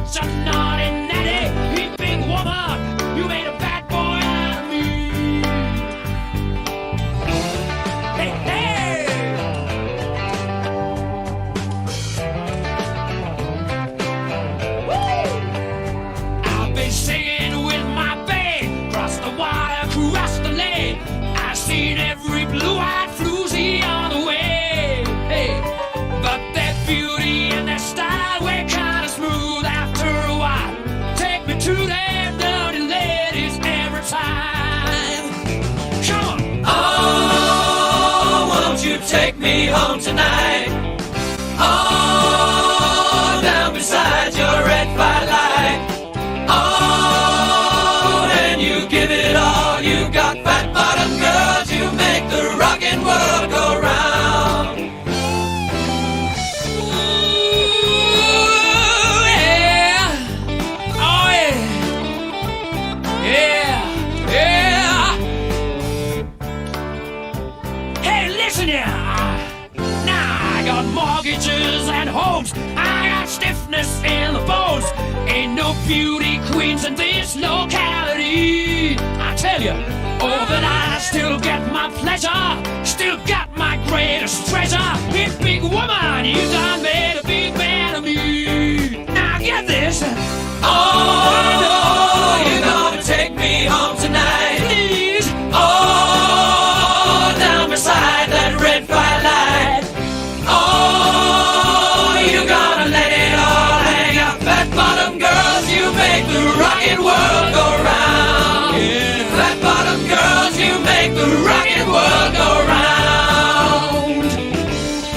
such a naughty, natty, big woman. You made a bad boy out of me. Hey, hey. Woo! I've been singing with my band, cross the water, cross the lake. I've seen every blue-eyed floozy on the way. Hey, but their beauty and their style were kind of smooth after a while. Take me to them dirty ladies every time. Come on. Oh, won't you take me home tonight? Oh, down beside your red firelight. Oh, and you give it all you got, fat bottom girls. You make the rockin' world go round. Ooh, yeah. Oh, yeah. Yeah, yeah. Hey, listen here. Now I got mortgages and homes. I got stiffness in the bones. Ain't no beauty queens in this locality. I tell you, oh, but I still get my pleasure. Still got my greatest treasure. Hey, big woman, you done made a big man of me. Now get this. Oh, you're gonna take me home tonight. Please. Oh, down beside that red firelight. Oh, you're gonna let it all hang out. Fat bottom girls, you make the rockin' world go round. Yeah. Fat bottom girls, you make the rockin' world go round.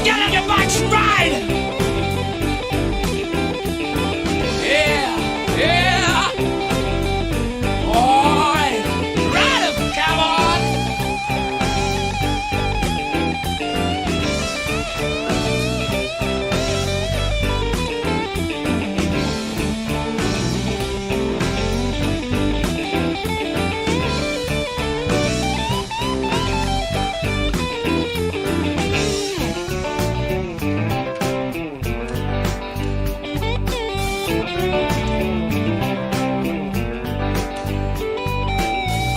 Get on your bikes and ride. Yeah, yeah. All right, ride 'em, cowboy.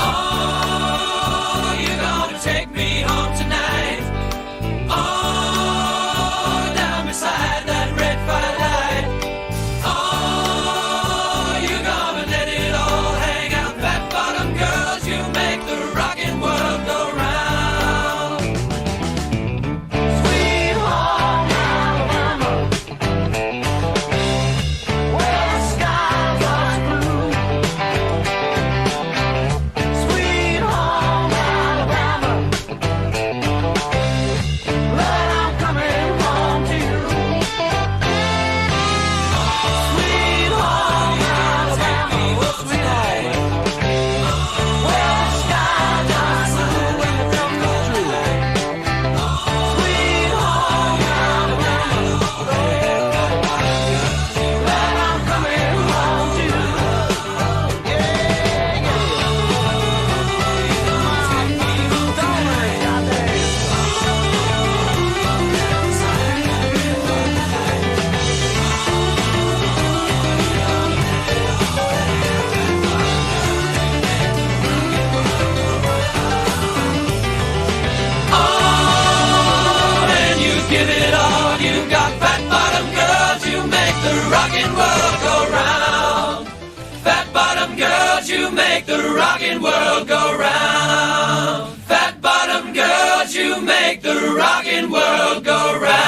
Oh, you're gonna take me home tonight. Oh, down beside that red firelight. Oh, you're gonna let it all hang out. Fat bottom girls, you make the rockin' world go round. Sweet home Alabama, where the skies are blue. Sweet home Alabama, but I'm coming home to you. Sweet home Alabama, sweet home, where the skies are blue when the drum goes true. Sweet home Alabama, but I'm coming home to you. Oh, and you give it all you got, fat bottom girls. You make the rockin' world go round. Fat bottom girls, you make the rockin' world go round. Fat bottom girls, you make the rockin' world go round.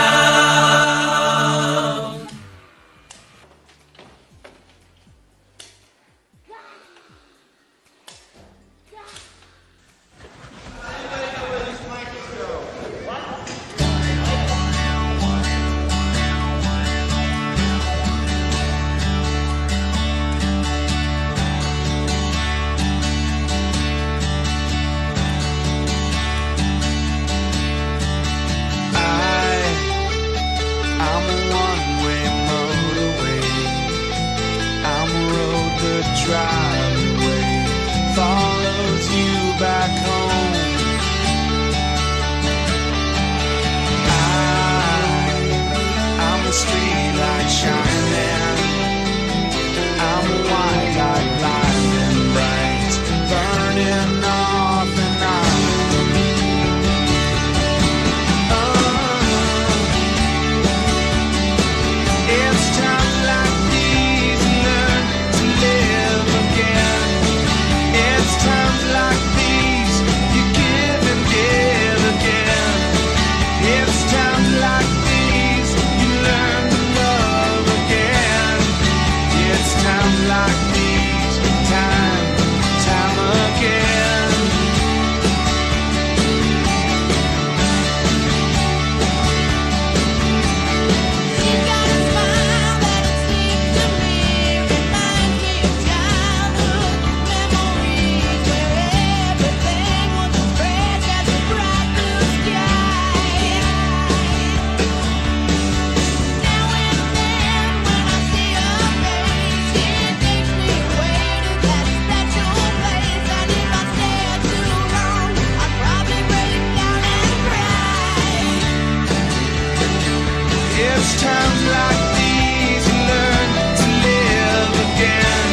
I'm a one-way motorway. I'm a road that drives away, follows you back home. I'm a streetlight shining, like these, time again. She's got a smile that it seems to me reminds me of childhood memories where everything was fresh as a bright blue sky. Now and then when I see her face, it makes me wait in that special place. And if I stare too long, I'll probably break down and cry. It's times like these you learn to live again.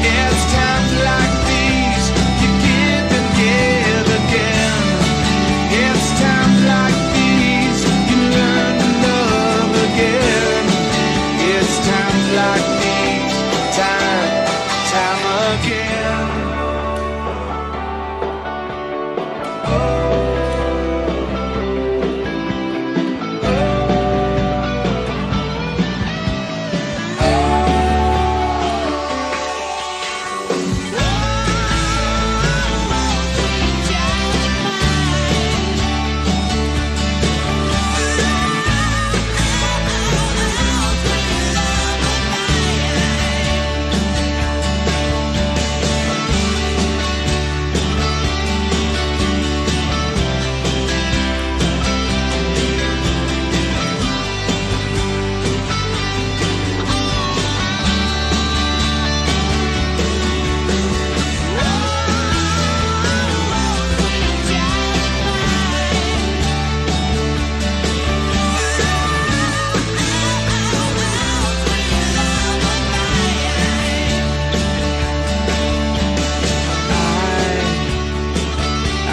It's times like these you give and give again. It's times like these you learn to love again. It's times like these, time again.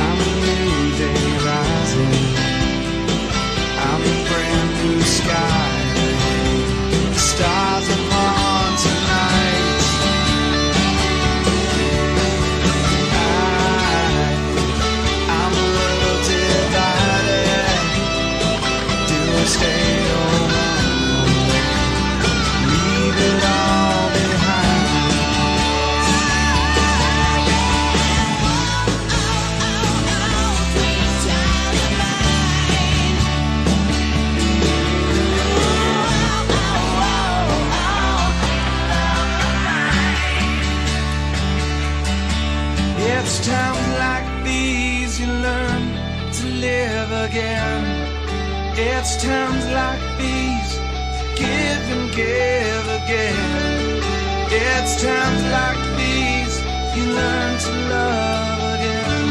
I'm a new day rising. I'm a brand new sky. The stars are born tonight. I'm a little divided. Do I stay or run? Leave it all behind. It's times like these you learn to live again. It's times like these give and give again. It's times like these you learn to love again.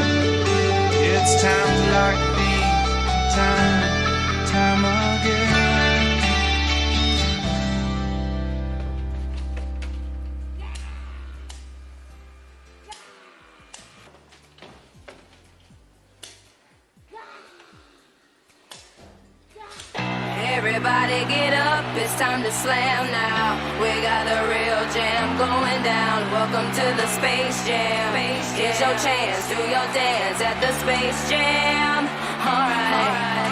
It's times like these, time again. Everybody get up, it's time to slam now. We got a real jam going down. Welcome to the Space Jam. Here's your chance, do your dance at the Space Jam. Alright.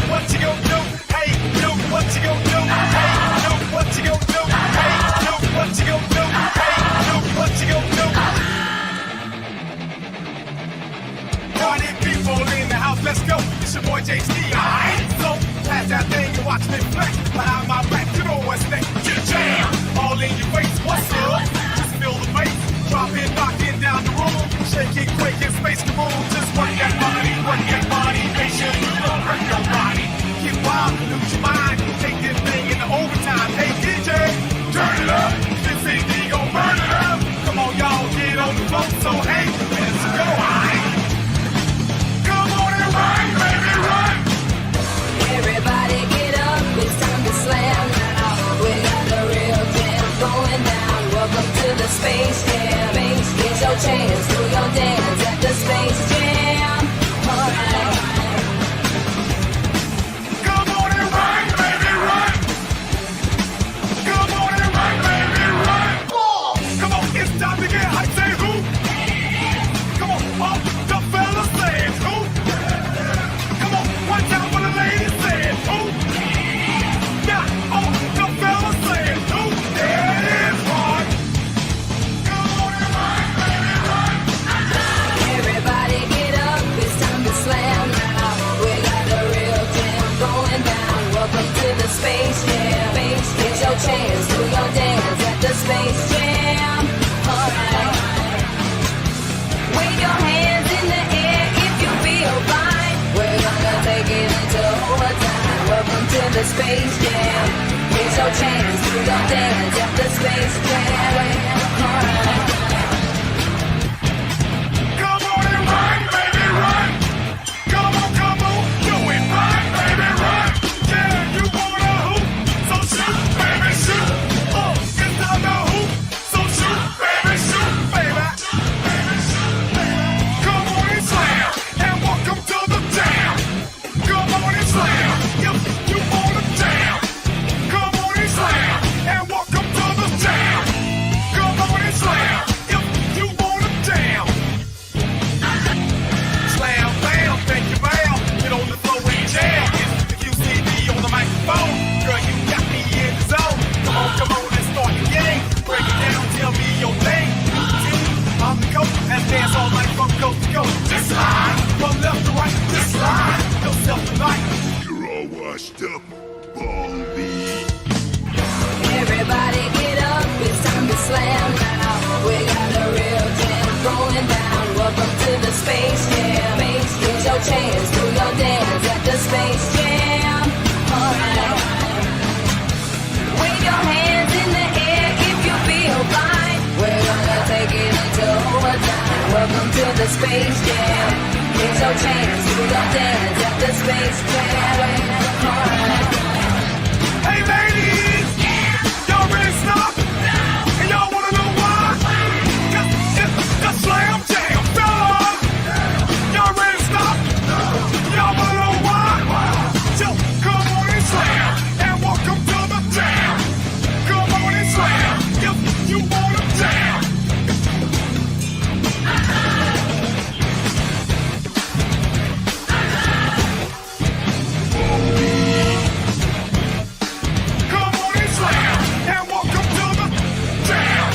What you gonna do? Here's your chance, do your dance at the Space Jam. Alright. Come on and run, baby, run. Come on and run, baby, run. Come on, it's time to get hyped. Say who? Come on, all the fellas say who? Come on, one time for the ladies say who? Yeah, all the fellas say who? There it is, boy. Come on and run, baby, run. Everybody get up, it's time to slam now. We got the real jam going down. Welcome to the Space Jam. Here's your chance, do your dance at the Space Jam. Alright. Wave your hands in the air if you feel fine. We're gonna take it into overtime. Welcome to the Space Jam. Here's your chance, do your dance at the Space Jam. Alright. Come on and run, baby, run. Come on, do it, run, baby, run. Yeah, you wanna hoop, so shoot, baby, shoot. Oh, it's time to hoop, so shoot, baby, shoot, baby. Come on and slam, and welcome to the jam. Come on and slam, if you wanna jam. Come on and slam, and welcome to the jam. Come on and slam, if you wanna jam. Slam, bam, thank you, bam. Get on the floor and jam. If you see me on the microphone, girl, you got me in the zone. Come on, let's start the game. Break it down, tell me your name. I'm the coach, let's dance all night from coast to coast. Just slide, from left to right, just slide. Yourself tonight. You're all washed up, Baldy. Everybody get up, it's time to slam now. We got a real jam going down. Welcome to the Space Jam. Here's your chance, do your dance at the Space Jam. Alright. Wave your hands in the air if you feel fine. We're gonna take it into overtime. Welcome to the Space Jam. Here's your chance, do your dance at the Space Jam. Alright. Hey, ladies! Y'all ready to stop? And y'all wanna know why? 'Cause it's the Slam Jam, fellas! Y'all ready to stop? Y'all wanna know why? So come on and slam, and welcome to the jam. Come on and slam, if you wanna jam. Come on and slam, and welcome to the jam.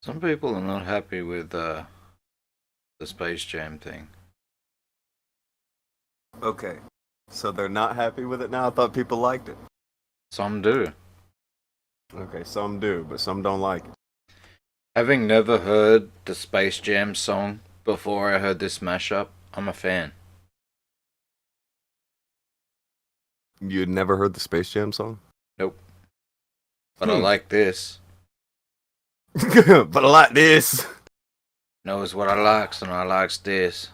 Some people are not happy with the Space Jam thing. Okay, so they're not happy with it now? I thought people liked it. Some do. Okay, some do, but some don't like it. Having never heard the Space Jam song before I heard this mashup, I'm a fan. You'd never heard the Space Jam song? Nope. But I like this. But I like this. Knows what I likes and I likes this.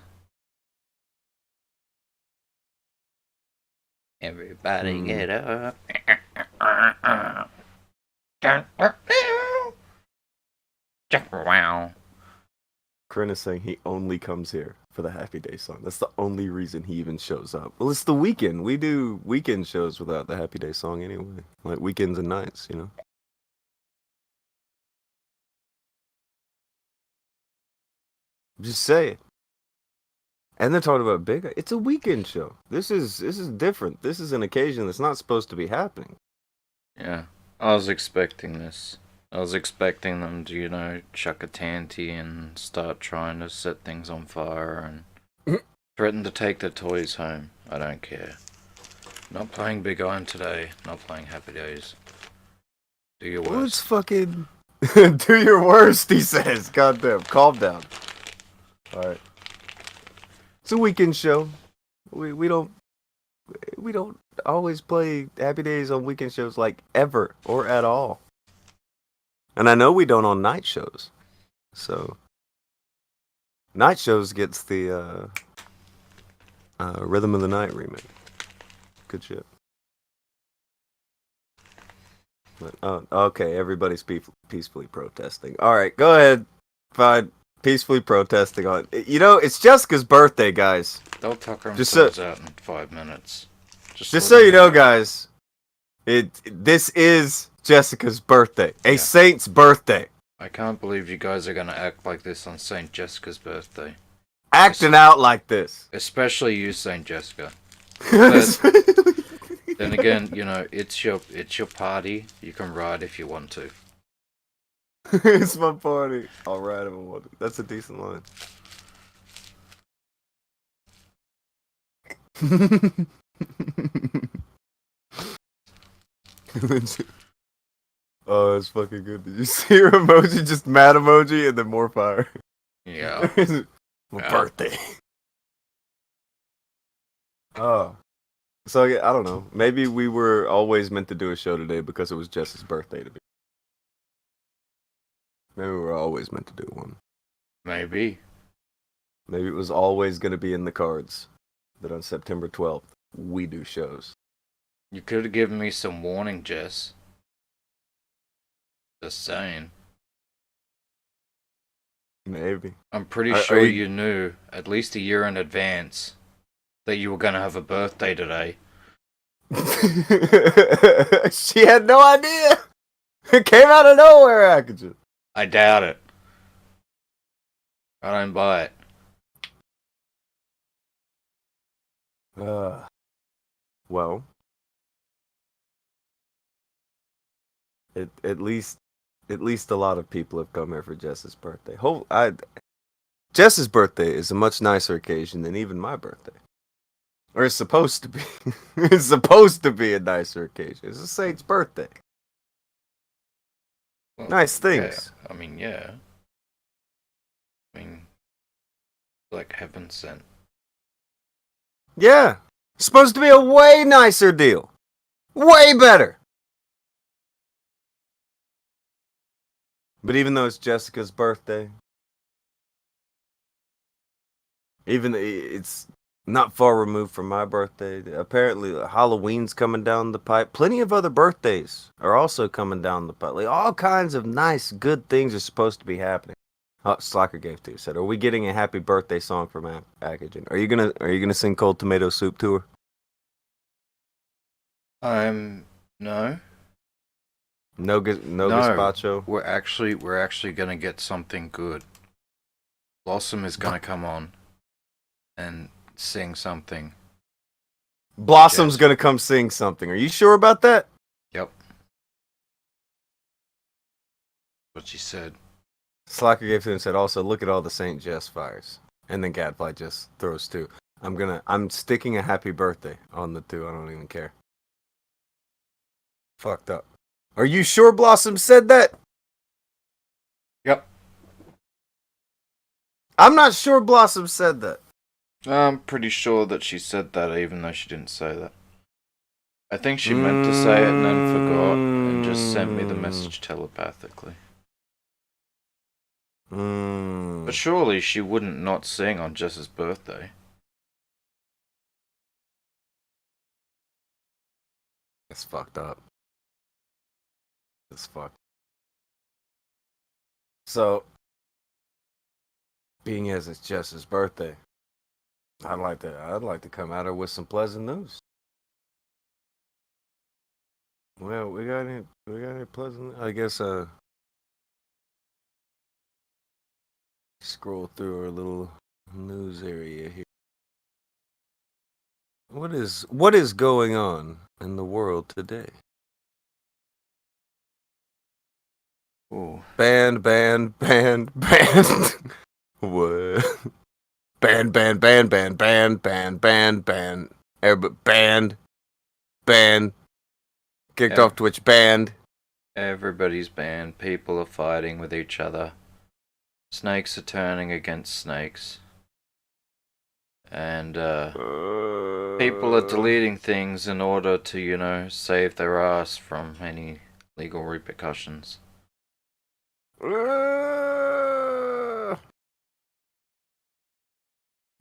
Everybody get up. Wow. Corinne is saying he only comes here for the Happy Day song. That's the only reason he even shows up. Well, it's the weekend. We do weekend shows without the Happy Day song anyway. Like weekends and nights, you know? Just say it. And they're talking about big. It's a weekend show. This is different. This is an occasion that's not supposed to be happening. Yeah, I was expecting this. I was expecting them to, you know, chuck a tanty and start trying to set things on fire and threaten to take their toys home. I don't care. Not playing Big Iron today. Not playing Happy Days. Do your Well, it's worst. fucking do your worst, he says. Goddamn, calm down. Alright. It's a weekend show. We don't we don't always play Happy Days on weekend shows like ever or at all. And I know we don't on night shows. So night shows gets the Rhythm of the Night remake. Good shit. But, oh, okay, everybody's peacefully protesting. All right, go ahead. Fine. Peacefully protesting on. You know, it's Jessica's birthday, guys. They'll tuck Just themselves out in 5 minutes. Just so you know, guys, this is Jessica's birthday. A Yeah. saint's birthday. I can't believe you guys are gonna act like this on Saint Jessica's birthday. Acting out like this. Especially you, Saint Jessica. But then again, you know, it's your party. You can ride if you want to. It's my party. All right, if I want to. That's a decent line. Oh, it's fucking good. Did you see her emoji? Just mad emoji and then more fire. Yeah. My Yeah. birthday. Oh. So, yeah, I don't know. Maybe we were always meant to do a show today because it was Jess's birthday to be. Maybe we were always meant to do one. Maybe. Maybe it was always going to be in the cards that on September 12th, we do shows. You could have given me some warning, Jess. Just saying. Maybe. I'm pretty Are sure you- you knew, at least a year in advance, that you were gonna have a birthday today. She had no idea. It came out of nowhere, Akujin. I doubt it. I don't buy it. Well, at least a lot of people have come here for Jess's birthday. Jess's birthday is a much nicer occasion than even my birthday. Or it's supposed to be. It's supposed to be a nicer occasion. It's a saint's birthday. Well, Nice things. Yeah, I mean, yeah. I mean, like heaven sent. Yeah. It's supposed to be a way nicer deal. Way better. But even though it's Jessica's birthday, even it's not far removed from my birthday. Apparently, Halloween's coming down the pipe. Plenty of other birthdays are also coming down the pipe. Like, all kinds of nice, good things are supposed to be happening. Oh, Slacker gave to said, "Are we getting a happy birthday song from Akujin? Are you gonna sing Cold Tomato Soup to her?" No. No gazpacho. We're actually gonna get something good. Blossom is gonna come on and sing something. Blossom's Yes. gonna come sing something. Are you sure about that? Yep. What she said. Slacker gave to and said, "Also, look at all the St. Jess fires." And then Gadfly just throws two. I'm sticking a happy birthday on the two. I don't even care. Fucked up. Are you sure Blossom said that? Yep. I'm not sure Blossom said that. I'm pretty sure that she said that, even though she didn't say that. I think she meant to say it and then forgot and just sent me the message telepathically. But surely she wouldn't not sing on Jess's birthday. It's fucked up. It's fucked. So, being as it's Jess's birthday, I'd like to come at her with some pleasant news. Well, we got any pleasant? I guess scroll through our little news area here. What is going on in the world today? Ooh. Band. What? Band. Everybody banned. Kicked off Twitch banned. Everybody's banned. People are fighting with each other. Snakes are turning against snakes. And people are deleting things in order to, save their ass from any legal repercussions.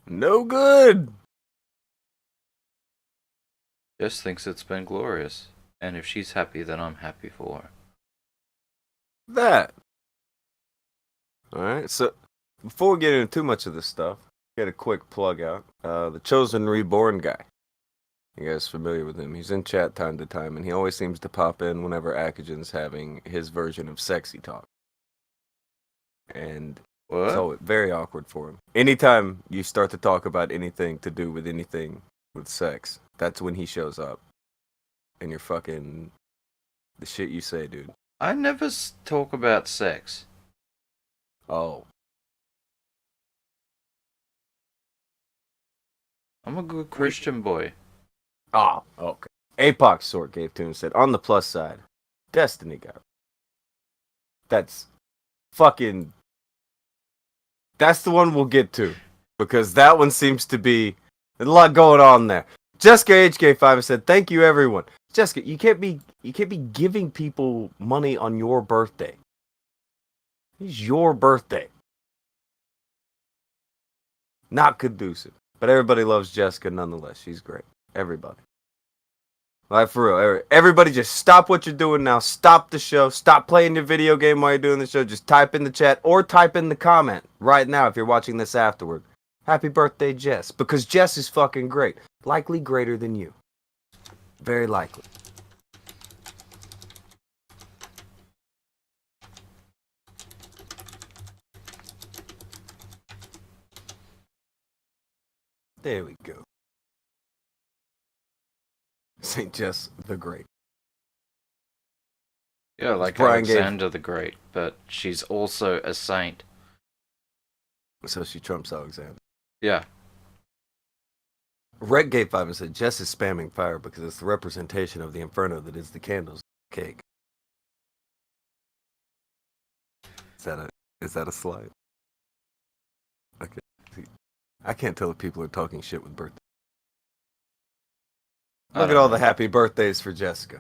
No good. Jess thinks it's been glorious. And if she's happy, then I'm happy for her. That. Alright, so before we get into too much of this stuff, get a quick plug out. The Chosen Reborn guy. You guys familiar with him? He's in chat time to time, and he always seems to pop in whenever Akujin's having his version of sexy talk. And What? so very awkward for him. Anytime you start to talk about anything to do with anything with sex, that's when he shows up. And you're fucking the shit you say, dude. I never talk about sex. Oh. I'm a good Christian boy. Ah, okay. Apoc Sort gave to him and said, on the plus side, Destiny got. That's fucking. That's the one we'll get to. Because that one seems to be. There's a lot going on there. Jessica HK5 said, thank you everyone. Jessica, you can't be giving people money on your birthday. It's your birthday. Not conducive. But everybody loves Jessica nonetheless. She's great. Everybody. Like, for real. Everybody just stop what you're doing now. Stop the show. Stop playing your video game while you're doing the show. Just type in the chat or type in the comment right now if you're watching this afterward. Happy birthday, Jess. Because Jess is fucking great. Likely greater than you. Very likely. There we go. St. Jess the Great. Yeah, like Brian Alexander the Great, but she's also a saint. So she trumps Alexander. Yeah. Red Gate 5 and said, Jess is spamming fire because it's the representation of the inferno that is the candles cake. Is that a slide? Okay. I can't tell if people are talking shit with birthday. Look at all the happy birthdays for Jessica.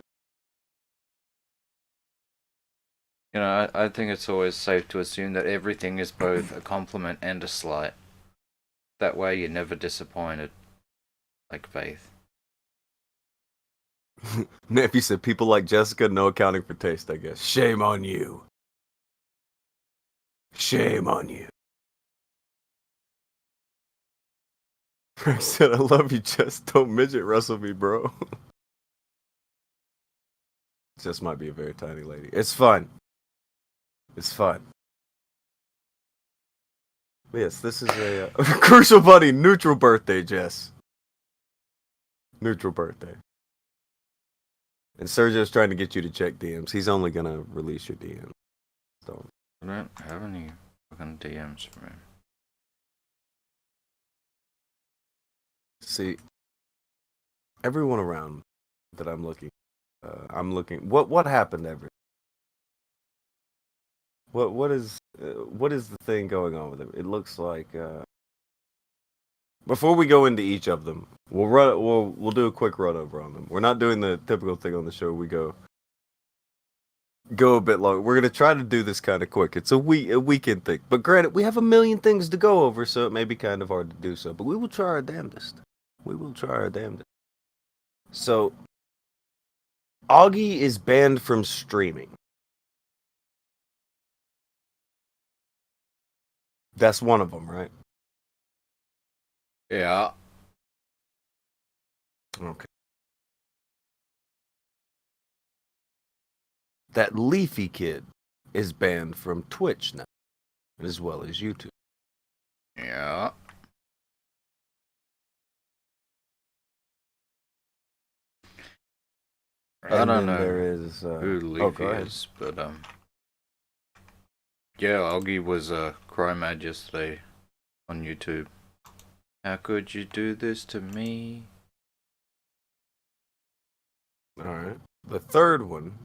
I think it's always safe to assume that everything is both a compliment and a slight. That way you're never disappointed. Like Faith. Nephew said, people like Jessica, no accounting for taste, I guess. Shame on you. Shame on you. Frank said, I love you, Jess. Don't midget wrestle me, bro. Jess might be a very tiny lady. It's fun. It's fun. But yes, this is a crucial buddy, neutral birthday, Jess. Neutral birthday. And Sergio's trying to get you to check DMs. He's only gonna release your DMs. So I don't have any fucking DMs from him. see, everyone around that I'm looking. What happened ever? What is the thing going on with it? It looks like before we go into each of them, we'll do a quick run over on them. We're not doing the typical thing on the show. We go a bit long. We're gonna try to do this kind of quick. It's a weekend thing. But granted, we have a million things to go over, so it may be kind of hard to do so. But we will try our damnedest. We will try our damnedest. So, Augie is banned from streaming. That's one of them, right? Yeah. Okay. That Leafy kid is banned from Twitch now, as well as YouTube. Yeah. I And don't then know there is who go Leafy ahead. is, but yeah, Augie was crying mad yesterday on YouTube. How could you do this to me? All right. The third one,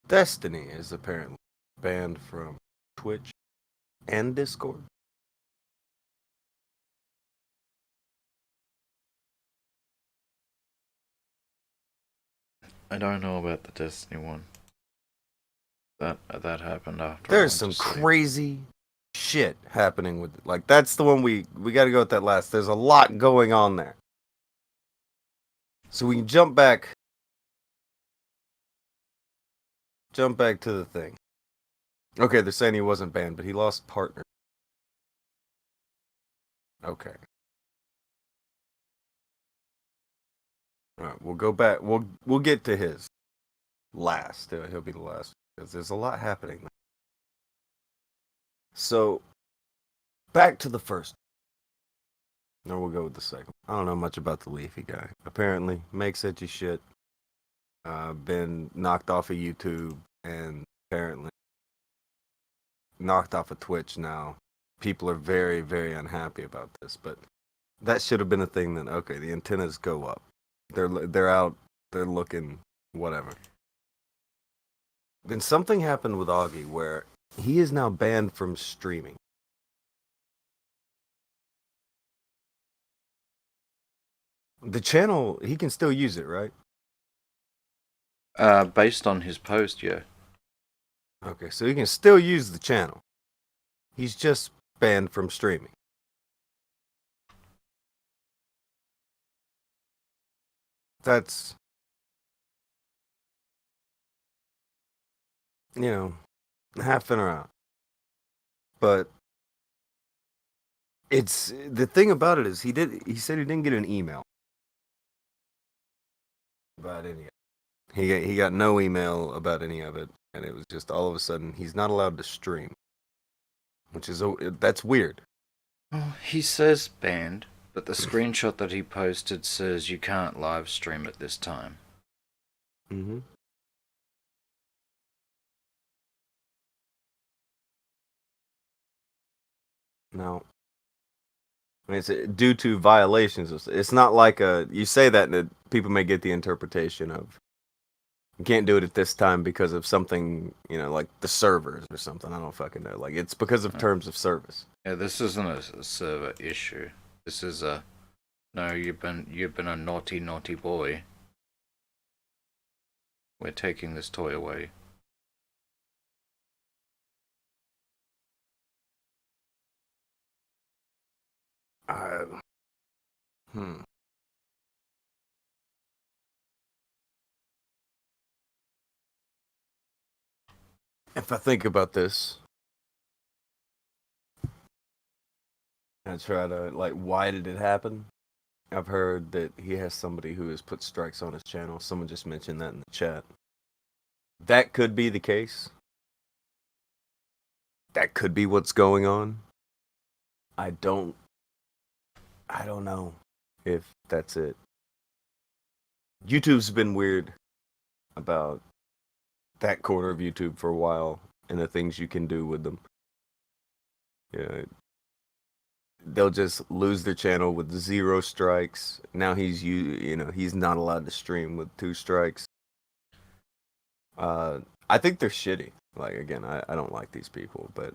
Destiny, is apparently banned from Twitch and Discord. I don't know about the Destiny one. That happened after. There's some crazy shit happening with it. Like, that's the one we got to go with that last. There's a lot going on there. So we can jump back to the thing. Okay, they're saying he wasn't banned, but he lost partner. Okay. All right, we'll go back. We'll get to his last. He'll be the last because there's a lot happening. So back to the first. No, we'll go with the second. I don't know much about the Leafy guy. Apparently, makes edgy shit. Been knocked off of YouTube and apparently knocked off of Twitch now. People are very, very unhappy about this, but that should have been a thing that, okay, the antennas go up. They're out, they're looking, whatever. Then something happened with Augie where he is now banned from streaming. The channel, he can still use it, right? Based on his post, yeah. Okay, so he can still use the channel. He's just banned from streaming. That's, half in or out. But it's the thing about it is he said he didn't get an email about any of it. He got no email about any of it, and it was just all of a sudden he's not allowed to stream, which is that's weird. Oh, he says banned, but the screenshot that he posted says you can't live stream at this time. Mm-hmm. Now, I mean, it's due to violations. It's not like you say that and people may get the interpretation of you can't do it at this time because of something, like the servers or something. I don't fucking know. Like, it's because of terms of service. Yeah, this isn't a server issue. This is no, you've been a naughty boy. We're taking this toy away. If I think about this, I try to, why did it happen? I've heard that he has somebody who has put strikes on his channel. Someone just mentioned that in the chat. That could be the case. That could be what's going on. I don't know if that's it. YouTube's been weird about that corner of YouTube for a while and the things you can do with them. Yeah, they'll just lose their channel with 0 strikes. Now he's not allowed to stream with 2 strikes. I think they're shitty. Like, again, I don't like these people, but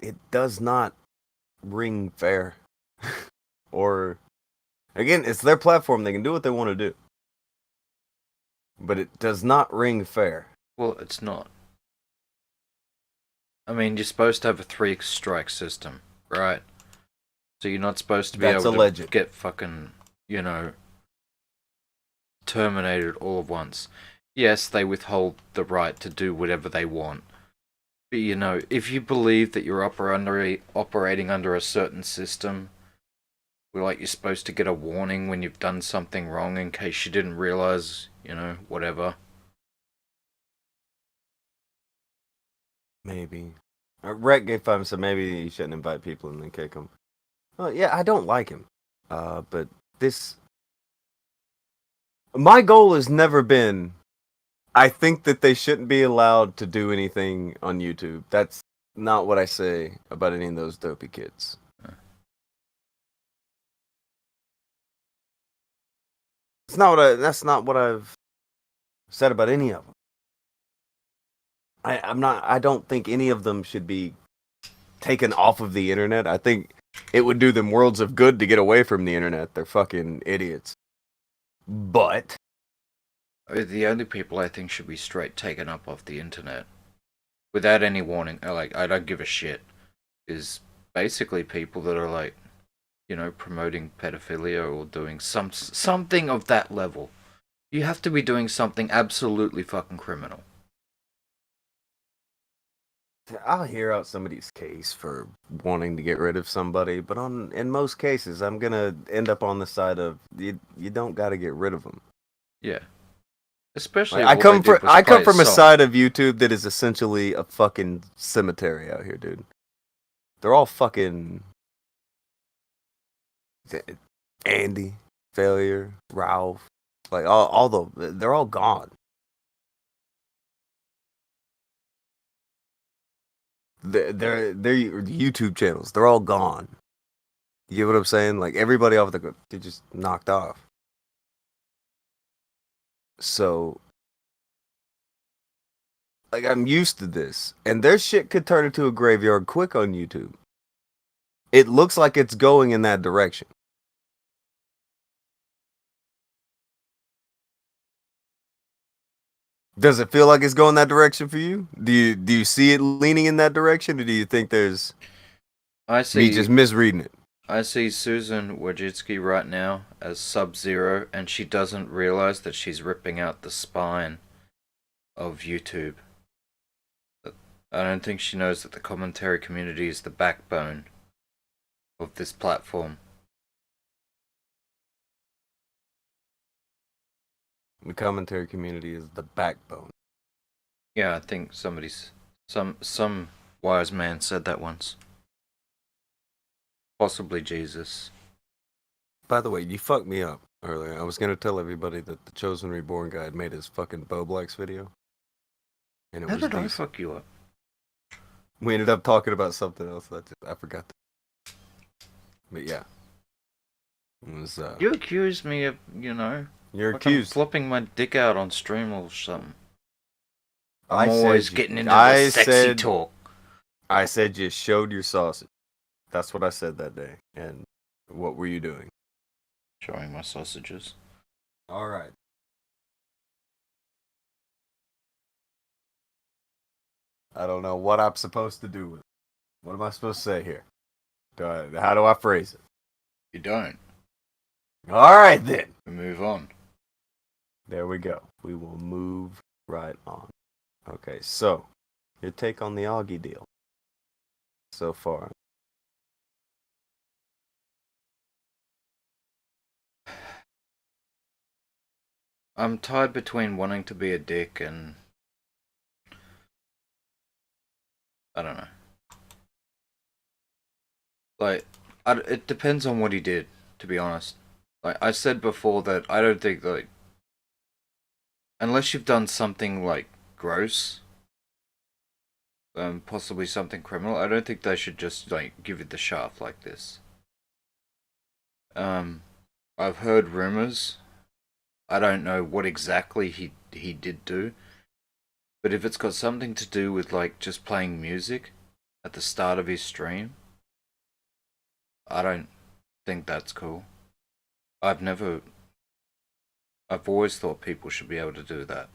it does not ring fair. Or, again, it's their platform. They can do what they want to do. But it does not ring fair. Well, it's not. I mean, you're supposed to have a 3 strike system, right? So you're not supposed to be able to get fucking, terminated all at once. Yes, they withhold the right to do whatever they want. But, if you believe that you're operating under a certain system, like you're supposed to get a warning when you've done something wrong in case you didn't realize, whatever. Maybe. Rhett gave 5 and said maybe you shouldn't invite people and then kick them. Well, yeah, I don't like him. But this... My goal has never been... I think that they shouldn't be allowed to do anything on YouTube. That's not what I say about any of those dopey kids. That's not what I've said about any of them. I don't think any of them should be taken off of the internet. I think it would do them worlds of good to get away from the internet. They're fucking idiots. But The only people I think should be straight taken up off the internet without any warning, like I don't give a shit, is basically people that are like, promoting pedophilia or doing something of that level. You have to be doing something absolutely fucking criminal. I'll hear out somebody's case for wanting to get rid of somebody, but in most cases, I'm gonna end up on the side of you don't got to get rid of them. Yeah. Especially Like, if all they did was I come play from a song. side of YouTube that is essentially a fucking cemetery out here, dude. They're all fucking Andy, Failure, Ralph, like they're all gone. They're YouTube channels. They're all gone. You get what I'm saying? Like everybody off they just knocked off. So, like, I'm used to this, and their shit could turn into a graveyard quick on YouTube. It looks like it's going in that direction. Does it feel like it's going that direction for you? Do you see it leaning in that direction, or do you think there's me just misreading it? I see Susan Wojcicki right now as Sub-Zero, and she doesn't realize that she's ripping out the spine of YouTube. I don't think she knows that the commentary community is the backbone of this platform. The commentary community is the backbone. Yeah, I think some wise man said that once. Possibly Jesus. By the way, you fucked me up earlier. I was gonna tell everybody that the Chosen Reborn guy had made his fucking Boblex video. And it How was did I decent. fuck you up? We ended up talking about something else. I forgot. But yeah. It was, You accused me of, you're like I'm accused. flopping my dick out on stream or something. I I'm said always you- getting into I the sexy said- talk. I said you showed your sausage. That's what I said that day. And what were you doing? Showing my sausages. All right. I don't know what I'm supposed to do with it. What am I supposed to say here? How do I phrase it? You don't. All right, then. We move on. There we go. We will move right on. Okay, so your take on the Augie deal so far. I'm tied between wanting to be a dick and I don't know. Like, it depends on what he did, to be honest. Like, I said before that I don't think, like, unless you've done something, like, gross, possibly something criminal, I don't think they should just, like, give it the shaft like this. I've heard rumors. I don't know what exactly he did do. But if it's got something to do with, like, just playing music at the start of his stream, I don't think that's cool. I've always thought people should be able to do that.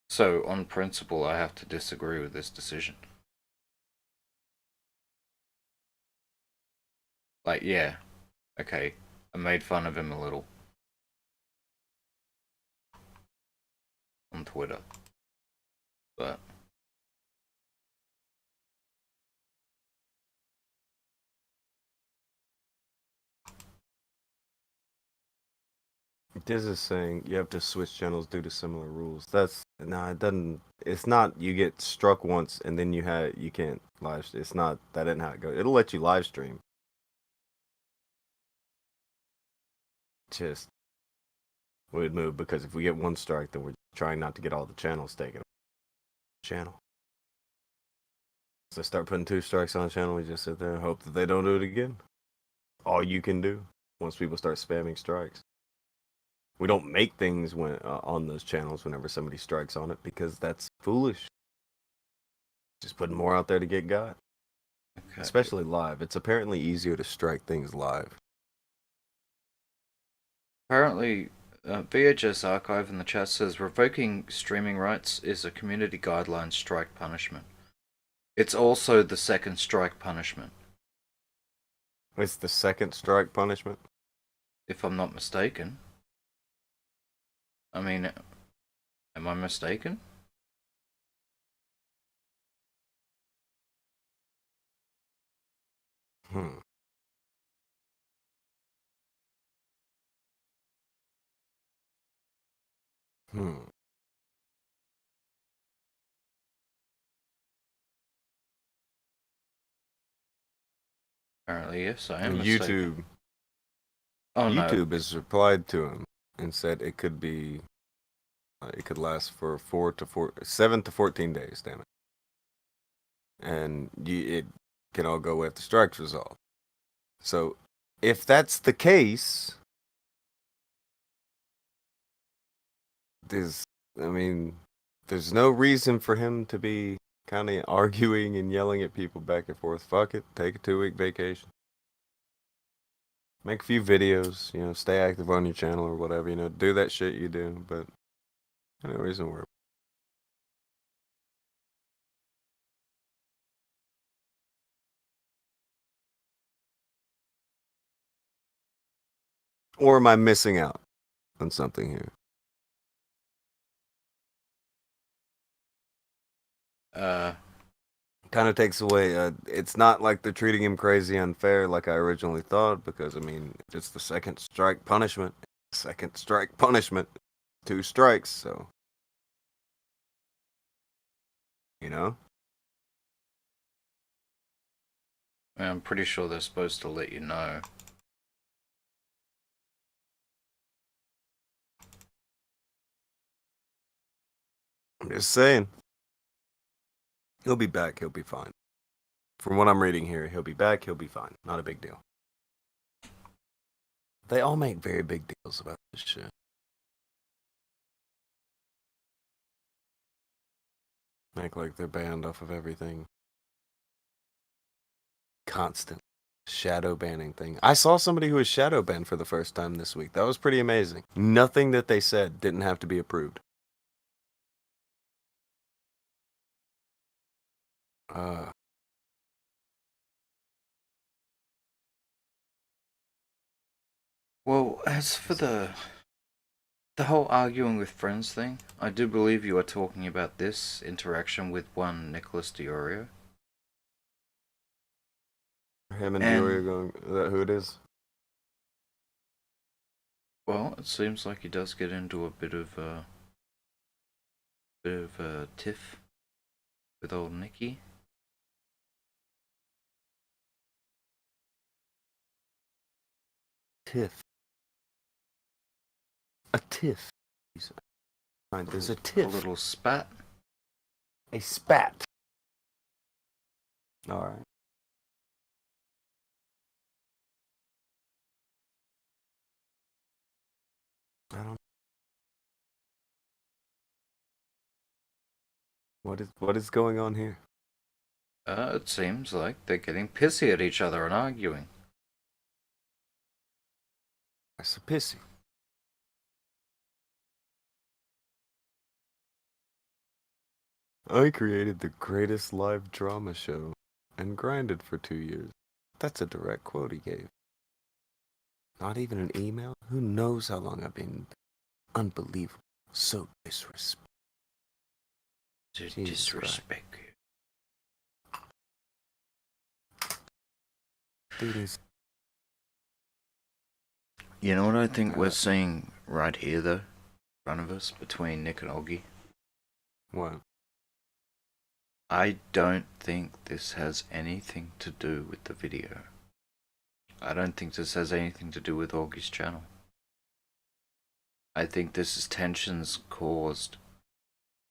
So, on principle, I have to disagree with this decision. Like, yeah, okay, I made fun of him a little on Twitter, but This is saying you have to switch channels due to similar rules. It doesn't. It's not. You get struck once and then you can't live. It's not. That isn't how it goes. It'll let you live stream. Just would move because if we get one strike, then we're trying not to get all the channels taken. Channel. So start putting 2 strikes on a channel. We just sit there and hope that they don't do it again. All you can do once people start spamming strikes. We don't make things on those channels whenever somebody strikes on it because that's foolish. Just putting more out there to get got. okay. Especially live. It's apparently easier to strike things live. Apparently, VHS Archive in the chat says revoking streaming rights is a community guideline strike punishment. It's also the second strike punishment, It's the second strike punishment. if I'm not mistaken. I mean, am I mistaken? Hmm. Hmm. Apparently, yes, I am mistaken. YouTube. Oh no. YouTube has replied to him and said it could be. It could last for 7 to 14 days. Damn it. And it can all go after strikes resolved. So, if that's the case, I mean, there's no reason for him to be kind of arguing and yelling at people back and forth. Fuck it, take a 2-week vacation. Make a few videos, stay active on your channel or whatever, do that shit you do, but no reason to worry. Or am I missing out on something here? Kind of takes away. It's not like they're treating him crazy unfair like I originally thought, because I mean, it's the second strike punishment. Second strike punishment. 2 strikes, so I'm pretty sure they're supposed to let you know. I'm just saying. He'll be back. He'll be fine. From what I'm reading here, he'll be back. He'll be fine. Not a big deal. They all make very big deals about this shit. Make like they're banned off of everything. Constant shadow banning thing. I saw somebody who was shadow banned for the first time this week. That was pretty amazing. Nothing that they said didn't have to be approved. Well, as for the whole arguing with friends thing, I do believe you are talking about this interaction with one Nicholas Diorio. Him and Diorio going, is that who it is? Well, it seems like he does get into a bit of a tiff with old Nicky. Tiff. A tiff. There's a tiff. A little spat. A spat. Alright. I don't. What is going on here? It seems like they're getting pissy at each other and arguing. That's a pissy. I created the greatest live drama show and grinded for 2 years. That's a direct quote he gave. Not even an email? Who knows how long I've been unbelievable. So disrespectful. To disrespect you. Dude is. You know what I think we're seeing right here, though? In front of us, between Nick and Oggy? What? I don't think this has anything to do with the video. I don't think this has anything to do with Oggy's channel. I think this is tensions caused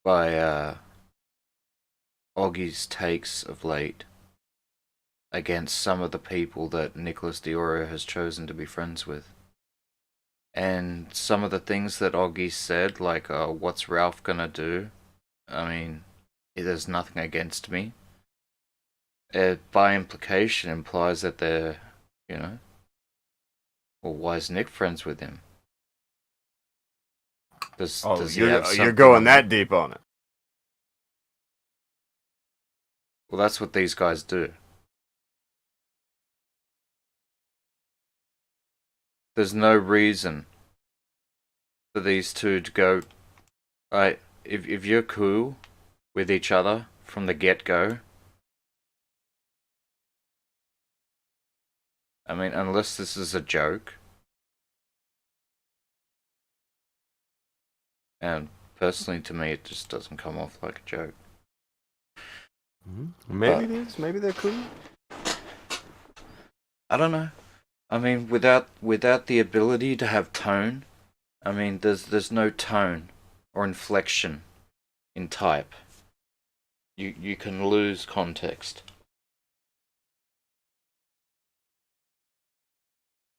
by Oggy's takes of late against some of the people that Nicholas Diorio has chosen to be friends with. And some of the things that Oggy said, like, what's Ralph gonna do? I mean, there's nothing against me. It, by implication, implies that they're, well, why is Nick friends with him? Does he have you're something going on that deep on it. Well, that's what these guys do. There's no reason for these two to go. Right, if you're cool with each other from the get-go, I mean, unless this is a joke, and personally to me it just doesn't come off like a joke. Maybe it is. Maybe they're cool. I don't know. I mean, without the ability to have tone, I mean, there's no tone or inflection in type. You can lose context.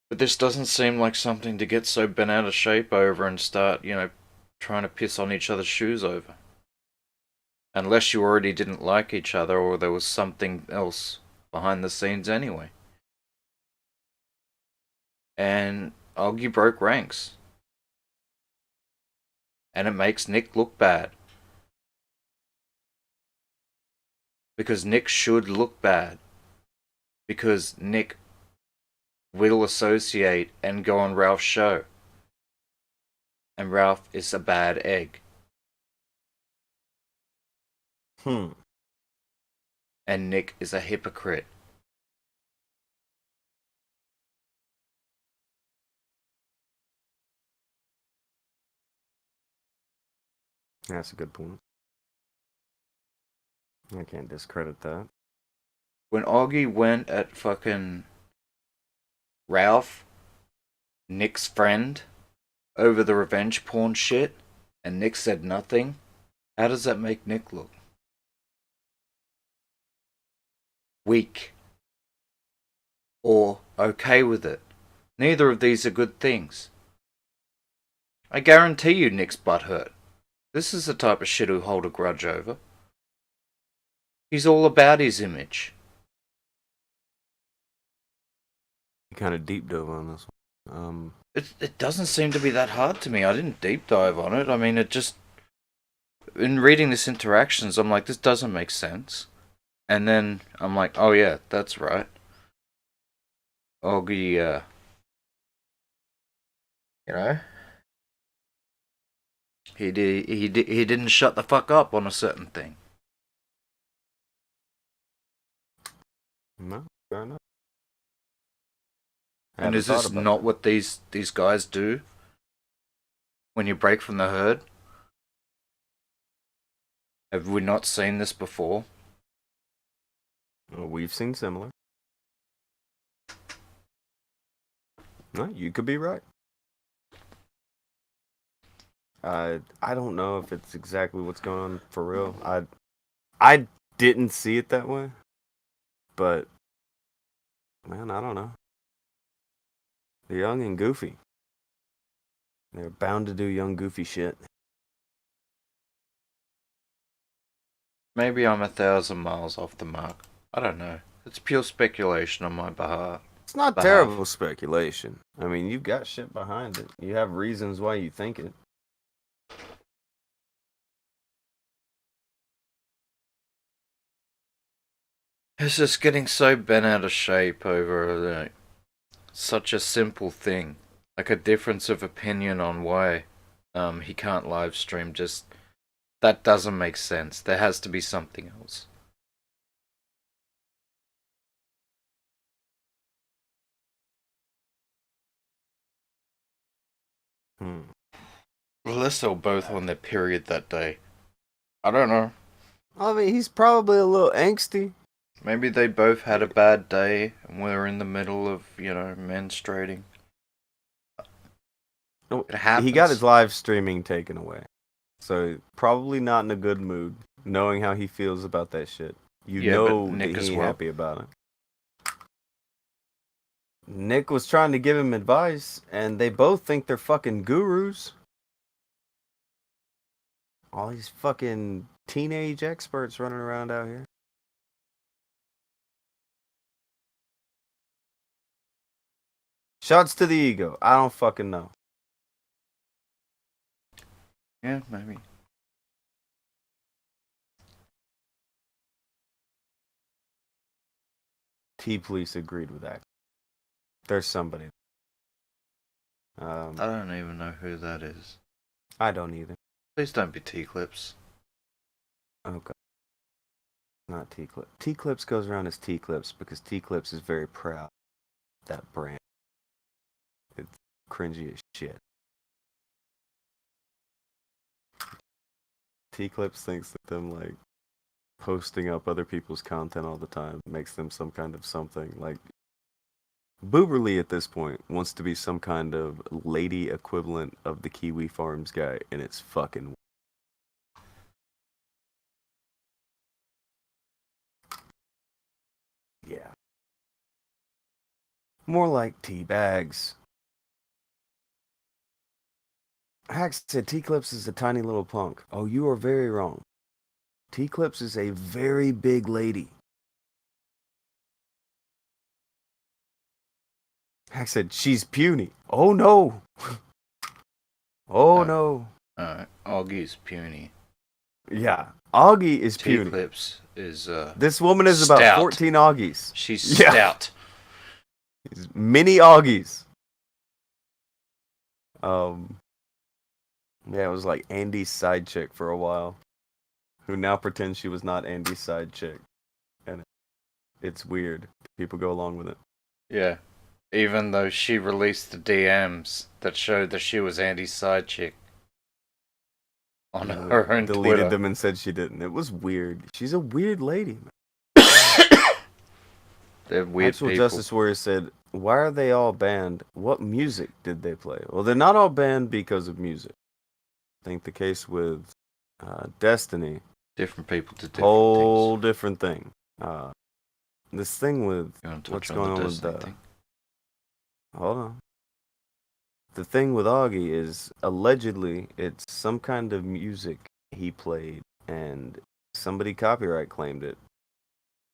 But this doesn't seem like something to get so bent out of shape over and start, trying to piss on each other's shoes over. Unless you already didn't like each other or there was something else behind the scenes anyway. And Augie broke ranks. And it makes Nick look bad. Because Nick should look bad. Because Nick will associate and go on Ralph's show. And Ralph is a bad egg. And Nick is a hypocrite. That's a good point. I can't discredit that. When Augie went at fucking Ralph, Nick's friend, over the revenge porn shit, and Nick said nothing, how does that make Nick look? Weak. Or okay with it. Neither of these are good things. I guarantee you Nick's butthurt. This is the type of shit he'll hold a grudge over. He's all about his image. You kind of deep dove on this one. It doesn't seem to be that hard to me. I didn't deep dive on it. I mean, it just... In reading this interactions, I'm like, this doesn't make sense. And then I'm like, oh yeah, that's right. Augie, he didn't shut the fuck up on a certain thing. No, fair enough. And is this not what these guys do? When you break from the herd? Have we not seen this before? Well, we've seen similar. No, you could be right. I don't know if it's exactly what's going on for real. I didn't see it that way. But man, I don't know. They're young and goofy. They're bound to do young goofy shit. Maybe I'm 1,000 miles off the mark. I don't know. It's pure speculation on my behalf. It's not terrible speculation. I mean, you've got shit behind it. You have reasons why you think it. It's just getting so bent out of shape over such a simple thing. Like a difference of opinion on why he can't live stream. Just that doesn't make sense. There has to be something else. Unless they were both on their period that day. I don't know. I mean, he's probably a little angsty. Maybe they both had a bad day and were in the middle of, menstruating. It happens. He got his live streaming taken away. So, probably not in a good mood, knowing how he feels about that shit. But Nick that he ain't happy about it. Nick was trying to give him advice, and they both think they're fucking gurus. All these fucking teenage experts running around out here. Shots to the ego. I don't fucking know. Yeah, maybe. T-Police agreed with that. There's somebody. I don't even know who that is. I don't either. Please don't be T-Clips. Okay. Not T-Clips. T-Clips goes around as T-Clips because T-Clips is very proud of that brand. It's cringy as shit. T-Clips thinks that them, like, posting up other people's content all the time makes them some kind of something. Like, Booberly at this point wants to be some kind of lady equivalent of the Kiwi Farms guy, and it's fucking. Yeah. More like tea bags. Hax said T-Clips is a tiny little punk. Oh, you are very wrong. T-Clips is a very big lady. Hax said she's puny. Oh no. Oh no. Alright, Augie's puny. Yeah. Augie is puny. T-Clips is, This woman is stout. about 14 Augies. She's Yeah. stout. Mini Augies. Yeah, it was like Andy's side chick for a while, who now pretends she was not Andy's side chick, and it's weird. People go along with it. Yeah. Even though she released the DMs that showed that she was Andy's side chick on her own Deleted Twitter. them and said she didn't. It was weird. She's a weird lady. They're weird Actual people. Justice Warrior said, "Why are they all banned? What music did they play?" Well, they're not all banned because of music. I think the case with Destiny, Different people did different whole things. different thing. This thing with You want to what's touch going on on the with Destiny thing? hold on. The thing with Augie is allegedly it's some kind of music he played, and somebody copyright claimed it.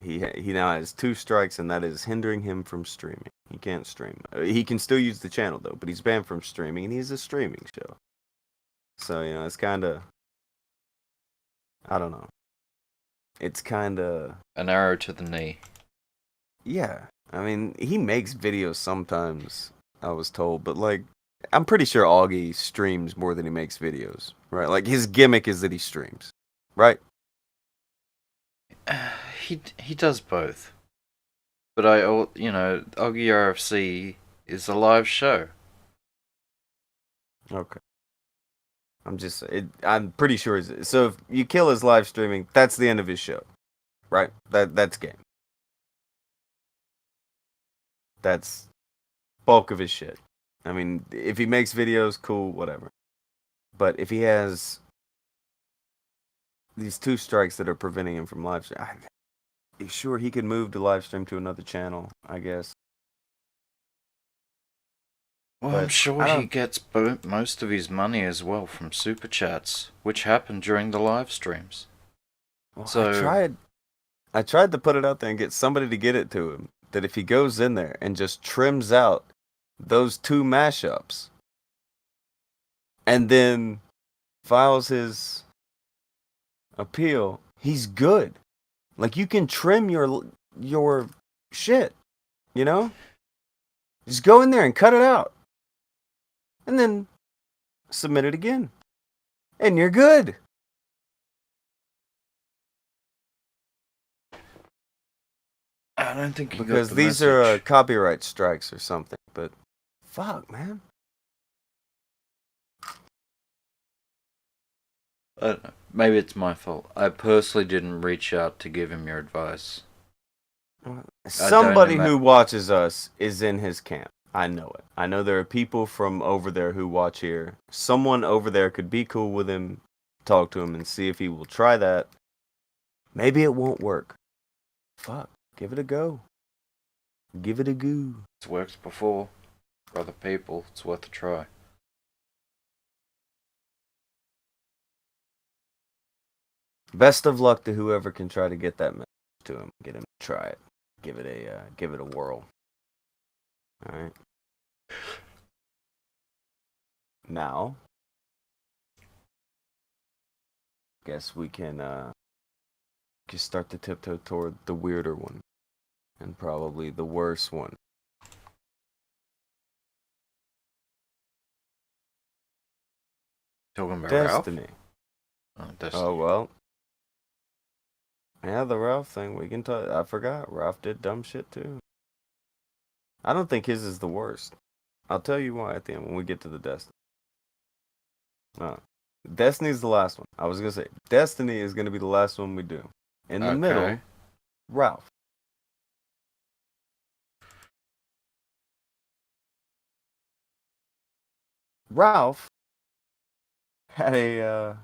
He now has 2 strikes, and that is hindering him from streaming. He can't stream. He can still use the channel though, but he's banned from streaming, and he's a streaming show. So it's kind of, I don't know. It's kind of An arrow to the knee. yeah. I mean, he makes videos sometimes, I was told, but like, I'm pretty sure Augie streams more than he makes videos, right? Like, his gimmick is that he streams, right? He does both. But Augie RFC is a live show. Okay. I'm pretty sure. So if you kill his live streaming, that's the end of his show, right? That's game. That's bulk of his shit. I mean, if he makes videos, cool, whatever. But if he has these 2 strikes that are preventing him from live stream, sure, he could move to live stream to another channel, I guess. Well, But I'm sure I he don't- gets most of his money as well from super chats, which happened during the live streams. Well, So- I tried to put it out there and get somebody to get it to him that if he goes in there and just trims out those 2 mashups and then files his appeal, he's good. Like, you can trim your shit, Just go in there and cut it out. And then submit it again. And you're good. I don't think he got Because the these are message. copyright strikes or something. But fuck, man. I don't know. Maybe it's my fault. I personally didn't reach out to give him your advice. Somebody ima- who watches us is in his camp. I know it. I know there are people from over there who watch here. Someone over there could be cool with him, talk to him, and see if he will try that. Maybe it won't work. Fuck. Give it a go. Give it a go. It's worked before. For other people, it's worth a try. Best of luck to whoever can try to get that message to him. Get him to try it. Give it a whirl. All right. Now, guess we can just start to tiptoe toward the weirder one. And probably the worst one. Talking about Destiny. Ralph? Oh, Destiny. Oh, well. Yeah, the Ralph thing, we can talk. I forgot. Ralph did dumb shit too. I don't think his is the worst. I'll tell you why at the end when we get to the Destiny. Destiny's the last one. I was going to say, Destiny is going to be the last one we do. In the middle, Ralph. Ralph had a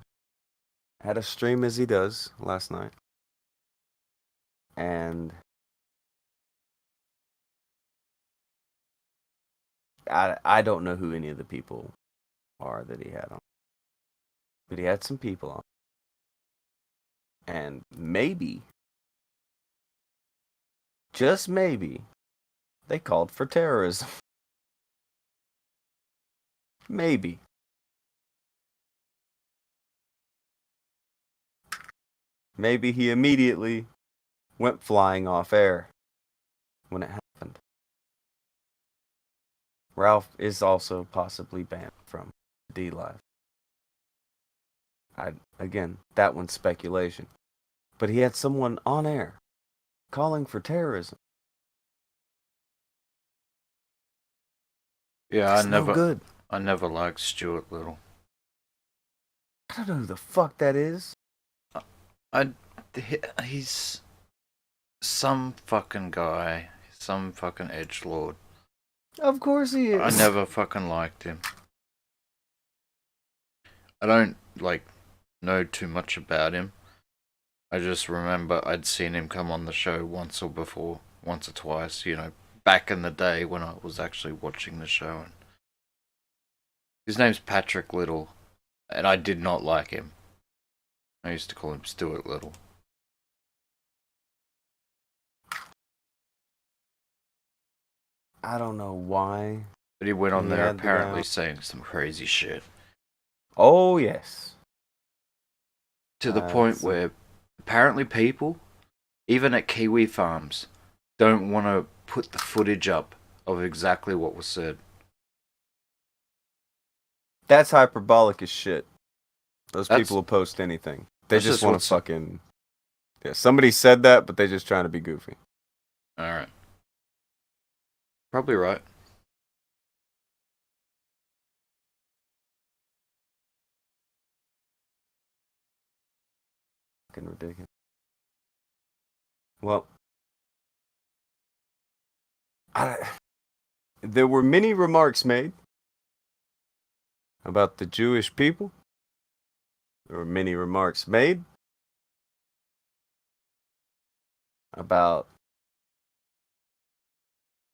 stream as he does last night. And I don't know who any of the people are that he had on. But he had some people on. And maybe, just maybe, they called for terrorism. Maybe. Maybe he immediately went flying off air when it happened. Ralph is also possibly banned from D Live. Again, that one's speculation. But he had someone on air calling for terrorism. Yeah, That's no good. I never liked Stuart Little. I don't know who the fuck that is. He's some fucking guy, some fucking edgelord. Of course he is. I never fucking liked him. I don't know too much about him. I just remember I'd seen him come on the show once or twice, back in the day when I was actually watching the show. And his name's Patrick Little, and I did not like him. I used to call him Stuart Little. I don't know why. But he went on there apparently saying some crazy shit. Oh, yes. To the point where apparently people, even at Kiwi Farms, don't want to put the footage up of exactly what was said. That's hyperbolic as shit. Those people will post anything. They just want to fucking... Yeah, somebody said that, but they're just trying to be goofy. Alright. Probably right. Fucking ridiculous. Well, there were many remarks made about the Jewish people. There were many remarks made about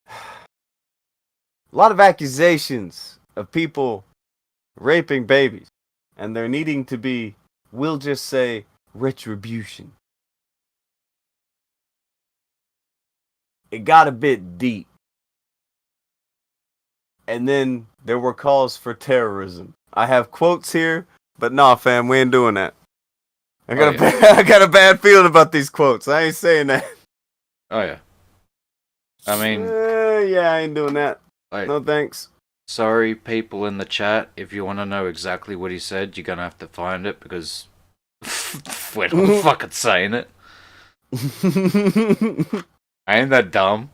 a lot of accusations of people raping babies, and there needing to be, we'll just say, retribution. It got a bit deep. And then there were calls for terrorism. I have quotes here, but nah, fam, we ain't doing that. I got a bad feeling about these quotes. I ain't saying that. Oh yeah. I mean, yeah, I ain't doing that. No thanks. Sorry, people in the chat. If you want to know exactly what he said, you're gonna have to find it because we're not fucking saying it. I ain't that dumb.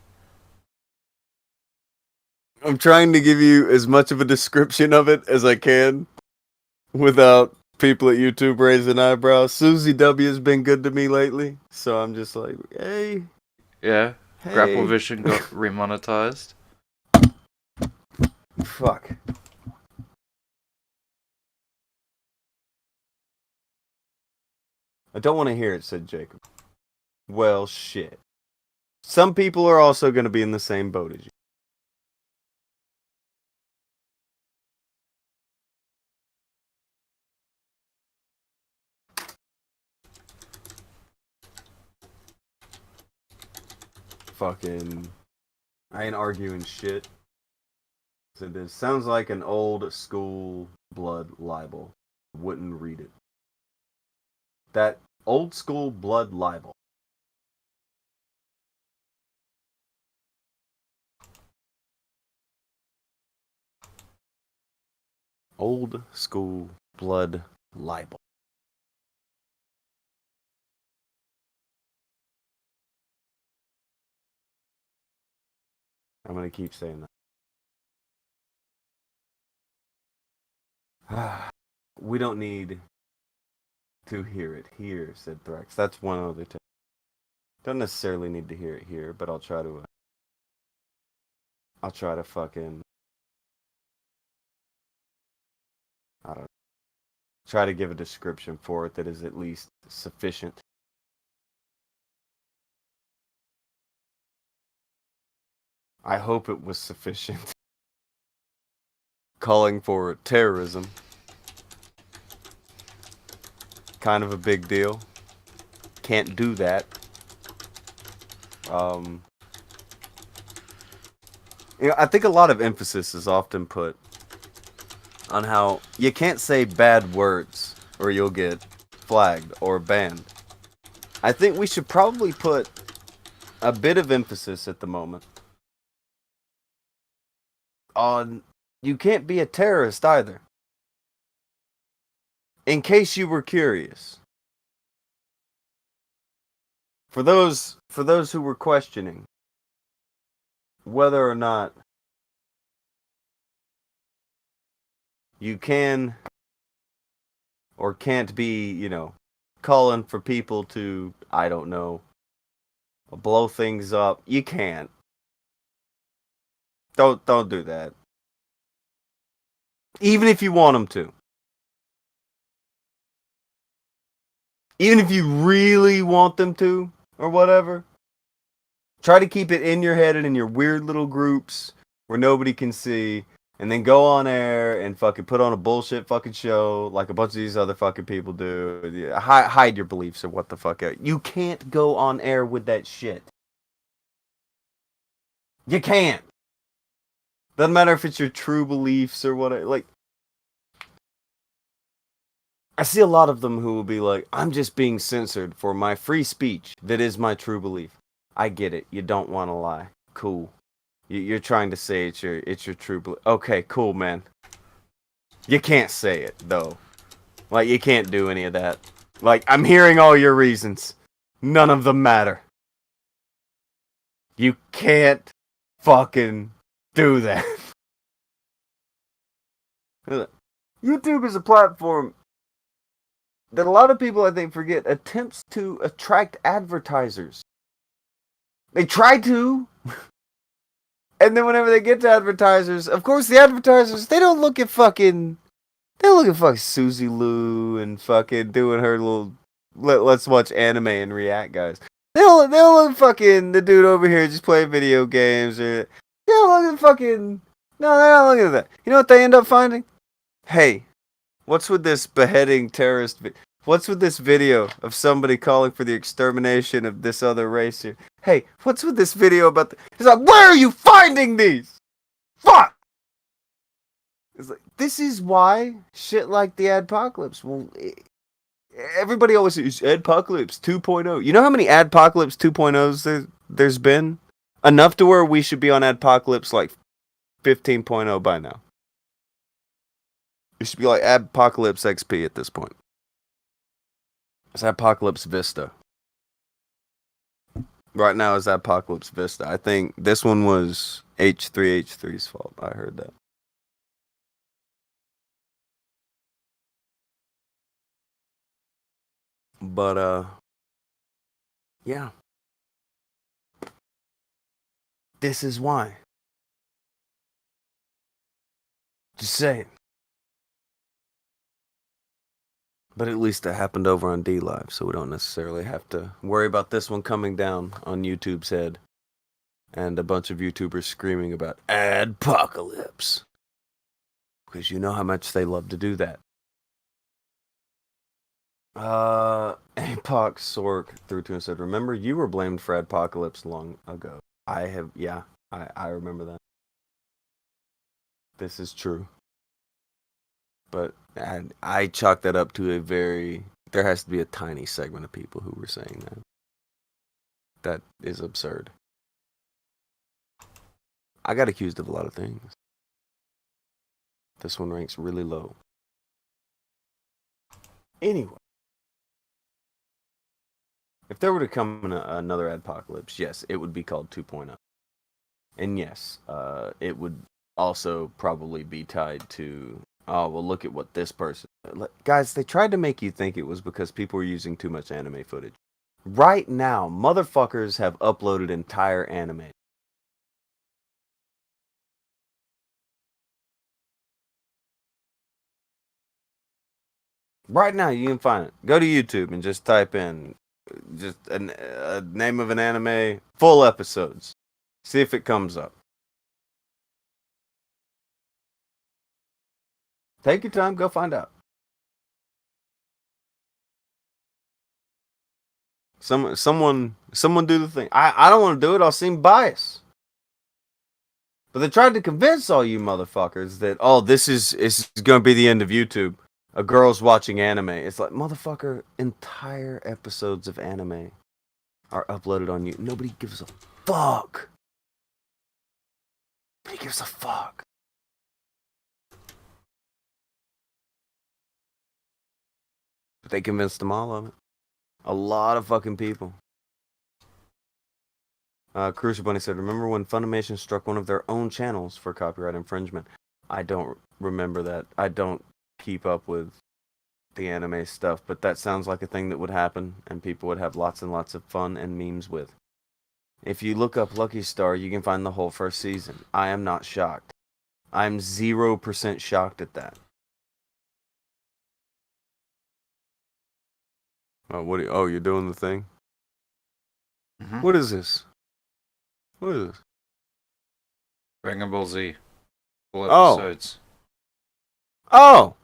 I'm trying to give you as much of a description of it as I can without people at YouTube raising eyebrows. Susie W has been good to me lately, so I'm just like, hey. Yeah, hey. Grapple Vision got remonetized. Fuck. I don't want to hear it, said Jacob. Well, shit. Some people are also going to be in the same boat as you. Fucking... I ain't arguing shit. So this sounds like an old school blood libel. Wouldn't read it. That old school blood libel. Old school blood libel. I'm going to keep saying that. We don't need to hear it here, said Thrax. That's one other thing. Don't necessarily need to hear it here, but I'll try to fucking, I don't know, try to give a description for it that is at least sufficient. I hope it was sufficient. Calling for terrorism. Kind of a big deal. Can't do that. I think a lot of emphasis is often put on how you can't say bad words or you'll get flagged or banned. I think we should probably put a bit of emphasis at the moment on you can't be a terrorist either. In case you were curious. For those who were questioning whether or not you can or can't be, calling for people to, I don't know, blow things up. You can't. Don't do that. Even if you want them to. Even if you really want them to, or whatever. Try to keep it in your head and in your weird little groups where nobody can see. And then go on air and fucking put on a bullshit fucking show like a bunch of these other fucking people do. Hide your beliefs or what the fuck. You can't go on air with that shit. You can't. Doesn't matter if it's your true beliefs or what. Like, I see a lot of them who will be like, I'm just being censored for my free speech. That is my true belief. I get it. You don't want to lie. Cool. You're trying to say it's your true belief. Okay, cool, man. You can't say it, though. Like, you can't do any of that. Like, I'm hearing all your reasons. None of them matter. You can't fucking do that. YouTube is a platform that a lot of people, I think, forget attempts to attract advertisers. They try to. And then whenever they get to advertisers, of course the advertisers, they don't look at fucking Susie Lou and fucking doing her little let's watch anime and react guys. They don't look fucking the dude over here just playing video games or they don't look at fucking no, they're not looking at that. You know what they end up finding? Hey, what's with this beheading terrorist what's with this video of somebody calling for the extermination of this other race here? Hey, what's with this video about It's like, where are you finding these? Fuck! It's like, this is why shit like the Adpocalypse. Well, everybody always says, Adpocalypse 2.0. You know how many Adpocalypse 2.0s there's been? Enough to where we should be on Adpocalypse like 15.0 by now. It should be like Apocalypse XP at this point. It's Apocalypse Vista. Right now is Apocalypse Vista. I think this one was H3H3's fault. I heard that. But, yeah. This is why. Just saying. But at least it happened over on D-Live, so we don't necessarily have to worry about this one coming down on YouTube's head. And a bunch of YouTubers screaming about Adpocalypse. Because you know how much they love to do that. Apoc Sork threw to and said, remember you were blamed for Adpocalypse long ago. I remember that. This is true. But I chalk that up to a very, There has to be a tiny segment of people who were saying that. That is absurd. I got accused of a lot of things. This one ranks really low. Anyway. If there were to come another apocalypse, yes, it would be called 2.0. And yes, it would also probably be tied to, oh, well, look at what this person... Guys, they tried to make you think it was because people were using too much anime footage. Right now, motherfuckers have uploaded entire anime. Right now, you can find it. Go to YouTube and just type in just a name of an anime, full episodes. See if it comes up. Take your time, go find out. Someone do the thing. I don't want to do it. I'll seem biased. But they tried to convince all you motherfuckers that, oh, this is going to be the end of YouTube. A girl's watching anime. It's like, motherfucker, entire episodes of anime are uploaded on YouTube. Nobody gives a fuck. Nobody gives a fuck. But they convinced them all of it. A lot of fucking people. Crucial Bunny said, remember when Funimation struck one of their own channels for copyright infringement? I don't remember that. I don't keep up with the anime stuff, but that sounds like a thing that would happen and people would have lots and lots of fun and memes with. If you look up Lucky Star, you can find the whole first season. I am not shocked. I'm 0% shocked at that. Oh, you're doing the thing? Mm-hmm. What is this? What is this? Dragon Ball Z. Full Oh. episodes. Oh!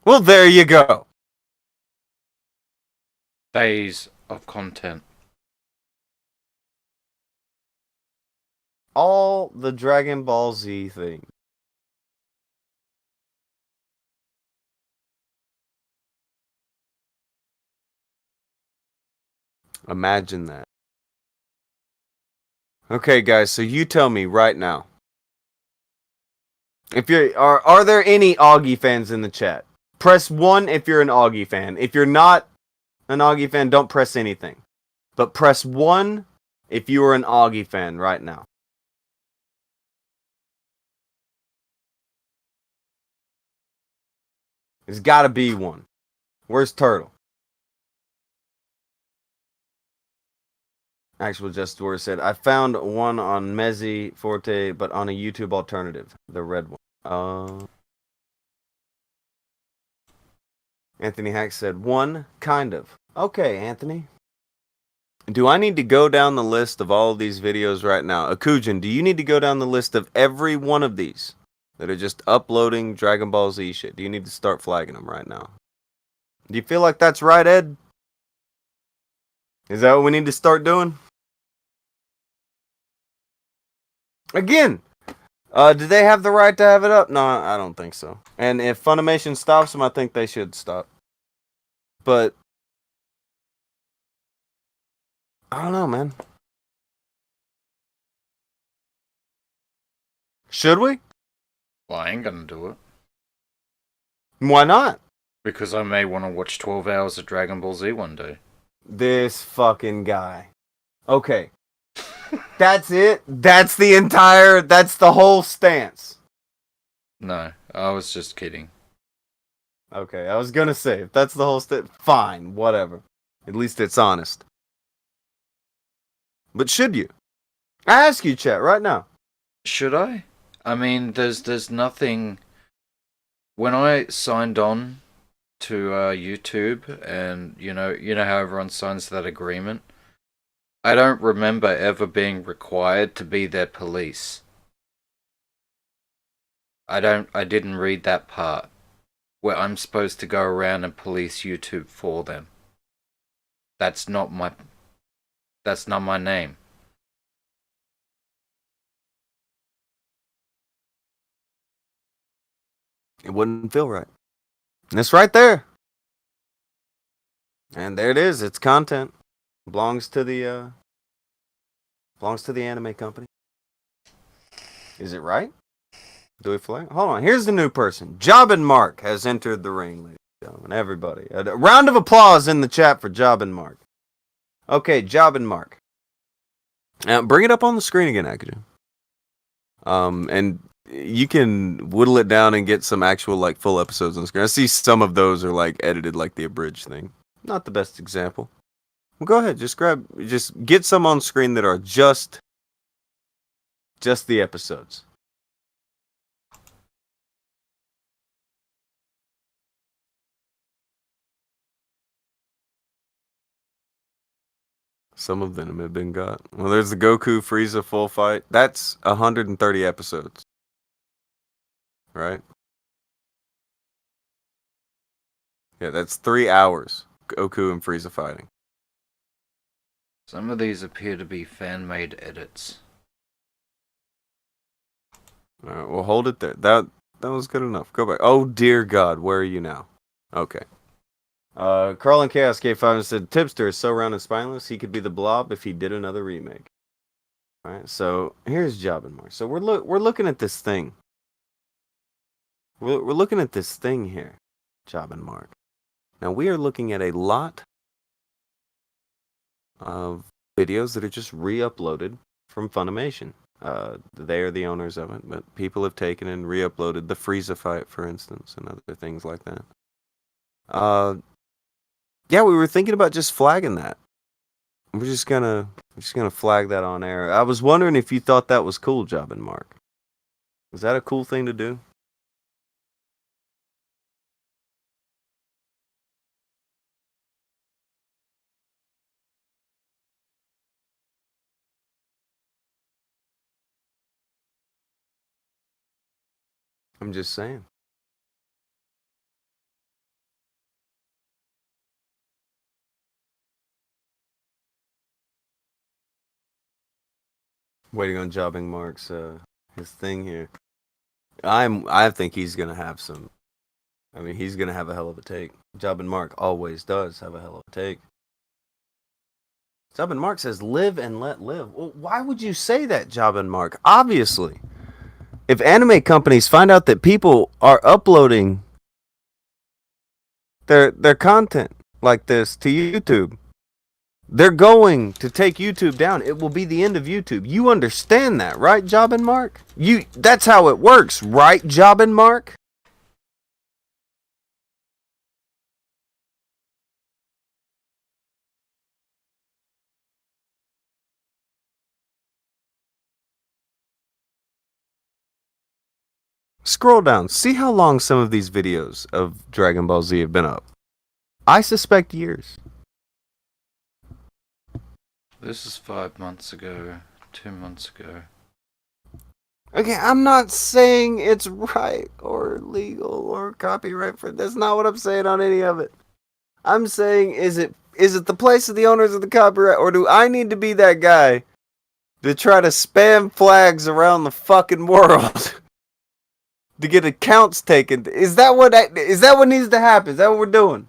Well, there you go. Days of content. All the Dragon Ball Z things. Imagine that. Okay, guys, so you tell me right now. If are there any Augie fans in the chat? Press 1 if you're an Augie fan. If you're not an Augie fan, don't press anything. But press 1 if you are an Augie fan right now. There's gotta be one. Where's Turtle? Actual Just Word said, I found one on Mezzi Forte, but on a YouTube alternative. The red one. Anthony Hack said, one, kind of. Okay, Anthony. Do I need to go down the list of all of these videos right now? Akujin, do you need to go down the list of every one of these that are just uploading Dragon Ball Z shit? Do you need to start flagging them right now? Do you feel like that's right, Ed? Is that what we need to start doing? Again, do they have the right to have it up? No, I don't think so. And if Funimation stops them, I think they should stop. But I don't know, man. Should we? Well, I ain't gonna do it. Why not? Because I may want to watch 12 hours of Dragon Ball Z one day. This fucking guy. Okay. That's it? That's the whole stance. No, I was just kidding. Okay, I was gonna say, if that's the whole stance, fine, whatever. At least it's honest. But should you? I ask you, chat, right now. Should I? I mean, there's nothing... When I signed on to YouTube, and you know how everyone signs that agreement, I don't remember ever being required to be their police. I didn't read that part where I'm supposed to go around and police YouTube for them. That's not my name. It wouldn't feel right. And it's right there. And there it is. It's content. Belongs to the anime company. Is it right? Do we flag? Hold on. Here's the new person. Jobin Mark has entered the ring, ladies and gentlemen. Everybody. A round of applause in the chat for Jobin Mark. Okay, Jobin Mark. Now, bring it up on the screen again, Akujin. And you can whittle it down and get some actual, like, full episodes on the screen. I see some of those are, like, edited like the abridged thing. Not the best example. Well, go ahead. Just get some on screen that are just the episodes. Some of them have been got. Well, there's the Goku Frieza full fight. That's 130 episodes. Right? Yeah, that's 3 hours. Goku and Frieza fighting. Some of these appear to be fan-made edits. Alright, well, hold it there. That was good enough. Go back. Oh, dear God, where are you now? Okay. Carl and Chaos K5 said, Tipster is so round and spineless, he could be the Blob if he did another remake. Alright, so here's Jobin Mark. So we're looking at this thing. We're looking at this thing here, Jobin Mark. Now we are looking at a lot of videos that are just re-uploaded from Funimation. They are the owners of it, but people have taken and re-uploaded the Frieza fight, for instance, and other things like that. Yeah, we were thinking about just flagging that. We're just gonna flag that on air. I was wondering if you thought that was cool, Jobin Mark. Is that a cool thing to do? I'm just saying. Waiting on Jobbing Mark's his thing here. I think he's gonna have some. I mean, he's gonna have a hell of a take. Jobbing Mark always does have a hell of a take. Jobbing Mark says, "Live and let live." Well, why would you say that, Jobbing Mark? Obviously, if anime companies find out that people are uploading their content like this to YouTube, they're going to take YouTube down. It will be the end of YouTube. You understand that, right, Jobbin Mark? That's how it works, right, Jobbin Mark? Scroll down. See how long some of these videos of Dragon Ball Z have been up. I suspect years. This is 5 months ago, 2 months ago. Okay, I'm not saying it's right or legal or copyright for. That's not what I'm saying on any of it. I'm saying, is it the place of the owners of the copyright, or do I need to be that guy to try to spam flags around the fucking world to get accounts taken? Is that what needs to happen? Is that what we're doing?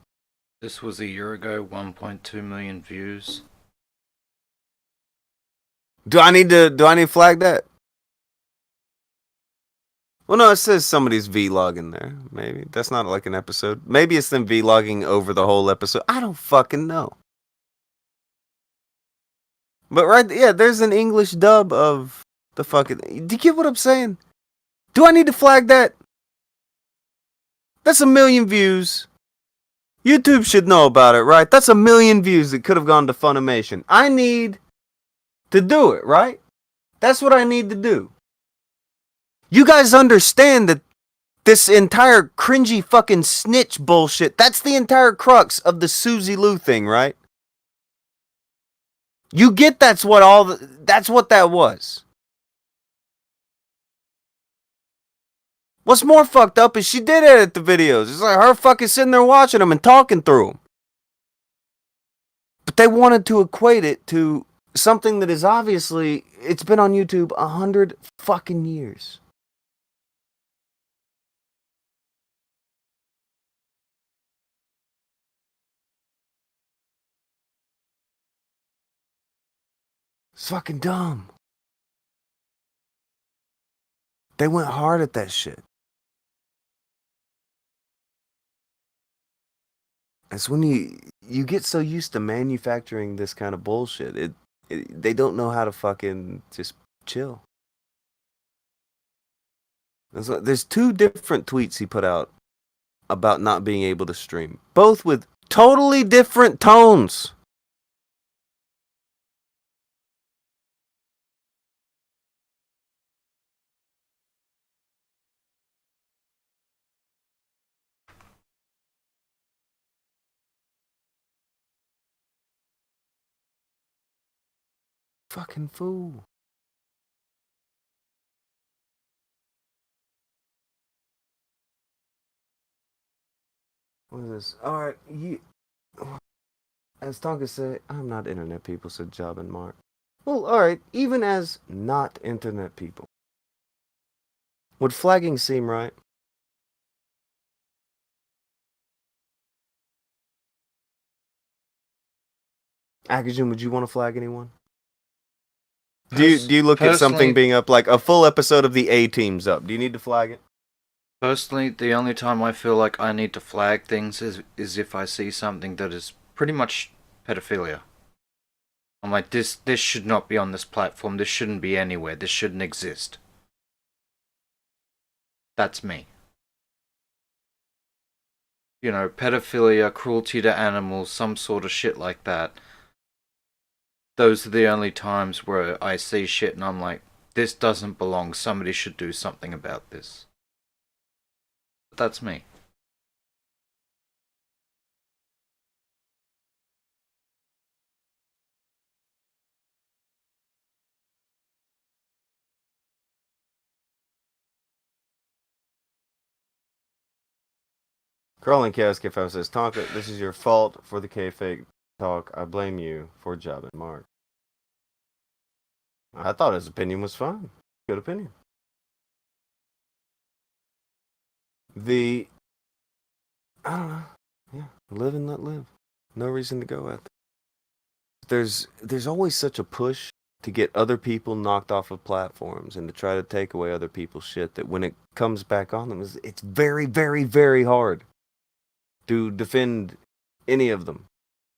This was a year ago, 1.2 million views. Do I need to flag that? Well, no, it says somebody's vlogging there. Maybe that's not like an episode. Maybe it's them vlogging over the whole episode. I don't fucking know. But yeah, there's an English dub of the fucking. Do you get what I'm saying? Do I need to flag that? That's 1 million views. YouTube should know about it, right? That's 1 million views that could have gone to Funimation. I need to do it, right? That's what I need to do. You guys understand that this entire cringy fucking snitch bullshit, that's the entire crux of the Suzy Lou thing, right? You get that's what that was. What's more fucked up is she did edit the videos. It's like her fucking sitting there watching them and talking through them. But they wanted to equate it to something that is obviously, it's been on YouTube 100 fucking years. It's fucking dumb. They went hard at that shit. It's when you get so used to manufacturing this kind of bullshit. They don't know how to fucking just chill. There's two different tweets he put out about not being able to stream, both with totally different tones. Fucking fool. What is this? Alright, as Tonka said, I'm not internet people, said Job and Mark. Well, alright, even as not internet people. Would flagging seem right? Akujin, would you want to flag anyone? Do you look at something being up, like a full episode of the A-Team's up? Do you need to flag it? Personally, the only time I feel like I need to flag things is if I see something that is pretty much pedophilia. I'm like, this should not be on this platform, this shouldn't be anywhere, this shouldn't exist. That's me. You know, pedophilia, cruelty to animals, some sort of shit like that. Those are the only times where I see shit and I'm like, this doesn't belong, somebody should do something about this. But that's me. Crawling Chaos K5 says, Tonka, this is your fault for the K-Fake talk. I blame you for Job and Mark. I thought his opinion was fine. Good opinion. I don't know. Yeah, live and let live. No reason to go at it. There's always such a push to get other people knocked off of platforms and to try to take away other people's shit that when it comes back on them, it's very, very, very hard to defend any of them.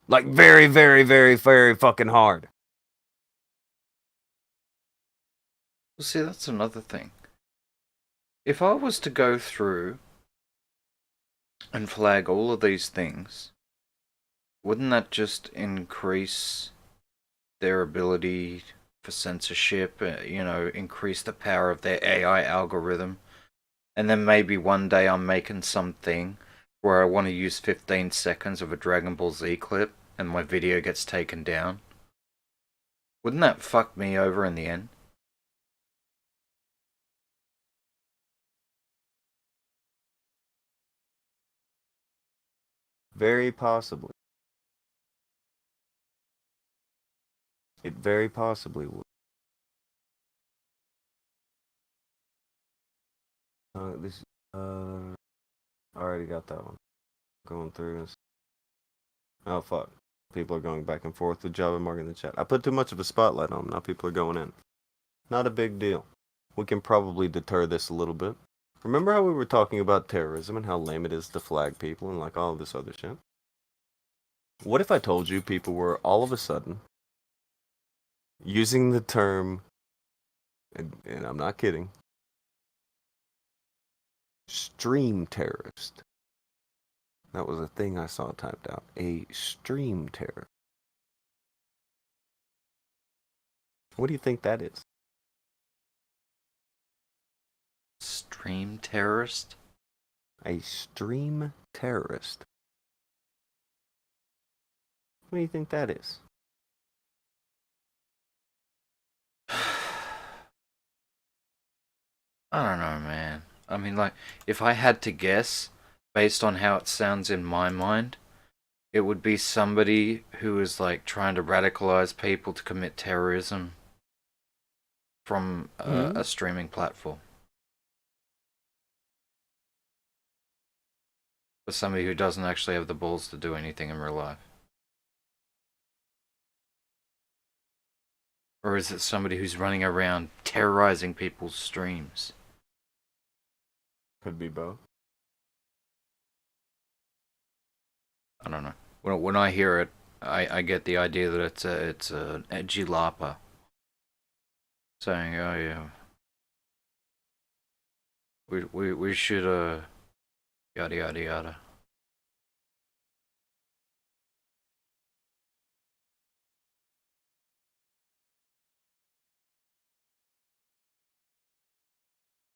Like, very, very, very, very fucking hard. Well, see, that's another thing. If I was to go through and flag all of these things, wouldn't that just increase their ability for censorship, increase the power of their AI algorithm? And then maybe one day I'm making something where I want to use 15 seconds of a Dragon Ball Z clip and my video gets taken down. Wouldn't that fuck me over in the end? Very possibly. It very possibly would. I already got that one. Going through this. Oh fuck. People are going back and forth with Java Mark in the chat. I put too much of a spotlight on them. Now people are going in. Not a big deal. We can probably deter this a little bit. Remember how we were talking about terrorism and how lame it is to flag people and like all of this other shit? What if I told you people were all of a sudden using the term, and I'm not kidding, stream terrorist? That was a thing I saw typed out. A stream terror. What do you think that is? Stream terrorist? A stream terrorist. What do you think that is? I don't know, man. I mean, like, if I had to guess, based on how it sounds in my mind, it would be somebody who is, like, trying to radicalize people to commit terrorism from a streaming platform. But somebody who doesn't actually have the balls to do anything in real life. Or is it somebody who's running around terrorizing people's streams? Could be both. I don't know. When I hear it, I get the idea that it's an edgy LARPer saying, "Oh yeah, we should yada yada yada."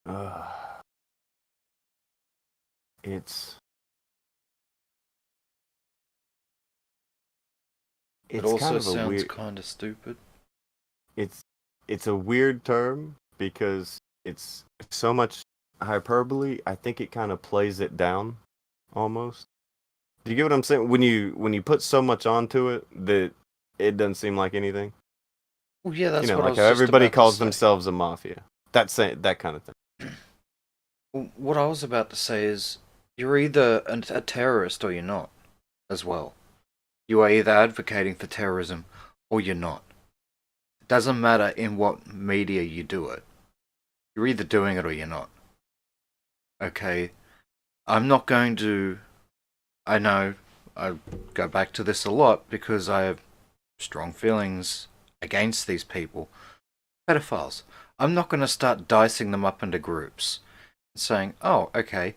Uh, it's It it's kind also of a sounds weird. kind of stupid. It's it's a weird term because it's so much hyperbole. I think it kind of plays it down almost. Do you get what I'm saying? When you put so much onto it that it doesn't seem like anything. Well, yeah, You that's know, what I like was how just everybody about to calls say. themselves a mafia. That kind of thing. Well, what I was about to say is, you're either a terrorist or you're not, as well. You are either advocating for terrorism or you're not. It doesn't matter in what media you do it. You're either doing it or you're not. Okay? I'm not going to. I know I go back to this a lot because I have strong feelings against these people. Pedophiles. I'm not going to start dicing them up into groups and saying, oh, okay,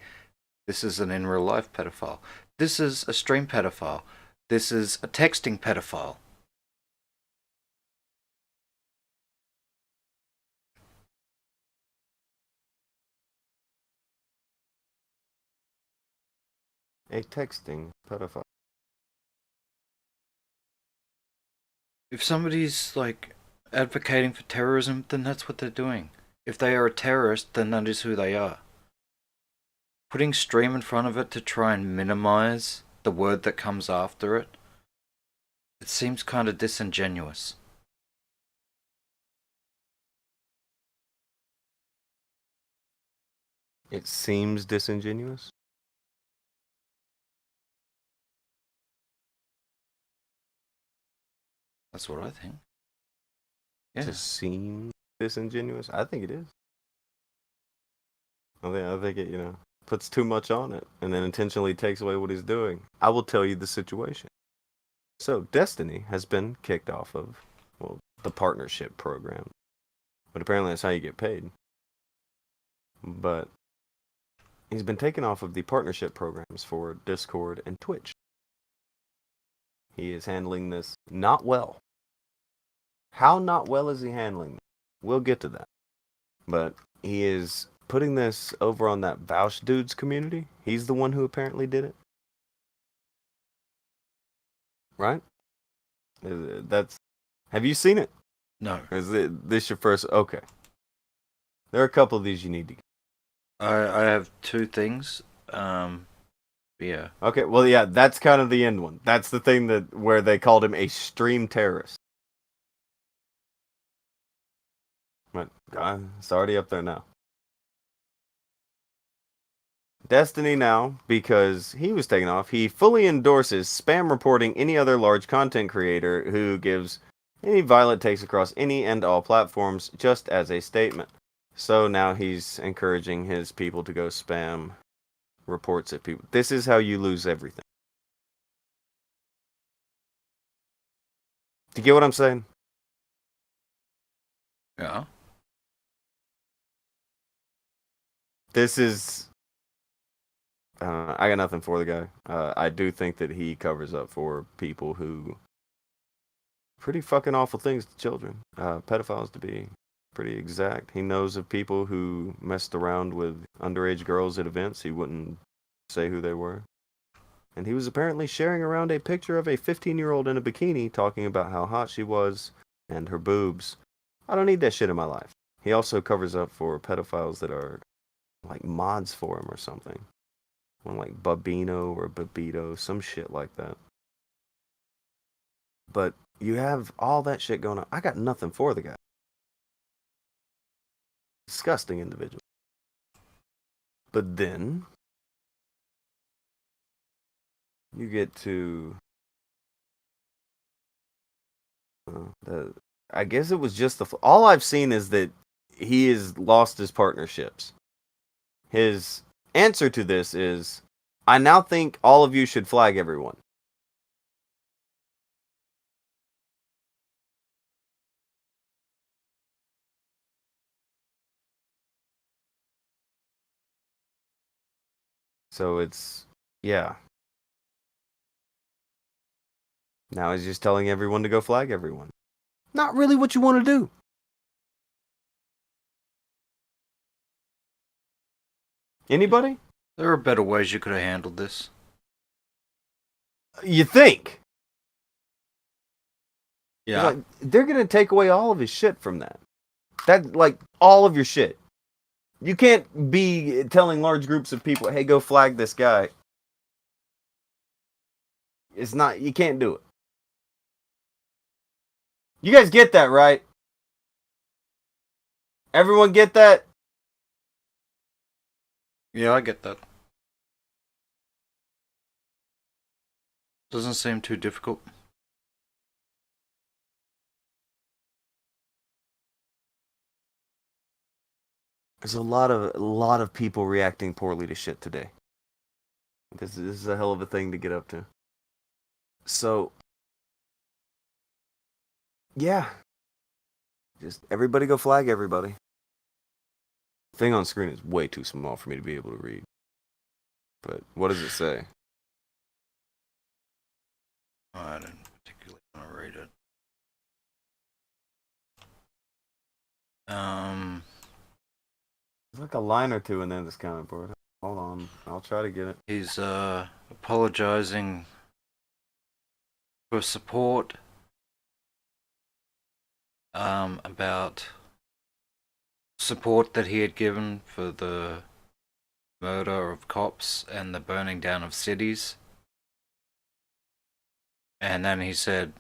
this is an in real life pedophile. This is a stream pedophile. This is a texting pedophile. A texting pedophile. If somebody's like advocating for terrorism, then that's what they're doing. If they are a terrorist, then that is who they are. Putting stream in front of it to try and minimize the word that comes after it, it seems kind of disingenuous. It seems disingenuous. That's what I think. To Yeah. seem disingenuous. I think it is. I think it, puts too much on it and then intentionally takes away what he's doing. I will tell you the situation. So, Destiny has been kicked off of, well, the partnership program. But apparently that's how you get paid. But he's been taken off of the partnership programs for Discord and Twitch. He is handling this not well. How not well is he handling this? We'll get to that. But he is putting this over on that Vouch Dudes community. He's the one who apparently did it. Right? Have you seen it? No. Or is this your first? Okay. There are a couple of these you need to get. I have two things. Yeah. Okay, well, yeah, that's kind of the end one. That's the thing where they called him a stream terrorist. But it's already up there now. Destiny now, because he was taken off, he fully endorses spam reporting any other large content creator who gives any violent takes across any and all platforms just as a statement. So now he's encouraging his people to go spam reports at people. This is how you lose everything. Do you get what I'm saying? Yeah. This is. I got nothing for the guy. I do think that he covers up for people who pretty fucking awful things to children. Pedophiles, to be pretty exact. He knows of people who messed around with underage girls at events. He wouldn't say who they were. And he was apparently sharing around a picture of a 15-year-old in a bikini talking about how hot she was and her boobs. I don't need that shit in my life. He also covers up for pedophiles that are like mods for him or something. One like Babino or Babito, some shit like that. But you have all that shit going on. I got nothing for the guy. Disgusting individual. But then you get to I guess it was just all I've seen is that he has lost his partnerships. His answer to this is, I now think all of you should flag everyone. So it's, yeah. Now he's just telling everyone to go flag everyone. Not really what you want to do. Anybody? There are better ways you could have handled this. You think? Yeah. Like, they're gonna take away all of his shit from that. That, like, all of your shit. You can't be telling large groups of people, hey, go flag this guy. It's not, you can't do it. You guys get that, right? Everyone get that? Yeah, I get that. Doesn't seem too difficult. There's a lot of people reacting poorly to shit today. This is a hell of a thing to get up to. So, yeah. Just everybody go flag everybody. The thing on screen is way too small for me to be able to read. But what does it say? I don't particularly want to read it. There's like a line or two in there that's kind of bored. Hold on, I'll try to get it. He's apologizing for support about support that he had given for the murder of cops and the burning down of cities. And then he said,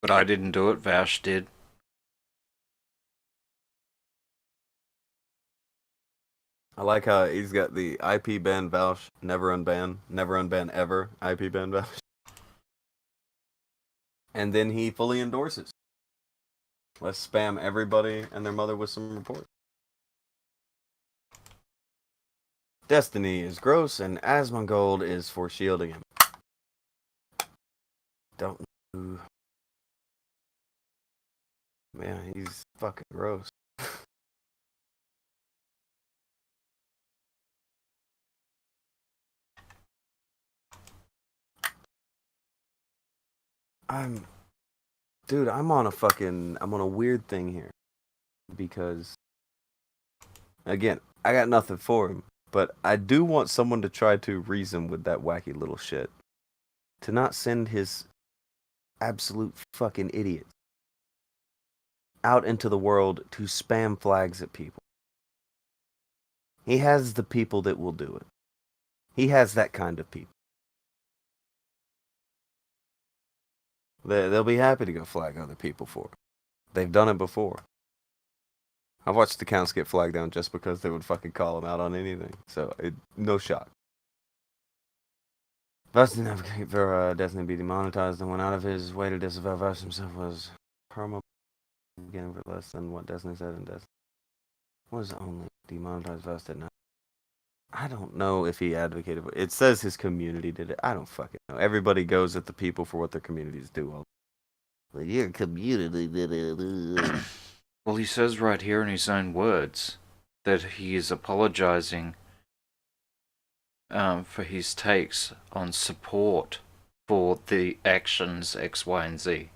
but I didn't do it, Vash did. I like how he's got the IP ban Vouch, never unban ever, IP ban Vouch. And then he fully endorses. Let's spam everybody and their mother with some reports. Destiny is gross and Asmongold is for shielding him. Don't know. Man, he's fucking gross. I'm on a weird thing here. Because, again, I got nothing for him. But I do want someone to try to reason with that wacky little shit. To not send his absolute fucking idiot out into the world to spam flags at people. He has the people that will do it. He has that kind of people. They'll be happy to go flag other people for it. They've done it before. I've watched accounts get flagged down just because they would fucking call them out on anything. So, no shock. Vest didn't advocate for Destiny be demonetized and went out of his way to disavow Vest himself was promo getting for less than what Destiny said in Destiny. Was only demonetized Vest did not. I don't know if he advocated for it. It says his community did it. I don't fucking know. Everybody goes at the people for what their communities do. Well, your community did it. Well, he says right here in his own words that he is apologizing for his takes on support for the actions X, Y, and Z.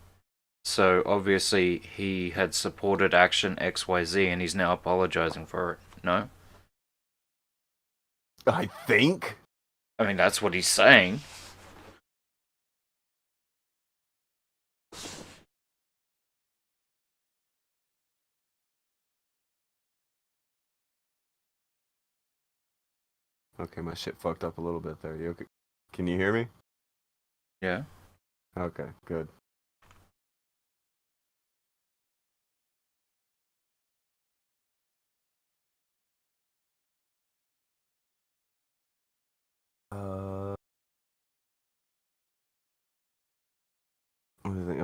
So obviously he had supported action X, Y, Z, and he's now apologizing for it. No? I think. I mean, that's what he's saying. Okay, my shit fucked up a little bit there. You okay? Can you hear me? Yeah. Okay, good.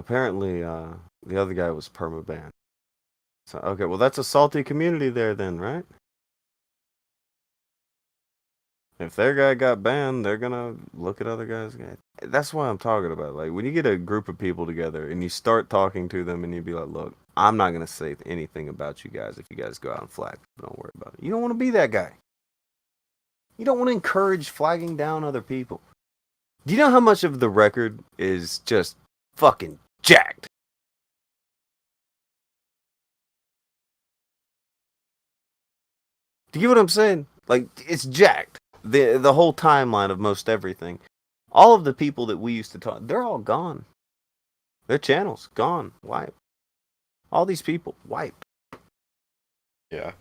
apparently, the other guy was permabanned. So, okay, well, that's a salty community there then, right? If their guy got banned, they're gonna look at other guys. That's what I'm talking about. Like, when you get a group of people together and you start talking to them and you be like, look, I'm not gonna say anything about you guys if you guys go out and flag. Don't worry about it. You don't want to be that guy. You don't want to encourage flagging down other people. Do you know how much of the record is just fucking jacked? Do you get what I'm saying? Like, it's jacked. The whole timeline of most everything. All of the people that we used to talk, they're all gone. Their channels, gone, wiped. All these people, wiped. Yeah.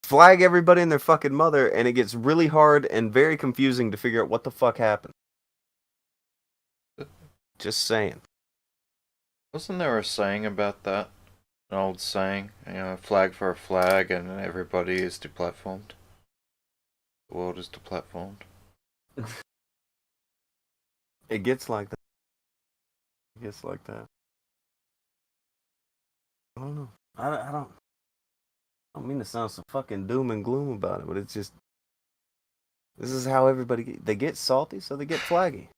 Flag everybody and their fucking mother, and it gets really hard and very confusing to figure out what the fuck happened. Just saying. Wasn't there a saying about that? An old saying, flag for a flag and everybody is deplatformed. The world is deplatformed. It gets like that. It gets like that. I don't know. I don't mean to sound so fucking doom and gloom about it, but it's just, this is how everybody they get salty, so they get flaggy.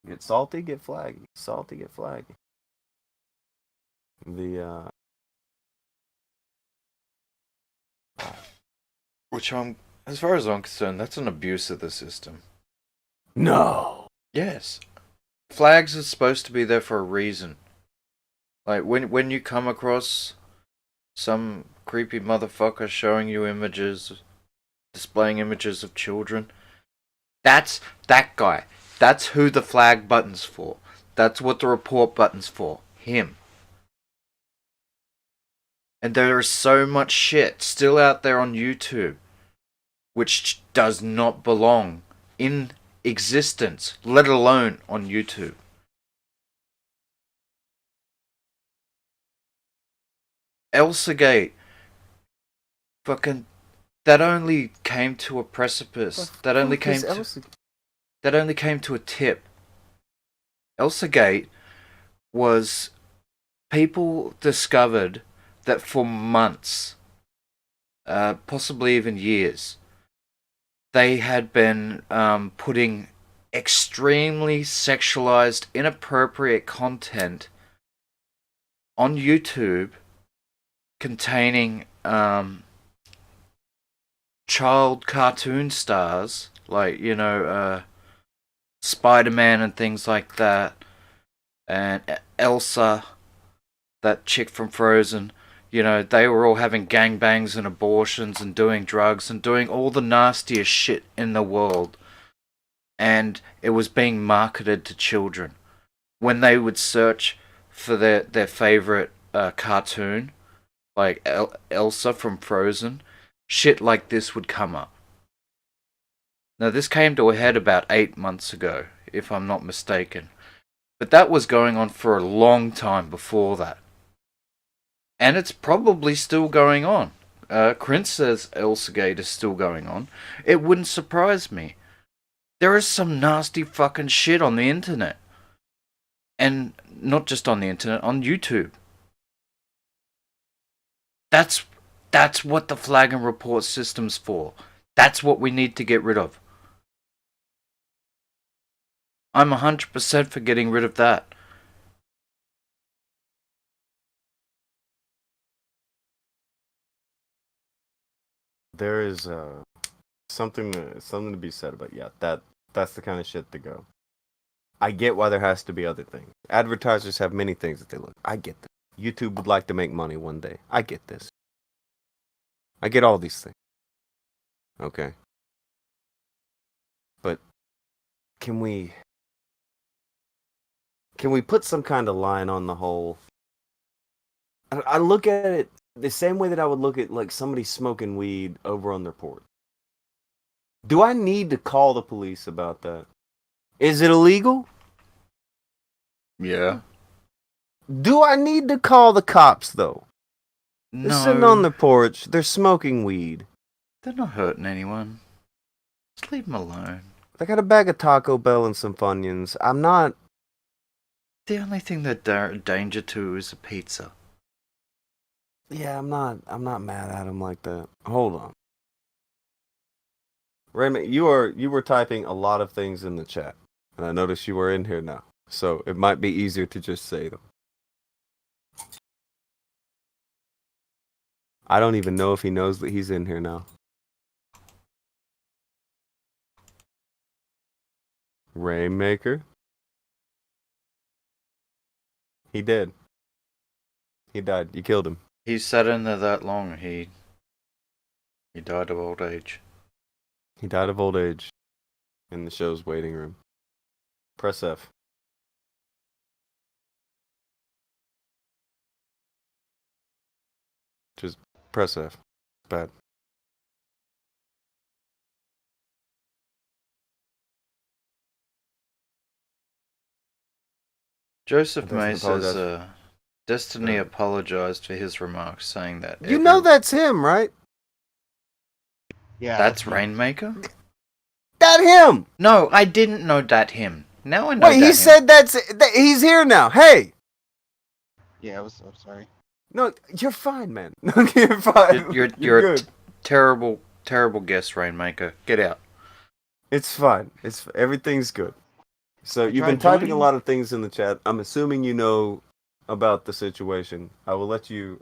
Get salty, get flaggy. Salty, get flaggy. Which as far as I'm concerned, that's an abuse of the system. No. Yes. Flags are supposed to be there for a reason. Like, when you come across some creepy motherfucker showing you images, displaying images of children, that's that guy. That's who the flag button's for. That's what the report button's for. Him. And there is so much shit still out there on YouTube which does not belong in existence, let alone on YouTube. Elsagate. Fucking. That only came to a precipice. That only came to a tip. Elsagate was people discovered that for months, possibly even years, they had been putting extremely sexualized, inappropriate content on YouTube containing child cartoon stars, like, Spider-Man and things like that, and Elsa, that chick from Frozen. They were all having gangbangs and abortions and doing drugs and doing all the nastiest shit in the world. And it was being marketed to children. When they would search for their favorite cartoon, like Elsa from Frozen, shit like this would come up. Now, this came to a head about 8 months ago, if I'm not mistaken. But that was going on for a long time before that. And it's probably still going on. Krint says Elsagate is still going on. It wouldn't surprise me. There is some nasty fucking shit on the internet. And not just on the internet, on YouTube. That's what the flag and report system's for. That's what we need to get rid of. I'm 100% for getting rid of that. There is something to be said about that's the kind of shit to go. I get why there has to be other things. Advertisers have many things that they look. I get this. YouTube would like to make money one day. I get this. I get all these things. Okay. But can we put some kind of line on the whole? I look at it the same way that I would look at like somebody smoking weed over on their porch. Do I need to call the police about that? Is it illegal? Yeah. Do I need to call the cops though? They're sitting on No, the porch. They're smoking weed. they're not hurting anyone. Just leave them alone. They got a bag of Taco Bell and some Funyuns. I'm not. The only thing they're danger to is a pizza. Yeah, I'm not. I'm not mad at him like that. Hold on. Raymond, you were typing a lot of things in the chat, and I noticed you were in here now, so it might be easier to just say them. I don't even know if he knows that he's in here now. Rainmaker. He did. He died. You killed him. He sat in there that long. He died of old age. He died of old age in the show's waiting room. Press F. Just press F. Bad. Joseph Doesn't May says, apologize. Destiny apologized for his remarks, saying that You know that's him, right? Yeah. that's Rainmaker. That him. No, I didn't know that him. Now I know. Wait, that he him. said he's here now. Hey. Yeah, I'm sorry. No, you're fine, man. You're fine. You're good. terrible guest, Rainmaker. Get out. It's fine. Everything's good. So you've been tried typing a joining. lot of things in the chat. I'm assuming you know about the situation. I will let you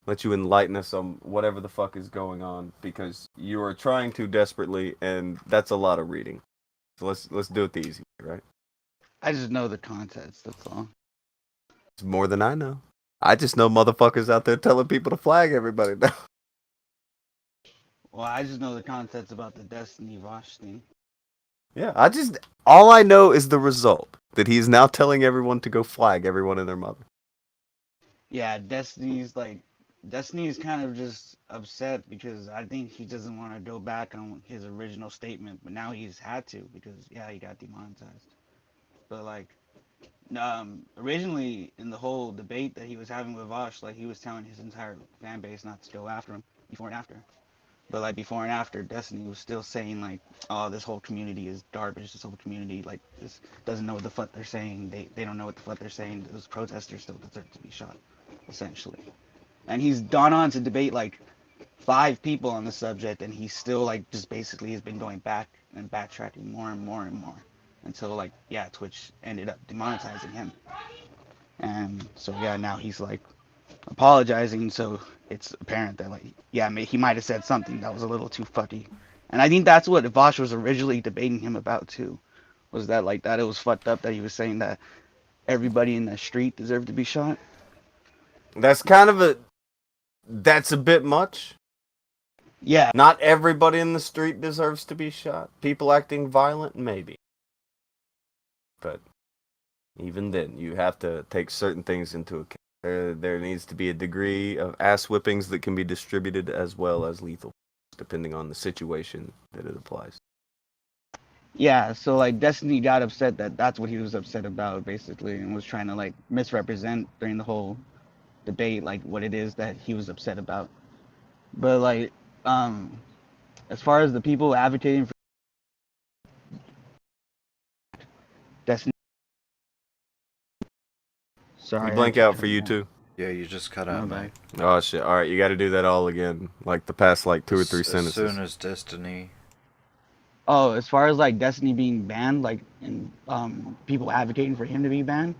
enlighten us on whatever the fuck is going on, because you are trying to desperately, and that's a lot of reading. So let's do it the easy way, right? I just know the context, that's all. It's more than I know. I just know motherfuckers out there telling people to flag everybody now. Well, I just know the context about the Destiny Vosh thing. Yeah, all I know is the result, that he's now telling everyone to go flag everyone and their mother. Yeah, Destiny's kind of just upset because I think he doesn't want to go back on his original statement, but now he's had to because yeah, he got demonetized. But like, originally in the whole debate that he was having with Vosh, like he was telling his entire fan base not to go after him before and after. But like before and after, Destiny was still saying like, "Oh, this whole community is garbage. This whole community like this doesn't know what the fuck they're saying. They don't know what the fuck they're saying. Those protesters still deserve to be shot, essentially." And he's gone on to debate like 5 people on the subject, and he still like just basically has been going back and backtracking more and more and more until like yeah, Twitch ended up demonetizing him. And so yeah, now he's like apologizing, so it's apparent that like yeah, he might have said something that was a little too fucky. And I think that's what Vosh was originally debating him about too, was that like that it was fucked up that he was saying that everybody in the street deserved to be shot. That's a bit much. Yeah, Not everybody in the street deserves to be shot. People acting violent, maybe. But even then, you have to take certain things into account. There needs to be a degree of ass whippings that can be distributed as well as lethal, depending on the situation that it applies. yeah. So like Destiny got upset that that's what he was upset about basically, and was trying to like misrepresent during the whole debate like what it is that he was upset about. But like, as far as the people advocating for Destiny, sorry, You I blank had to out for turn you that. too. Yeah, you just cut My out, bad. mate. Oh shit! All right, you got to do that all again, like the past like 2 or 3 As sentences. soon as Destiny. Oh, as far as like Destiny being banned, like and people advocating for him to be banned,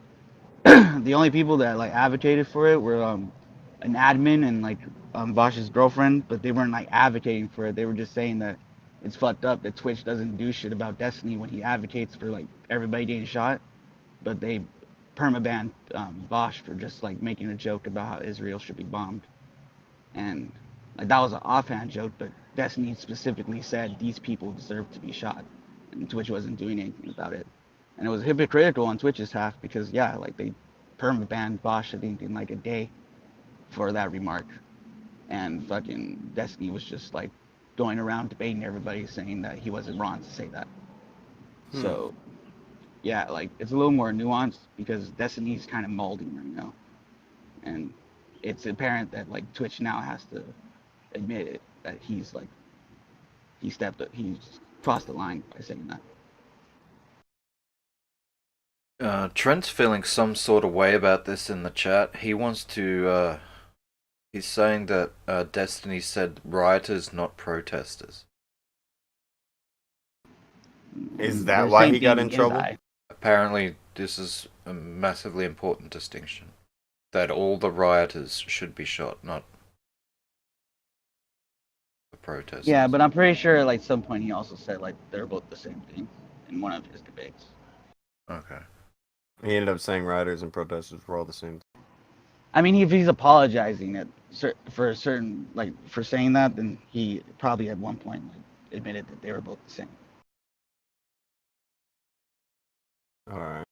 the only people that like advocated for it were an admin and like Vosh's girlfriend, but they weren't like advocating for it. They were just saying that it's fucked up that Twitch doesn't do shit about Destiny when he advocates for like everybody getting shot, but they permabanned Vosh for just like making a joke about how Israel should be bombed. And like that was an offhand joke, but Destiny specifically said these people deserve to be shot, and Twitch wasn't doing anything about it. And it was hypocritical on Twitch's half because yeah, like they perma banned Bosch I think in like a day for that remark, and fucking Destiny was just like going around debating everybody saying that he wasn't wrong to say that. So yeah, like it's a little more nuanced because Destiny's kind of molding right now, and it's apparent that like Twitch now has to admit it that he's crossed the line by saying that. Trent's feeling some sort of way about this in the chat. He wants to. He's saying that Destiny said rioters, not protesters. Is that The why same he got thing in is trouble? Apparently, this is a massively important distinction. That all the rioters should be shot, not the protesters. Yeah, but I'm pretty sure like some point he also said like they're both the same thing in one of his debates. Okay. He ended up saying rioters and protesters were all the same. I mean, if he's apologizing for a certain like for saying that, then he probably at one point like admitted that they were both the same. All right.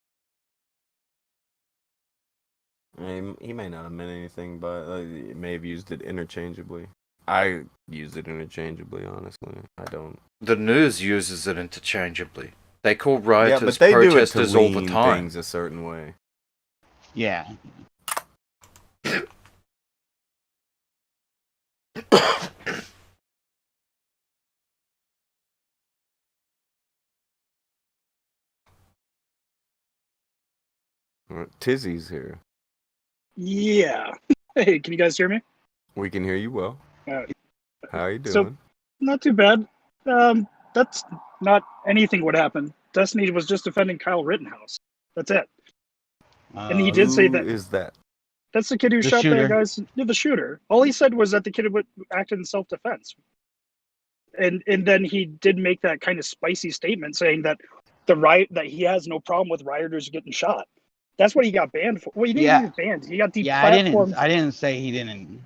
He may not have meant anything, but he may have used it interchangeably. I use it interchangeably, honestly. I don't. The news uses it interchangeably. They call Yeah, rioters but they do it to protesters all the lean time. things a certain way. Yeah. Tizzy's here. Yeah. Hey, can you guys hear me? We can hear you well. How are you So- doing? Not too bad. That's not anything would happen. Destiny was just defending Kyle Rittenhouse. That's it. And he did say Who that. is that? That's the kid who The shot shooter. that guy's. Yeah, the shooter. All he said was that the kid acted in self-defense. And then he did make that kind of spicy statement saying that that he has no problem with rioters getting shot. That's what he got banned for. Well, he didn't Yeah. get banned. He got deplatformed. Yeah, I didn't say he didn't.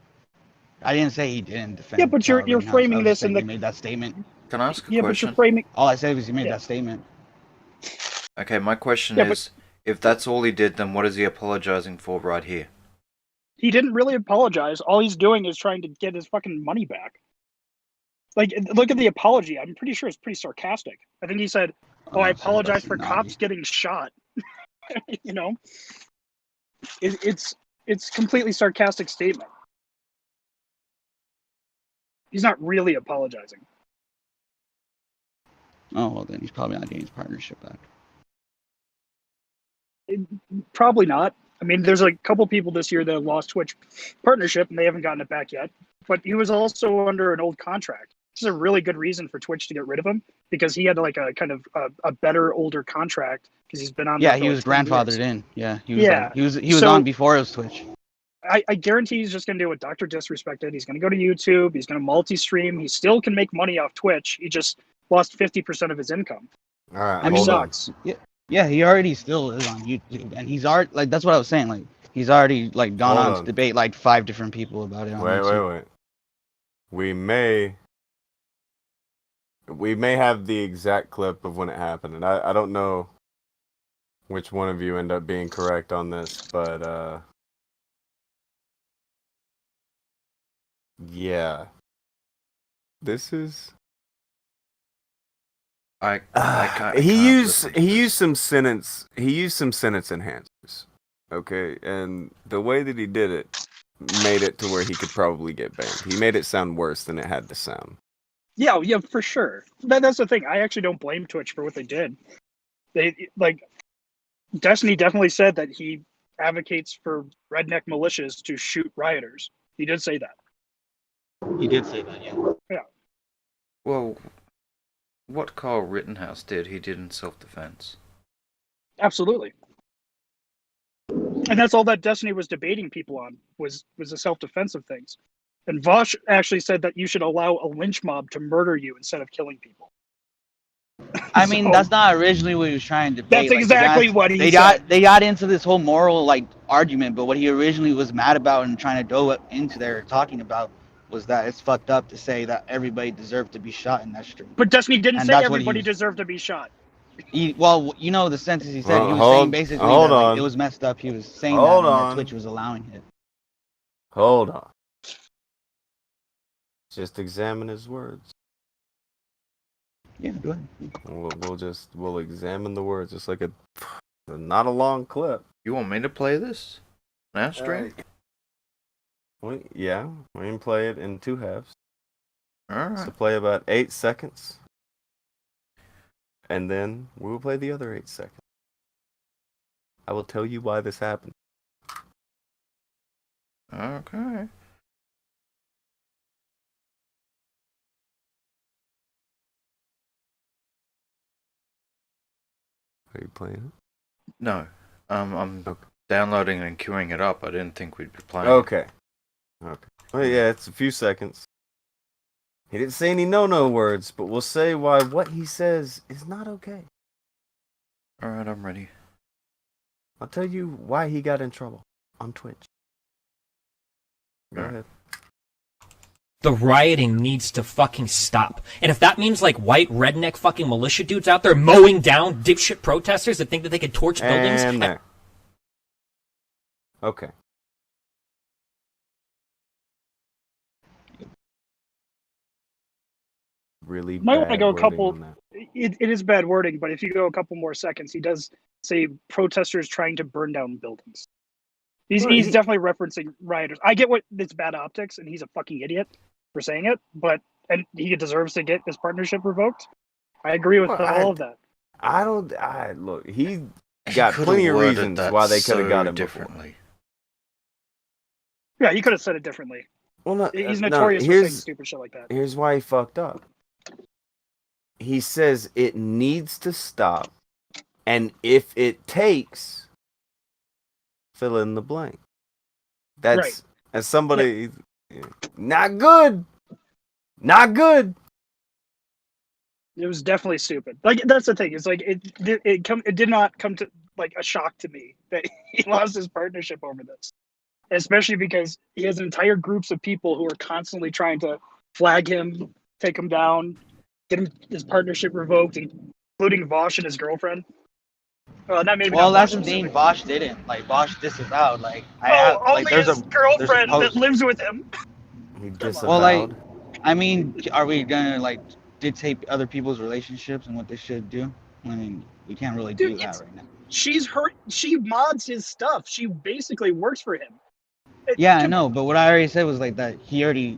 I didn't say he didn't defend. Yeah, but you're Kyle Rittenhouse. framing I was this just in saying the. he made that statement. Can I ask a Yeah, but question? you're framing. All I said was he made Yeah. that statement. Okay, my question Yeah, but- is, if that's all he did, then what is he apologizing for right here? He didn't really apologize. All he's doing is trying to get his fucking money back. Like, look at the apology. I'm pretty sure it's pretty sarcastic. I think he said, "Oh, I so apologize that's for naughty. cops getting shot." You know, it's completely sarcastic statement. He's not really apologizing. Oh well, then he's probably not getting his partnership back. Probably not. I mean, there's a couple people this year that have lost Twitch partnership and they haven't gotten it back yet. But he was also under an old contract. This is a really good reason for Twitch to get rid of him because he had like a kind of a better older contract because he's been on. Yeah, there for he like was 10 years. grandfathered in. Yeah, he was. Yeah, He was so- on before it was Twitch. I guarantee he's just going to do what Dr. Disrespected. He's going to go to YouTube. He's going to multi-stream. He still can make money off Twitch. He just lost 50% of his income. All right, I mean, hold on. sucks. Yeah, he already still is on YouTube, and he's already like that's what I was saying. Like he's already like gone Hold on on. to debate like 5 different people about it. on YouTube. Wait. We may have the exact clip of when it happened, and I don't know which one of you end up being correct on this, but yeah, this is. I He can't used listen to he this. used some sentence enhancers. Okay, and the way that he did it made it to where he could probably get banned. He made it sound worse than it had to sound. Yeah, for sure. That's the thing. I actually don't blame Twitch for what they did. They like Destiny definitely said that he advocates for redneck militias to shoot rioters. He did say that. He did say that. Yeah. Well, what Kyle Rittenhouse did, he did in self-defense. Absolutely. And that's all that Destiny was debating people on was the self-defense of things. And Vosh actually said that you should allow a lynch mob to murder you instead of killing people. I mean, So- that's not originally what he was trying to debate. That's exactly what he said. They got into this whole moral like argument, but what he originally was mad about and trying to go into there talking about was that it's fucked up to say that everybody deserved to be shot in that street. But Destiny didn't And say that's what he everybody was- deserved to be shot. Well, you know the sentence he said. Well, He was hold- saying basically hold that like, on. it was messed up. He was saying Hold that, and on. that Twitch was allowing it. Hold on. Just examine his words. Yeah, go ahead. We'll examine the words. It's like not a long clip. You want me to play this? Now, stream? Yeah, we can play it in 2 halves. Alright. So play about 8 seconds. And then we will play the other 8 seconds. I will tell you why this happened. Okay. Are you playing No. I'm Okay. downloading and queuing it up. I didn't think we'd be it? playing. Okay. Well, yeah, it's a few seconds. He didn't say any no words, but we'll say why what he says is not okay. Alright, I'm ready. I'll tell you why he got in trouble on Twitch. Go Alright. ahead. The rioting needs to fucking stop. And if that means like white redneck fucking militia dudes out there mowing down dipshit protesters that think that they can torch buildings. And there. Okay. Really Might want to bad go a wording couple. on that. It is bad wording, but if you go a couple more seconds, he does say protesters trying to burn down buildings. He's Well, he- definitely referencing rioters. I get what it's bad optics, and he's a fucking idiot for saying it, but and he deserves to get his partnership revoked. I agree with Well, all of that. I don't. Look. He He got could've plenty of worded reasons that why they could have so got him differently. Yeah, he could have said it differently. Before. Well, no, He's no, notorious for saying here's stupid shit like that. here's why he fucked up. He says it needs to stop, and if it takes, fill in the blank. That's Right. as somebody not good, not good. It was definitely stupid. Like that's the thing. It's like it did not come to like a shock to me that he lost his partnership over this. Especially because he has entire groups of people who are constantly trying to flag him, take him down, get him his partnership revoked, including Vosh and his girlfriend. Well, not maybe Well, not that's Vosh the thing. specifically. Bosch didn't. Like Bosch disavowed. Like I Oh, have. only Like there's his a girlfriend that post. lives with him. He Well, disavowed. Well, like, I mean, are we gonna like dictate other people's relationships and what they should do? I mean, we can't really do Dude, that right now. she mods his stuff. She basically works for him. Yeah, I know, but what I already said was like that he already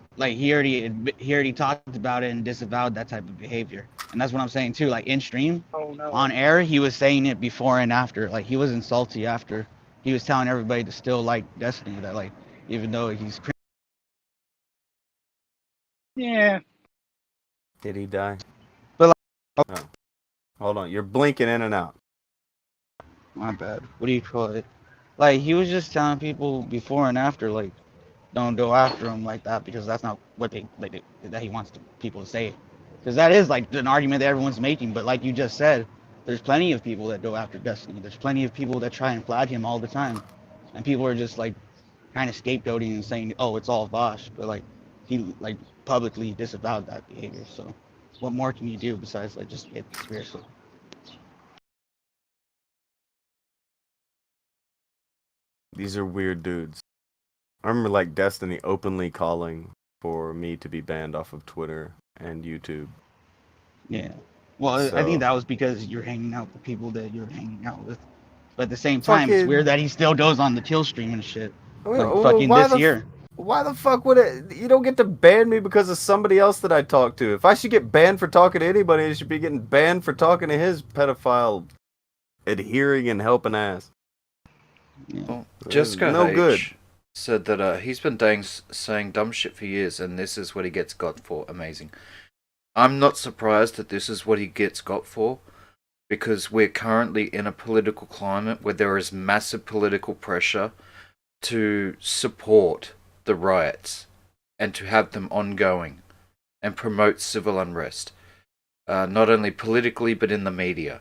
talked about it and disavowed that type of behavior, and that's what I'm saying too. Like in stream, Oh no. on air, he was saying it before and after. Like he wasn't salty after. He was telling everybody to still like Destiny. That like even though he's Yeah. Did he die? But, like- oh. Hold on, you're blinking in and out. my bad. What do you call it? Like he was just telling people before and after like don't go after him like that because that's not what they like that he wants people to say. Because that is like an argument that everyone's making. But like you just said, there's plenty of people that go after Destiny. There's plenty of people that try and flag him all the time, and people are just like kind of scapegoating and saying, "Oh, it's all Vosh," but like he like publicly disavowed that behavior. So what more can you do besides like just get seriously? These are weird dudes. I remember like Destiny openly calling for me to be banned off of Twitter and YouTube. Yeah. Well, I So- think that was because you're hanging out with people that you're hanging out with. But at the same time, it's Fucking- weird that he still goes on the kill stream and shit. Like Well, fucking why this the year. Why the fuck would it? You don't get to ban me because of somebody else that I talk to. If I should get banned for talking to anybody, I should be getting banned for talking to his pedophile, adhering and helping ass. Yeah. Well, Jessica no H good. said that he's been saying dumb shit for years, and this is what he gets got for. Amazing. I'm not surprised that this is what he gets got for, because we're currently in a political climate where there is massive political pressure to support the riots and to have them ongoing and promote civil unrest, not only politically but in the media.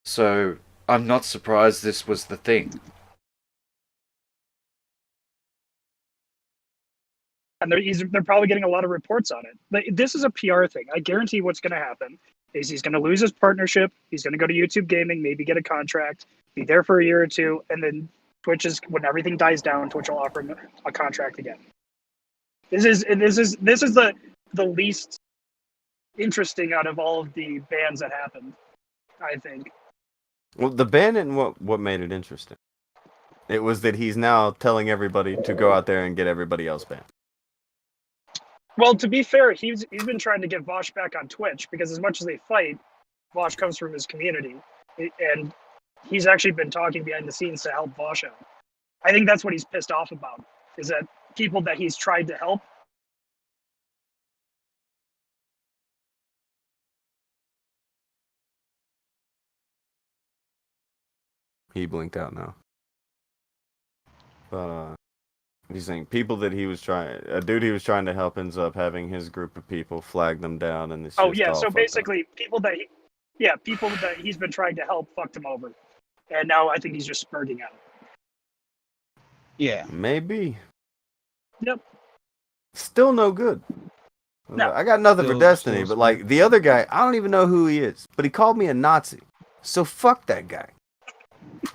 So I'm not surprised this was the thing. And they're probably getting a lot of reports on it. Like, this is a PR thing. I guarantee what's going to happen is he's going to lose his partnership. He's going to go to YouTube Gaming, maybe get a contract, be there for a year or two, and then Twitch is when everything dies down. Twitch will offer him a contract again. This is the least interesting out of all of the bans that happened, I think. Well, the ban and what made it interesting? It was that he's now telling everybody to go out there and get everybody else banned. Well, to be fair, he's been trying to get Vosh back on Twitch because as much as they fight, Vosh comes from his community, and he's actually been talking behind the scenes to help Vosh out. I think that's what he's pissed off about, is that people that he's tried to help. He blinked out now. But he's saying people that a dude he was trying to help ends up having his group of people flag them down, and it's Oh just yeah, all so fucked up. basically people that he's been trying to help fucked him over, and now I think he's just spurting out. Yeah. Maybe. Yep. Still no good. No. I got nothing for Still- Destiny, still but like the other guy, I don't even know who he is, but he called me a Nazi. So fuck that guy.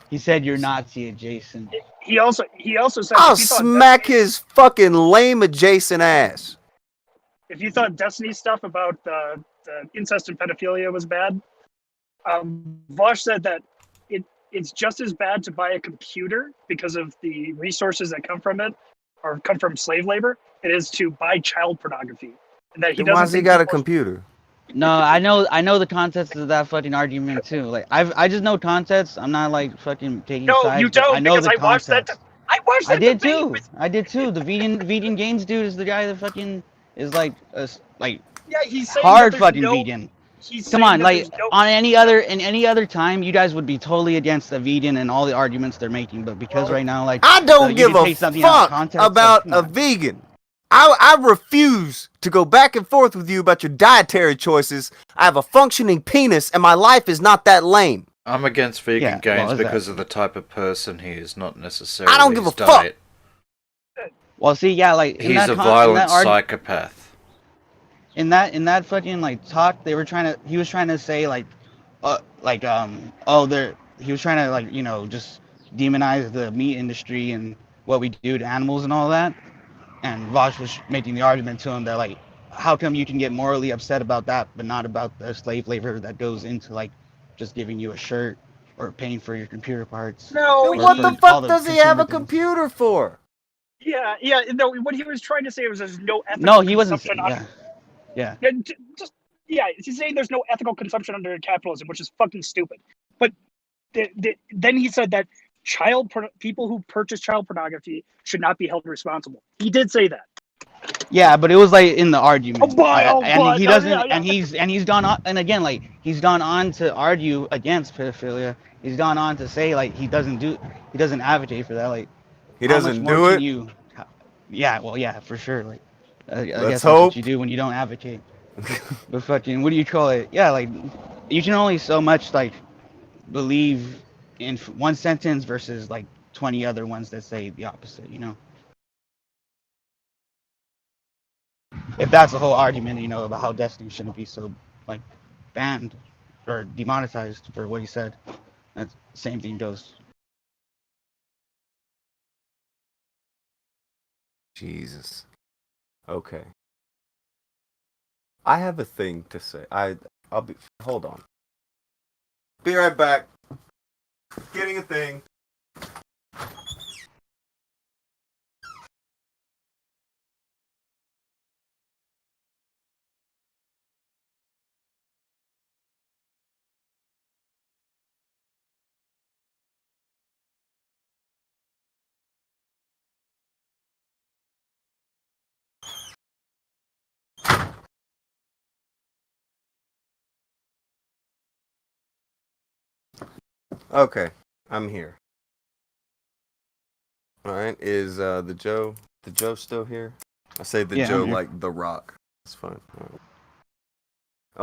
He said you're Nazi adjacent. He also said I'll if you thought smack Destiny- his fucking lame adjacent ass. If you thought Destiny stuff about the incest and pedophilia was bad, Vosh said that it's just as bad to buy a computer because of the resources that come from it, or come from slave labor, it is to buy child pornography. And that he Then why's doesn't he think got a people- computer? No, I know the context of that fucking argument too. Like I just know context. I'm not like fucking taking No, sides. you but don't, I know because the I watched that. context. I watched that I did debate too. with- I did too. The vegan gains dude is the guy that fucking is like Yeah, he's saying hard that there's fucking no, vegan. He's Come saying on, that like there's no, on any other time, you guys would be totally against the vegan and all the arguments they're making. But because Well, right now, like I don't you give can a take something out of fuck context, like, about come a on. vegan. I refuse to go back and forth with you about your dietary choices. I have a functioning penis, and my life is not that lame. I'm against vegan Yeah, well, gains is that- because of the type of person he is, not necessarily I don't give his a fuck. diet. Well, see, yeah, like in He's that a con- in violent that arg- psychopath. in that fucking like talk, he was trying to say like he was trying to like just demonize the meat industry and what we do to animals and all that. And Vosh was making the argument to him that like, how come you can get morally upset about that, but not about the slave labor that goes into like just giving you a shirt or paying for your computer parts? no, Then what for the all fuck the does he have a consumer things. computer for? yeah. No, what he was trying to say was there's no ethical No, he wasn't. consumption Yeah, yeah. He's saying there's no ethical consumption under capitalism, which is fucking stupid. But then he said that people who purchase child pornography should not be held responsible. He did say that. Yeah, but it was like in the argument, and he doesn't, yeah. and he's gone on, and again, like he's gone on to argue against pedophilia. He's gone on to say like he doesn't advocate for that. Like He how doesn't much do more it. can you? Yeah, well, yeah, for sure. Like I guess that's hope. what you do when you don't advocate. But fucking, what do you call it? Yeah, like you can only so much like believe in one sentence versus like 20 other ones that say the opposite. If that's the whole argument, about how Destiny shouldn't be so like banned or demonetized for what he said, that same thing goes. Jesus. Okay. I have a thing to say. I'll be. Hold on. Be right back. Getting a thing. Okay, I'm here. All right, is the Joe still here? I say the Yeah, Joe I'm here. like the Rock. It's fine. All right.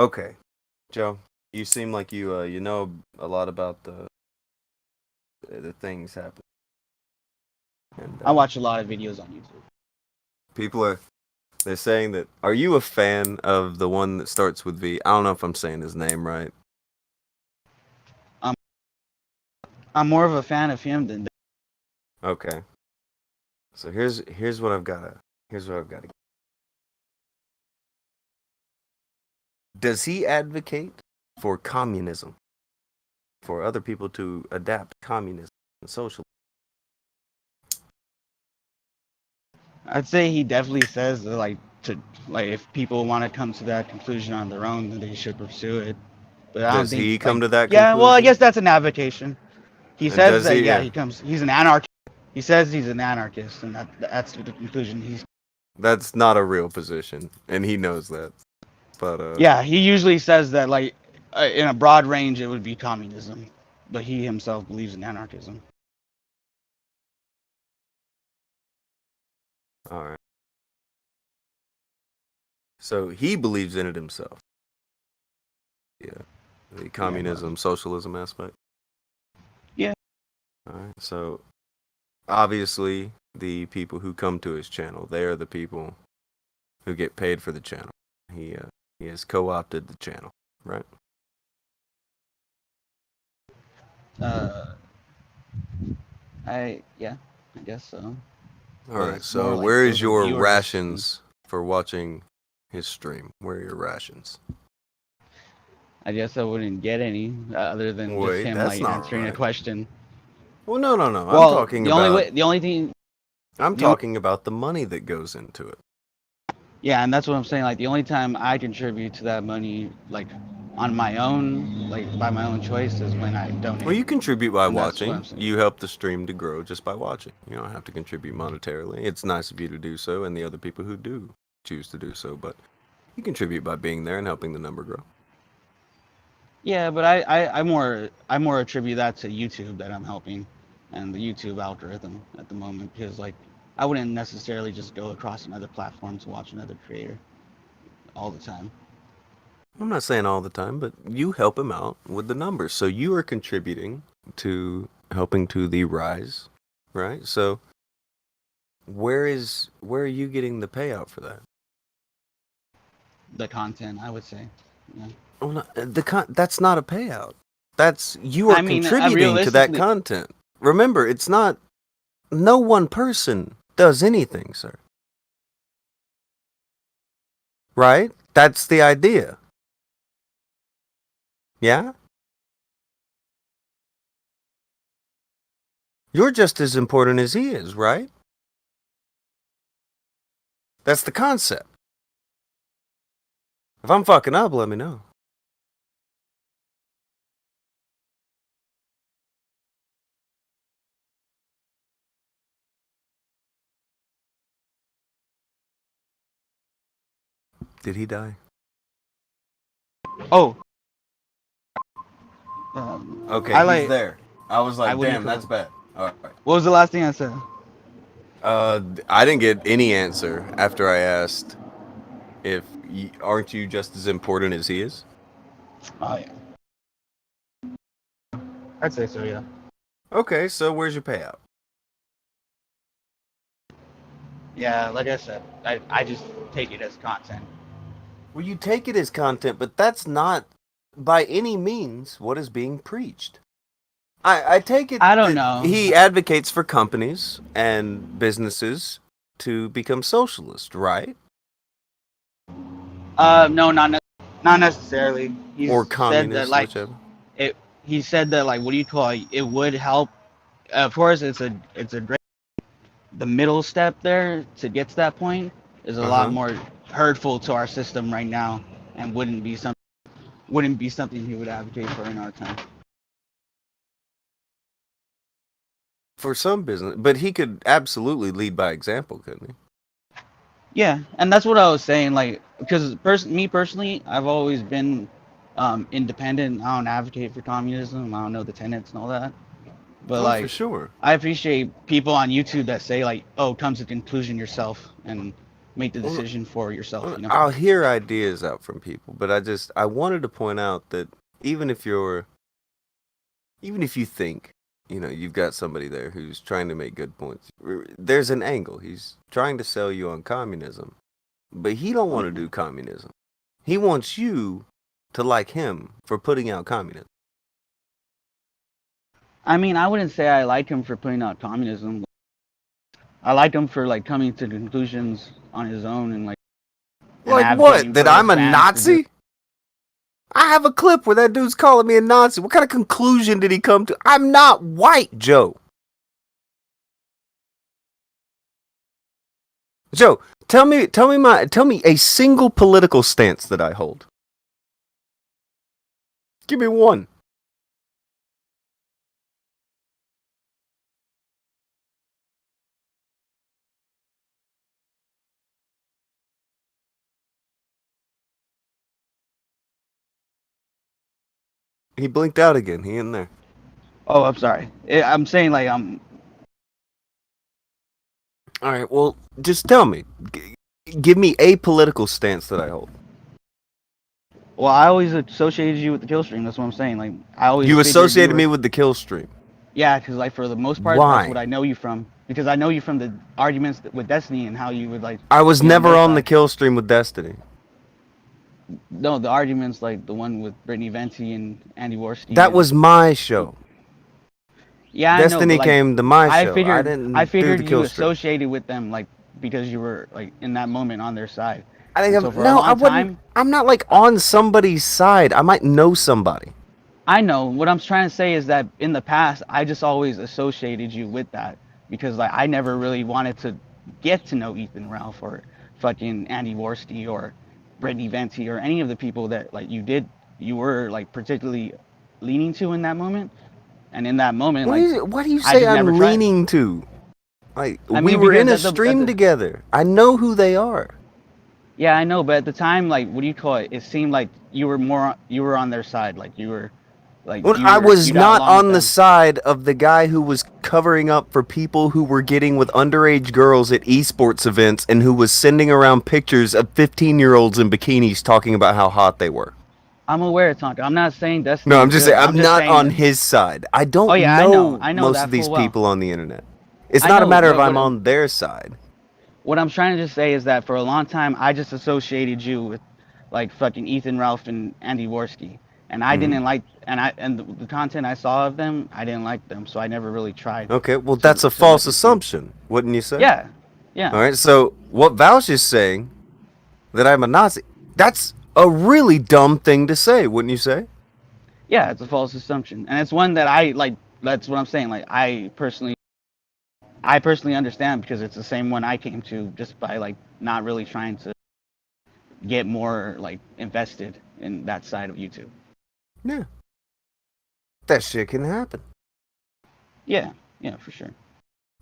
Okay, Joe, you seem like you know a lot about the things happening. And, I watch a lot of videos on YouTube. they're saying that. Are you a fan of the one that starts with V? I don't know if I'm saying his name right. I'm more of a fan of him than. Okay. So here's what I've got to. Does he advocate for communism? For other people to adapt communism and socialism? I'd say he definitely says that, like if people want to come to that conclusion on their own, then they should pursue it. But I don't Does think he like come to that yeah, well, I conclusion? guess that's an avocation. He And says does that he? yeah, Yeah. he's an anarchist. He says he's an anarchist, and that's the conclusion he's. That's not a real position, and he knows that. But Yeah, he usually says that like in a broad range it would be communism, but he himself believes in anarchism. all right. So he believes in it himself. Yeah, the communism, socialism aspect. Yeah. All right. So obviously, the people who come to his channel, they are the people who get paid for the channel. He has co-opted the channel, right? I guess so. All But right. it's more So like where is those are your viewers. rations for watching his stream? Where are your rations? I guess I wouldn't get any other than just Wait, him that's like not answering a right. question. Well, no. I'm Well, talking the about. only way, the only thing, I'm the only, talking about the money that goes into it. yeah, and that's what I'm saying. Like the only time I contribute to that money, like on my own, like by my own choice, is when I donate. Well, you contribute by And that's what I'm watching. saying. You help the stream to grow just by watching. You don't have to contribute monetarily. It's nice of you to do so, and the other people who do choose to do so. But you contribute by being there and helping the number grow. Yeah, but I more attribute that to YouTube that I'm helping, and the YouTube algorithm at the moment because like I wouldn't necessarily just go across another platform to watch another creator all the time. I'm not saying all the time, but you help him out with the numbers. So you are contributing to helping to the rise, right? So where are you getting the payout for that? The content, I would say. Yeah. Oh, no, that's not a payout. That's you are I mean, contributing to that realistically, content. Remember, it's not no one person does anything, sir. Right? That's the idea. Yeah? You're just as important as he is, right? That's the concept. If I'm fucking up, let me know. Did he die? oh, Okay, I he's like. there. I was I like, wouldn't damn, that's bad. All right. What was the last thing I said? I didn't get any answer after I asked if aren't you just as important as he is? Oh yeah, I'd say so. Yeah. Okay, so where's your payout? Yeah, like I said, I just take it as content. Well, you take it as content, but that's not by any means what is being preached. I take it I don't that know. he advocates for companies and businesses to become socialist, right? No, not necessarily. He Or said that communist, like whichever. it. He said that like what do you call it? It would help. Of course, it's a great. The middle step there to get to that point is a lot more hurtful to our system right now, and wouldn't be something he would advocate for in our time. For some business, but he could absolutely lead by example, couldn't he? Yeah, and that's what I was saying. Like, because me personally, I've always been independent. I don't advocate for communism. I don't know the tenets and all that. But Oh, for like, sure. I appreciate people on YouTube that say like, "Oh, come to the conclusion yourself and make the decision for yourself." You know. I'll hear ideas out from people, but I wanted to point out that even if you think, you've got somebody there who's trying to make good points, there's an angle. He's trying to sell you on communism, but he don't want to do communism. He wants you to like him for putting out communism. I mean, I wouldn't say I like him for putting out communism. I like him for like coming to conclusions on his own and like. Like what? That I'm a Nazi? I have a clip where that dude's calling me a Nazi. What kind of conclusion did he come to? I'm not white, Joe. Joe, tell me a single political stance that I hold. Give me one. He blinked out again. He in there. Oh, I'm sorry. I'm saying like All right. Well, just tell me. Give me a political stance that I hold. well, I always associated you with the kill stream. That's what I'm saying. Like I always You figured associated were, me with the kill stream. Yeah, because like for the most part, Why? that's what I know you from. Because I know you from the arguments with Destiny and how you would like. I was be never their on the side. kill stream with Destiny. No, the arguments like the one with Brittany Venti and Andy Worski. That and, was my show. Yeah, I know. Destiny But, like, came to my I show. figured I didn't I do figured the you kill stream. associated with them like because you were like in that moment on their side. I think And so for a no, I long wouldn't. time, I'm not like on somebody's side. I might know somebody. I know what I'm trying to say is that in the past, I just always associated you with that because like I never really wanted to get to know Ethan Ralph or fucking Andy Worski or Brittany Venti or any of the people that like you were like particularly leaning to in that moment. And in that moment, like What do you I say just never I'm tried. leaning to? Like I we mean, were in because a at stream the together. I know who they are. yeah, I know, but at the time, like what do you call it? It seemed like you were on their side, like When I was you'd out not along with on the them. side of the guy who was covering up for people who were getting with underage girls at esports events and who was sending around pictures of 15-year-olds in bikinis talking about how hot they were. I'm aware it's not. I'm not saying No, Destiny I'm is just good. saying I'm I'm just not saying on that. his side. I Oh don't yeah, know I know most that of these full well. people on the internet. It's I not a know, matter of but I'm on their side. what I'm trying to just say is that for a long time, I just associated you with like fucking Ethan Ralph and Andy Worski, and I Mhm. didn't like and the content I saw of them, I didn't like them, so I never really tried Okay, well that's a to like false recruit. assumption, wouldn't you say? Yeah, yeah. All right, so what Vouch is saying that I'm a Nazi, that's a really dumb thing to say, wouldn't you say? Yeah, it's a false assumption, and it's one that I like. That's what I'm saying. Like I personally understand because it's the same one I came to just by like not really trying to get more like invested in that side of YouTube. Yeah. That shit can happen. Yeah, yeah, for sure.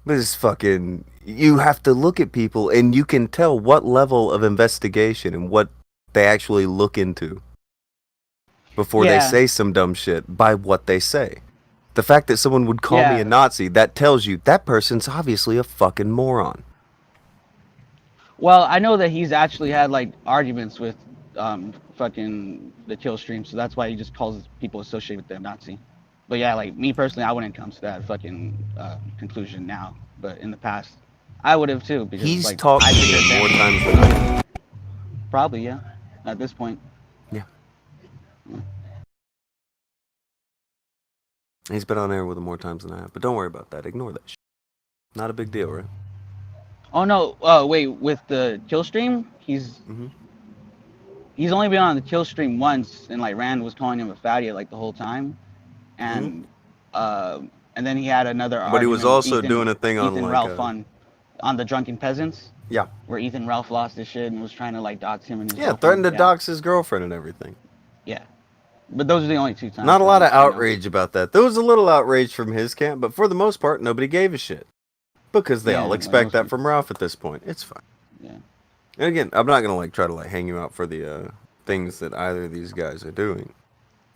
But it's fucking, you have to look at people and you can tell what level of investigation and what they actually look into before they Yeah, say some dumb shit by what they say. The fact that someone would call me a yeah. Nazi, that tells you that person's obviously a fucking moron. Well, I know that he's actually had like arguments with fucking the kill stream, so that's why he just calls people associated with them Nazi. But yeah, like me personally, I wouldn't come to that fucking conclusion now. But in the past, I would have too because He's like talked I to figured me more that times than I have. probably yeah. At this point, Yeah. He's been on air with him more times than I have. But don't worry about that. Ignore that shit. Not a big deal, right? oh no, wait, with the kill stream, Mhm. he's only been on the kill stream once, and like Rand was calling him a fatty like the whole time, Mhm. and uh, and then he had another But he was argument with also doing a thing on Ethan like Ralph on the Drunken Peasants, yeah. where Ethan Ralph lost his shit and was trying to like dox him and his Yeah, girlfriend. threatened to Yeah, dox his girlfriend and everything. yeah. But those are the only two times. Not a that lot of I know. outrage about that. There was a little outrage from his camp, but for the most part, nobody gave a shit. Because they Yeah, all like expect most that people. from Ralph at this point. It's fine. Yeah. And again, I'm not gonna like try to like hang you out for the things that either of these guys are doing.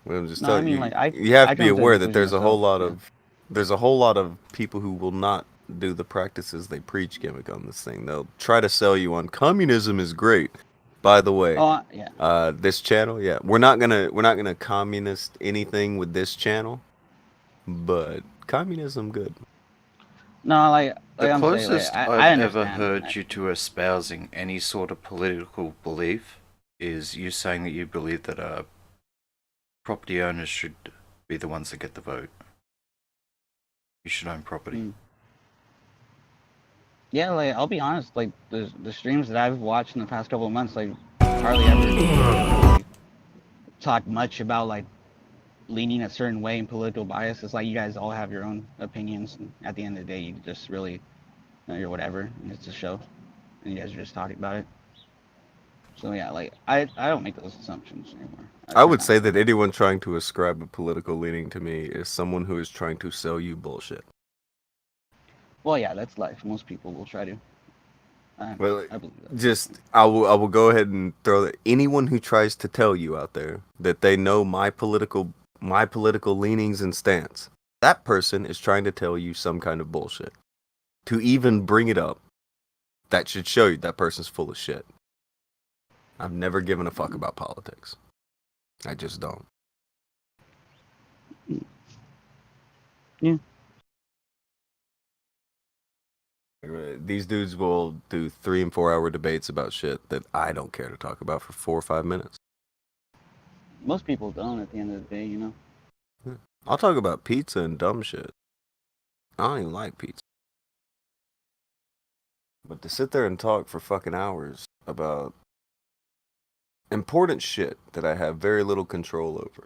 I'm just No, I telling mean you, like you have I to be come to a aware that conclusion myself. there's a whole lot of people who will not do the practices they preach gimmick on this thing. They'll try to sell you on communism is great. By the way, Yeah. this channel, yeah, we're not gonna communist anything with this channel, but communism good. No, like The I'm saying, like closest I I've ever understand. heard you to espousing any sort of political belief is you saying that you believe that property owners should be the ones that get the vote. You should own property. Yeah, like I'll be honest, like the streams that I've watched in the past couple of months, like hardly ever really talk much about like leaning a certain way and political bias. It's like you guys all have your own opinions, and at the end of the day, you just really you're whatever, and it's a show. and you guys are just talking about it. So yeah, like I don't make those assumptions anymore. I try would not say to. that anyone trying to ascribe a political leaning to me is someone who is trying to sell you bullshit. Well, yeah, that's life. Most people will try to. Well, I believe that. just I will go ahead and throw that anyone who tries to tell you out there that they know my political leanings and stance, that person is trying to tell you some kind of bullshit. To even bring it up, that should show you that person's full of shit. I've never given a fuck about politics. I just don't. Yeah. These dudes will do 3 and 4 hour debates about shit that I don't care to talk about for 4 or 5 minutes. Most people don't at the end of the day, you know. I'll talk about pizza and dumb shit. I don't even like pizza. But to sit there and talk for fucking hours about important shit that I have very little control over.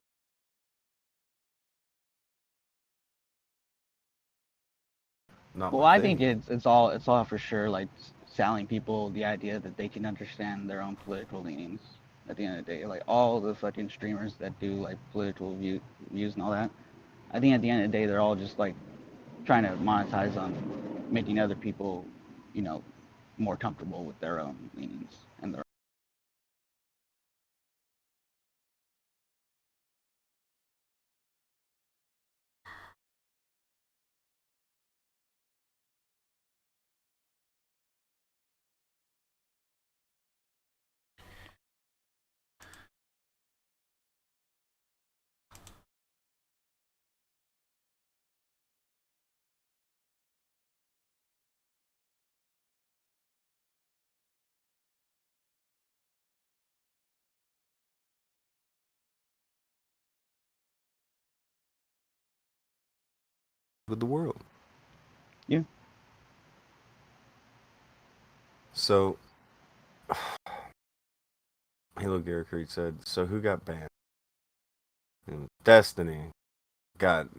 Not Well, my I thing. think it's all for sure like selling people the idea that they can understand their own political leanings. At the end of the day, like all the fucking streamers that do like political views and all that, I think at the end of the day they're all just like trying to monetize on making other people, you know, more comfortable with their own leanings and their. With the world. Yeah. So, Halo Gary Creed said, so who got banned? And Destiny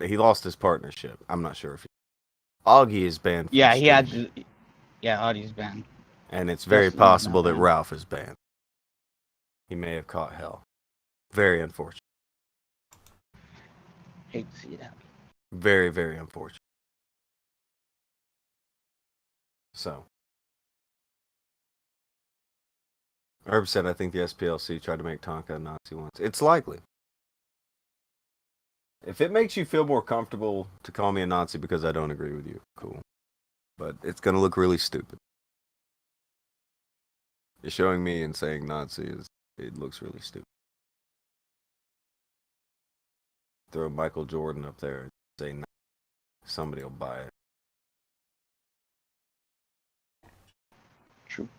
he lost his partnership. I'm not sure if Augie is banned from Yeah, he had. streaming, Yeah, Audie's banned. and it's very Destiny's not possible that banned. Ralph is banned. He may have caught hell. Very unfortunate. Hate to see it happen. Very, very unfortunate. So, Herb said, I think the SPLC tried to make Tonka a Nazi once. It's likely. If it makes you feel more comfortable to call me a Nazi because I don't agree with you, cool. But it's going to look really stupid. You're showing me and saying Nazi it looks really stupid. Throw Michael Jordan up there and say Nazi. Somebody will buy it. True.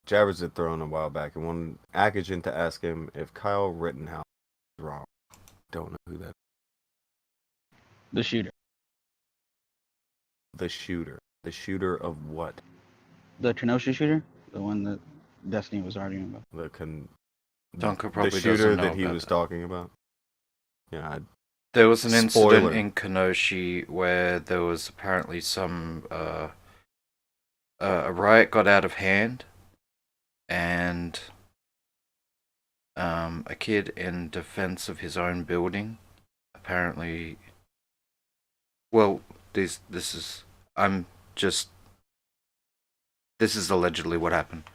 Jabbers had thrown a while back and wanted Akujin to ask him if Kyle Rittenhouse is wrong. Don't know who that is. The shooter. The shooter. The shooter of what? The Kenosha shooter? The one that Destiny was arguing about. Dunker The probably shooter doesn't know that he about was that. talking about? Yeah, There was an Spoiler. incident in Kenosha where there was apparently some a riot got out of hand, and a kid in defense of his own building apparently. Well, this is allegedly what happened.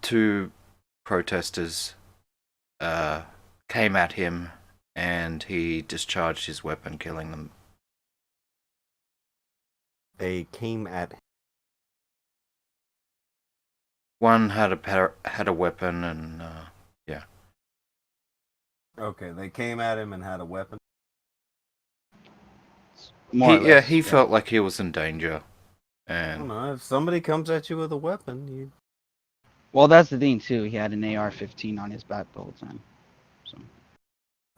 Two protesters came at him, and he discharged his weapon, killing them. they came at One had a weapon, and yeah. Okay, they came at him and had a weapon. More or less, He felt like he was in danger, I don't and know. If somebody comes at you with a weapon, you Well, that's the thing too. He had an AR-15 on his back the whole time.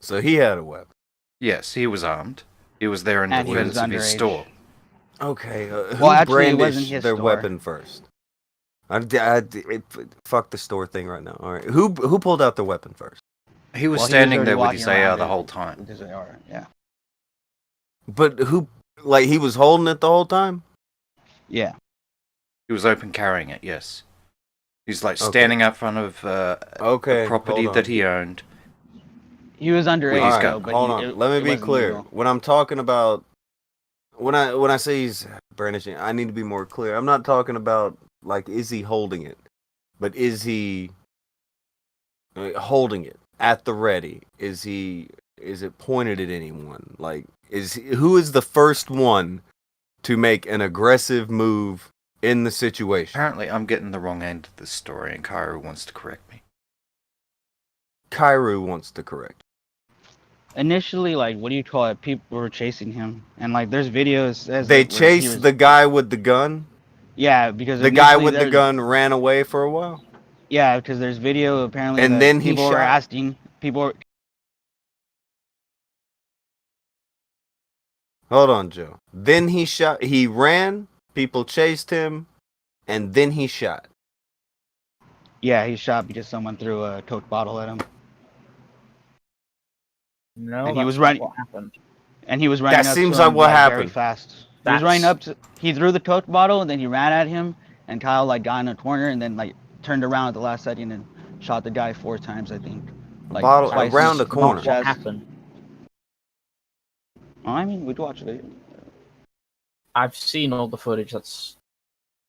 So he had a weapon. yes, he was armed. He was there in And he was defense of his underage. store. Okay, who Well, actually, it brandished wasn't his their store. weapon first? Fuck the store thing right now. All right, who pulled out the weapon first? He was Well, standing already there with walking his AR around the it whole time. With his AR, yeah. But who? Like he was holding it the whole time? Yeah. He was open carrying it, yes. He's like Okay. standing out front of Okay, a property hold that on. he owned. He was underage, He's All got- though, but hold on. Let me it be wasn't clear. legal. When I'm talking about when I say he's brandishing, I need to be more clear. I'm not talking about like is he holding it, but is he holding it at the ready? Is it pointed at anyone? Like who is the first one to make an aggressive move in the situation? Apparently, I'm getting the wrong end of this story, and Cairo wants to correct me. Kairu wants to correct. Initially, like, what do you call it? People were chasing him, and like, there's videos. As They like, where he chased was- the guy with the gun. Yeah, because The guy initially with the there's- gun ran away for a while. Yeah, because there's video apparently And that then he people were shot. asking people. Hold on, Joe. Then he shot. He ran. People chased him, and then he shot. Yeah, he shot because someone threw a Coke bottle at him, No, And he that's was not running- what happened. and he was running That up seems to him, like what very happened. fast. He was That's- running up to. He threw the Coke bottle, and then he ran at him, and Kyle like got in a corner, and then like turned around at the last second and shot the guy 4 times, I think. Like Bottle twice around in the corner. What chest. happened? Oh, I mean, we'd watch the video. I've seen all the footage. That's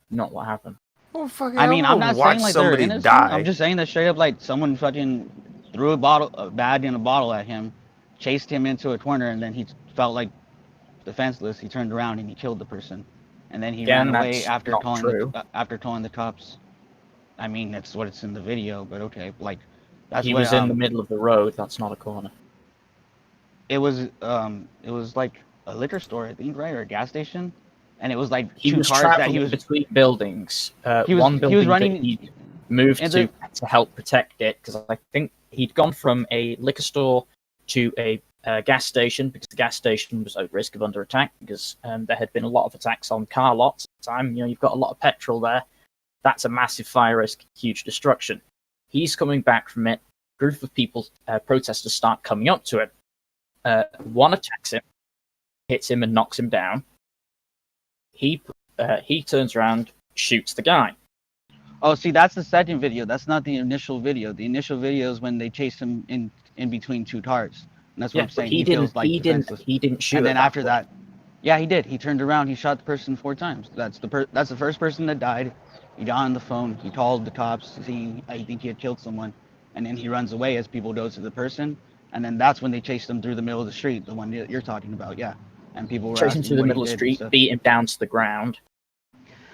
not what happened. Well, fucking, I mean, I'm not watch saying like they're somebody innocent. die. I'm just saying that straight up, like someone fucking threw a bag in a bottle at him, chased him into a corner, and then he felt like defenseless. He turned around and he killed the person, and then he Again, ran away that's after not calling true. after calling the cops. I mean, that's what it's in the video, but okay, like that's He what, was in the middle of the road. That's not a corner. It was like a liquor store, I think, right, or a gas station, and it was like He two was cars that traveling he was. between buildings. He was- One he building was running- that he moved and to help protect it, because I think he'd gone from a liquor store to a gas station, because the gas station was at risk of under attack, because there had been a lot of attacks on car lots at the time. You know, you've got a lot of petrol there. That's a massive fire risk, huge destruction. He's coming back from it. A group of people, protesters, start coming up to him. One attacks him, hits him, and knocks him down. He turns around, shoots the guy. Oh, see, that's the second video. That's not the initial video. The initial video is when they chase him in between 2 cars. And that's what Yeah, I'm but saying. he feels didn't. like defenseless. He didn't shoot. And then at after that, yeah, he did. He turned around. He shot the person 4 times. That's the first person that died. He got on the phone. He called the cops, saying I think he had killed someone, and then he runs away as people go to the person. And then that's when they chased him through the middle of the street, the one that you're talking about, yeah. And people were chased him asking through the what he middle of the did and street, stuff. beat him down to the ground.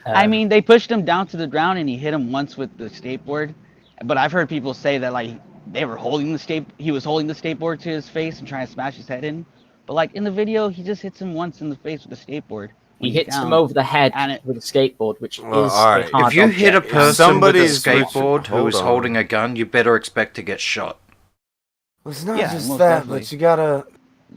I mean, they pushed him down to the ground and he hit him once with the skateboard. But I've heard people say that like they were holding he was holding the skateboard to his face and trying to smash his head in. But like in the video, he just hits him once in the face with the skateboard. he when he's hits down. him over the head and with a skateboard, which Well, is all right. a hard If you hit a object. person with a somebody's- skateboard who hold is on. holding a gun, you better expect to get shot. It's not Yeah, just most that, definitely. but you gotta.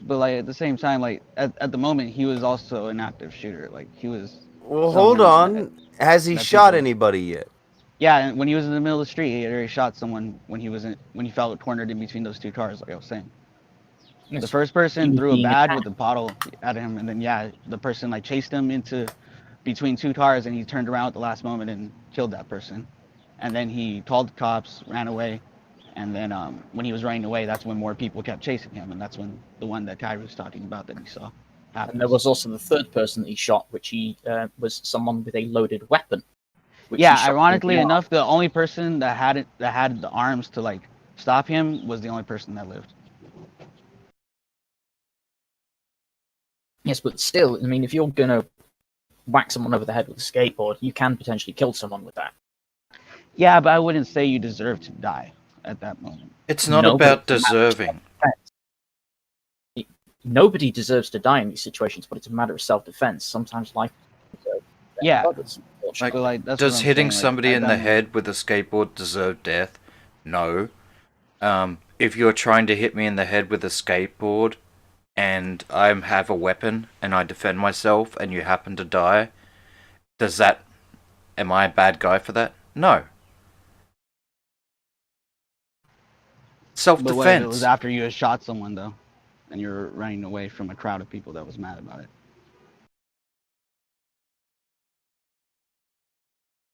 But like at the same time, like at the moment, he was also an active shooter. Like he was. Well, someone hold on. Has he that shot people- anybody yet? Yeah, and when he was in the middle of the street, he had already shot someone when he felt cornered in between those 2 cars, like I was saying. The first He person was threw a being bag attacked. with a bottle at him, and then yeah, the person like chased him into between 2 cars, and he turned around at the last moment and killed that person. And then he called the cops, ran away, and then when he was running away, that's when more people kept chasing him, and that's when the one that Kyrie was talking about that he saw happened. And there was also the third person that he shot, which he was someone with a loaded weapon. which Yeah, he shot ironically through the arm. enough, the only person that had the arms to like stop him was the only person that lived. Yes, but still, I mean, if you're gonna whack someone over the head with a skateboard, you can potentially kill someone with that. Yeah, but I wouldn't say you deserve to die at that moment. It's not No, about but- deserving. Nobody deserves to die in these situations, but it's a matter of self-defense. Sometimes life. Yeah. Others, unfortunately. But, like, that's Does what I'm hitting saying, like, somebody at in that the moment- head with a skateboard deserve death? No. If you're trying to hit me in the head with a skateboard and I have a weapon and I defend myself and you happen to die, am I a bad guy for that? No. But what if it Self-defense. was after you had shot someone though, and you're running away from a crowd of people that was mad about it?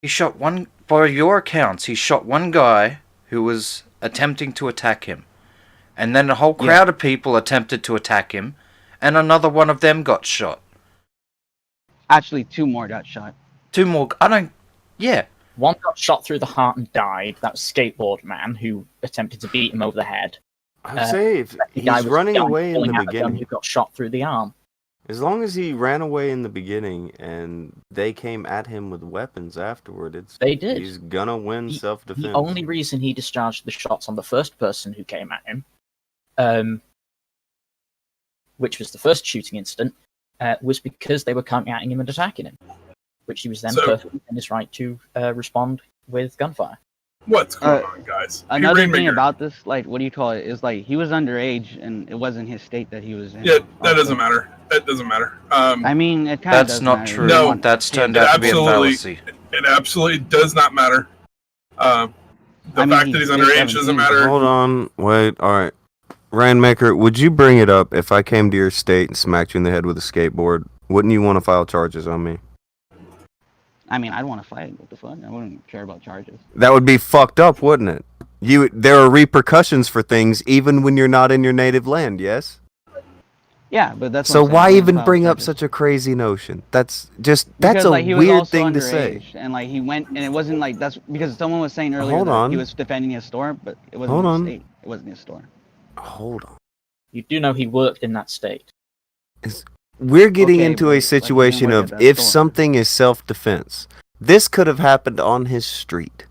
He shot one by your accounts, he shot one guy who was attempting to attack him. And then a whole crowd of people attempted to attack him, and another one of them got shot. Actually, 2 more got shot. 2 more. I don't. Yeah. One got shot through the heart and died. That was Skateboard Man, who attempted to beat him over the head. I'd say if The guy he's was running away in pulling the out a gun beginning, who got shot through the arm. as long as he ran away in the beginning and they came at him with weapons afterward, They did. He's gonna win self-defense. The only reason he discharged the shots on the first person who came at him, which was the first shooting incident, was because they were coming at him and attacking him, which he was then perfectly in his right to respond with gunfire. What's going on, guys? Another Hey, thing Rainmaker. about this, like, what do you call it, is like he was underage and it wasn't his state that he was in. Yeah, that doesn't matter. That doesn't matter. I mean, it kind of That's does not matter. true. No. That's turned It out to be a absolutely- fallacy. It absolutely does not matter. The I mean, fact that he's underage 17. doesn't matter. Hold on, wait, alright. Rainmaker, would you bring it up if I came to your state and smacked you in the head with a skateboard? Wouldn't you want to file charges on me? I mean, I'd want to fight. What the fuck? I wouldn't care about charges. That would be fucked up, wouldn't it? There are repercussions for things even when you're not in your native land, yes? Yeah, but that's So what I'm saying. why I wouldn't even file bring up charges. such a crazy notion? That's Because, a like, he was weird also thing to say. underage, and like he went, and it wasn't like that's because someone was saying earlier Hold that on. he was defending his store, but it wasn't Hold his on. state. It wasn't his store. Hold on. You do know he worked in that state. We're getting Okay, into but, a like, he situation didn't of work at that if store. something is self-defense. This could have happened on his street.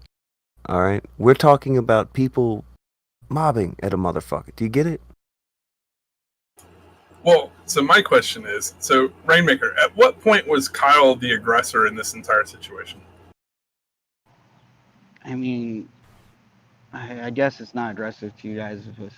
All right? We're talking about people mobbing at a motherfucker. Do you get it? Well, so my question is, so Rainmaker, at what point was Kyle the aggressor in this entire situation? I mean, I guess it's not aggressive to you guys if a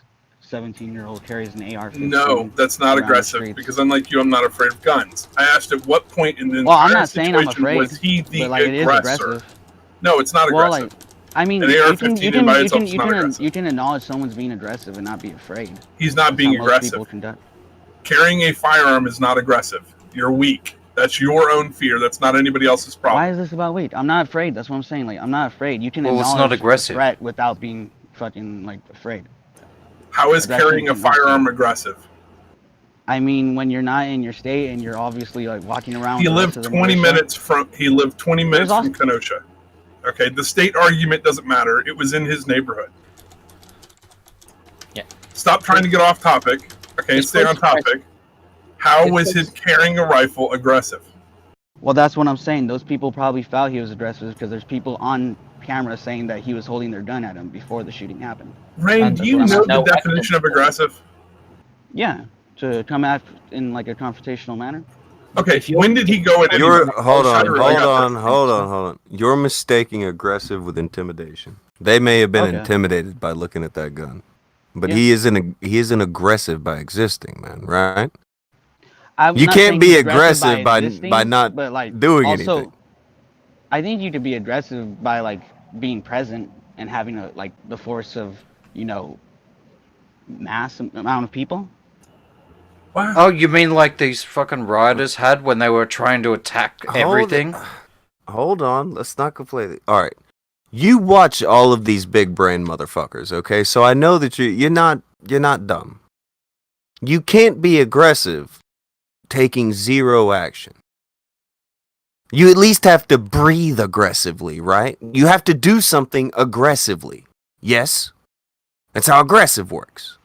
17-year-old carries an AR-15. No, that's not around the aggressive streets. because unlike you, I'm not afraid of guns. I asked at what point in the Well, I'm entire not saying I'm situation afraid, was he the but like it is aggressor? aggressive. No, it's not Well, aggressive. like, I mean, An you AR-15 can, in by itself is not aggressive. you can acknowledge someone's being aggressive and not be afraid. He's not That's being how most aggressive. people conduct. Carrying a firearm is not aggressive. You're weak. That's your own fear. That's not anybody else's problem. Why is this about weight? I'm not afraid. That's what I'm saying. Like, I'm not afraid. You can Well, it's acknowledge not aggressive. the threat without being fucking like afraid. How is Aggressive carrying a is not firearm good. aggressive? I mean, when you're not in your state and you're obviously like walking around. He with the lived rest of the 20 militia- minutes from. He lived 20 minutes There's from Kenosha. Okay, the state argument doesn't matter. It was in his neighborhood. Yeah. Stop trying to get off topic. Okay, It's stay on close to topic. How It's was close. his carrying a rifle aggressive? Well, that's what I'm saying. Those people probably felt he was aggressive because there's people on camera saying that he was holding their gun at him before the shooting happened. Rain, And do you there's know no the definition of evidence. aggressive? Yeah, to come at in like a confrontational manner. Okay, If you're- when did he go at anyone? Hold on, Sure, I hold got on, that. hold on, hold on. You're mistaking aggressive with intimidation. They may have been Okay. intimidated by looking at that gun, but Yeah. he isn't aggressive by existing, man. Right? I'm You not can't saying be he's aggressive by existing, not but, like, doing also, anything. I think you could be aggressive by like being present and having a like the force of mass amount of people. Wow. Oh, you mean like these fucking rioters had when they were trying to attack everything? Hold on, let's not completely. All right, you watch all of these big brain motherfuckers, okay? So I know that you're not dumb. You can't be aggressive taking zero action. You at least have to breathe aggressively, right? You have to do something aggressively. Yes? That's how aggressive works.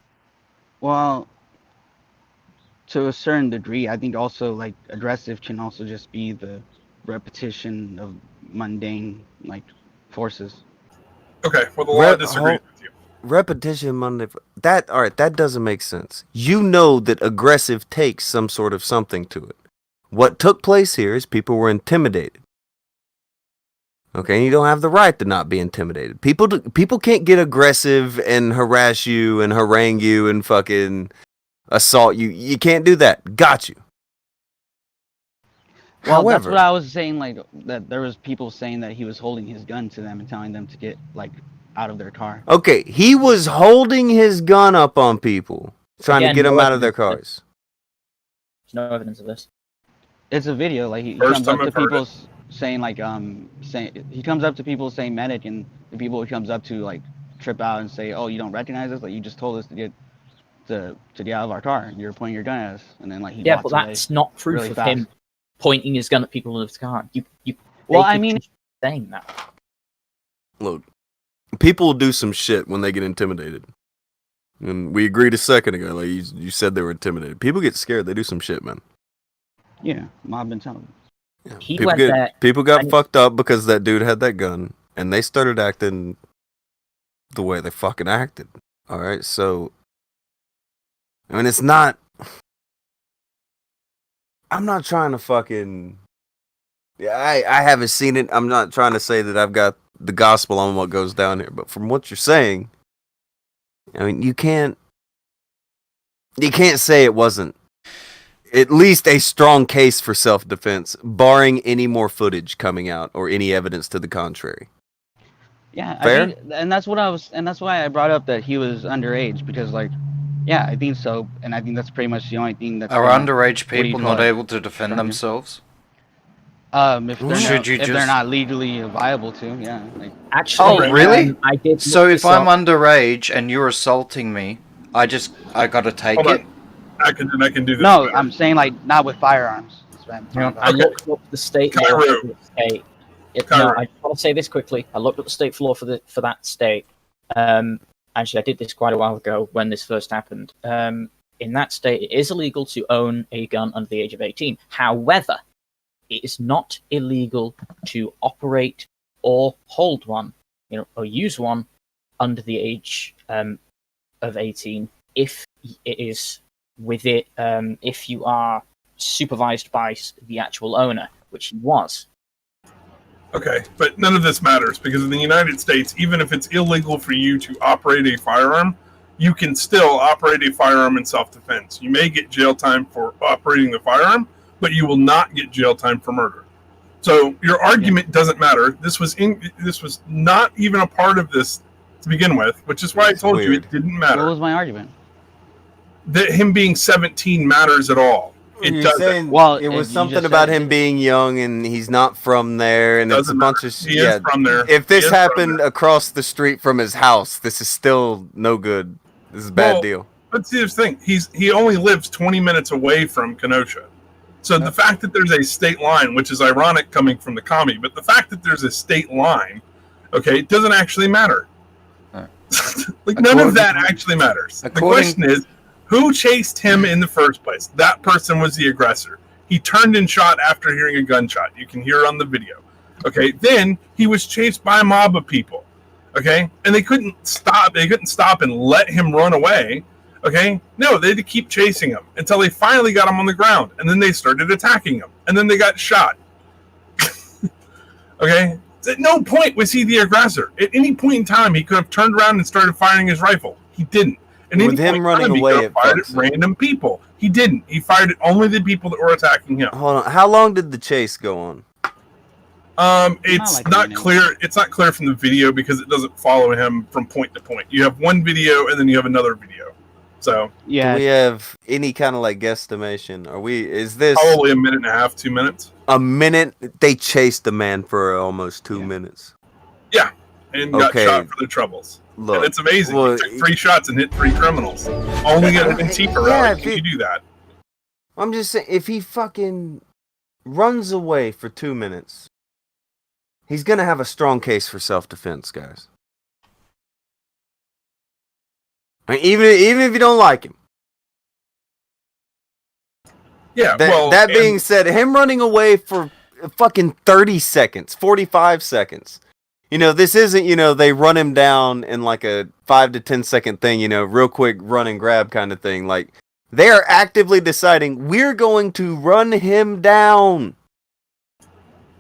Well, to a certain degree, I think also like aggressive can also just be the repetition of mundane like forces. Okay, well, the law disagrees with you. Repetition Monday. All right, that doesn't make sense. You know that aggressive takes some sort of something to it. What took place here is people were intimidated. Okay, and you don't have the right to not be intimidated. People can't get aggressive and harass you and harangue you and fucking assault you. You can't do that. Got you. Well, that's However, what I was saying. Like that, there was people saying that he was holding his gun to them and telling them to get like out of their car. okay, he was holding his gun up on people, trying Again, to get them no out of their evidence cars. There's no evidence of this. It's a video. Like he First comes time up to I've heard people, saying like saying he comes up to people saying medic, and the people he comes up to like trip out and say, "Oh, you don't recognize us? Like you just told us to get out of our car. You're pointing your gun at us," and then like he Yeah, walks but away that's not proof really of fast. him pointing his gun at people in the car. Well, they I could mean, just be saying that. Look, people do some shit when they get intimidated. And we agreed a second ago, like you said they were intimidated. People get scared, they do some shit, man. yeah, mob mentality. Yeah. He went there. People got and- fucked up because that dude had that gun, and they started acting the way they fucking acted. All right, so I mean, it's not. I'm not trying to fucking. Yeah, I haven't seen it. I'm not trying to say that I've got the gospel on what goes down here, but from what you're saying, I mean, you can't say it wasn't at least a strong case for self-defense, barring any more footage coming out or any evidence to the contrary. Yeah, Fair? I think, and that's why I brought up that he was underage, because like, yeah, I think so, and I think that's pretty much the only thing that's Are gonna, underage what do you people call not it? able to defend Stronger. themselves? If they're Should not, you if just- they're not legally viable to, yeah, like, Actually, Oh, really? I did. So look if this I'm up. underage and you're assaulting me, I gotta take Hold it? on. I can do this. no, better. I'm saying like not with firearms. That's what I'm talking about. I looked up the state law Cairo. for the state. No, Cairo. I want to say this quickly. I looked up the state law for that state. Actually, I did this quite a while ago when this first happened. In that state, it is illegal to own a gun under the age of 18. However, it is not illegal to operate or hold one, or use one under the age of 18 if it is with it, if you are supervised by the actual owner, which he was. Okay, but none of this matters because in the United States, even if it's illegal for you to operate a firearm, you can still operate a firearm in self-defense. You may get jail time for operating the firearm, but you will not get jail time for murder. So your argument doesn't matter. This was not even a part of this to begin with, which is why I told you weird. it didn't What matter. was my argument? That him being 17 matters at all. It You're doesn't. saying Well, it was you something just about said- him being young and he's not from there, and it's a Doesn't bunch matter. of He is from there. If He this is from happened there. across the street from his house, this is still no good. This is a bad Well, deal. But see, this thing, he only lives 20 minutes away from Kenosha. So the fact that there's a state line, which is ironic coming from the commie, but the fact that there's a state line, okay, it doesn't actually matter. Huh. Like none of that actually matters. The question is, who chased him in the first place? That person was the aggressor. He turned and shot after hearing a gunshot. You can hear it on the video. Okay, then he was chased by a mob of people. Okay, and they couldn't stop. They couldn't stop and let him run away. Okay, no, they had to keep chasing him until they finally got him on the ground, and then they started attacking him, and then they got shot. Okay, at no point was he the aggressor. At any point in time, he could have turned around and started firing his rifle. He didn't. At any With him point in running time, he away, could have it fired at fucks him. random people. He didn't. He fired at only the people that were attacking him. Hold on. How long did the chase go on? It's like a not minute. clear. It's not clear from the video because it doesn't follow him from point to point. You have one video and then you have another video. So Yeah, Do we have any kind of like guesstimation? Is this probably a minute and a half, 2 minutes, a minute? They chased the man for almost 2 minutes. and got Okay. shot for their troubles. Look, And it's amazing. well, He took 3 shots and hit 3 criminals. Only at an Antifa rally if can it- you do that. I'm just saying, if he fucking runs away for 2 minutes, he's gonna have a strong case for self-defense, guys. I mean, even if you don't like him. Yeah. That being said, him running away for fucking 30 seconds, 45 seconds. This isn't, they run him down in like a 5 to 10 second thing, real quick run and grab kind of thing. Like, they are actively deciding, we're going to run him down.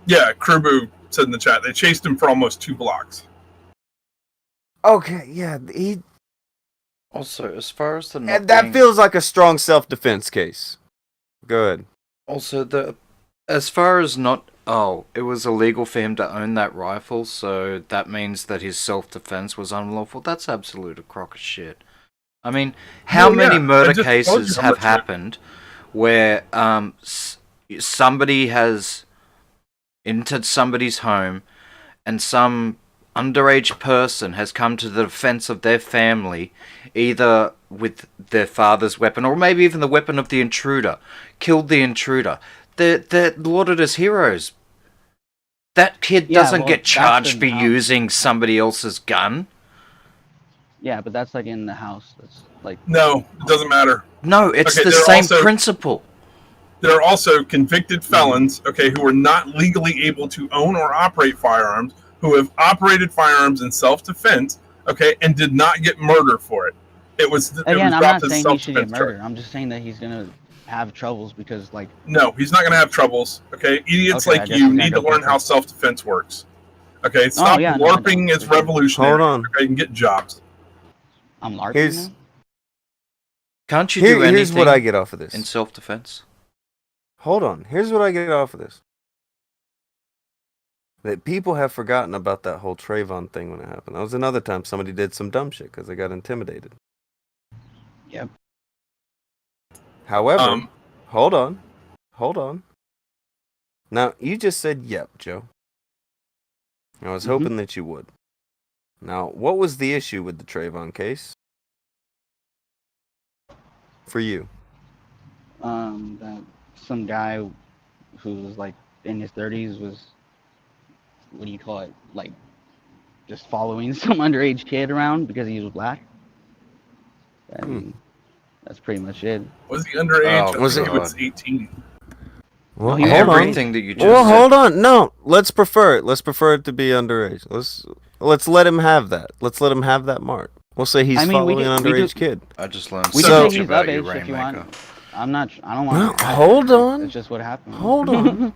Yeah, Krubu said in the chat they chased him for almost 2 blocks. Okay, yeah, Also, as far as the not that being- feels like a strong self-defense case. Go ahead. Also, as far as not... Oh, it was illegal for him to own that rifle, so that means that his self-defense was unlawful. That's absolute a crock of shit. I mean, how Well, yeah, many I murder just told you cases how have much- happened where somebody has into somebody's home and some underage person has come to the defense of their family, either with their father's weapon or maybe even the weapon of the intruder, killed the intruder, they're lauded as heroes. That kid doesn't get charged for using somebody else's gun. Yeah, but that's like in the house. That's like No, it doesn't matter. No, it's Okay, the there are same also- principle. There are also convicted felons, okay, who are not legally able to own or operate firearms, who have operated firearms in self-defense, okay, and did not get murder for it. It was again, I'm dropped not as saying he should get self-defense charge. murdered. I'm just saying that he's gonna have troubles because like No, he's not going to have troubles. Okay, idiots Okay, I like guess you he's not need to gonna learn go how for- self-defense works. Okay, stop yeah, no, I don't, LARPing for is sure. revolutionary. Hold on. Okay, and get jobs. I'm LARPing Here's now? Can't you do anything here's what I get off of this. in self-defense? Hold on. Here's what I get off of this. That people have forgotten about that whole Trayvon thing when it happened. That was another time somebody did some dumb shit because they got intimidated. Yep. However, hold on. Now, you just said yep, Joe. I was hoping that you would. Now, what was the issue with the Trayvon case? For you? That some guy who was like in his 30s was, what do you call it, like just following some underage kid around because he was black. I mean, that's pretty much it. Was he underage? Oh, Was I think it- he was 18. Well, he was hold on. Everything that you just Well, said. hold on. No, let's prefer it. Let's prefer it to be underage. Let's let him have that. Let's let him have that mark. We'll say he's I mean, we following an could- we underage do- kid. I just learned We So- so can much say he's about of you, age if you Rainmaker. want. I don't Well, want. hold on. It's just what happened. Hold on.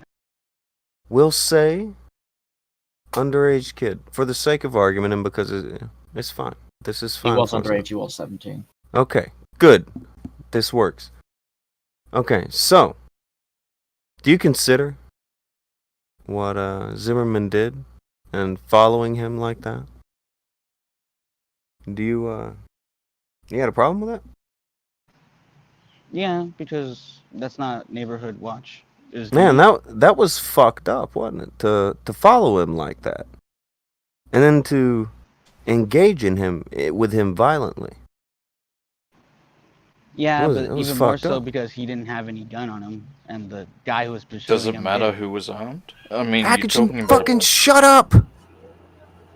We'll say underage kid for the sake of argument and because it's fine. This is He fine. was for us. underage. He was 17. Okay, good. This works. Okay, so do you consider what Zimmerman did and following him like that? Do you had a problem with that? Yeah, because that's not neighborhood watch. It was Man, that was fucked up, wasn't it? To follow him like that, and then to engage in with him violently. yeah, it was- but it was even more fucked so up. because he didn't have any gun on him, and the guy who was pursuing Does it him matter did. who was armed? I mean, you're talking Akujin, about... fucking shut up!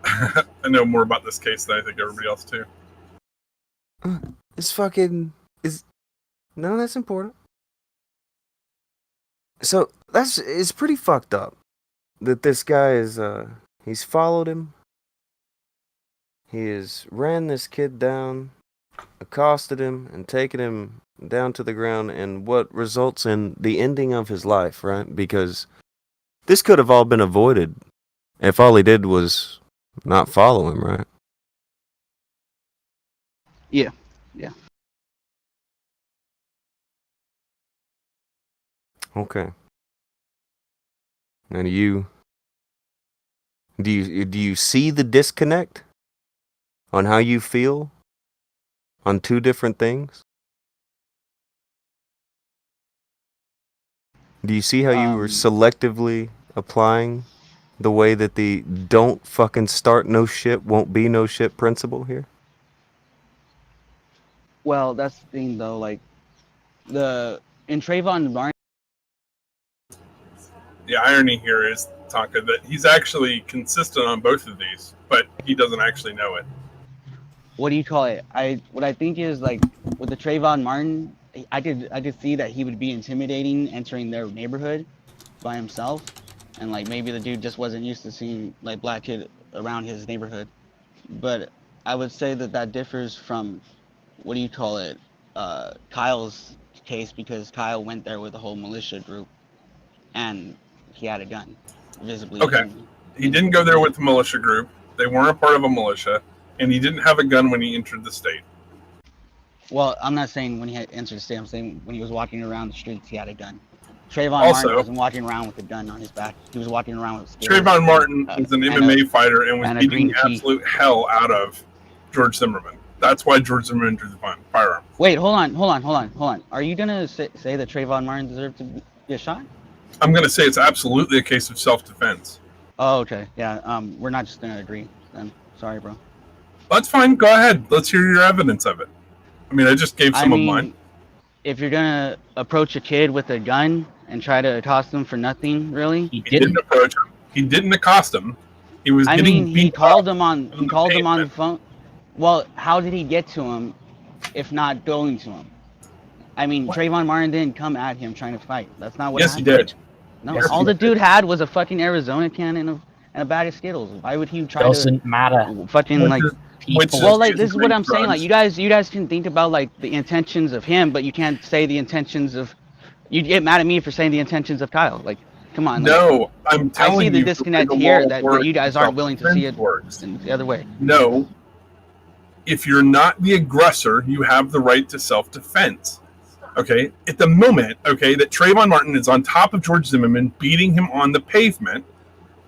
I know more about this case than I think everybody else too. It's fucking no, that's important. So it's pretty fucked up that this guy is he's followed him. He has ran this kid down, accosted him, and taken him down to the ground, and what results in the ending of his life, right? Because this could have all been avoided if all he did was not follow him, right? Yeah. Okay. Now, do you see the disconnect on how you feel on two different things? Do you see how you were selectively applying the way that the don't fucking start no shit won't be no shit principle here? Well, that's the thing though. Like in Trayvon Martin. The irony here is, Tonka, that he's actually consistent on both of these, but he doesn't actually know it. What do you call it? What I think is like with the Trayvon Martin, I could see that he would be intimidating entering their neighborhood by himself, and like maybe the dude just wasn't used to seeing like black kid around his neighborhood. But I would say that differs from what do you call it, Kyle's case, because Kyle went there with a whole militia group, and he had a gun, visibly. Okay. He didn't go there with the militia group. They weren't a part of a militia, and he didn't have a gun when he entered the state. Well, I'm not saying when he had entered the state. I'm saying when he was walking around the streets, he had a gun. Trayvon Also- Martin wasn't walking around with a gun on his back. He was walking around with skills. Trayvon Martin was an and MMA fighter and was and a beating green key. absolute hell out of George Zimmerman. That's why George Zimmerman drew the firearm. Wait, hold on. Are you gonna say that Trayvon Martin deserved to get shot? I'm going to say it's absolutely a case of self-defense. Oh, okay. Yeah. We're not just gonna agree then. Sorry, bro. That's fine. Go ahead. Let's hear your evidence of it. I mean, I just gave I some of mine. mean, if you're gonna approach a kid with a gun and try to accost them for nothing, really? He He didn't didn't. approach him. He didn't accost him. He was I getting mean, he beat called up him on. He the called him on the pavement. phone. Well, how did he get to him, if not going to him? I mean, Trayvon Martin didn't come at him trying to fight. That's not what Yes, he happened. did. No, Yes, all he the did. dude had was a fucking Arizona can and a bag of Skittles. Why would he try Doesn't matter. to fucking like? Which People. Well, like this is basically what I'm saying. Like drugs. you guys can think about like the intentions of him, but you can't say the intentions of. You get mad at me for saying the intentions of Kyle. Like, come on. Like, No, I'm I see telling the you the way disconnect the here law that, but works you and guys aren't willing to see self-defense it works. in the other way. No, if you're not the aggressor, you have the right to self-defense. Okay, at the moment, okay, that Trayvon Martin is on top of George Zimmerman, beating him on the pavement,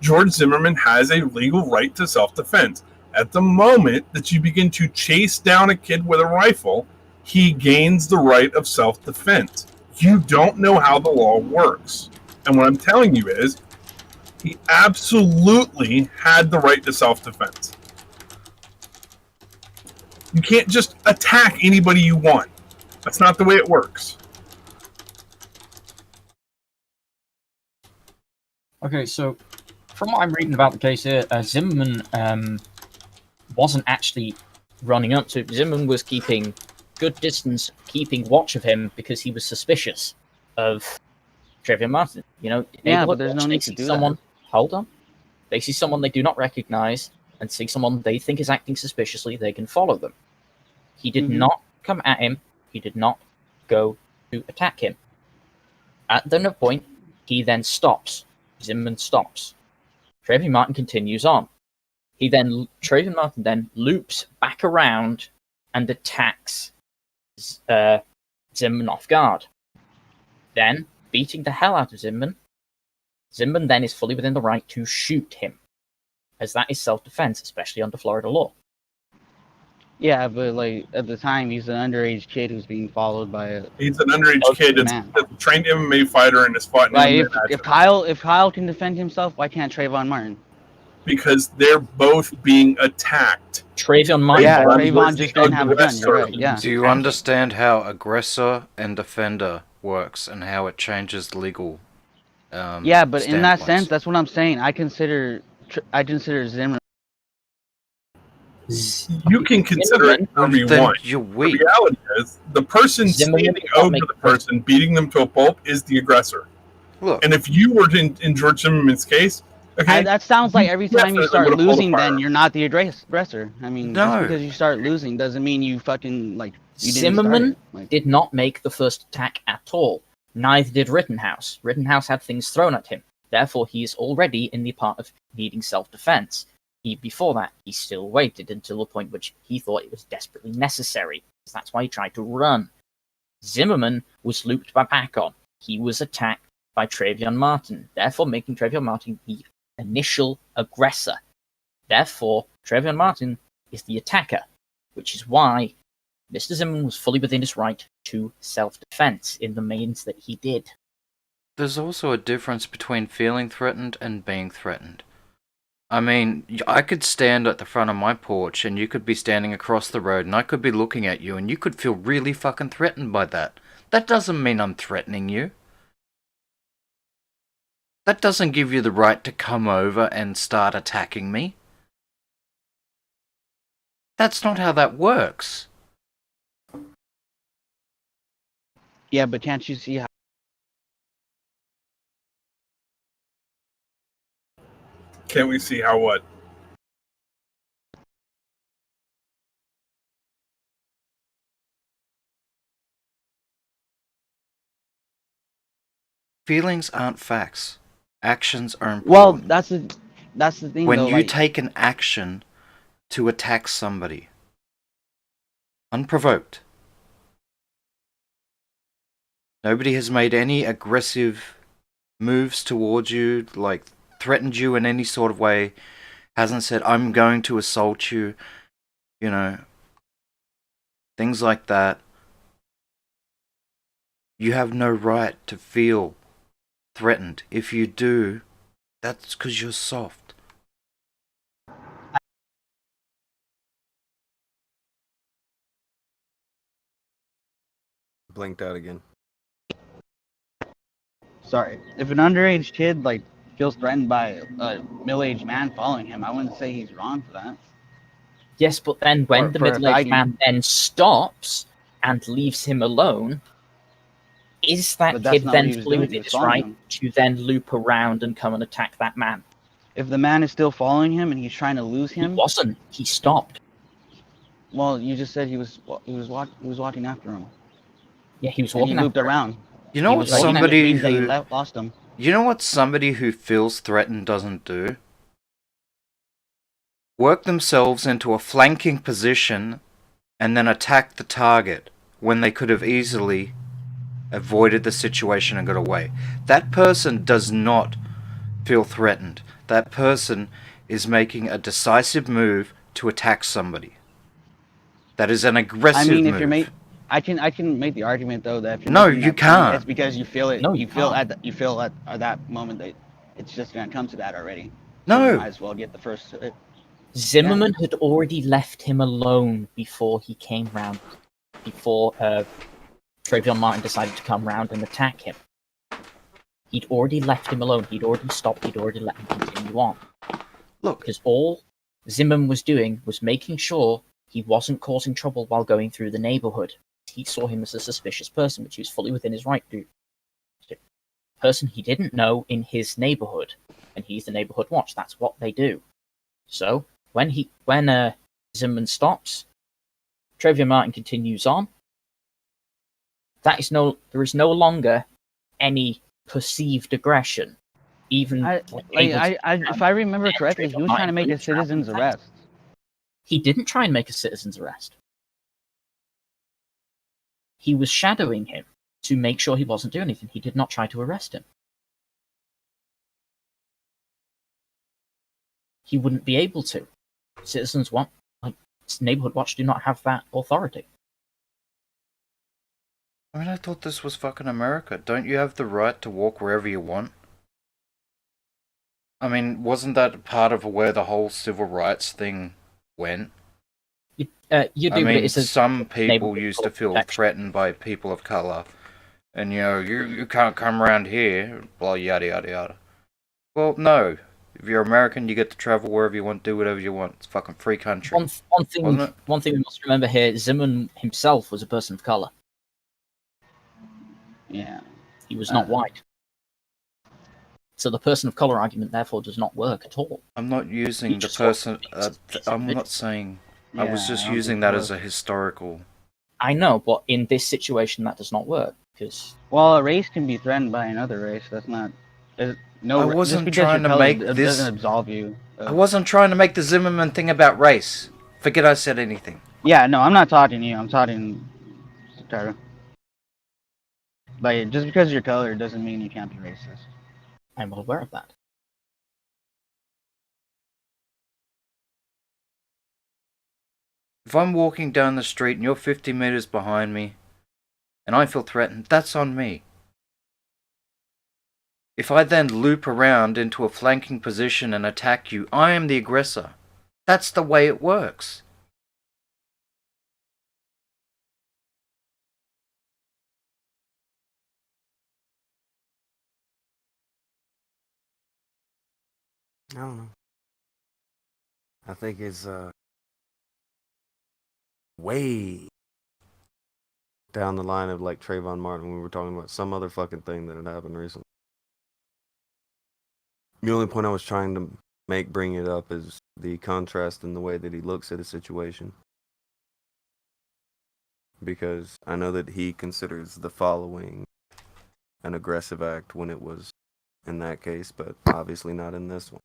George Zimmerman has a legal right to self-defense. At the moment that you begin to chase down a kid with a rifle, he gains the right of self-defense. You don't know how the law works. And what I'm telling you is, he absolutely had the right to self-defense. You can't just attack anybody you want. That's not the way it works. Okay, so from what I'm reading about the case here, Zimmerman wasn't actually running up to him. Zimmerman was keeping good distance, keeping watch of him because he was suspicious of Trayvon Martin. You know, Yeah, but there's no need to do someone, that. Hold on. They see someone they do not recognize and see someone they think is acting suspiciously, they can follow them. He did not come at him. He did not go to attack him. At the point, he then stops. Zimmerman stops. Trayvon Martin continues on. Trayvon Martin then loops back around and attacks Zimmerman off guard. Then, beating the hell out of Zimmerman, Zimmerman then is fully within the right to shoot him, as that is self-defense, especially under Florida law. Yeah, but like at the time, he's an underage kid who's being followed by a. He's an underage kid that's man. a trained MMA fighter and has fought in Like MMA if matches. Kyle can defend himself, why can't Trayvon Martin? Because they're both being attacked. Trayvon Martin. Yeah, was Trayvon the just didn't have a gun. You're aggressor. right. Yeah. Do you understand how aggressor and defender works and how it changes legal? Yeah, but in that standpoints? sense, that's what I'm saying. I consider Zimmerman. You can consider it whatever you Then want. you're The weak. reality is, the person Zimmerman standing did not over make the person, beating them to a pulp, is the aggressor. Look, And if you were in George Zimmerman's case, okay, That sounds like every time you definitely start would've pulled a losing, then firearm. you're not the aggressor. I mean, No. just because you start losing doesn't mean you fucking like you didn't Zimmerman start it. Like, did not make the first attack at all. Neither did Rittenhouse. Rittenhouse had things thrown at him. Therefore, he is already in the part of needing self-defense. Before that, he still waited until the point which he thought it was desperately necessary. That's why he tried to run. Zimmerman was looped back on. He was attacked by Trayvon Martin, therefore making Trayvon Martin the initial aggressor. Therefore, Trayvon Martin is the attacker, which is why Mr. Zimmerman was fully within his right to self-defense in the means that he did. there's also a difference between feeling threatened and being threatened. I mean, I could stand at the front of my porch and you could be standing across the road and I could be looking at you and you could feel really fucking threatened by that. That doesn't mean I'm threatening you. That doesn't give you the right to come over and start attacking me. That's not how that works. yeah, but can't you see how? Can't we see how what? Feelings aren't facts. Actions are Well, important. that's the thing. When though, you like, take an action to attack somebody, unprovoked, nobody has made any aggressive moves towards you, like threatened you in any sort of way, hasn't said, I'm going to assault you, you know, things like that. You have no right to feel threatened. If you do, that's because you're soft. Blinked out again. Sorry. If an underage kid like feels threatened by a middle-aged man following him, I wouldn't say he's wrong for that. Yes, but then when the For middle-aged fighting. man then stops and leaves him alone, is that But that's kid not what then he was fully doing, he within was his following right him. to then loop around and come and attack that man? If the man is still following him and he's trying to lose He him, wasn't. He stopped. well, you just said he was walking after him. Yeah, he was And he walking looped after him. around. You know He what was walking somebody means that who you lost him. You know what somebody who feels threatened doesn't do? Work themselves into a flanking position and then attack the target when they could have easily avoided the situation and got away. That person does not feel threatened. That person is making a decisive move to attack somebody. That is an aggressive I mean, if move. you're I can make the argument though that if you're No, making you that point, can't. it's because you feel it. No, you you feel can't. at that moment that it's just gonna come to that already. No. So you might as well get the first hit. Zimmerman had already left him alone before he came round. Before Trayvon Martin decided to come round and attack him. He'd already left him alone. He'd already stopped. He'd already let him continue on. Look, Because all Zimmerman was doing was making sure he wasn't causing trouble while going through the neighborhood. He saw him as a suspicious person, which he was fully within his right to. Person he didn't know in his neighborhood, and he's the neighborhood watch. That's what they do. So when Zimmerman stops, Trayvon Martin continues on. There is no longer any perceived aggression. Even if I remember correctly, he was trying to make a citizen's arrest. He didn't try and make a citizen's arrest. He was shadowing him to make sure he wasn't doing anything. He did not try to arrest him. He wouldn't be able to. Citizens want, like, neighborhood watch do not have that authority. I mean, I thought this was fucking America. Don't you have the right to walk wherever you want? I mean, wasn't that part of where the whole civil rights thing went? You do, I but mean, it's a some people neighborhood used to feel protection. threatened by people of color, and you can't come around here, blah yada yada yada. Well, no. If you're American, you get to travel wherever you want, do whatever you want. It's a fucking free country. One thing wasn't it? we must remember here: Zimmerman himself was a person of color. Yeah. He was not white. So the person of color argument, therefore, does not work at all. I'm not using He the just person. thought- I'm not saying. I was Yeah, just I don't using think that it as a historical. I know, but in this situation, that does not work because Well, a race can be threatened by another race. That's not. No, I wasn't just because trying you're to colored, make it this- doesn't absolve you. I wasn't trying to make the Zimmerman thing about race. Forget I said anything. Yeah, no, I'm not talking to you. I'm talking to Tara. Like, just because you're colored doesn't mean you can't be racist. I'm well aware of that. If I'm walking down the street and you're 50 meters behind me, and I feel threatened, that's on me. If I then loop around into a flanking position and attack you, I am the aggressor. That's the way it works. I don't know. I think it's way down the line of like Trayvon Martin when we were talking about some other fucking thing that had happened recently. The only point I was trying to bring it up is the contrast in the way that he looks at a situation. Because I know that he considers the following an aggressive act when it was in that case, but obviously not in this one.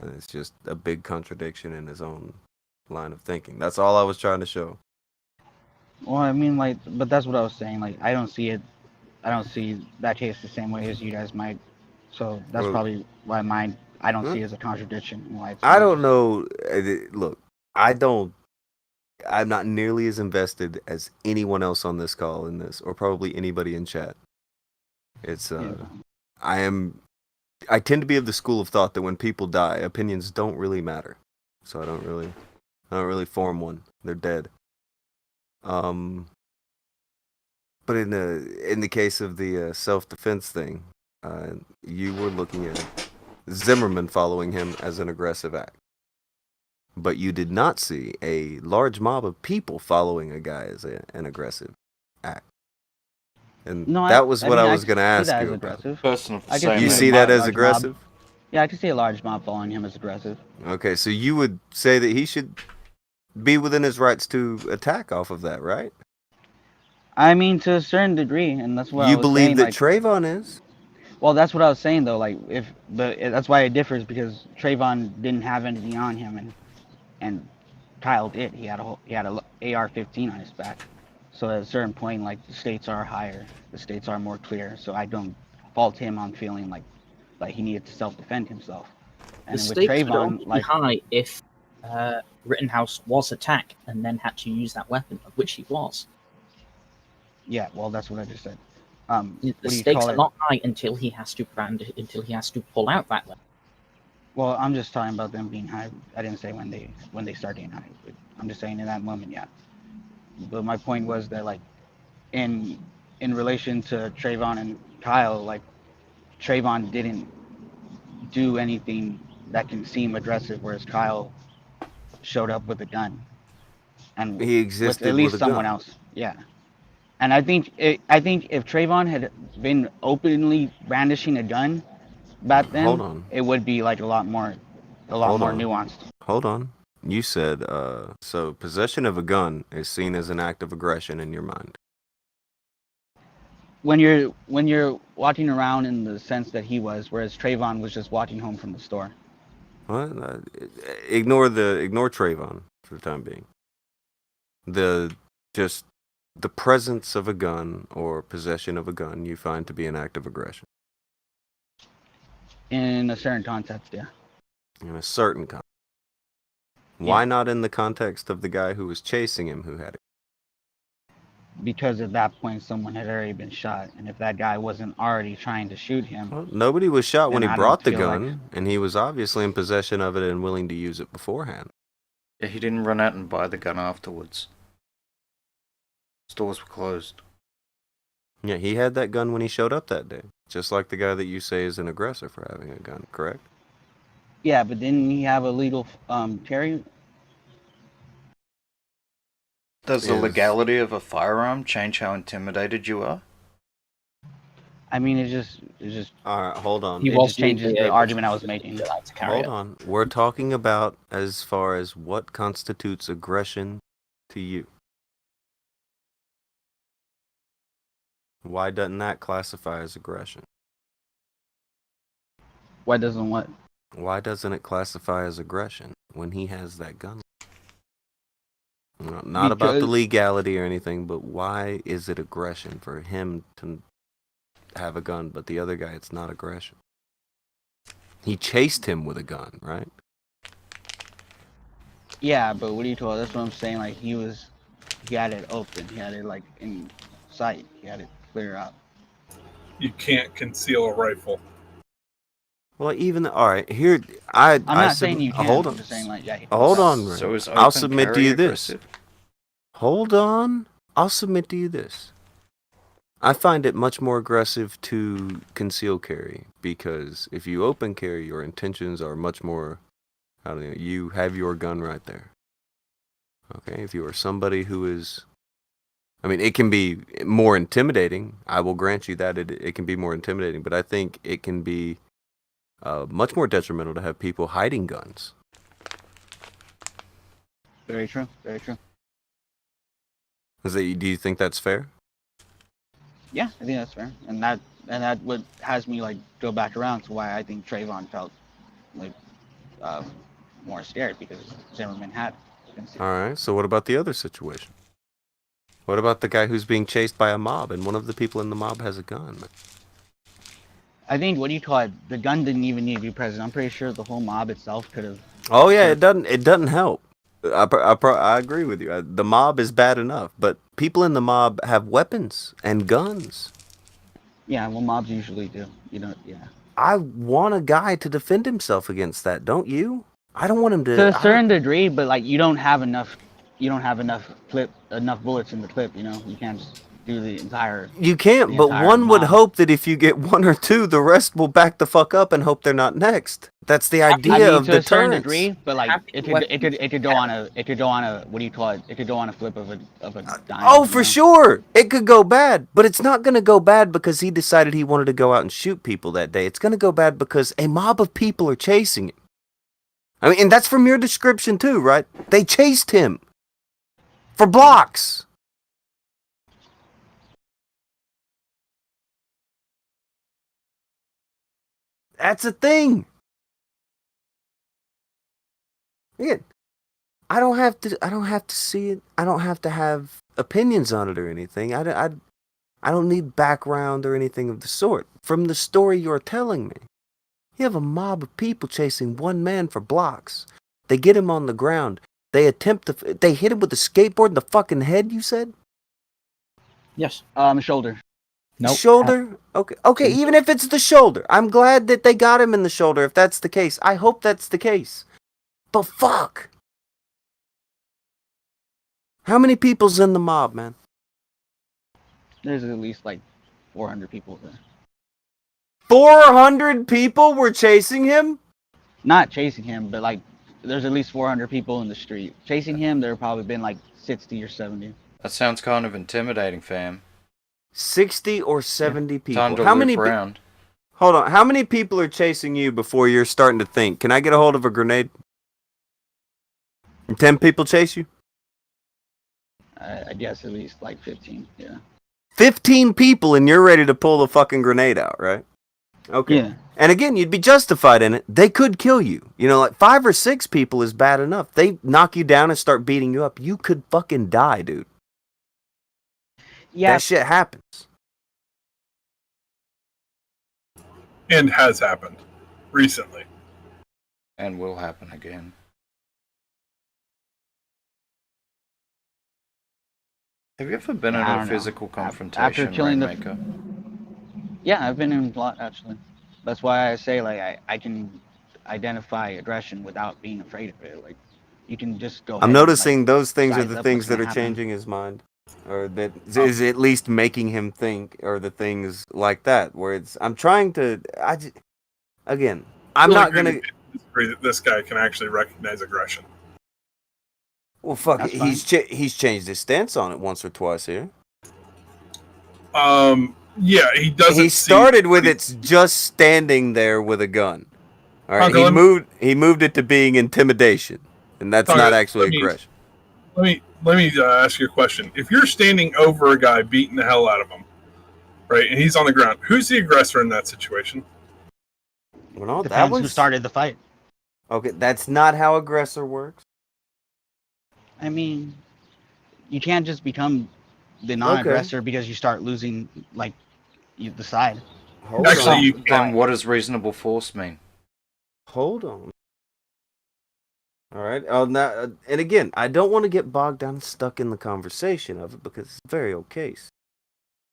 And it's just a big contradiction in his own line of thinking. That's all I was trying to show. Well, I mean, like, but that's what I was saying. Like, I don't see that case the same way as you guys might. So that's Well, probably why I don't see it as a contradiction. Why it's I not. don't know. Look, I'm not nearly as invested as anyone else on this call in this, or probably anybody in chat. It's Yeah. I tend to be of the school of thought that when people die, opinions don't really matter. So I don't really form one. They're dead. But in the case of the self-defense thing, you were looking at Zimmerman following him as an aggressive act. But you did not see a large mob of people following a guy as an aggressive act. And No, that was what I was can going to see ask that you as about. aggressive. Person of the I can same You see age. see a that as large aggressive? Mob. Yeah, I can see a large mob following him as aggressive. Okay, so you would say that he should be within his rights to attack off of that, right? I mean, to a certain degree, and that's what I You was believe saying. that Like, Trayvon is? well, that's what I was saying though. Like, that's why it differs because Trayvon didn't have anything on him, and Kyle did. He had a AR-15 on his back. So at a certain point, like the stakes are higher, the stakes are more clear. So I don't fault him on feeling like he needed to self-defend himself. The And with stakes would only Trayvon, be like, high if Rittenhouse was attacked and then had to use that weapon, of which he was. yeah, well, that's what I just said. The What do you stakes call are it? not high until he has to pull out that weapon. Well, I'm just talking about them being high. I didn't say when they start getting high. I'm just saying in that moment, yeah. But my point was that like in relation to Trayvon and Kyle, like Trayvon didn't do anything that can seem aggressive, whereas Kyle showed up with a gun and He with existed at with least a someone gun. else. Yeah. And I think if Trayvon had been openly brandishing a gun back Hold then, on. it would be like a lot more Hold on. nuanced. Hold on. You said, so possession of a gun is seen as an act of aggression in your mind. When you're walking around in the sense that he was, whereas Trayvon was just walking home from the store. What? Ignore Trayvon for the time being. Just the presence of a gun or possession of a gun you find to be an act of aggression. In a certain context, yeah. In a certain context. Yeah. Why not in the context of the guy who was chasing him who had it? Because at that point someone had already been shot, and if that guy wasn't already trying to shoot him, Well, nobody was shot when he then I brought the don't feel gun, like- and he was obviously in possession of it and willing to use it beforehand. Yeah, he didn't run out and buy the gun afterwards. Stores were closed. Yeah, he had that gun when he showed up that day. Just like the guy that you say is an aggressor for having a gun, correct? yeah, but didn't he have a legal carry? Does the Is- legality of a firearm change how intimidated you are? I mean, it just Alright, hold on. He It was just changes legally the able argument to I was use it making. without to carry Hold it. on. We're talking about as far as what constitutes aggression to you. Why doesn't that classify as aggression? Why doesn't what? Why doesn't it classify as aggression when he has that gun? Not about the Because- legality or anything, but why is it aggression for him to have a gun, but the other guy it's not aggression? He chased him with a gun, right? Yeah, but what do you call? That's what I'm saying. Like he had it open. He had it like in sight. He had it clear out. You can't conceal a rifle. Well, even all right here, I'm I'm not saying you can. Hold I'm on, just saying like yeah. hold on. Ray. So is I'll open submit to carry you this. aggressive? Hold on, I'll submit to you this. I find it much more aggressive to conceal carry because if you open carry, your intentions are much more. I don't know. You have your gun right there. Okay, if you are somebody who is, I mean, it can be more intimidating. I will grant you that it can be more intimidating, but I think it can be much more detrimental to have people hiding guns. Very true. Very true. Do you think that's fair? Yeah, I think that's fair, and that what has me like go back around to why I think Trayvon felt like more scared because Zimmerman had. All right. So what about the other situation? What about the guy who's being chased by a mob and one of the people in the mob has a gun? I think what do you call it? The gun didn't even need to be present. I'm pretty sure the whole mob itself could have. Oh yeah, it doesn't help. I agree with you. The mob is bad enough, but people in the mob have weapons and guns. Yeah, well, mobs usually do. You know, yeah. I want a guy to defend himself against that, don't you? I don't want him To to. a certain degree, but like you don't have enough. You don't have enough bullets in the clip. You know, you can't just do You can't, the but entire one would mob. hope that if you get one or two, the rest will back the fuck up and hope they're not next. That's the I idea mean, of to a certain deterrence. degree, but like Having it could go on a what do you call it? It could go on a flip of a dime. Oh, You for know? sure. It could go bad, but it's not going to go bad because he decided he wanted to go out and shoot people that day. It's going to go bad because a mob of people are chasing him. I mean, and that's from your description too, right? They chased him for blocks. That's a thing. Again, I don't have to see it. I don't have to have opinions on it or anything. I don't need background or anything of the sort. From the story you're telling me, you have a mob of people chasing one man for blocks. They get him on the ground. They hit him with a skateboard in the fucking head, you said? Yes. Shoulder. Nope. Shoulder? Okay, even if it's the shoulder. I'm glad that they got him in the shoulder if that's the case. I hope that's the case. But fuck. How many people's in the mob, man? There's at least like 400 people there. 400 people were chasing him? Not chasing him, but like there's at least 400 people in the street. Chasing him, there have probably been like 60 or 70. That sounds kind of intimidating, fam. 60 or 70 people. Time to How loop many around. Hold on. How many people are chasing you before you're starting to think, can I get a hold of a grenade? 10 people chase you? I guess at least like 15. Yeah. 15 people and you're ready to pull the fucking grenade out, right? Okay. Yeah. And again, you'd be justified in it. They could kill you. You know, like 5 or 6 people is bad enough. They knock you down and start beating you up. You could fucking die, dude. Yeah. That shit happens. And has happened recently. And will happen again. Have you ever been in I a don't know. physical After confrontation, killing the- Rainmaker? Yeah, I've been in a lot actually. That's why I say like I can identify aggression without being afraid of it. Like you can just go. I'm ahead and, noticing like, those things are size the up things what's that gonna are happen. changing his mind. Or that is at least making him think, or the things like that, where it's, I'm trying to, again, I'm Really not going to, disagree that this guy can actually recognize aggression. well, fuck it, That's he's changed his stance on it once or twice here. Yeah, he doesn't. He started with it's just standing there with a gun. All right, Tonka, he moved it to being intimidation, and that's Tonka, not actually let me- aggression. Let me ask you a question. If you're standing over a guy beating the hell out of him, right, and he's on the ground, who's the aggressor in that situation? Well, no, that Depends who was started the fight. okay. That's not how aggressor works. I mean, you can't just become the non-aggressor because you start losing like the side. Hold Actually, on. you Then what does reasonable force mean? Hold on. All right. Now, and again, I don't want to get bogged down and stuck in the conversation of it because it's a very old case.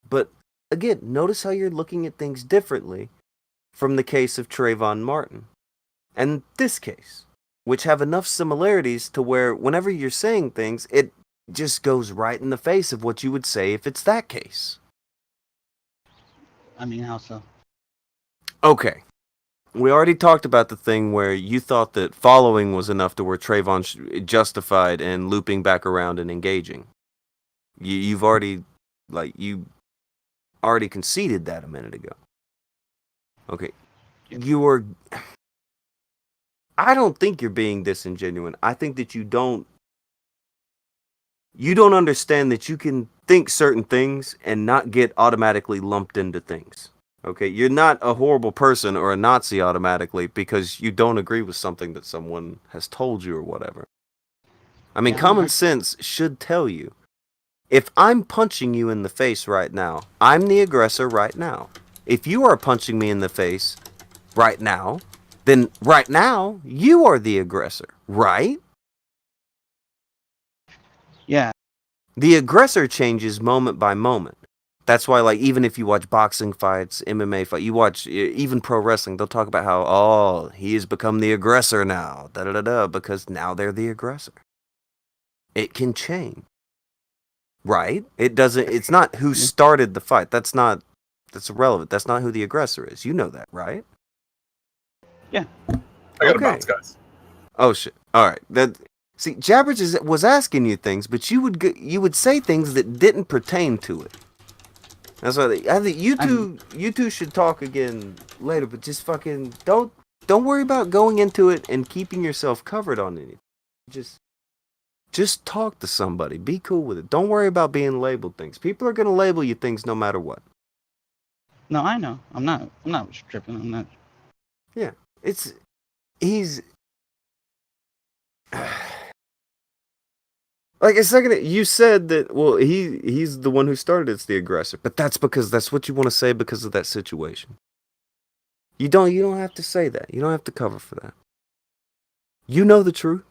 But again, notice how you're looking at things differently from the case of Trayvon Martin and this case, which have enough similarities to where whenever you're saying things, it just goes right in the face of what you would say if it's that case. I mean, how so? Okay. We already talked about the thing where you thought that following was enough to where Trayvon justified and looping back around and engaging. You've already, you already conceded that a minute ago. Okay. I don't think you're being disingenuous. I think that you don't understand that you can think certain things and not get automatically lumped into things. Okay, you're not a horrible person or a Nazi automatically because you don't agree with something that someone has told you or whatever. I mean, common sense should tell you, if I'm punching you in the face right now, I'm the aggressor right now. If you are punching me in the face right now, then right now, you are the aggressor, right? Yeah. The aggressor changes moment by moment. That's why, like, even if you watch boxing fights, MMA fight, you watch even pro wrestling, they'll talk about how, oh, he has become the aggressor now, da da da da, because now they're the aggressor. It can change, right? It doesn't. It's not who started the fight. That's irrelevant. That's not who the aggressor is. You know that, right? I gotta bounce, guys. Oh shit! All right. See, Jabberage was asking you things, but you would say things that didn't pertain to it. That's why I think you two should talk again later. But just fucking don't worry about going into it and keeping yourself covered on anything. Just talk to somebody. Be cool with it. Don't worry about being labeled things. People are gonna label you things no matter what. No, I know. I'm not tripping. I'm not. Yeah, he's. Like a second, you said that. Well, he's the one who started. It's the aggressor, but that's because that's what you want to say because of that situation. You don't have to say that. You don't have to cover for that. You know the truth.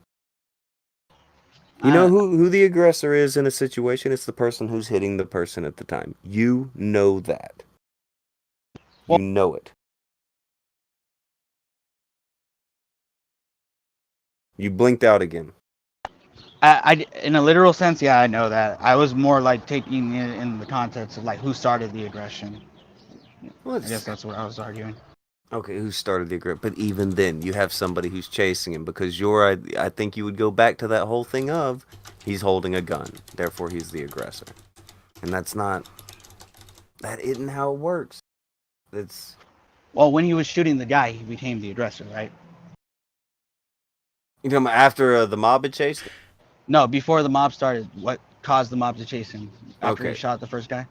You know who the aggressor is in a situation. It's the person who's hitting the person at the time. You know that. You know it. You blinked out again. I in a literal sense, yeah, I know that. I was more like taking it in the context of like who started the aggression. I guess that's what I was arguing. Okay, who started the aggression? But even then, you have somebody who's chasing him because I think you would go back to that whole thing of he's holding a gun, therefore he's the aggressor, and that isn't how it works. Well, when he was shooting the guy, he became the aggressor, right? You talking about after the mob had chased him? No, before the mob started. What caused the mob to chase him? After Okay. he shot the first guy?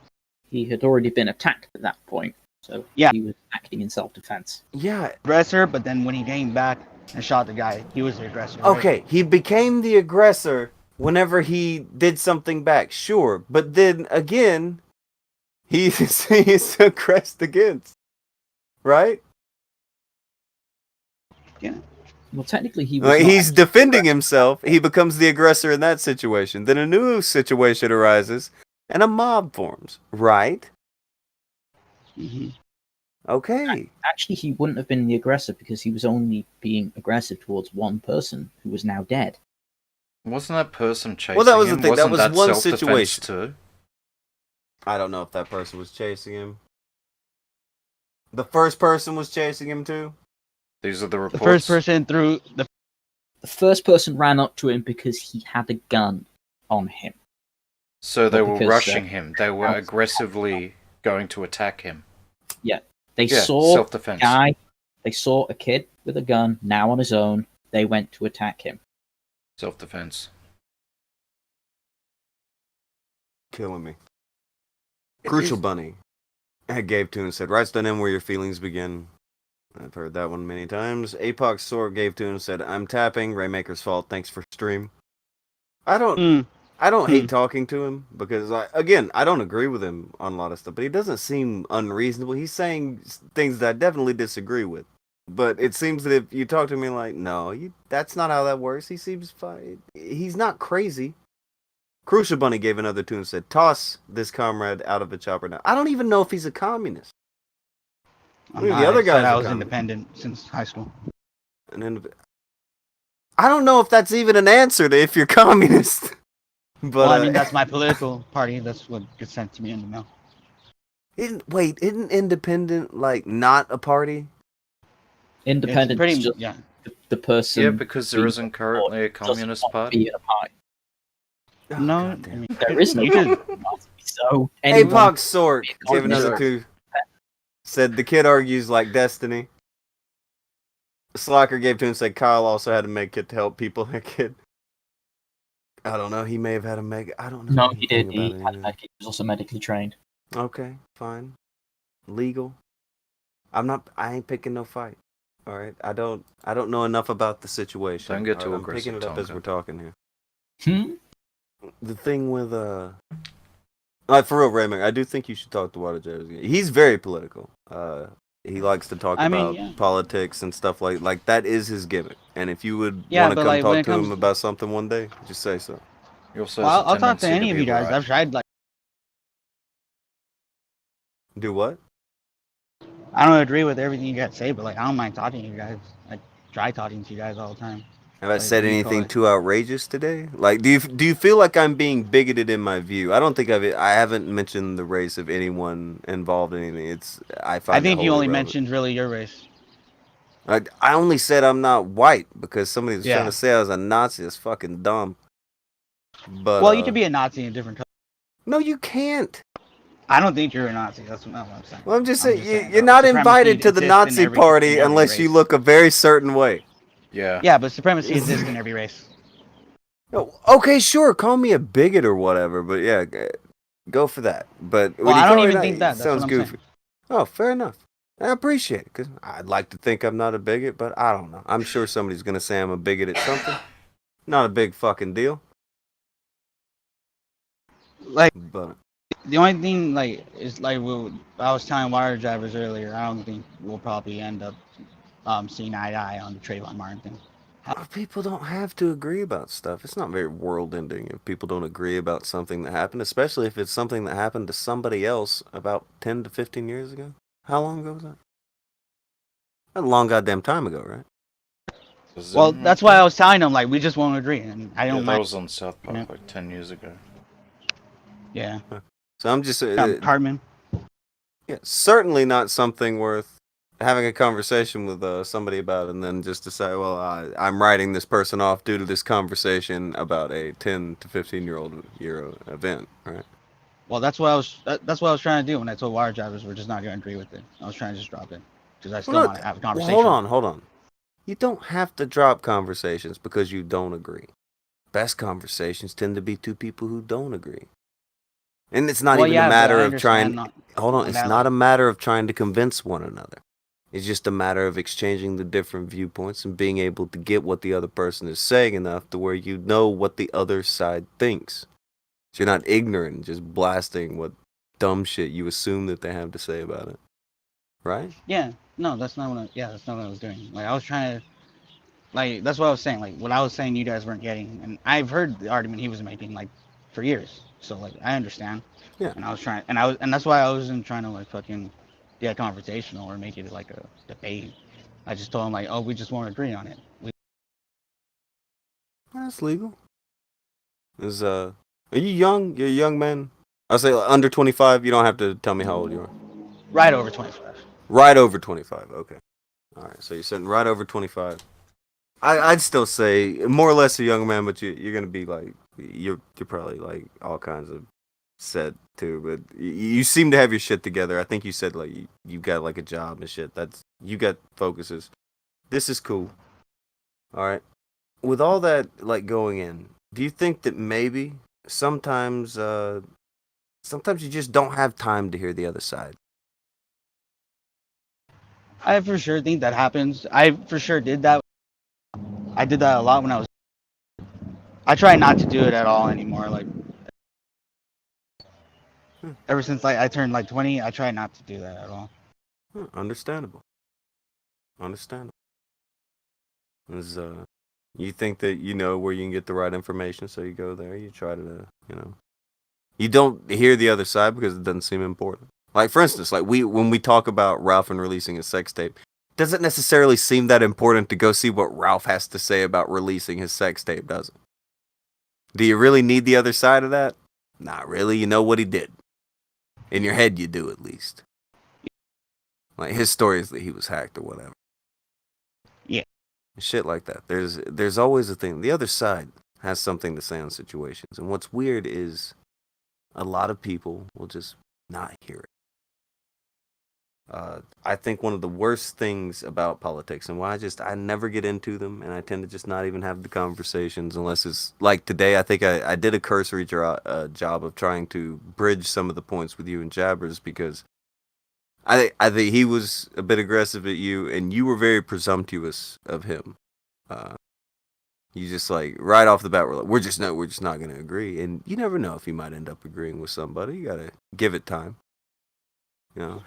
He had already been attacked at that point, so Yeah. he was acting in self-defense. Yeah. Aggressor, but then when he came back and shot the guy, he was the aggressor. Right? Okay, he became the aggressor whenever he did something back, sure. But then again, he's aggressed against, right? Yeah. Well, technically, he was. Like, not he's defending himself. He becomes the aggressor in that situation. Then a new situation arises, and a mob forms, right? Mm-hmm. Okay. Actually, he wouldn't have been the aggressor because he was only being aggressive towards one person who was now dead. Wasn't that person chasing Well, that was the him? thing. That Wasn't was one self-defense situation. too? I don't know if that person was chasing him. The first person was chasing him too. These are the reports. The first person threw the. The first person ran up to him because he had a gun on him. So they were Because, rushing him. They were aggressively going to attack him. Yeah, they Yeah, saw a self-defense. guy. They saw a kid with a gun now on his own. They went to attack him. Self-defense. Killing me. Crucial Bunny gave to and said, "Writes done in where your feelings begin." I've heard that one many times. Apox Sword gave to and said, "I'm tapping. Raymaker's fault. Thanks for stream." I don't hate talking to him because, I don't agree with him on a lot of stuff, but he doesn't seem unreasonable. He's saying things that I definitely disagree with. But it seems that if you talk to me like, no, that's not how that works. He seems fine. He's not crazy. Crucial Bunny gave another tune and said, "Toss this comrade out of the chopper now." I don't even know if he's a communist. The other guys I was independent since high school. I don't know if that's even an answer to if you're communist. But Well, I mean, that's my political party. That's what gets sent to me in the mail. Isn't independent like not a party? Independent is just the person. Yeah, because there isn't currently a communist party. Be in a party. Oh, No, God damn. I mean, There is no you could- party, so anyone- Apox Sork gave another Sork. two. Said the kid argues like Destiny. Slacker gave to him and said Kyle also had to make it to help people. That kid. I don't know. He may have had a make. I don't know. No, he did. anything He about had it a medic. He was also medically trained. Okay, fine. Legal. I ain't picking no fight. All right. I don't know enough about the situation. Don't get too I'm aggressive, picking it up as Tonka. we're talking here. Hmm? The thing with like for real, Raymond, I do think you should talk to Water Joe's. He's very political. He likes to talk about politics and stuff like that is his gimmick. And if you would want to come like, talk to him about something one day, just say so. He also Well, has a I'll talk to tendency any of be you guys. right. I've tried like Do what? I don't agree with everything you guys say, but like I don't mind talking to you guys. I try talking to you guys all the time. Have I Like, said what do you call anything it? too outrageous today? Like, do you feel like I'm being bigoted in my view? I don't think I haven't mentioned the race of anyone involved in anything. I I find it think you wholly only irrelevant. mentioned really your race. I only said I'm not white because somebody was trying Yeah. to say I was a Nazi. It's fucking dumb. But Well, you could be a Nazi in different colors. no, you can't. I don't think you're a Nazi. That's not what I'm saying. Well, I'm just saying you're though, not supremacy invited to the exists in Nazi party in every unless you race. look a very certain way. Yeah. Yeah, but supremacy exists in every race. Okay, sure, call me a bigot or whatever, but yeah, go for that. But Well, when you I don't call me even that, think it that. That's sounds what I'm goofy. saying. Oh, fair enough. I appreciate it because I'd like to think I'm not a bigot, but I don't know. I'm sure somebody's gonna say I'm a bigot at something. Not a big fucking deal. Like But the only thing like is like I was telling wire drivers earlier. I don't think we'll probably end up seeing eye to eye on the Trayvon Martin thing. people don't have to agree about stuff. It's not very world-ending if people don't agree about something that happened, especially if it's something that happened to somebody else about 10 to 15 years ago. How long ago was that? A long goddamn time ago, right? Well, that's why I was telling them like we just won't agree, and I Yeah, don't that mind. was on South Park like 10 years ago. Yeah. So I'm just Cartman. yeah, certainly not something worth having a conversation with somebody about, and then just decide, well, I'm writing this person off due to this conversation about a 10 to 15-year-old event, right? Well, that's what I was. That's what I was trying to do when I told wire drivers we're just not going to agree with it. I was trying to just drop it because I still Well, want to have a well, conversation. hold on. You don't have to drop conversations because you don't agree. Best conversations tend to be two people who don't agree. And it's not Well, even a yeah, but matter I of trying. understand not. Hold on, it's that, not like, a matter of trying to convince one another. It's just a matter of exchanging the different viewpoints and being able to get what the other person is saying enough to where you know what the other side thinks. So you're not ignorant and just blasting what dumb shit you assume that they have to say about it. Right? Yeah, no, that's not what. That's not what I was doing. Like I was trying to. Like that's what I was saying. Like what I was saying, you guys weren't getting, and I've heard the argument he was making like for years. So like I understand. Yeah. And I was trying, and that's why I wasn't trying to like fucking get confrontational or make it like a debate. I just told him like, oh, we just won't agree on it. That's legal. Are you young? You're a young man? I'll say under 25. You don't have to tell me how old you are. Right over 25. Right over 25. Okay. All right. So you're sitting right over 25. I'd still say more or less a young man, but you're gonna be like you're probably like all kinds of set too. But you seem to have your shit together. I think you said like you got like a job and shit. That's you got focuses. This is cool. All right. With all that like going in, do you think that maybe sometimes sometimes you just don't have time to hear the other side? I for sure think that happens. I for sure did that. I did that a lot when I was. I try not to do it at all anymore. Like ever since like I turned like 20, I try not to do that at all. Understandable. Understandable. Is you think that you know where you can get the right information, so you go there. You try to, you don't hear the other side because it doesn't seem important. Like for instance, like when we talk about Ralph and releasing his sex tape, doesn't necessarily seem that important to go see what Ralph has to say about releasing his sex tape, does it? Do you really need the other side of that? Not really. You know what he did. In your head, you do at least. Like his story is that he was hacked or whatever. Yeah. Shit like that. There's always a thing. The other side has something to say on situations, and what's weird is a lot of people will just not hear it. I think one of the worst things about politics, and why I never get into them, and I tend to just not even have the conversations unless it's like today. I think I did a cursory job of trying to bridge some of the points with you and Jabbers because I think he was a bit aggressive at you, and you were very presumptuous of him. You just like right off the bat were like, we're just not going to agree, and you never know if you might end up agreeing with somebody. You gotta give it time.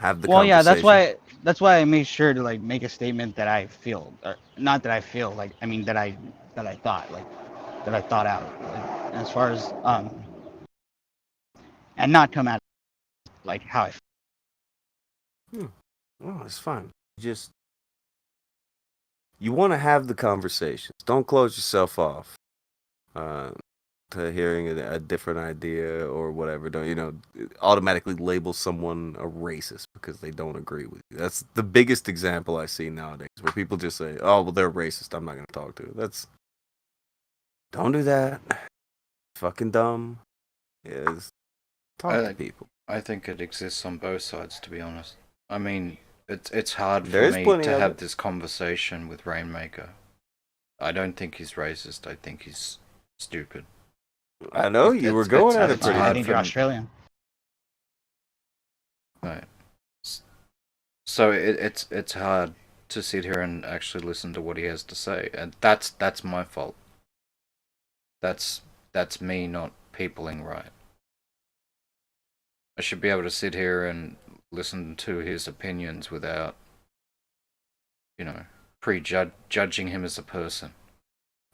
Have the Well, yeah, conversation. that's why I made sure to like make a statement that I feel, or not that I feel, like I mean that I thought, like that I thought out, like, as far as and not come at like how I feel. Well, it's fine. Just you want to have the conversations. Don't close yourself off to hearing a different idea or whatever. Don't automatically label someone a racist because they don't agree with you. That's the biggest example I see nowadays, where people just say, "Oh, well, they're racist. I'm not going to talk to." Don't do that. Fucking dumb. Is talk to people. I think it exists on both sides, to be honest. I mean, it's hard There for is me plenty to of have it. this conversation with Rainmaker. I don't think he's racist. I think he's stupid. I know you were going at it it's pretty I hard hard. think for you're him- Australian. Right. So it's hard to sit here and actually listen to what he has to say, and that's my fault. That's me not peopling right. I should be able to sit here and listen to his opinions without, prejudging him as a person.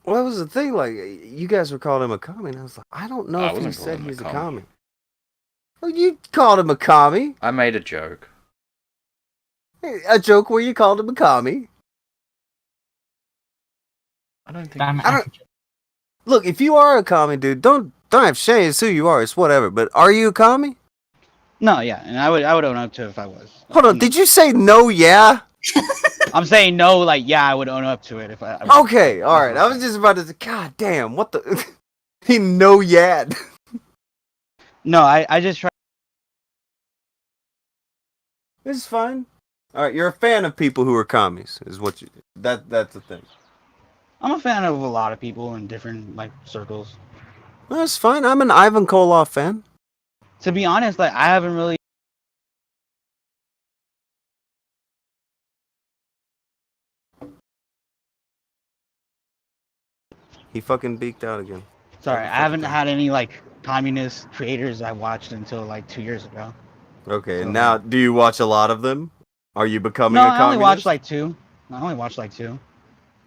Well, that was the thing. Like, you guys were calling him a commie. And I was like, I don't know I if he wasn't said calling him a he's a commie. commie. Well, you called him a commie. I made a joke. A joke where you called him a commie. I don't think. Damn I don't- Akujin. Look, if you are a commie, dude, don't have shame. It's who you are. It's whatever. But are you a commie? No, yeah, and I would own up to it if I was. Hold on. Did you say no? Yeah. I'm saying no, like yeah, I would own up to it if I. Okay. All right. I was just about to say, God damn. What the? He no yet. No, I just try. It's fine. All right. You're a fan of people who are commies. Is what you? That's the thing. I'm a fan of a lot of people in different like circles. That's fine. I'm an Ivan Koloff fan. To be honest, like I haven't really. He fucking beaked out again. Sorry, Every I haven't fucking had any like communist creators I watched until like 2 years ago. Okay, So, now do you watch a lot of them? Are you becoming No, a I communist? only watched like two. I only watched like two,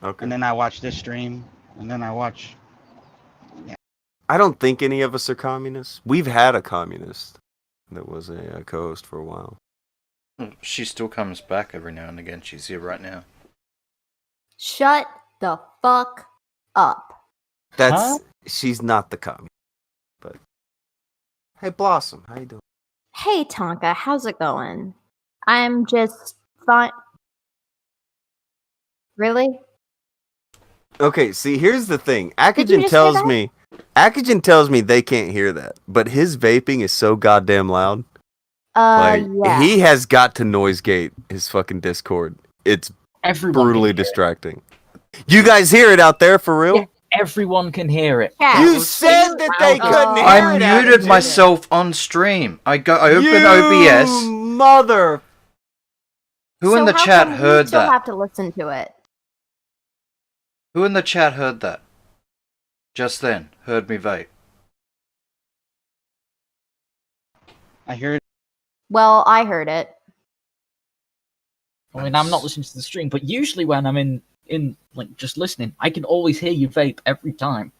Okay. and then I watched this stream, and then I watch. I don't think any of us are communists. We've had a communist that was a co-host for a while. She still comes back every now and again. She's here right now. Shut the fuck up. That's she's not the communist. But hey, Blossom, how you doing? Hey, Tonka, how's it going? I'm just fine. Really? Okay, see, here's the thing. Did you Akujin just tells hear that? me Akujin tells me they can't hear that, but his vaping is so goddamn loud. Like Yeah. he has got to noise gate his fucking Discord. It's Everyone brutally can hear it. distracting. You guys hear it out there for real? Yeah, everyone can hear it. Chat. You said that they couldn't hear I it. muted Akujin. myself on stream. I opened You OBS. mother. Who in So the how chat come heard you still that? have to listen to it? Who in the chat heard that? Just then, heard me vape. I hear it. Well, I heard it. I mean, I'm not listening to the stream, but usually when I'm in like just listening, I can always hear you vape every time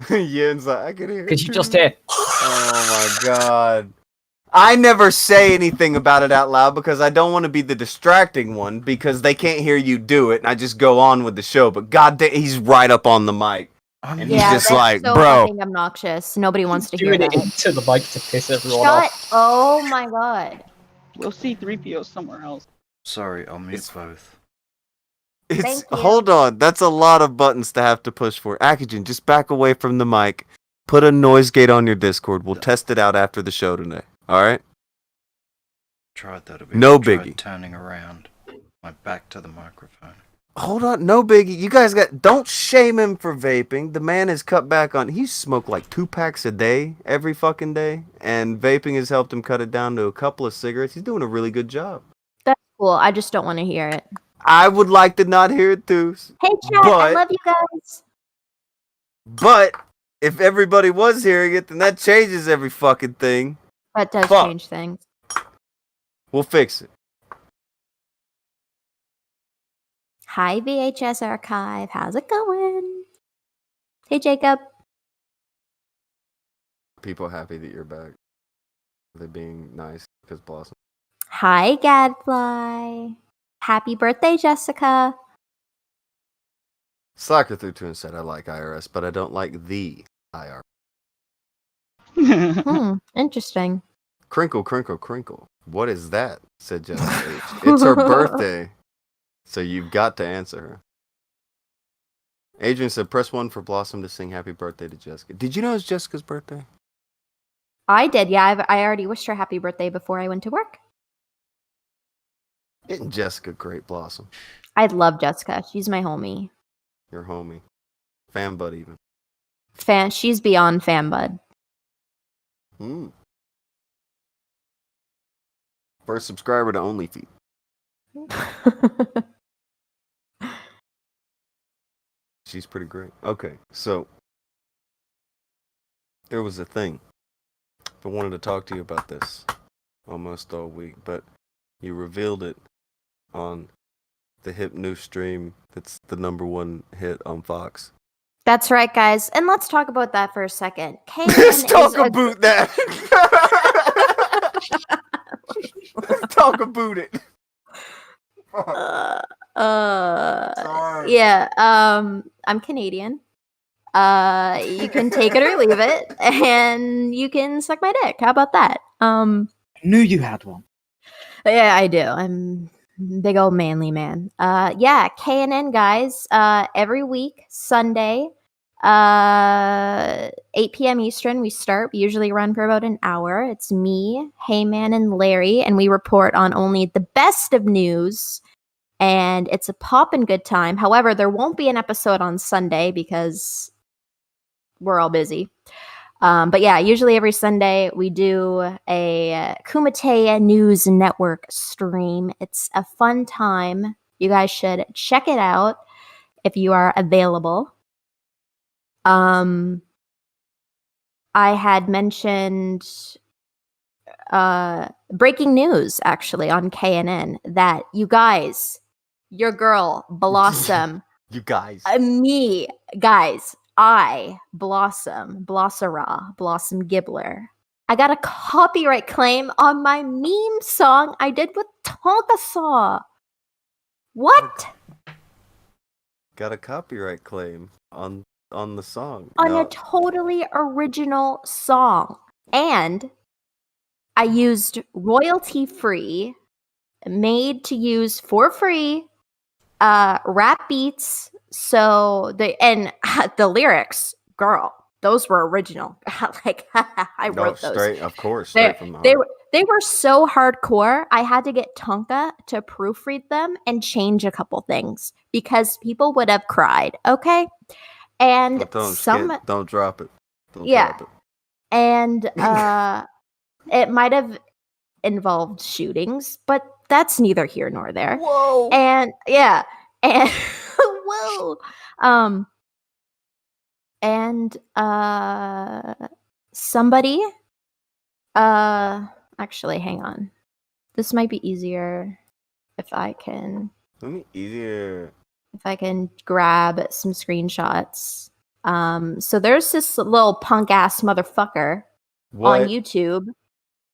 Yin's like, I can hear it. because you just too. hear. Oh my god. I never say anything about it out loud because I don't want to be the distracting one because they can't hear you do it and I just go on with the show. But god damn, he's right up on the mic. And he's Yeah, just that's like, so bro. fucking obnoxious. Nobody wants to hear Doing it that. into the mic to piss everyone Shut. off. Oh my god. We'll see 3PO somewhere else. Sorry, I'll mute It's- both. It's Thank you. hold on. That's a lot of buttons to have to push for. Akujin, just back away from the mic. Put a noise gate on your Discord. We'll test it out after the show today. Alright? Tried that a bit. No Tried biggie. turning around. My back to the microphone. Hold on, no biggie. You guys don't shame him for vaping. The man has cut back on. He smoked like 2 packs a day every fucking day, and vaping has helped him cut it down to a couple of cigarettes. He's doing a really good job. That's cool. I just don't want to hear it. I would like to not hear it too, Hey, chat. I But- love you guys. but if everybody was hearing it, then that changes every fucking thing. That does Fuck. change things. We'll fix it. Hi, VHS Archive. How's it going? Hey, Jacob. People happy that you're back. They're being nice because Blossom. Hi, Gadfly. Happy birthday, Jessica. Slacker through two and said, I like IRS, but I don't like the IRS. Interesting. Crinkle, crinkle, crinkle. What is that? Said Jessica H. It's her birthday, so you've got to answer her. Adrian said, press 1 for Blossom to sing happy birthday to Jessica. Did you know it's Jessica's birthday? I did, yeah. I already wished her happy birthday before I went to work. Isn't Jessica great, Blossom? I love Jessica. She's my homie. Your homie. Fan bud, even. She's beyond fan bud. First subscriber to OnlyFeed. She's pretty great. Okay, so there was a thing. I wanted to talk to you about this almost all week, but you revealed it on the hip new stream that's the #1 hit on Fox. That's right, guys. And let's talk about that for a second. Let's talk about that. Let's talk about it. Sorry. Yeah, I'm Canadian. You can take it or leave it, and you can suck my dick. How about that? Knew you had one. Yeah, I do. I'm a big old manly man. Yeah, KNN guys. Every week, Sunday, 8 p.m. Eastern, we start. We usually run for about an hour. It's me, Heyman, and Larry, and we report on only the best of news. And it's a poppin' good time. However, there won't be an episode on Sunday because we're all busy. But yeah, usually every Sunday we do a Kumite News Network stream. It's a fun time. You guys should check it out if you are available. I had mentioned breaking news actually on KNN that you guys, your girl Blossom, you guys, me, guys, I, Blossom Gibbler. I got a copyright claim on my meme song I did with Tonka Saw. What? Got a copyright claim on the song. On a totally original song. And I used royalty-free, made to use for free, rap beats. So the lyrics, girl, those were original. Like I wrote those. Straight, of course, straight from the heart. They were so hardcore. I had to get Tonka to proofread them and change a couple things because people would have cried. Okay, and don't drop it. Don't yeah, drop it. And it might have involved shootings, but that's neither here nor there. Whoa. And yeah, and whoa. And somebody actually hang on. This might be easier if I can grab some screenshots. So there's this little punk ass motherfucker on YouTube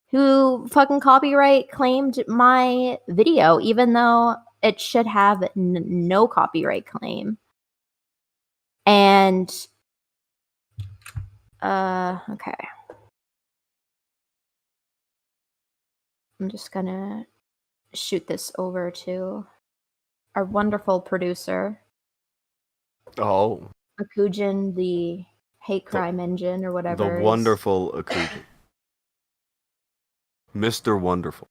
who fucking copyright claimed my video, even though it should have no copyright claim. And okay. I'm just gonna shoot this over to our wonderful producer. Oh. Akujin, the hate crime engine or whatever. The wonderful Akujin. Mr. Wonderful.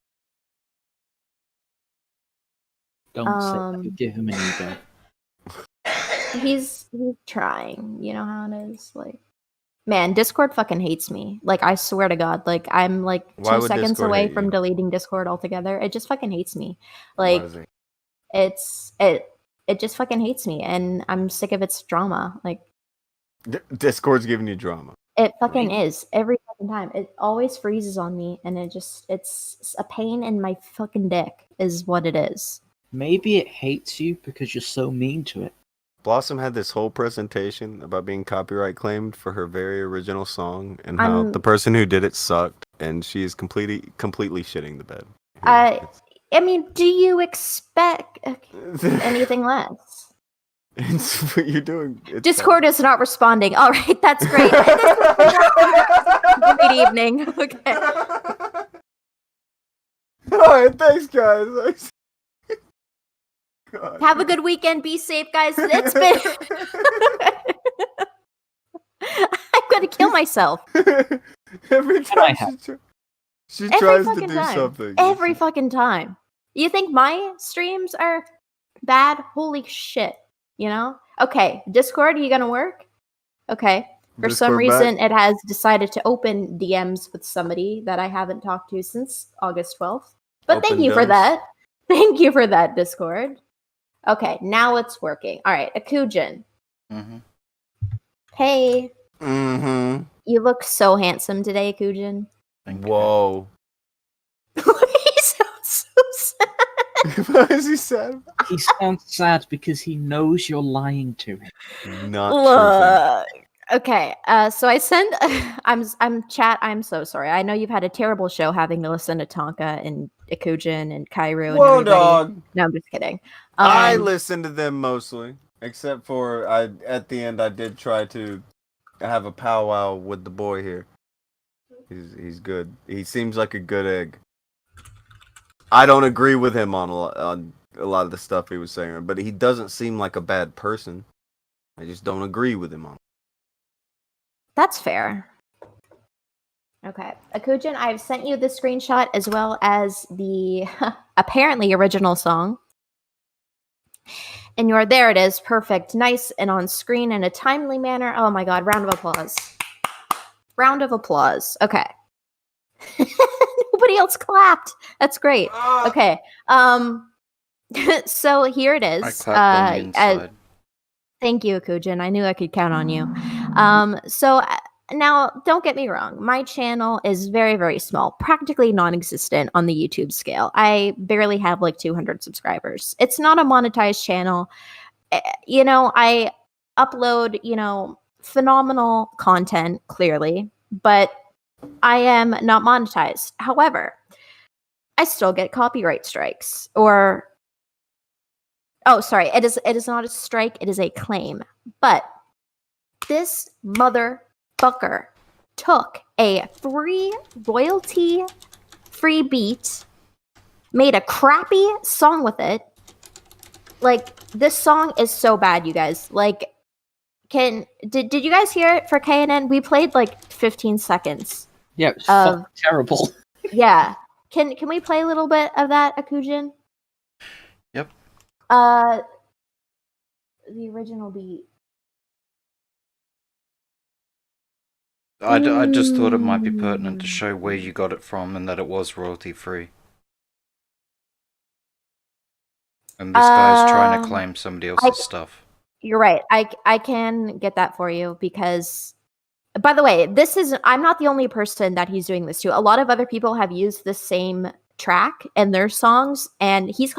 Don't say that. Give him an ego. He's trying. You know how it is. Like, man, Discord fucking hates me. Like, I swear to God. Like, I'm like 2 seconds Discord away hate from you? deleting Discord altogether. It just fucking hates me. Why Like, does it? it just fucking hates me, and I'm sick of its drama. Like, Discord's giving you drama. it fucking is every fucking time. It always freezes on me, and it's a pain in my fucking dick, is what it is. Maybe it hates you because you're so mean to it. Blossom had this whole presentation about being copyright claimed for her very original song and how the person who did it sucked, and she is completely shitting the bed I mean, do you expect anything less? It's what you're doing. It's Discord is not responding. All right, that's great. Great evening. Okay. All right, thanks, guys. God. Have a good weekend. Be safe, guys. It's been. I'm gonna kill myself. Every time she tries to do something. Every fucking time. You think my streams are bad? Holy shit. You know? Okay, Discord, you gonna work? Okay. For some reason, it has decided to open DMs with somebody that I haven't talked to since August 12th. But thank you for that. Thank you for that, Discord. Okay, now it's working. All right, Akujin. Mm-hmm. Hey. Mm-hmm. You look so handsome today, Akujin. Whoa. He sounds so sad. Why is he sad? He sounds sad because he knows you're lying to him. Not true. Okay, so I send. I'm chat. I'm so sorry. I know you've had a terrible show having to listen to Tonka and Akujin and Kairu. Whoa, and everybody. dog. No, I'm just kidding. I listen to them mostly, except for at the end I did try to have a powwow with the boy here. He's good. He seems like a good egg. I don't agree with him on a lot of the stuff he was saying, but he doesn't seem like a bad person. I just don't agree with him on. That's fair. Okay, Akujin, I've sent you the screenshot as well as the apparently original song. And there it is, perfect, nice and on screen in a timely manner. Oh my god, round of applause. Round of applause. Okay. Nobody else clapped. That's great. Okay. So here it is. I clapped on the inside. Thank you, Akujin. I knew I could count on you. So now, don't get me wrong. My channel is very, very small, practically non-existent on the YouTube scale. I barely have like 200 subscribers. It's not a monetized channel. You know, I upload, phenomenal content, clearly, but I am not monetized. However, I still get copyright strikes or... Oh, sorry. It is not a strike. It is a claim. But this motherfucker took a free royalty-free beat, made a crappy song with it. Like, this song is so bad, you guys. Like, did you guys hear it for KNN? We played like 15 seconds. Yeah, it was fucking terrible. Yeah. Can we play a little bit of that, Akujin? Yep. The original beat. I just thought it might be pertinent to show where you got it from and that it was royalty free. And this guy's trying to claim somebody else's stuff. You're right. I can get that for you because, by the way, I'm not the only person that he's doing this to. A lot of other people have used the same track in their songs, and he's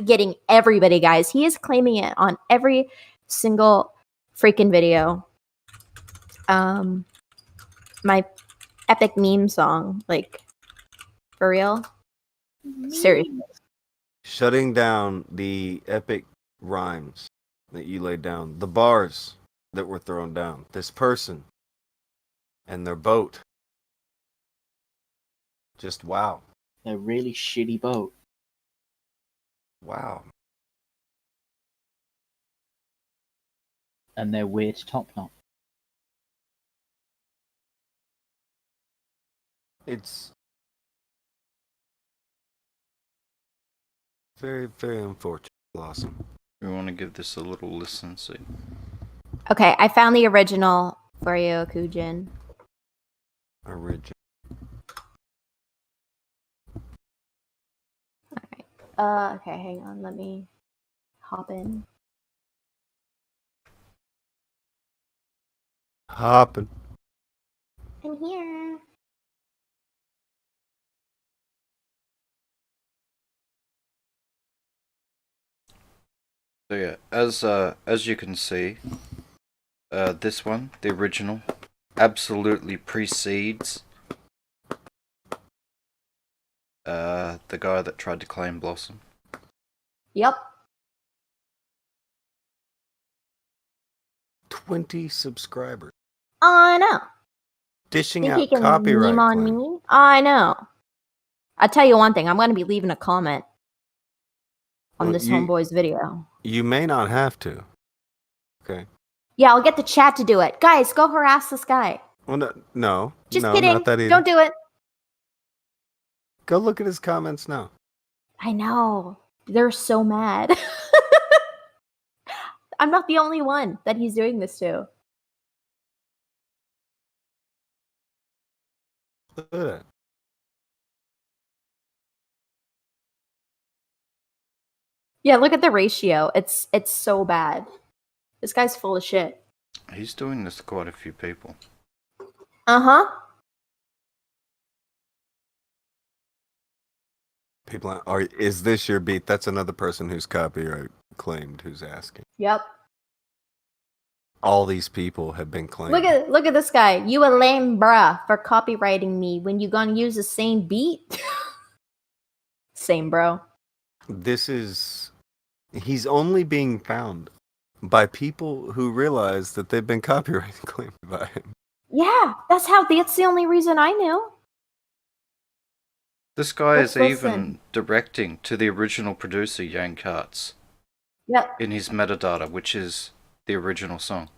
getting everybody, guys. He is claiming it on every single freaking video. My epic meme song, like, for real? Seriously. Shutting down the epic rhymes that you laid down, the bars that were thrown down, this person and their boat. Just wow. A really shitty boat. Wow. And their weird top knot. It's very, very unfortunate. Awesome. We want to give this a little listen, see. Okay, I found the original for you, Akujin. Original. Okay, hang on. Let me hop in. Hopping. I'm here. So yeah, as you can see, this one, the original, absolutely precedes The guy that tried to claim Blossom. Yep. 20 subscribers. I know. Dishing Think he out can copyright meme on claim. me? I know. I tell you one thing, I'm gonna be leaving a comment on Well, this homeboy's video. You may not have to. Okay. Yeah, I'll get the chat to do it. Guys, go harass this guy. Well, no. Just no, kidding. Not that either. Don't do it. Go look at his comments now. I know. They're so mad. I'm not the only one that he's doing this to. Look at that. Yeah, look at the ratio. It's so bad. This guy's full of shit. He's doing this to quite a few people. Uh-huh. People are, is this your beat? That's another person who's copyright claimed who's asking. Yep. All these people have been claimed. Look at this guy. You a lame bruh for copywriting me when you gonna use the same beat. Same bro. He's only being found by people who realize that they've been copyright claimed by him. Yeah, that's the only reason I knew. This guy Let's is even listen. directing to the original producer, Yang Katz, Yep. in his metadata, which is the original song.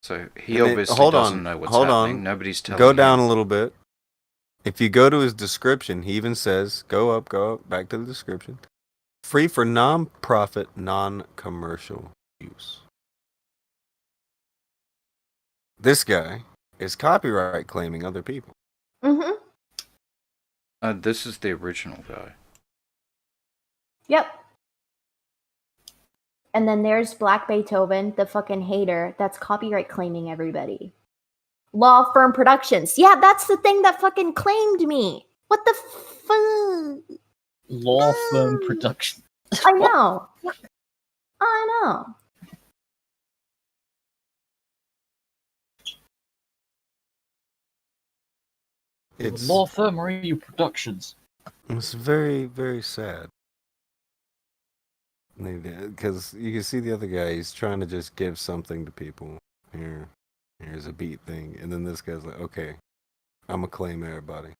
So he obviously doesn't know what's happening. Nobody's telling him. Go down a little bit. If you go to his description, he even says, go up, back to the description. Free for non-profit, non-commercial use. This guy is copyright claiming other people. Mm-hmm. This is the original guy. Yep. And then there's Black Beethoven, the fucking hater that's copyright claiming everybody. Law Firm Productions. Yeah, that's the thing that fucking claimed me. What the fuck? Law Firm Production. I know. I know. It's Law Firm or are you Productions? It's very, very sad. Because you can see the other guy, he's trying to just give something to people. Here's a beat thing. And then this guy's like, okay, I'm going to claim everybody.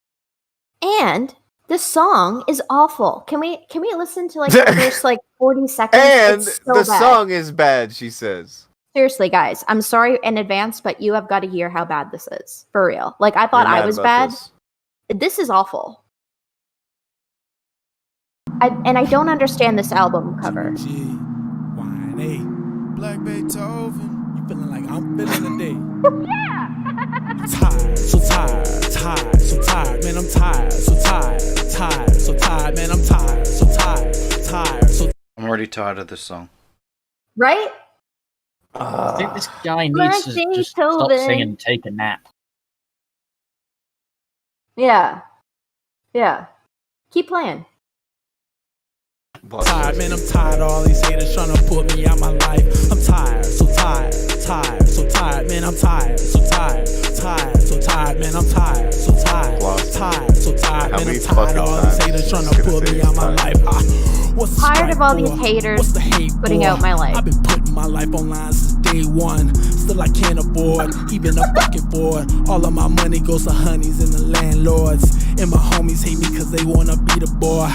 And this song is awful. Can we listen to like the first like 40 seconds? And It's so the bad. song is bad, she says. Seriously, guys, I'm sorry in advance, but you have got to hear how bad this is. For real. Like, I thought You're I mad was about bad. this. This is awful. I don't understand this album cover. Black Beethoven, you feeling like I'm feeling today. Yeah. Tired, so tired, man, I'm tired, so tired, man, I'm tired, so. I'm already tired of this song. Right? I think this guy Black needs to just stop Beethoven. singing and take a nap. Yeah. Yeah. Keep playing. Tired, man, I'm tired of all these haters trying to put me out my life. I'm tired, so tired, man, I'm tired, so tired, man, I'm tired, so tired, man, I'm tired of all these haters trying to put me out my life. What's the Tired strife of all these for? haters What's the hate putting for? out my life. I've been putting my life online since day one. Still I can't afford even a bucket board. All of my money goes to honeys and the landlords. And my homies hate me cause they wanna be the boy.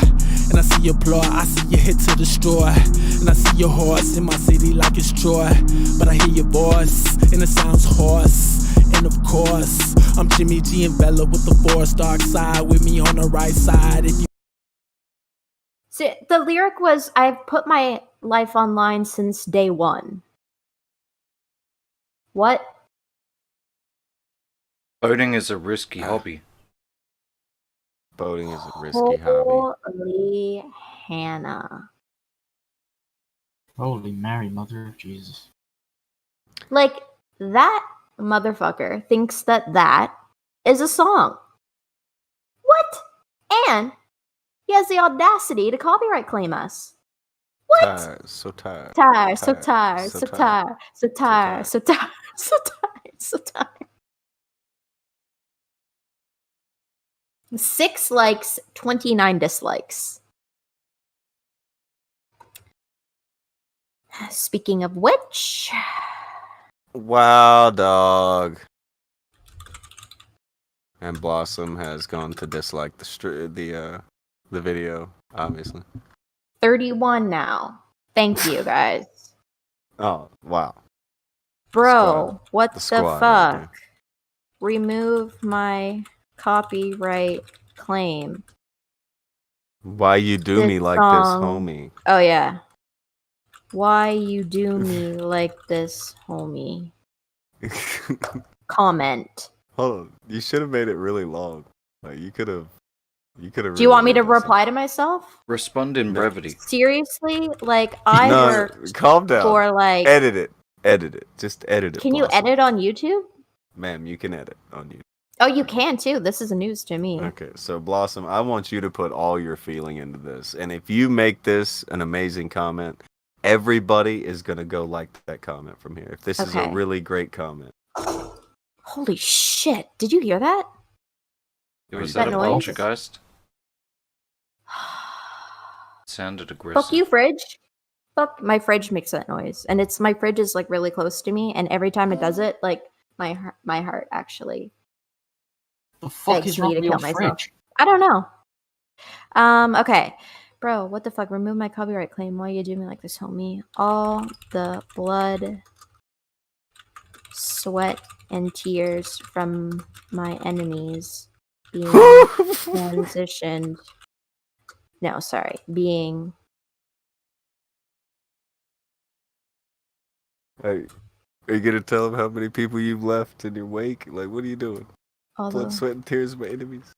And I see your ploy, I see your hit to destroy. And I see your horse in my city like it's Troy. But I hear your voice and it sounds hoarse. And of course, I'm Jimmy G and Bella with the Force Dark side with me on the right side. If you See, the lyric was, I've put my life online since day one. What? Boating is a risky hobby. Boating is a risky hobby. Holy Hannah. Holy Mary, Mother of Jesus. Like, that motherfucker thinks that is a song. What? And he has the audacity to copyright claim us. What? Tired, so tired. Tired, so Tired, tired, so so tired. tired, so tired, so tired, so tired, so tired. 6 likes, 29 dislikes. Speaking of which, Wow, dog. And Blossom has gone to dislike the video, obviously. 31 now. Thank you, guys. Oh, wow. Bro, what the squad right fuck? there. Remove my copyright claim. Why you do me like song- this, homie? Oh, yeah. Why you do me like this, homie? Comment. Hold on. You should have made it really long. Like you could have. Do you want me to reply to myself? Respond in brevity. Seriously? Like, I No, worked calm down. for like. Edit it. Edit it. Just edit it. Can you Blossom. edit on YouTube? Ma'am, you can edit on YouTube. Oh, you can too. This is news to me. Okay, so Blossom, I want you to put all your feeling into this. And if you make this an amazing comment, everybody is going to go like that comment from here. If this is a Okay. really great comment. Holy shit. Did you hear that? Was that that a noise? poltergeist? Sounded aggressive. Fuck you, fridge. Fuck, my fridge makes that noise. And my fridge is like really close to me. And every time it does it, like my heart actually The fuck begs is wrong me to with your kill myself. fridge? I don't know. Okay. Bro, what the fuck? Remove my copyright claim. Why you do me like this, homie? All the blood, sweat, and tears from my enemies being transitioned. No, sorry. Being. Hey, are you going to tell them how many people you've left in your wake? Like, what are you doing? All Blood, the, sweat, and tears of my enemies.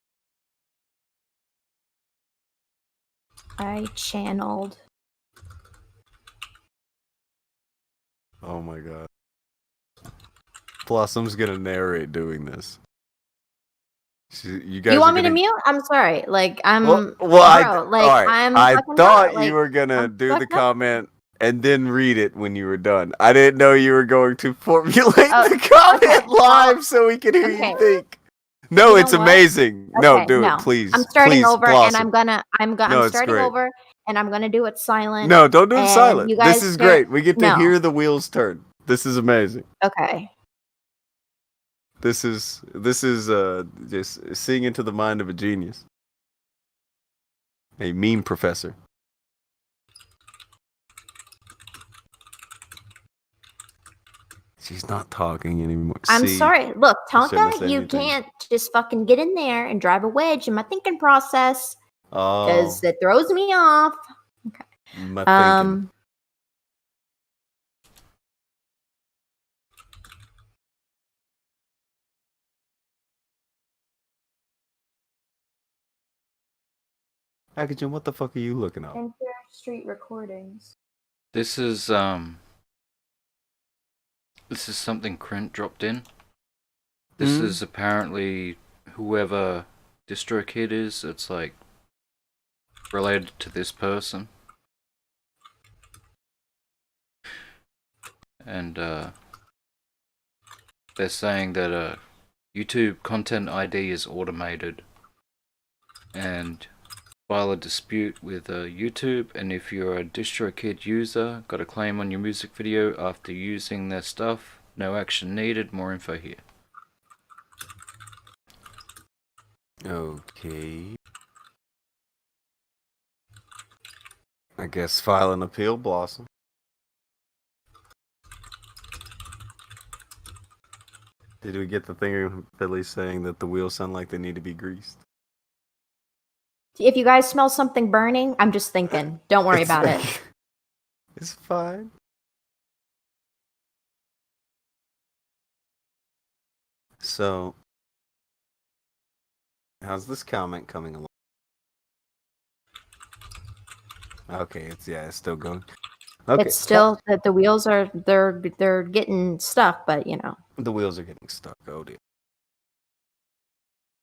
I channeled. Oh my god. Blossom's going to narrate doing this. You guys You are want me to gonna- mute? I'm sorry. Like, I'm. Well, bro, I fucking thought not, you were gonna I'm do the fucked up. comment and then read it when you were done. I didn't know you were going to formulate Oh, the comment okay, live well, so we can hear okay. you think. No, You it's know what? amazing. No, Okay, do no. it, please. I'm starting Please, over, and Blossom. I'm No, it's starting great. over, and I'm gonna do it silent. No, don't do it and silent. You This guys is start- great. We get to No. hear the wheels turn. This is amazing. Okay. This is just seeing into the mind of a genius. A meme professor. She's not talking anymore. I'm See? sorry. Look, shouldn't have Tonka, said you anything. can't just fucking get in there and drive a wedge in my thinking process Oh, because it throws me off. my thinking. Akujin, what the fuck are you looking up? Enter street recordings. This is something Krent dropped in. This Mm. is apparently whoever DistroKid is, it's like related to this person. And they're saying that YouTube content ID is automated and file a dispute with YouTube, and if you're a DistroKid user, got a claim on your music video after using their stuff, no action needed, more info here. Okay. I guess file an appeal, Blossom. Did we get the thing of Billy saying that the wheels sound like they need to be greased? If you guys smell something burning, I'm just thinking. Don't worry about it. It's fine. So, how's this comment coming along? Okay, it's still going. Okay, It's still that the wheels are they're getting stuck, but you know. the wheels are getting stuck. Oh dear.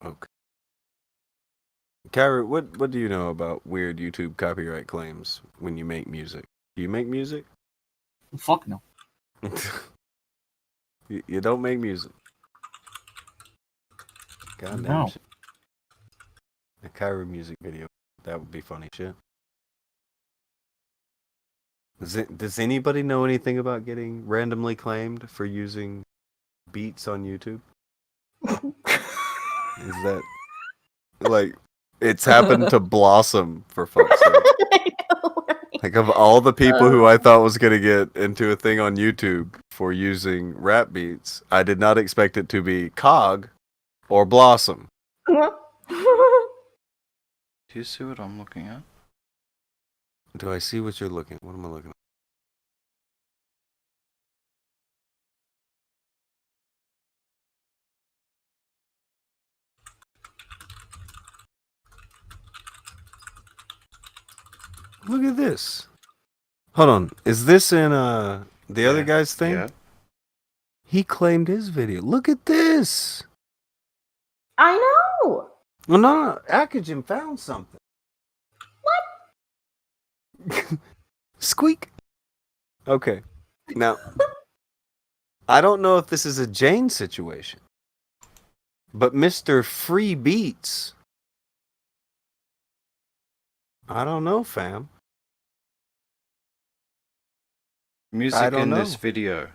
Okay. Kyra, what do you know about weird YouTube copyright claims when you make music? Do you make music? Fuck no. You don't make music. God damn No. shit. A Kyrie music video. That would be funny shit. Does anybody know anything about getting randomly claimed for using beats on YouTube? Is that like it's happened to Blossom for fuck's sake? Like of all the people who I thought was gonna get into a thing on YouTube for using rap beats, I did not expect it to be Cog or Blossom. Do you see what I'm looking at? Do I see what you're looking at? What am I looking at? Look at this. Hold on. Is this in the other guy's thing? Yeah. He claimed his video. Look at this. I know. Well, no. Akujin found something. What? Squeak. Okay. Now, I don't know if this is a Jane situation, but Mr. Free Beats. I don't know, fam. Music in this video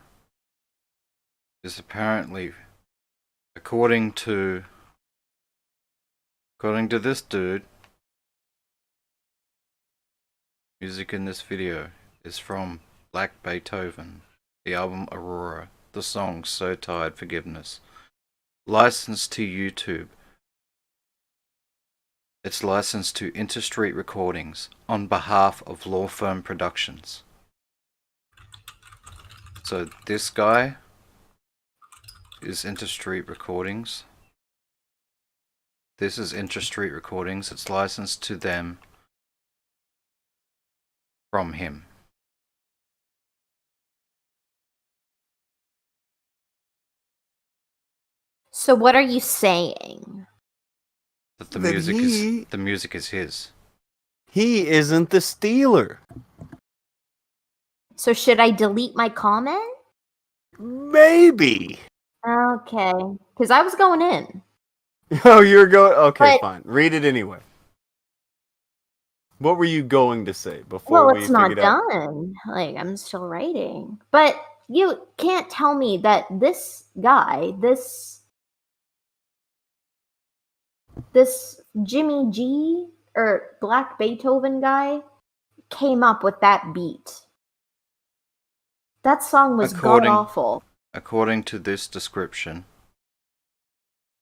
is apparently, according to this dude, music in this video is from Black Beethoven, the album Aurora, the song So Tired Forgiveness, licensed to YouTube. It's licensed to Interstreet Recordings on behalf of Law Firm Productions. So this guy is Interstreet Recordings. This is Interstreet Recordings. It's licensed to them from him. So what are you saying? That the That music is his. He isn't the stealer. So should I delete my comment? Maybe. Okay, because I was going in. Oh, you're going. Okay, But- fine. Read it anyway. What were you going to say before Well, we it's not figured out? done. Like, I'm still writing. But you can't tell me that this guy, this Jimmy G or Black Beethoven guy came up with that beat. That song was god awful. According to this description,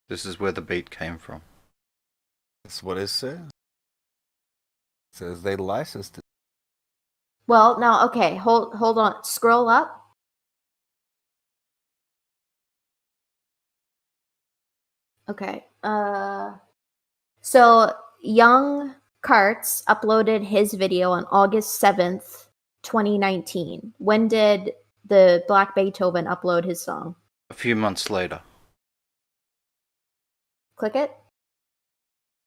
this is where the beat came from. That's what it says. It says they licensed it. Well, no, okay, hold on. Scroll up. Okay. So Young Karts uploaded his video on August 7th, 2019. When did the Black Beethoven upload his song? A few months later, Click it.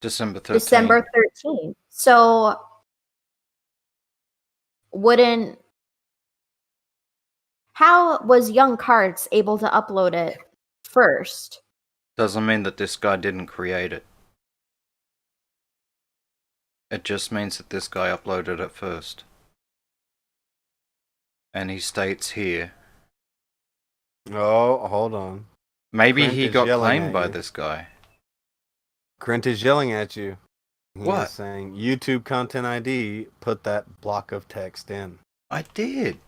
December 13th. December 13th. So how was Young Karts able to upload it first? Doesn't mean that this guy didn't create it. It just means that this guy uploaded it first. And he states here, Oh, hold on. maybe Clint he is got yelling claimed at by you. this guy. Grant is yelling at you. He What? is saying YouTube Content ID, put that block of text in. I did.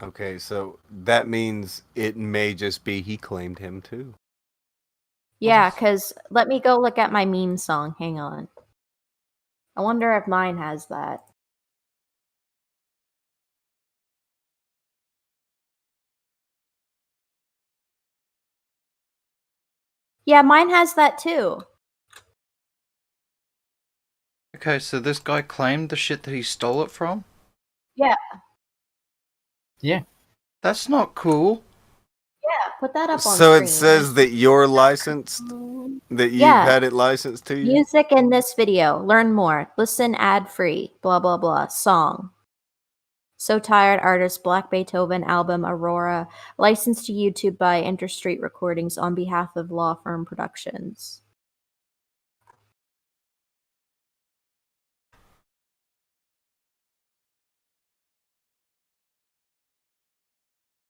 Okay, so that means it may just be he claimed him too. Yeah, because let me go look at my meme song. Hang on. I wonder if mine has that. Yeah, mine has that too. Okay, so this guy claimed the shit that he stole it from? Yeah. Yeah. That's not cool. Yeah, put that up on So screen. it says that you're licensed, that you've Yeah. had it licensed to you? Music in this video. Learn more. Listen ad free. Blah blah blah. Song. So Tired artist Black Beethoven album Aurora, licensed to YouTube by Interstreet Recordings on behalf of Law Firm Productions.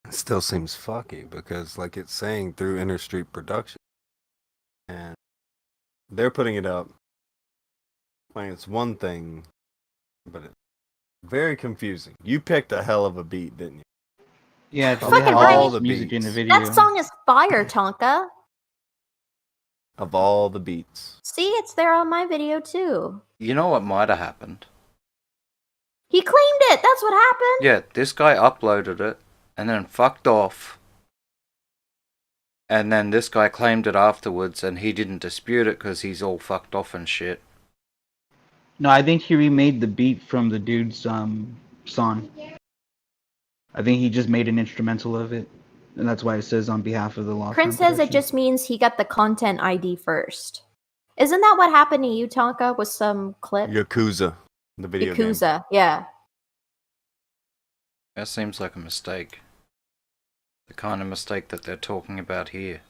It still seems fucky because, like, it's saying through Interstreet Production, and they're putting it up. Like, it's one thing, but it's very confusing. You picked a hell of a beat, didn't you? Yeah, Of they have right. all all the the music in the beats, video. That song is fire, Tonka. of all the beats, See, it's there on my video too. You know what might have happened? He claimed it. That's what happened. Yeah, this guy uploaded it and then fucked off. And then this guy claimed it afterwards and he didn't dispute it because he's all fucked off and shit. No, I think he remade the beat from the dude's song. I think he just made an instrumental of it, and that's why it says on behalf of the law Prince firm says it just means he got the content ID first. Isn't that what happened to you, Tonka, with some clip? Yakuza, the video game. Yakuza, yeah. That seems like a mistake. The kind of mistake that they're talking about here.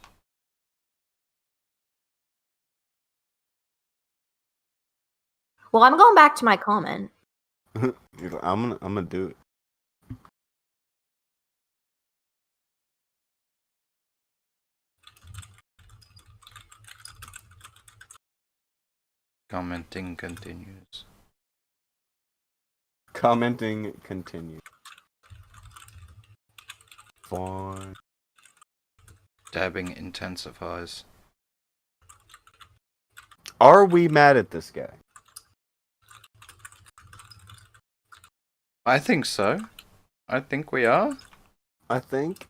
Well, I'm going back to my comment. I'm gonna do it. Commenting continues. Commenting continues. Fine. Dabbing intensifies. Are we mad at this guy? I think so. I think we are. I think.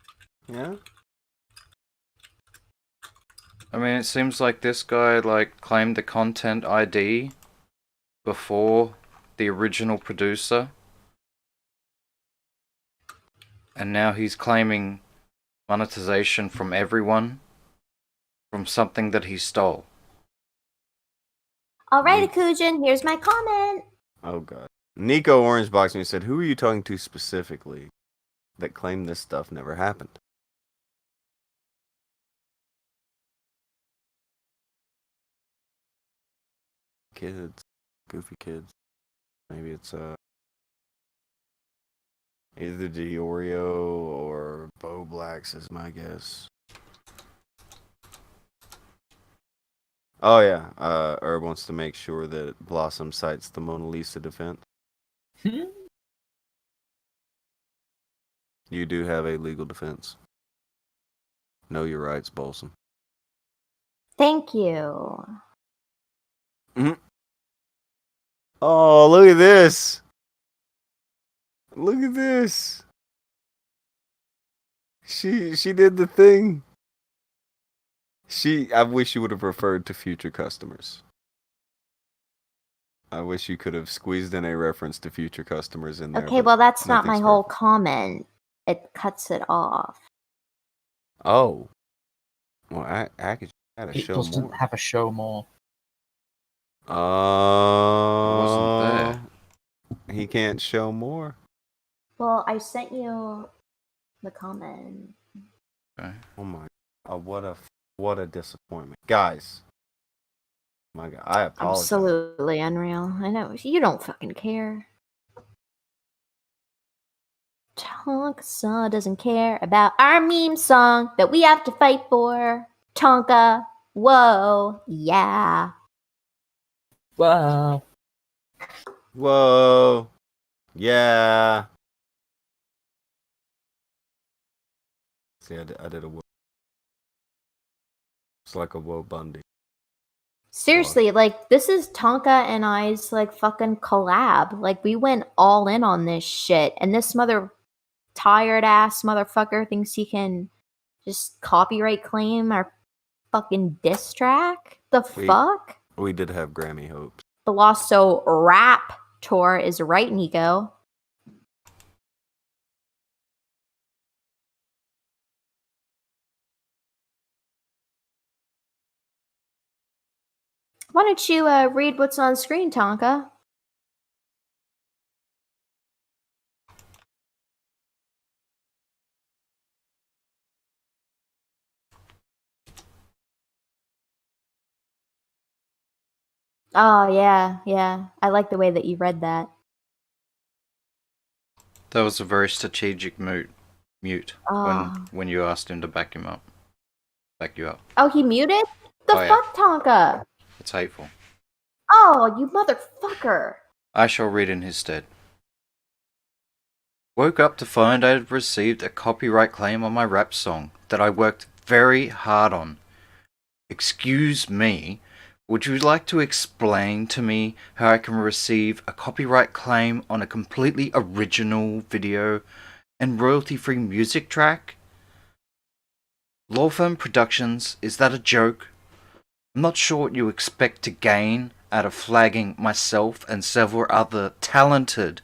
Yeah. I mean, it seems like this guy, like, claimed the content ID before the original producer. And now he's claiming monetization from everyone from something that he stole. Alright, Akujin, here's my comment. Oh god. Nico Orange Box me said, "Who are you talking to specifically that claimed this stuff never happened?" Kids, goofy kids. Maybe it's either Diorio or Bo Blacks is my guess. Oh yeah, Herb wants to make sure that Blossom cites the Mona Lisa defense. You do have a legal defense. Know your rights, Bolson. Thank you. Oh, look at this! Look at this! She did the thing. I wish you would have referred to future customers. I wish you could have squeezed in a reference to future customers in there. Okay, but well, that's not my nothing's whole perfect. comment. It cuts it off. Oh. Well, I could gotta It show doesn't more. have a show more. wasn't He can't show more. Well, I sent you the comment. Okay. Oh my! What a disappointment, guys. My God, I apologize. Absolutely unreal. I know. You don't fucking care. Tonka doesn't care about our meme song that we have to fight for. Tonka, whoa, yeah. Wow. Whoa! Yeah. See, I did a whoa. It's like a whoa Bundy. Seriously, like, this is Tonka and I's, like, fucking collab. Like, we went all in on this shit, and this tired ass motherfucker thinks he can just copyright claim our fucking diss track? The fuck? We did have Grammy hopes. The Lost So Rap Tour is right, Nico. Why don't you read what's on screen, Tonka? Oh yeah, yeah. I like the way that you read that. That was a very strategic mute Oh. when you asked him to back you up. Oh, he muted? The Oh, yeah. fuck, Tonka? It's hateful. Oh, you motherfucker. I shall read in his stead. Woke up to find I had received a copyright claim on my rap song that I worked very hard on. Excuse me, would you like to explain to me how I can receive a copyright claim on a completely original video and royalty-free music track? Law Firm Productions, is that a joke? I'm not sure what you expect to gain out of flagging myself and several other talented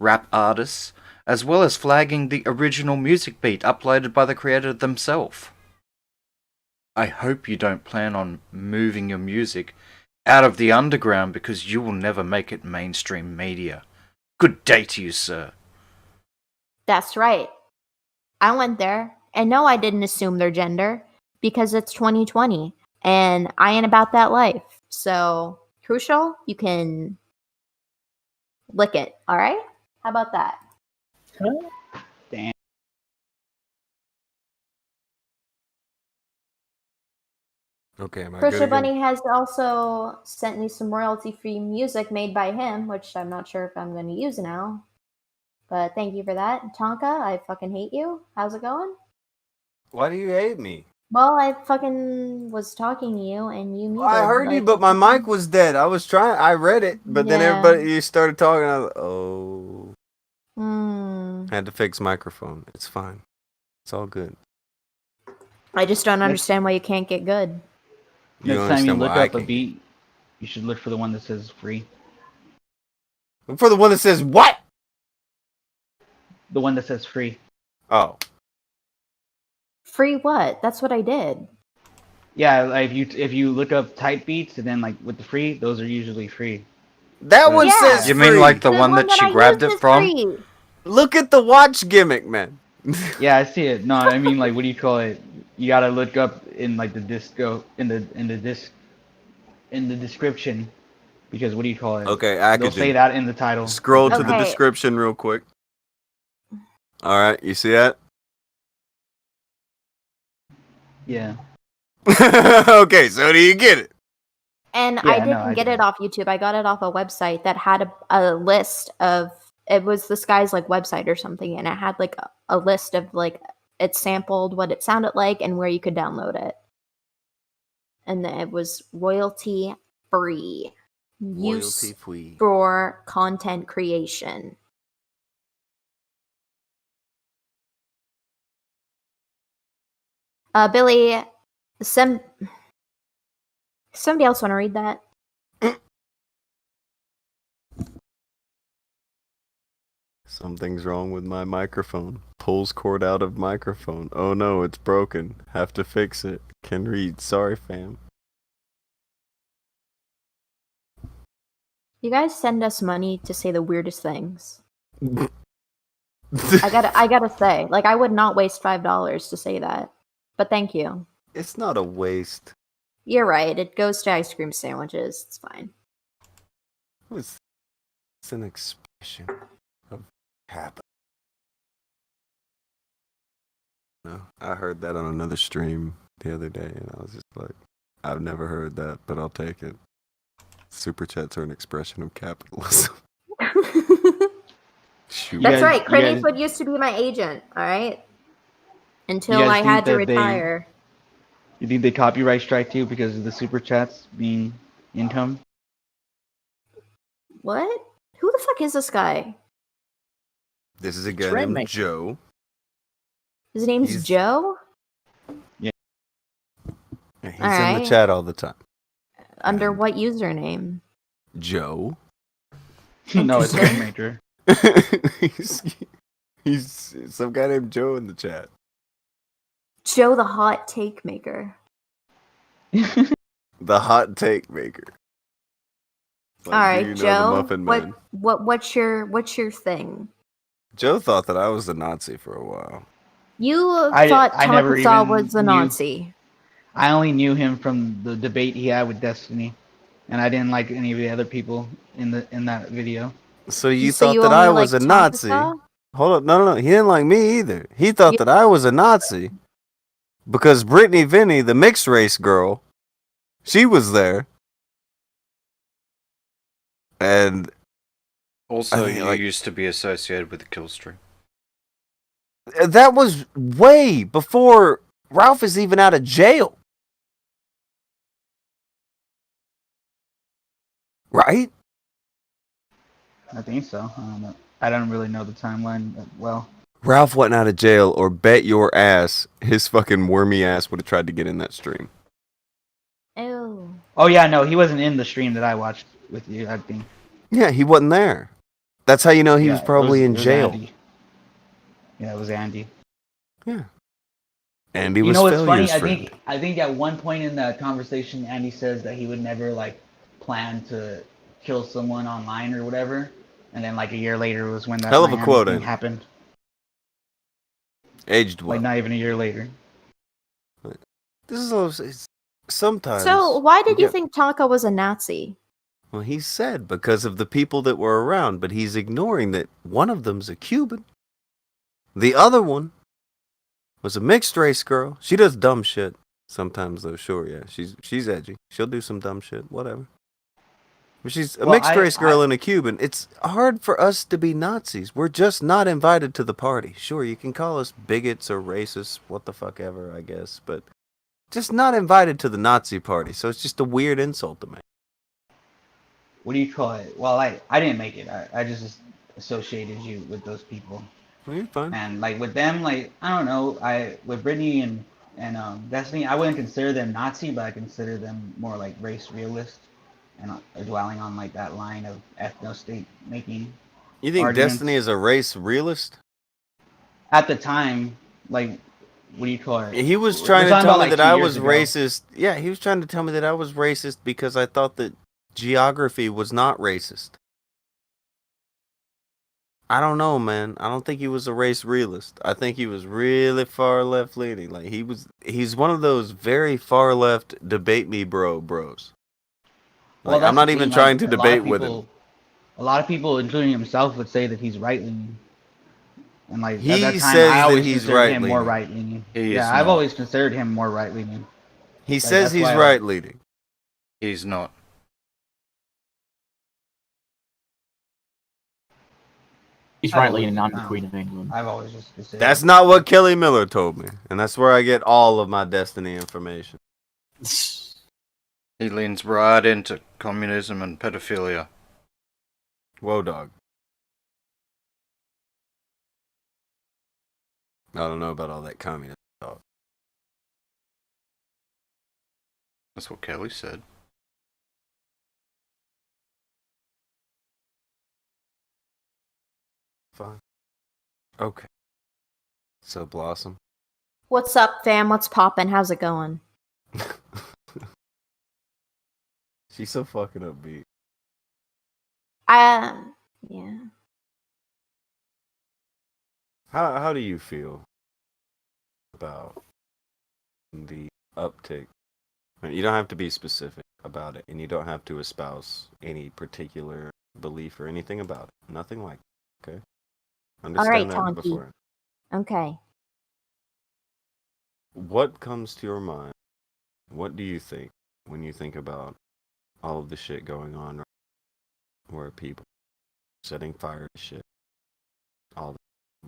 rap artists, as well as flagging the original music beat uploaded by the creator themselves. I hope you don't plan on moving your music out of the underground because you will never make it mainstream media. Good day to you, sir. That's right. I went there, and no, I didn't assume their gender because it's 2020, and I ain't about that life. So, Crucial, you can lick it, all right? How about that? Damn. Okay, am I good Crucial again? Bunny has also sent me some royalty-free music made by him, which I'm not sure if I'm going to use now. But thank you for that. Tonka, I fucking hate you. How's it going? Why do you hate me? Well, I fucking was talking to you and you muted. I heard you, like, but my mic was dead. I was trying. I read it, but then Yeah. everybody you started talking. I was like, oh. Hmm. Had to fix microphone. It's fine. It's all good. I just don't understand why you can't get good. You Next time you understand look why I up a can't. beat, you should look for the one that says free. Look for the one that says what? The one that says free. Oh. Free what? That's what I did. Yeah, like if you look up type beats and then like with the free, those are usually free. That one Yeah. says You free. mean like the The one that I she grabbed used it is from? free. Look at the watch gimmick, man. Yeah, I see it. No, I mean like what do you call it? You gotta look up in like the disco in the description because what do you call it? Okay, They'll say Akujin. that in the title. Scroll to the Okay. description real quick. All right, you see that? Yeah. Okay, so do you get it? And Yeah, I no, didn't I get do. it off YouTube. I got it off a website that had a list of, it was this guy's like website or something, and it had like a list of like, it sampled what it sounded like and where you could download it. And then it was royalty free. Use Royalty free. for content creation. Billy, somebody else want to read that? Something's wrong with my microphone. Pulls cord out of microphone. Oh no, it's broken. Have to fix it. Can read. Sorry, fam. You guys send us money to say the weirdest things. I gotta say, like, I would not waste $5 to say that, but thank you. It's not a waste. You're right. It goes to ice cream sandwiches. It's fine. It's an expression of happiness. No, I heard that on another stream the other day, and I was just like, I've never heard that, but I'll take it. Super chats are an expression of capitalism. Shoot. That's guys- right. you Critics guys- would used to be my agent. All right, until guys I think had to that they- retire. You think they copyright strike you because of the super chats being income? What? Who the fuck is this guy? This is a guy Trend named maker. Joe. His name's He's- Joe. And he's All in the right. chat all the time. Under what username? Joe. No, it's Rainmaker. he's some guy named Joe in the chat. Joe the hot take maker. The hot take maker. Like, All do right, you know the Joe. Muffin What Man? what's your thing? Joe thought that I was a Nazi for a while. You I thought never Tonkasaw even was a knew- Nazi. I only knew him from the debate he had with Destiny. and I didn't like any of the other people in that video. So you So thought you that I only was a like Nazi? Tonka? Hold up, no. He didn't like me either. He thought You- that I was a Nazi because Brittany Vinny, the mixed race girl, she was there, and Also, I think, you like, used to be associated with the kill stream. that was way before Ralph is even out of jail, right? I think so. I don't know. I don't really know the timeline well. Ralph wasn't out of jail, or bet your ass his fucking wormy ass would have tried to get in that stream. Ew. Oh yeah, no, he wasn't in the stream that I watched with you. I think. Yeah, he wasn't there. That's how you know he was Yeah, probably in it was jail. Andy. Yeah, it was Andy. Yeah. Andy You was know what's funny? Failure's friend. I think at one point in the conversation, Andy says that he would never like plan to kill someone online or whatever, and then like a year later was when that Hell of a Miami quote, thing ain't it? happened. Aged well. Like not even a year later. This is all, sometimes. So why did you get- think Tonka was a Nazi? Well, he said because of the people that were around, but he's ignoring that one of them's a Cuban. The other one was a mixed race girl. She does dumb shit sometimes, though. Sure, yeah, she's edgy. She'll do some dumb shit, whatever. But she's a Well, mixed race girl and a Cuban. It's hard for us to be Nazis. We're just not invited to the party. Sure, you can call us bigots or racists, what the fuck ever, I guess, but just not invited to the Nazi party. So it's just a weird insult to me. What do you call it? Well, I didn't make it. I just associated you with those people. Well, you're fine. And like with them, like I don't know, with Brittany and Destiny, I wouldn't consider them Nazi, but I consider them more like race realist and dwelling on like that line of ethno state making. You think arguments. Destiny is a race realist? At the time, like what do you call it? He was We're trying to talking tell about, me like, that 2 I years was ago. racist. Yeah, he was trying to tell me that I was racist because I thought that geography was not racist. I don't know, man. I don't think he was a race realist. I think he was really far left leaning. Like he's one of those very far left debate me bros. Like, that's I'm not the even thing, trying like, to a lot of debate with him. people- A lot of people, including himself, would say that he's right leaning. And like He at that time, says I that always he's considered him right-leaning. more right leaning. He is Yeah, I've not. always considered him more right leaning. He Like, says that's he's why I- right leaning. He's not. He's I right always- leaning. I'm the no. Queen of England. I've always just considered. That's not what Kelly Miller told me, and that's where I get all of my Destiny information. He leans right into communism and pedophilia. Whoa, dog. I don't know about all that communist talk. That's what Kelly said. Fine. Okay. So, Blossom. What's up, fam? What's poppin'? How's it going? She's so fucking upbeat. Yeah. How do you feel about the uptick? You don't have to be specific about it, and you don't have to espouse any particular belief or anything about it. Nothing like that, okay? right, that Tonky. before. Okay. What comes to your mind? What do you think when you think about all of the shit going on right now, where people setting fire to shit? All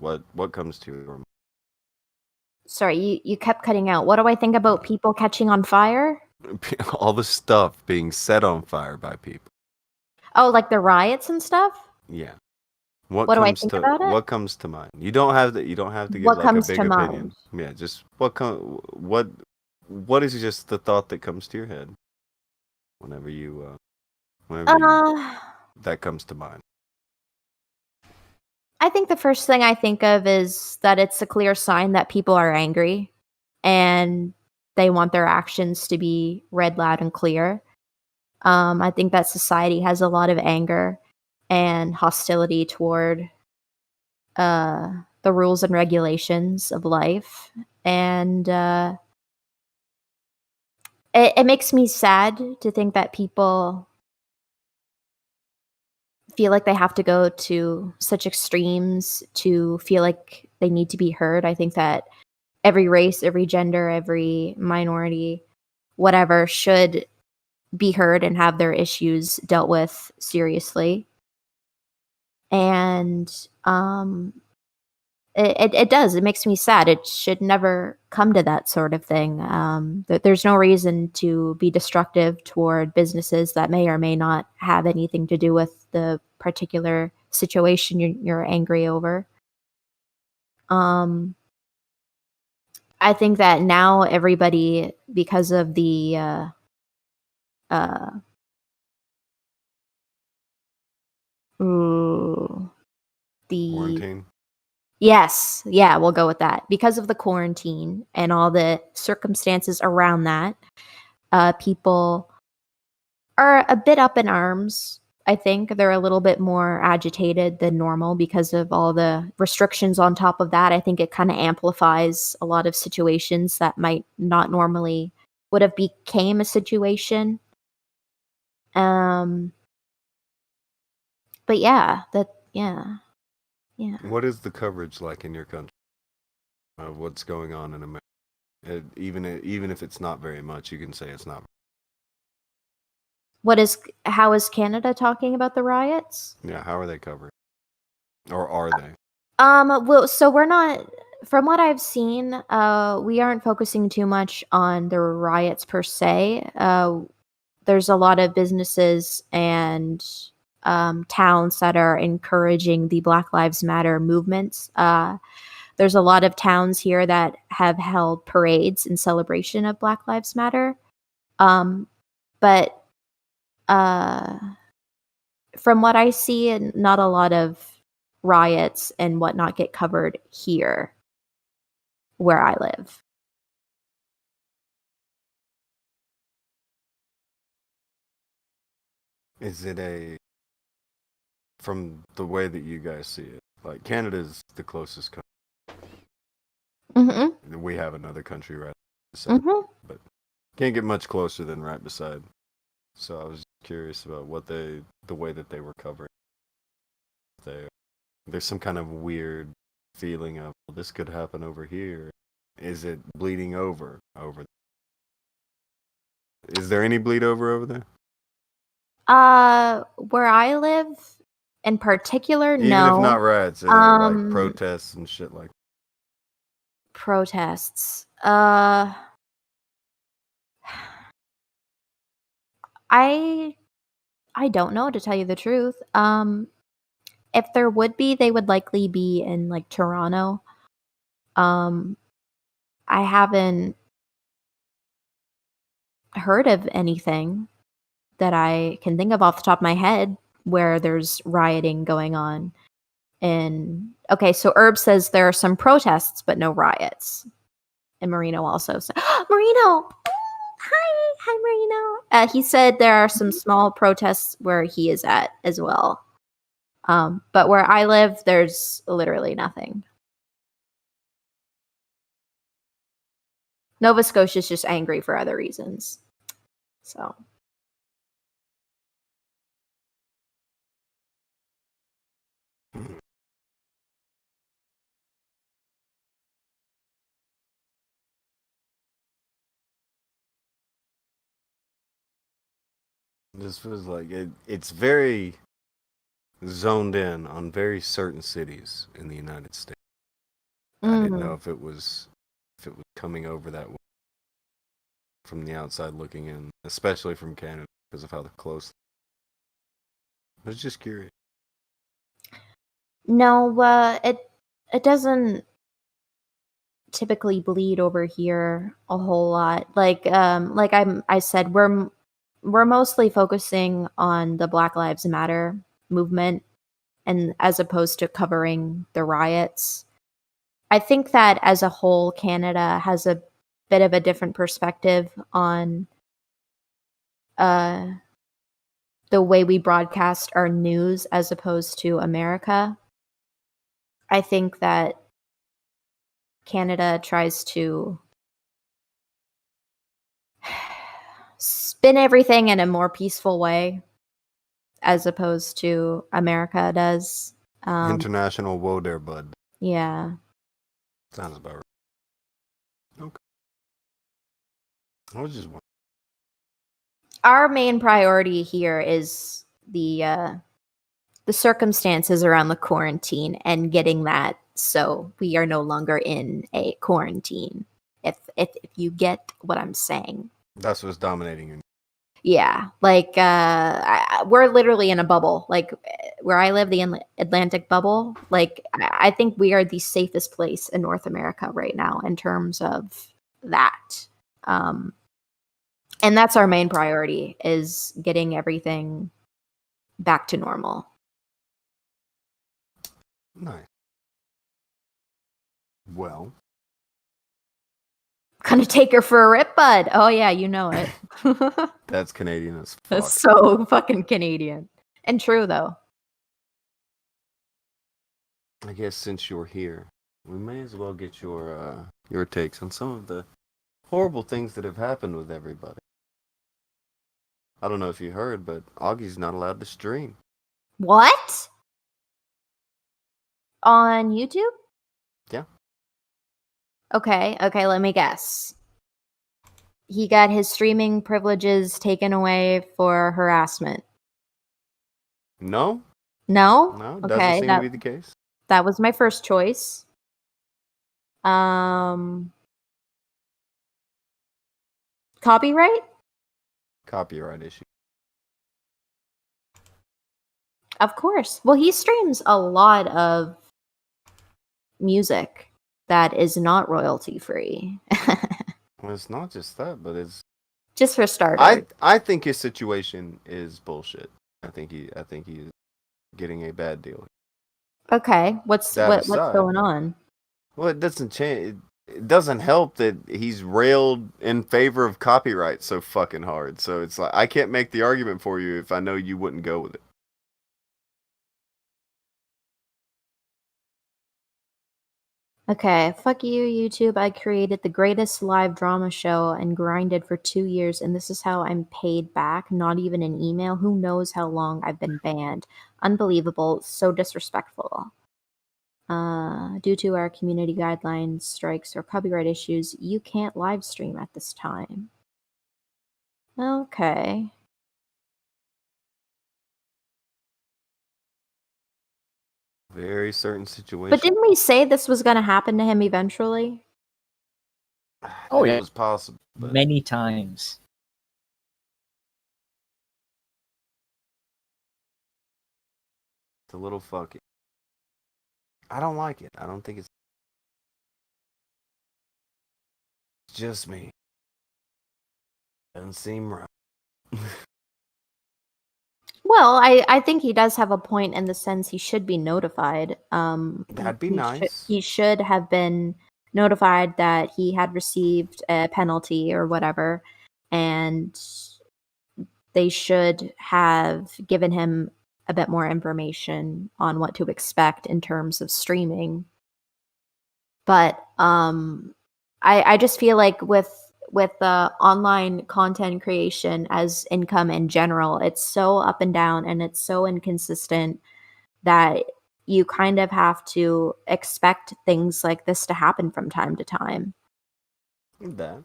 what comes to your mind? Sorry, you kept cutting out. What do I think about people catching on fire? All the stuff being set on fire by people. Oh, like the riots and stuff? Yeah. What do I comes think to about it? what comes to mind? You don't have to give What like comes a big to opinion. Yeah, just what is just the thought that comes to your head whenever you that comes to mind. I think the first thing I think of is that it's a clear sign that people are angry and they want their actions to be read loud and clear. I think that society has a lot of anger and hostility toward the rules and regulations of life. And it makes me sad to think that people feel like they have to go to such extremes to feel like they need to be heard. I think that every race, every gender, every minority, whatever, should be heard and have their issues dealt with seriously. And it does. It makes me sad. It should never come to that sort of thing. There's no reason to be destructive toward businesses that may or may not have anything to do with the particular situation you're angry over. I think that now everybody, because of the Quarantine. yes, yeah, we'll go with that. Because of the quarantine and all the circumstances around that, people are a bit up in arms. I think they're a little bit more agitated than normal because of all the restrictions on top of that. I think it kind of amplifies a lot of situations that might not normally would have became a situation. But yeah. What is the coverage like in your country of what's going on in America? Even if it's not very much, you can say it's not. How is Canada talking about the riots? Yeah, how are they covered? Or are they? Well, so we're not, from what I've seen, we aren't focusing too much on the riots per se. There's a lot of businesses and towns that are encouraging the Black Lives Matter movements. There's a lot of towns here that have held parades in celebration of Black Lives Matter. But from what I see, not a lot of riots and whatnot get covered here where I live. Is it from the way that you guys see it, like Canada's the closest country. Mm-hmm. We have another country right beside, but can't get much closer than right beside. So I was curious about the way that they were covering. There's some kind of weird feeling of, well, this could happen over here. Is it bleeding over there? Is there any bleed over there? Where I live in particular, Even no. if not riots, like protests and shit like that. Protests. I don't know, to tell you the truth. If there would be, they would likely be in like Toronto. I haven't heard of anything that I can think of off the top of my head where there's rioting going on. And okay, so Herb says there are some protests but no riots. And Marino also said, Marino! Hi, Marino. He said there are some small protests where he is at as well. But where I live, there's literally nothing. Nova Scotia's just angry for other reasons. So. This feels like it's very zoned in on very certain cities in the United States. I didn't know if it was coming over that way from the outside looking in, especially from Canada because of how close. I was just curious. No, it doesn't typically bleed over here a whole lot. I said, we're mostly focusing on the Black Lives Matter movement, and as opposed to covering the riots. I think that as a whole, Canada has a bit of a different perspective on the way we broadcast our news as opposed to America. I think that Canada tries to spin everything in a more peaceful way, as opposed to America does. International woe there, bud. Yeah. Sounds about right. Okay. I was just wondering. Our main priority here is the circumstances around the quarantine and getting that so we are no longer in a quarantine. If you get what I'm saying. That's what's dominating you. Yeah, like we're literally in a bubble. Like where I live, the Atlantic bubble. Like I think we are the safest place in North America right now in terms of that. And that's our main priority, is getting everything back to normal. Nice. Well, Gonna take her for a rip, bud. Oh yeah, you know it. that's Canadian as fuck. That's so fucking Canadian. And true though. I guess since you're here, we may as well get your takes on some of the horrible things that have happened with everybody. I don't know if you heard, but Augie's not allowed to stream. What? On YouTube? Yeah. Okay, let me guess. He got his streaming privileges taken away for harassment. No? No? No, doesn't Okay, seem to be the case. that was my first choice. Copyright? Copyright issue. Of course. Well, he streams a lot of music that is not royalty free. Well, it's not just that, but it's just for starters. I think his situation is bullshit. I think he is getting a bad deal. Okay, what's going on? Well, it doesn't change. It doesn't help that he's railed in favor of copyright so fucking hard. So it's like I can't make the argument for you if I know you wouldn't go with it. Okay, fuck you, YouTube. I created the greatest live drama show and grinded for 2 years, and this is how I'm paid back. Not even an email. Who knows how long I've been banned? Unbelievable. So disrespectful. Due to our community guidelines, strikes, or copyright issues, you can't live stream at this time. Okay. Very certain situation. But didn't we say this was going to happen to him eventually? Oh, yeah. It was possible. But Many times. it's a little fucky. I don't like it. I don't think it's just me. Doesn't seem right. Well, I think he does have a point in the sense he should be notified. That'd be nice. He should have been notified that he had received a penalty or whatever, and they should have given him a bit more information on what to expect in terms of streaming. But I just feel like with online content creation as income in general, it's so up and down and it's so inconsistent that you kind of have to expect things like this to happen from time to time. That.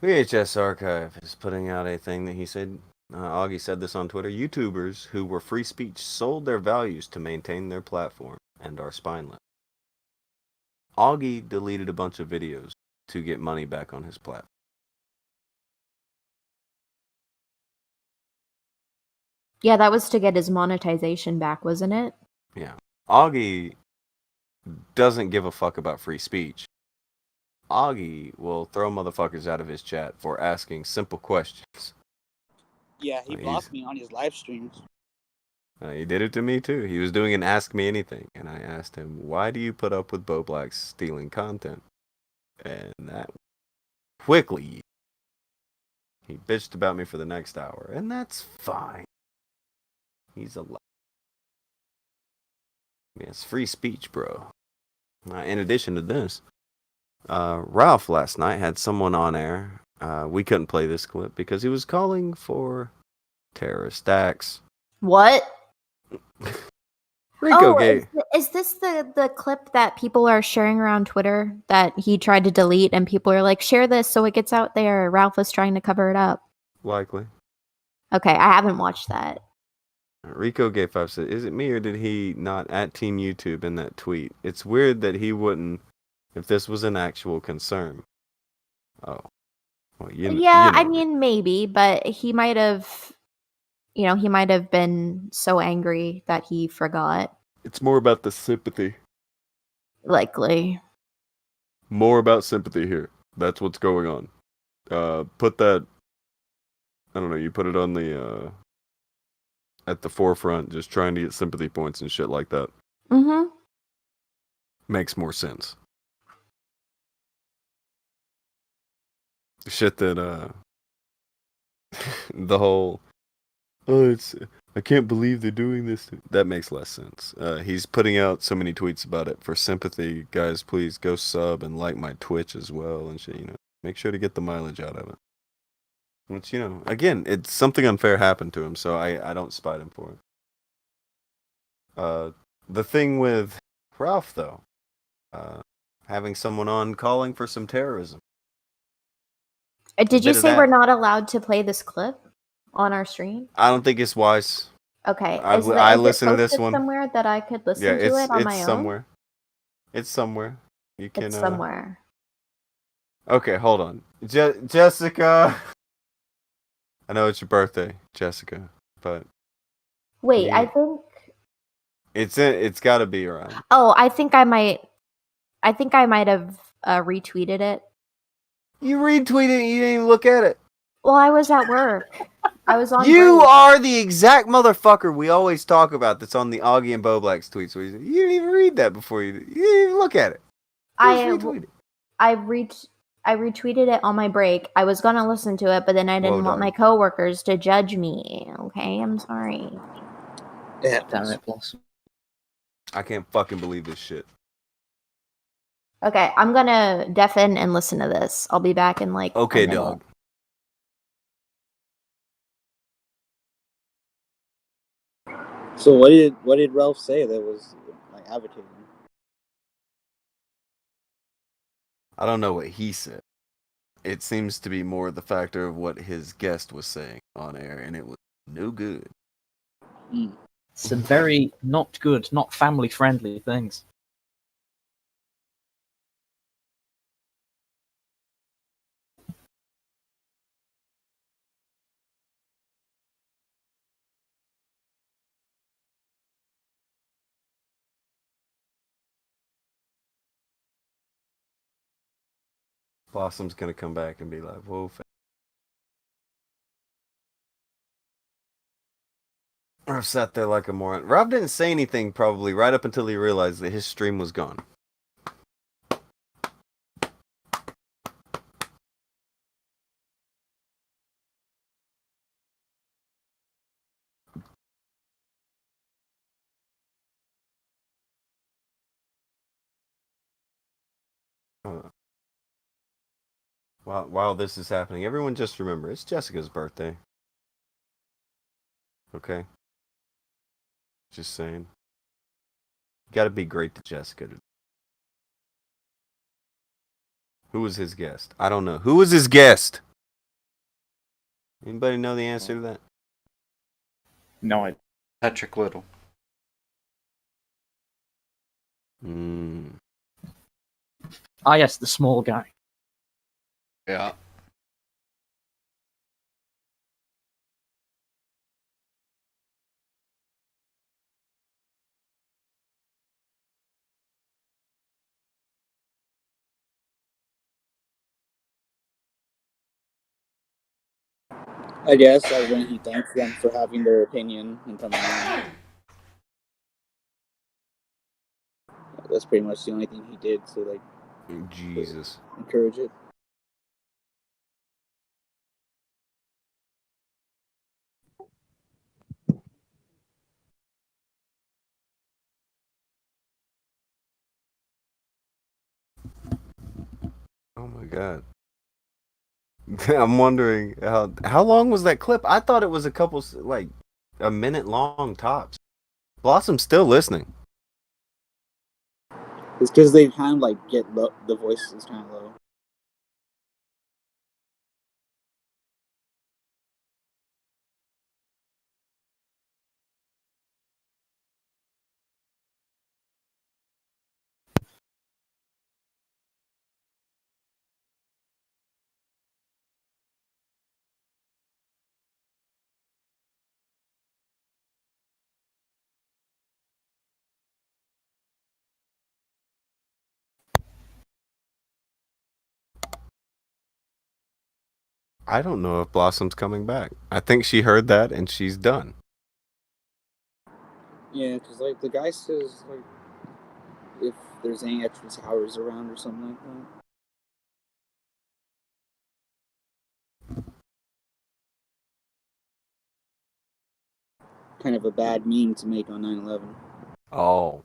VHS Archive is putting out a thing that he said, Augie said this on Twitter, YouTubers who were free speech sold their values to maintain their platform and are spineless. Augie deleted a bunch of videos to get money back on his platform. Yeah, that was to get his monetization back, wasn't it? Yeah. Augie doesn't give a fuck about free speech. Augie will throw motherfuckers out of his chat for asking simple questions. Yeah, he blocked me on his live streams. He did it to me too. He was doing an Ask Me Anything, and I asked him, why do you put up with Bo Black stealing content? And that quickly, he bitched about me for the next hour, and that's fine. He's alive. Yeah, it's free speech, bro. In addition to this, Ralph last night had someone on air. We couldn't play this clip because he was calling for terrorist acts. What? Rico Oh, gave. is this the clip that people are sharing around Twitter that he tried to delete and people are like, share this so it gets out there? Ralph was trying to cover it up. Likely. Okay, I haven't watched that. Rico gave 5 said, is it me or did he not at Team YouTube in that tweet? It's weird that he wouldn't if this was an actual concern. Oh. Well, Yeah, I mean, maybe, but he might have, he might have been so angry that he forgot. It's more about the sympathy. Likely. More about sympathy here. That's what's going on. Put that, I don't know, you put it on the, at the forefront, just trying to get sympathy points and shit like that. Mm-hmm. Makes more sense. Shit that, the whole, I can't believe they're doing this. That makes less sense. He's putting out so many tweets about it for sympathy. Guys, please go sub and like my Twitch as well and shit, Make sure to get the mileage out of it. Which, again, it's something unfair happened to him, so I don't spite him for it. The thing with Ralph, though, having someone on calling for some terrorism. Did you say we're not allowed to play this clip on our stream? I don't think it's wise. Okay. I listened to this posted one somewhere that I could listen to it on my own? somewhere. It's somewhere. You can. It's somewhere. Okay, hold on, Jessica. I know it's your birthday, Jessica, but wait, I think it's got to be around. Oh, I think I might have retweeted it. You retweeted it, you didn't even look at it. Well, I was at work. I was on You break. are the exact motherfucker we always talk about that's on the Augie and Boblack's tweets. Where you didn't even read that before you didn't even look at it. I retweeted it on my break. I was gonna listen to it, but then I didn't want my coworkers to judge me. Okay, I'm sorry. Yeah, damn it, Blossom. I can't fucking believe this shit. Okay, I'm gonna deafen and listen to this. I'll be back in like. Okay, a minute. dog. So what did Ralph say that was like advocating? I don't know what he said. It seems to be more the factor of what his guest was saying on air, and it was no good. Some very not good, not family-friendly things. Blossom's gonna come back and be like, whoa, Rob sat there like a moron. Rob didn't say anything probably right up until he realized that his stream was gone. While this is happening, everyone just remember, it's Jessica's birthday. Okay? Just saying. You gotta be great to Jessica. Who was his guest? I don't know. Who was his guest? Anybody know the answer to that? No idea. Patrick Little. Ah, yes, the small guy. Yeah. I guess when he thanks them for having their opinion and coming on. That's pretty much the only thing he did to like Jesus. encourage it. my god. I'm wondering how long was that clip? I thought it was a couple, like a minute long tops. Blossom's still listening. It's because they kind of like get low, the voice is kind of low. I don't know if Blossom's coming back. I think she heard that and she's done. Yeah, because like the guy says like if there's any extra towers around or something like that. Kind of a bad meme to make on 9/11. Oh.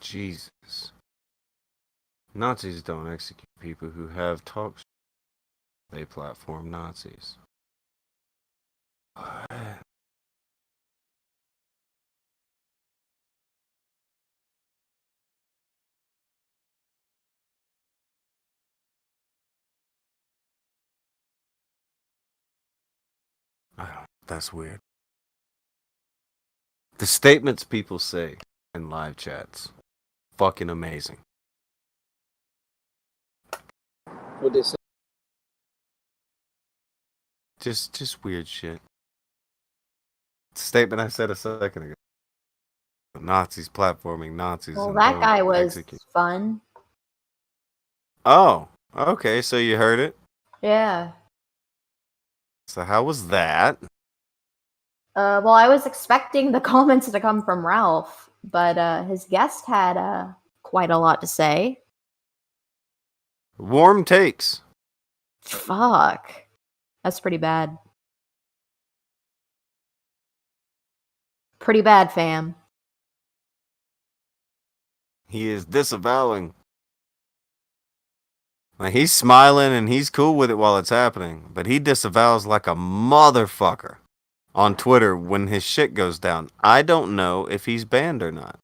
Jesus. Nazis don't execute people who have talk shows. They platform Nazis. What? That's weird. The statements people say in live chats, fucking amazing. What they say? Just weird shit. Statement I said a second ago. Nazis platforming Nazis. Well, and that don't guy was execute. fun. Oh, okay. So you heard it. Yeah. So how was that? Well, I was expecting the comments to come from Ralph, but his guest had quite a lot to say. Warm takes. Fuck. That's pretty bad. Pretty bad, fam. He is disavowing. Like, he's smiling and he's cool with it while it's happening, but he disavows like a motherfucker on Twitter when his shit goes down. I don't know if he's banned or not.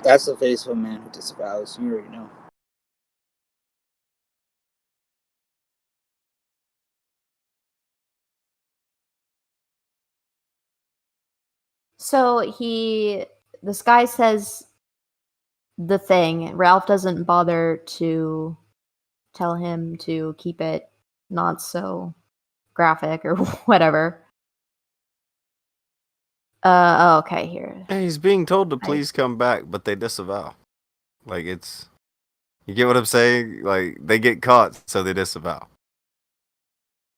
That's the face of a man who disavows. You already know. So this guy says the thing. Ralph doesn't bother to tell him to keep it not so graphic or whatever. Okay, here. And he's being told to please come back, but they disavow. Like, it's... You get what I'm saying? Like, they get caught, so they disavow.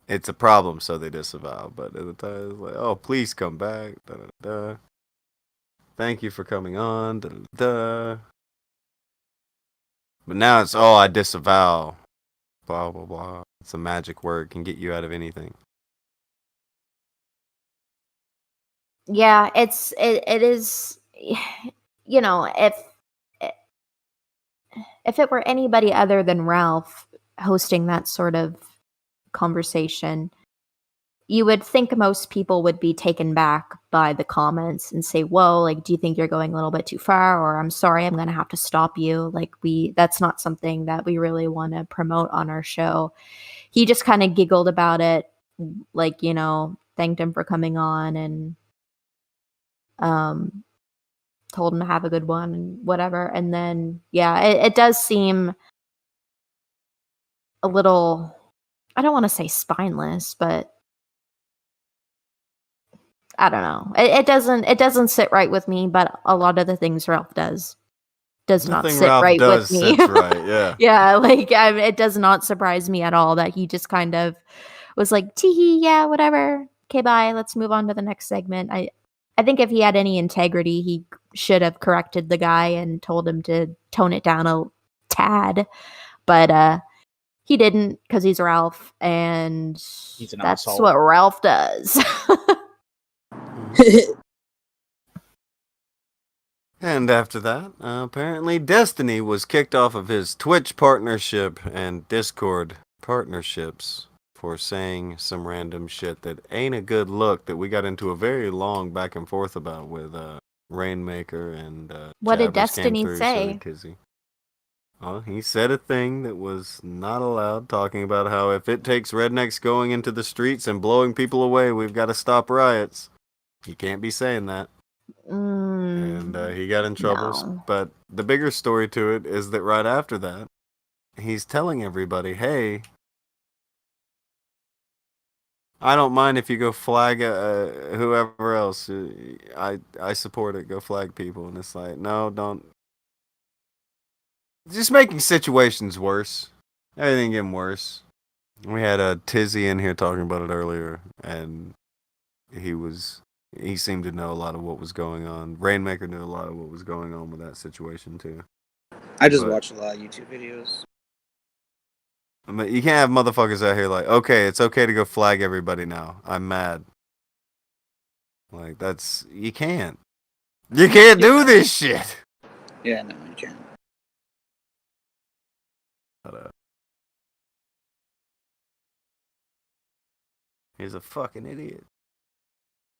It's a problem, so they disavow. But at the time, it's like, oh, please come back. Da, da, da. Thank you for coming on. Da, da, da. But now it's, oh, I disavow. Blah, blah, blah. It's a magic word. Can get you out of anything. Yeah, it is, you know, if it were anybody other than Ralph hosting that sort of conversation, you would think most people would be taken back by the comments and say, whoa, like, do you think you're going a little bit too far? Or I'm sorry, I'm going to have to stop you. Like, that's not something that we really want to promote on our show. He just kind of giggled about it, like, you know, thanked him for coming on and told him to have a good one and whatever. And then, yeah, it does seem a little, I don't want to say spineless, but I don't know. It doesn't sit right with me, but a lot of the things Ralph does Nothing not sit Ralph right does with me. sits right, yeah. Yeah, like, it does not surprise me at all that he just kind of was like, teehee, yeah, whatever. Okay, bye. Let's move on to the next segment. I think if he had any integrity, he should have corrected the guy and told him to tone it down a tad. But he didn't because he's Ralph, and He's an that's asshole. what Ralph does. And after that, apparently Destiny was kicked off of his Twitch partnership and Discord partnerships for saying some random shit that ain't a good look, that we got into a very long back and forth about with Rainmaker and What did Jabbers came Destiny through, so say? did Kizzy. Well, he said a thing that was not allowed, talking about how if it takes rednecks going into the streets and blowing people away, we've got to stop riots. He can't be saying that. And he got in trouble. No. But the bigger story to it is that right after that, he's telling everybody, hey, I don't mind if you go flag whoever else. I support it. Go flag people. And it's like, no, don't. Just making situations worse. Everything getting worse. We had Tizzy in here talking about it earlier, and he seemed to know a lot of what was going on. Rainmaker knew a lot of what was going on with that situation too. I just watch a lot of YouTube videos. I mean, you can't have motherfuckers out here like, okay, it's okay to go flag everybody now. I'm mad. Like, you can't. You can't do this shit. Yeah, no, you can't. He's a fucking idiot.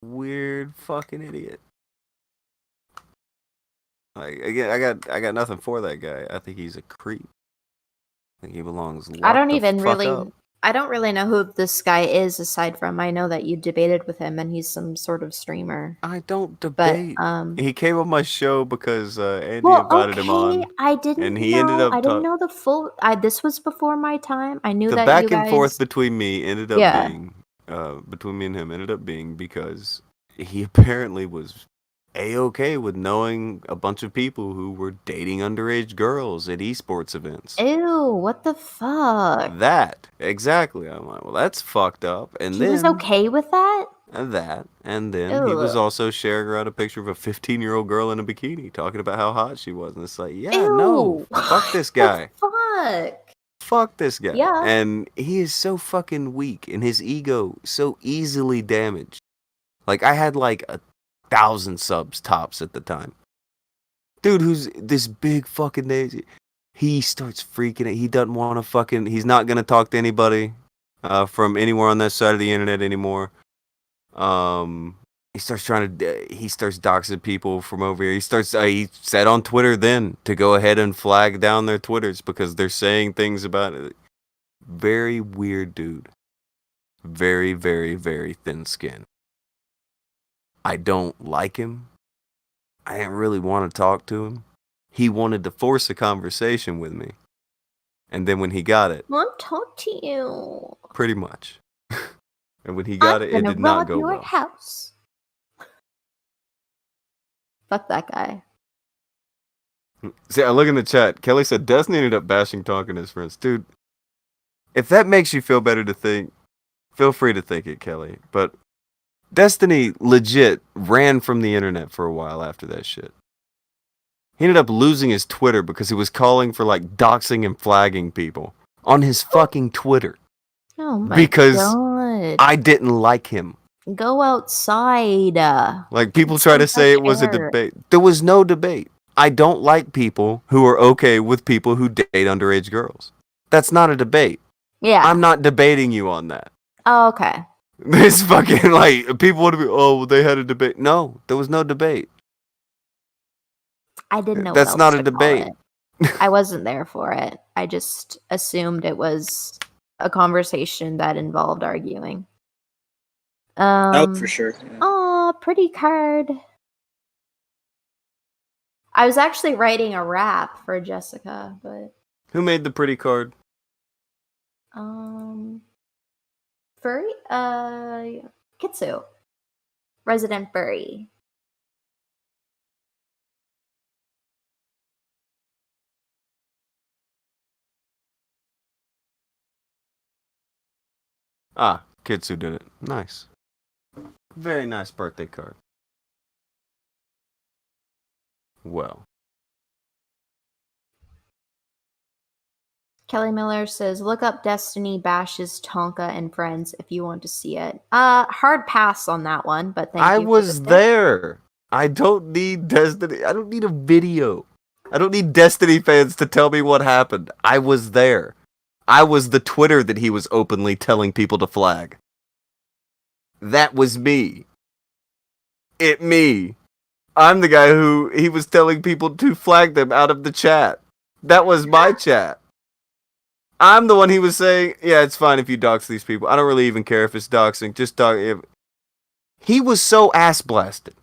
Weird fucking idiot. Like, again, I got nothing for that guy. I think he's a creep. I think he belongs locked I don't the even fuck really. up. I don't really know who this guy is aside from I know that you debated with him and he's some sort of streamer. I don't debate. He came on my show because Andy invited him on. I didn't and he know. ended up I didn't know the full. This was before my time. I knew the that back you guys. and forth between me ended up Yeah. being between me and him ended up being because he apparently was a-okay with knowing a bunch of people who were dating underage girls at esports events. Ew! What the fuck? That exactly. I'm like, well, that's fucked up. And He then was okay with that. and then he was Ew. also sharing around a picture of a 15-year-old girl in a bikini, talking about how hot she was. And it's like, yeah, Ew. no, fuck this guy. Fuck. Fuck this guy. Yeah. And he is so fucking weak, and his ego so easily damaged. Like, I had like 1,000 subs tops at the time. Dude, who's this big fucking daisy? He starts freaking out. He doesn't want to fucking. He's not gonna talk to anybody from anywhere on that side of the internet anymore. He starts he starts doxing people from over here. He said on Twitter then to go ahead and flag down their Twitters because they're saying things about it. Very weird dude. Very, very, very thin skin. I don't like him. I didn't really want to talk to him. He wanted to force a conversation with me. And then when he got it, I want to talk to you. pretty much. And when he got it did not go your well. house. Fuck that guy. See, I look in the chat. Kelly said Destiny ended up bashing talking to his friends. Dude, if that makes you feel better to think, feel free to think it, Kelly. But Destiny legit ran from the internet for a while after that shit. He ended up losing his Twitter because he was calling for like doxing and flagging people on his fucking Twitter. Oh my because god. I didn't like him. Go outside. Like people try to say it was a debate. There was no debate. I don't like people who are okay with people who date underage girls. That's not a debate. Yeah. I'm not debating you on that. Oh, okay. This fucking like people want to be well, they had a debate. No, there was no debate. I didn't know. That's what not else a to call debate. it. I wasn't there for it. I just assumed it was a conversation that involved arguing. Oh, for sure. Yeah. Oh, pretty card. I was actually writing a rap for Jessica, but Who made the pretty card? furry, Kitsu, resident furry. Ah, Kitsu did it. Nice. Very nice birthday card. Well. Kelly Miller says, look up Destiny bashes Tonka and Friends if you want to see it. Hard pass on that one, but thank I you for the was tip. there. I don't need Destiny. I don't need a video. I don't need Destiny fans to tell me what happened. I was there. I was the Twitter that he was openly telling people to flag. That was me. Me. I'm the guy who he was telling people to flag them out of the chat. That was my chat. I'm the one he was saying, yeah, it's fine if you dox these people. I don't really even care if it's doxing. Just dox. He was so ass blasted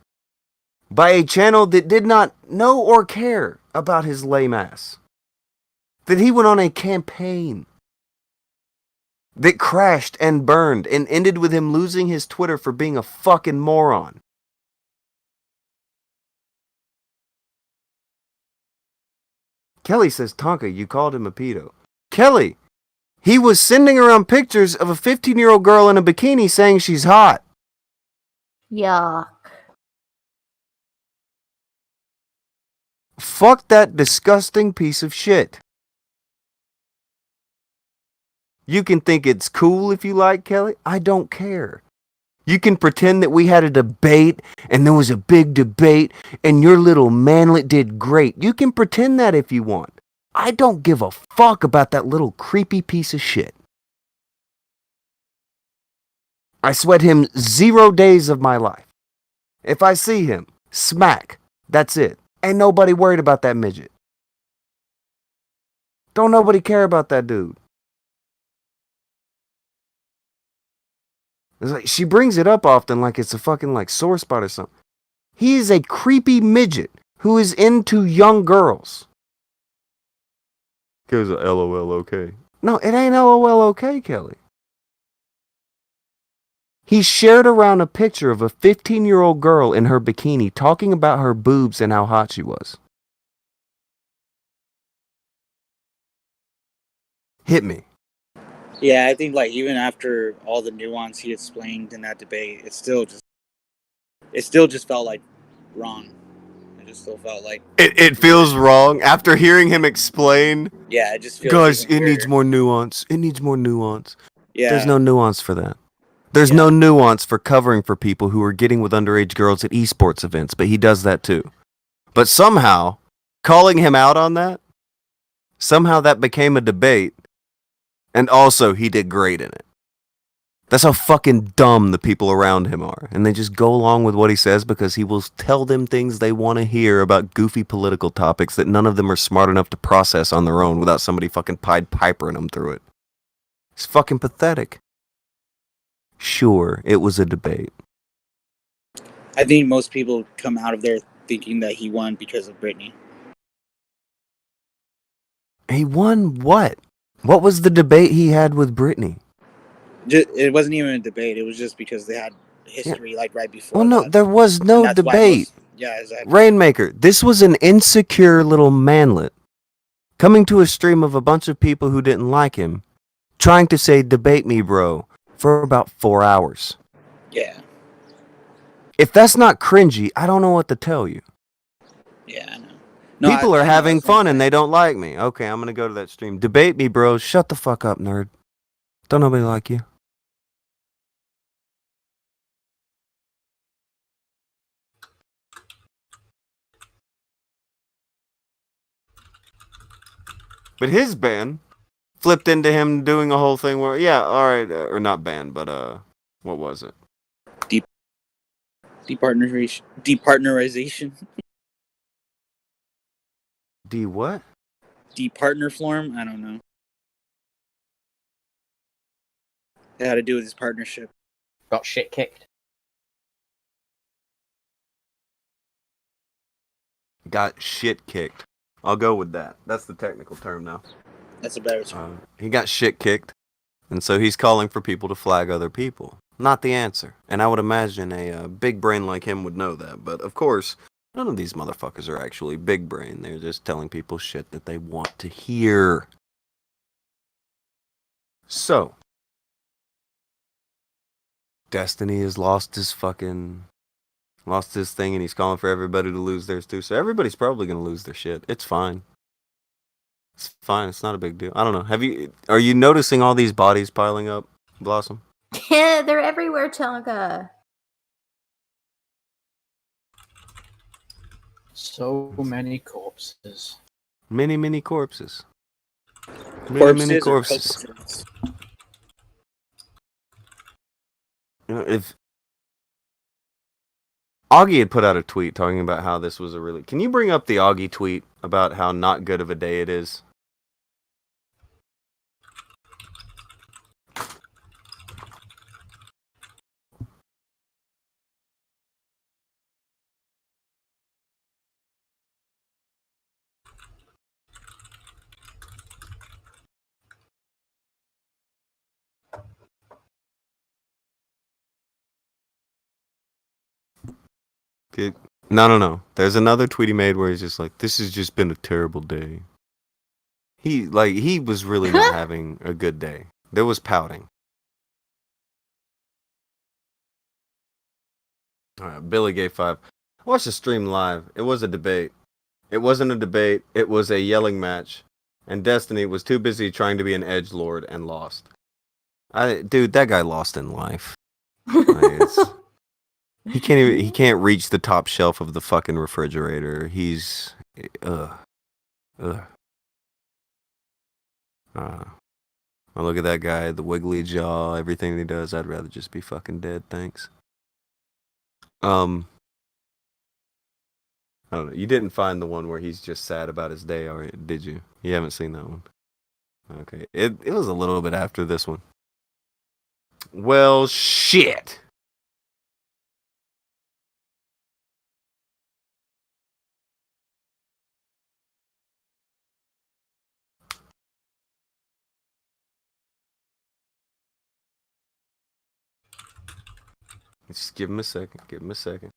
by a channel that did not know or care about his lame ass that he went on a campaign that crashed and burned and ended with him losing his Twitter for being a fucking moron. Kelly says, Tonka, you called him a pedo. Kelly, he was sending around pictures of a 15-year-old girl in a bikini saying she's hot. Yuck. Fuck that disgusting piece of shit. You can think it's cool if you like, Kelly. I don't care. You can pretend that we had a debate and there was a big debate and your little manlet did great. You can pretend that if you want. I don't give a fuck about that little creepy piece of shit. I sweat him 0 days of my life. If I see him, smack. That's it. Ain't nobody worried about that midget. Don't nobody care about that dude. It's like she brings it up often like it's a fucking like sore spot or something. He is a creepy midget who is into young girls. Goes a LOL okay. No, it ain't LOL okay, Kelly. He shared around a picture of a 15-year-old girl in her bikini talking about her boobs and how hot she was. Hit me. Yeah, I think like even after all the nuance he explained in that debate, it still just felt like wrong. It just still felt like It feels wrong after hearing him explain. yeah, it just feels Guys, even it needs weirder. more nuance. It needs more nuance. Yeah. There's no nuance for that. There's no nuance for covering for people who are getting with underage girls at esports events, but he does that too. But somehow, calling him out on that, somehow that became a debate, and also he did great in it. That's how fucking dumb the people around him are, and they just go along with what he says because he will tell them things they want to hear about goofy political topics that none of them are smart enough to process on their own without somebody fucking Pied Pipering them through it. It's fucking pathetic. Sure, it was a debate. I think most people come out of there thinking that he won because of Britney. He won what? What was the debate he had with Britney? It wasn't even a debate. It was just because they had history like right before. Well, no, that. there was And no that's why debate. exactly. Rainmaker, this was an insecure little manlet coming to a stream of a bunch of people who didn't like him, trying to say, debate me, bro, for about 4 hours. Yeah. If that's not cringy, I don't know what to tell you. Yeah, I know. People are having fun and they don't like me. Okay, I'm going to go to that stream. Debate me, bro. Shut the fuck up, nerd. Don't nobody like you. But his ban flipped into him doing a whole thing where, yeah, all right, or not ban, but what was it? Departnerization. D what? Departner form? I don't know. It had to do with his partnership. Got shit kicked. Got shit kicked. I'll go with that. That's the technical term now. That's a better term. He got shit kicked, and so he's calling for people to flag other people. Not the answer. And I would imagine a big brain like him would know that. But of course, none of these motherfuckers are actually big brain. They're just telling people shit that they want to hear. So, Destiny has lost his thing, and he's calling for everybody to lose theirs too. So everybody's probably gonna lose their shit. It's fine. It's fine. It's not a big deal. I don't know. Are you noticing all these bodies piling up, Blossom? Yeah, they're everywhere, Chonka. So many corpses. Many corpses. Many Corpses or corpses. corpses? You know, if Augie had put out a tweet talking about how this was a really... Can you bring up the Augie tweet about how not good of a day it is? No. There's another tweet he made where he's just like, "This has just been a terrible day." He was really not having a good day. There was pouting. All right, Billy gave 5. I watched the stream live. It was a debate. It wasn't a debate. It was a yelling match. And Destiny was too busy trying to be an edgelord and lost. Dude, that guy lost in life. He can't reach the top shelf of the fucking refrigerator. He's I look at that guy, the wiggly jaw, everything he does. I'd rather just be fucking dead, thanks. I don't know. You didn't find the one where he's just sad about his day, or did you? You haven't seen that one. Okay. It was a little bit after this one. Well, shit. Just give him a second. Give him a second.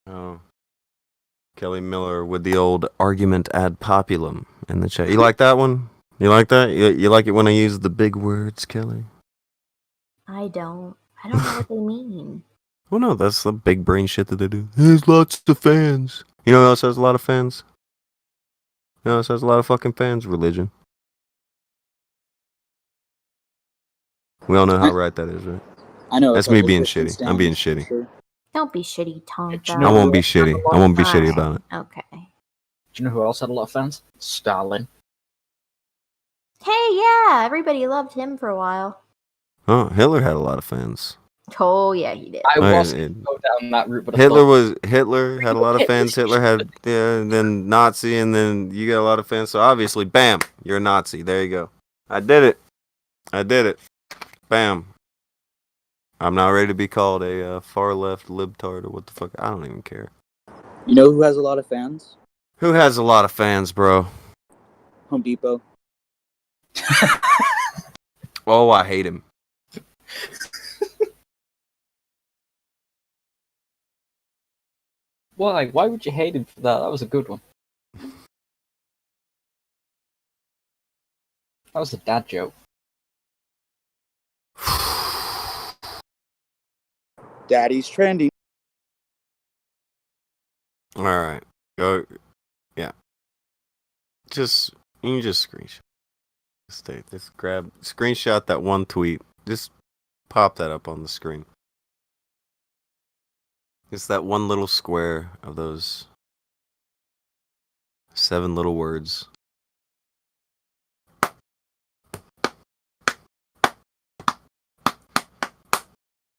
Oh. Kelly Miller with the old argument ad populum in the chat. You like that one? You like that? You like it when I use the big words, Kelly? I don't know what they mean. Well, no, that's the big brain shit that they do. There's lots of fans. You know who else has a lot of fans? You know who else has a lot of fucking fans? Religion. We all know how right that is, right? I know. That's me being shitty. I'm being shitty. Sure. Don't be shitty, Tonka. I won't be shitty. I won't be shitty about it. Okay. Do you know who else had a lot of fans? Stalin. Hey, yeah, everybody loved him for a while. Oh, Hitler had a lot of fans. Oh, yeah, he did. I was going to go down that route, but Hitler had a lot of fans. Hitler had and then Nazi, and then you got a lot of fans. So obviously, bam, you're a Nazi. There you go. I did it. Bam. I'm not ready to be called a far left libtard or what the fuck. I don't even care. You know who has a lot of fans? Who has a lot of fans, bro? Home Depot. Oh, I hate him. Why? Why would you hate him for that? That was a good one. That was a dad joke. Daddy's trending. All right. Go. Yeah. You can just screenshot. Just screenshot that one tweet. Just pop that up on the screen. It's that one little square of those 7 little words.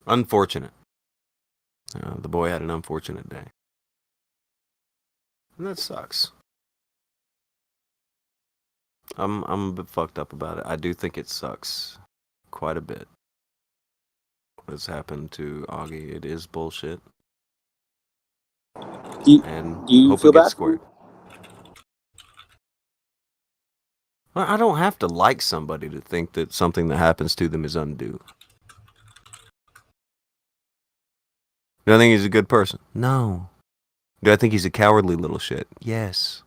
Unfortunate. The boy had an unfortunate day. And that sucks. I'm a bit fucked up about it. I do think it sucks quite a bit. What has happened to Augie? It is bullshit. Do you hope feel it gets bad? squared. Well, I don't have to like somebody to think that something that happens to them is undue. Do I think he's a good person? No. Do I think he's a cowardly little shit? Yes.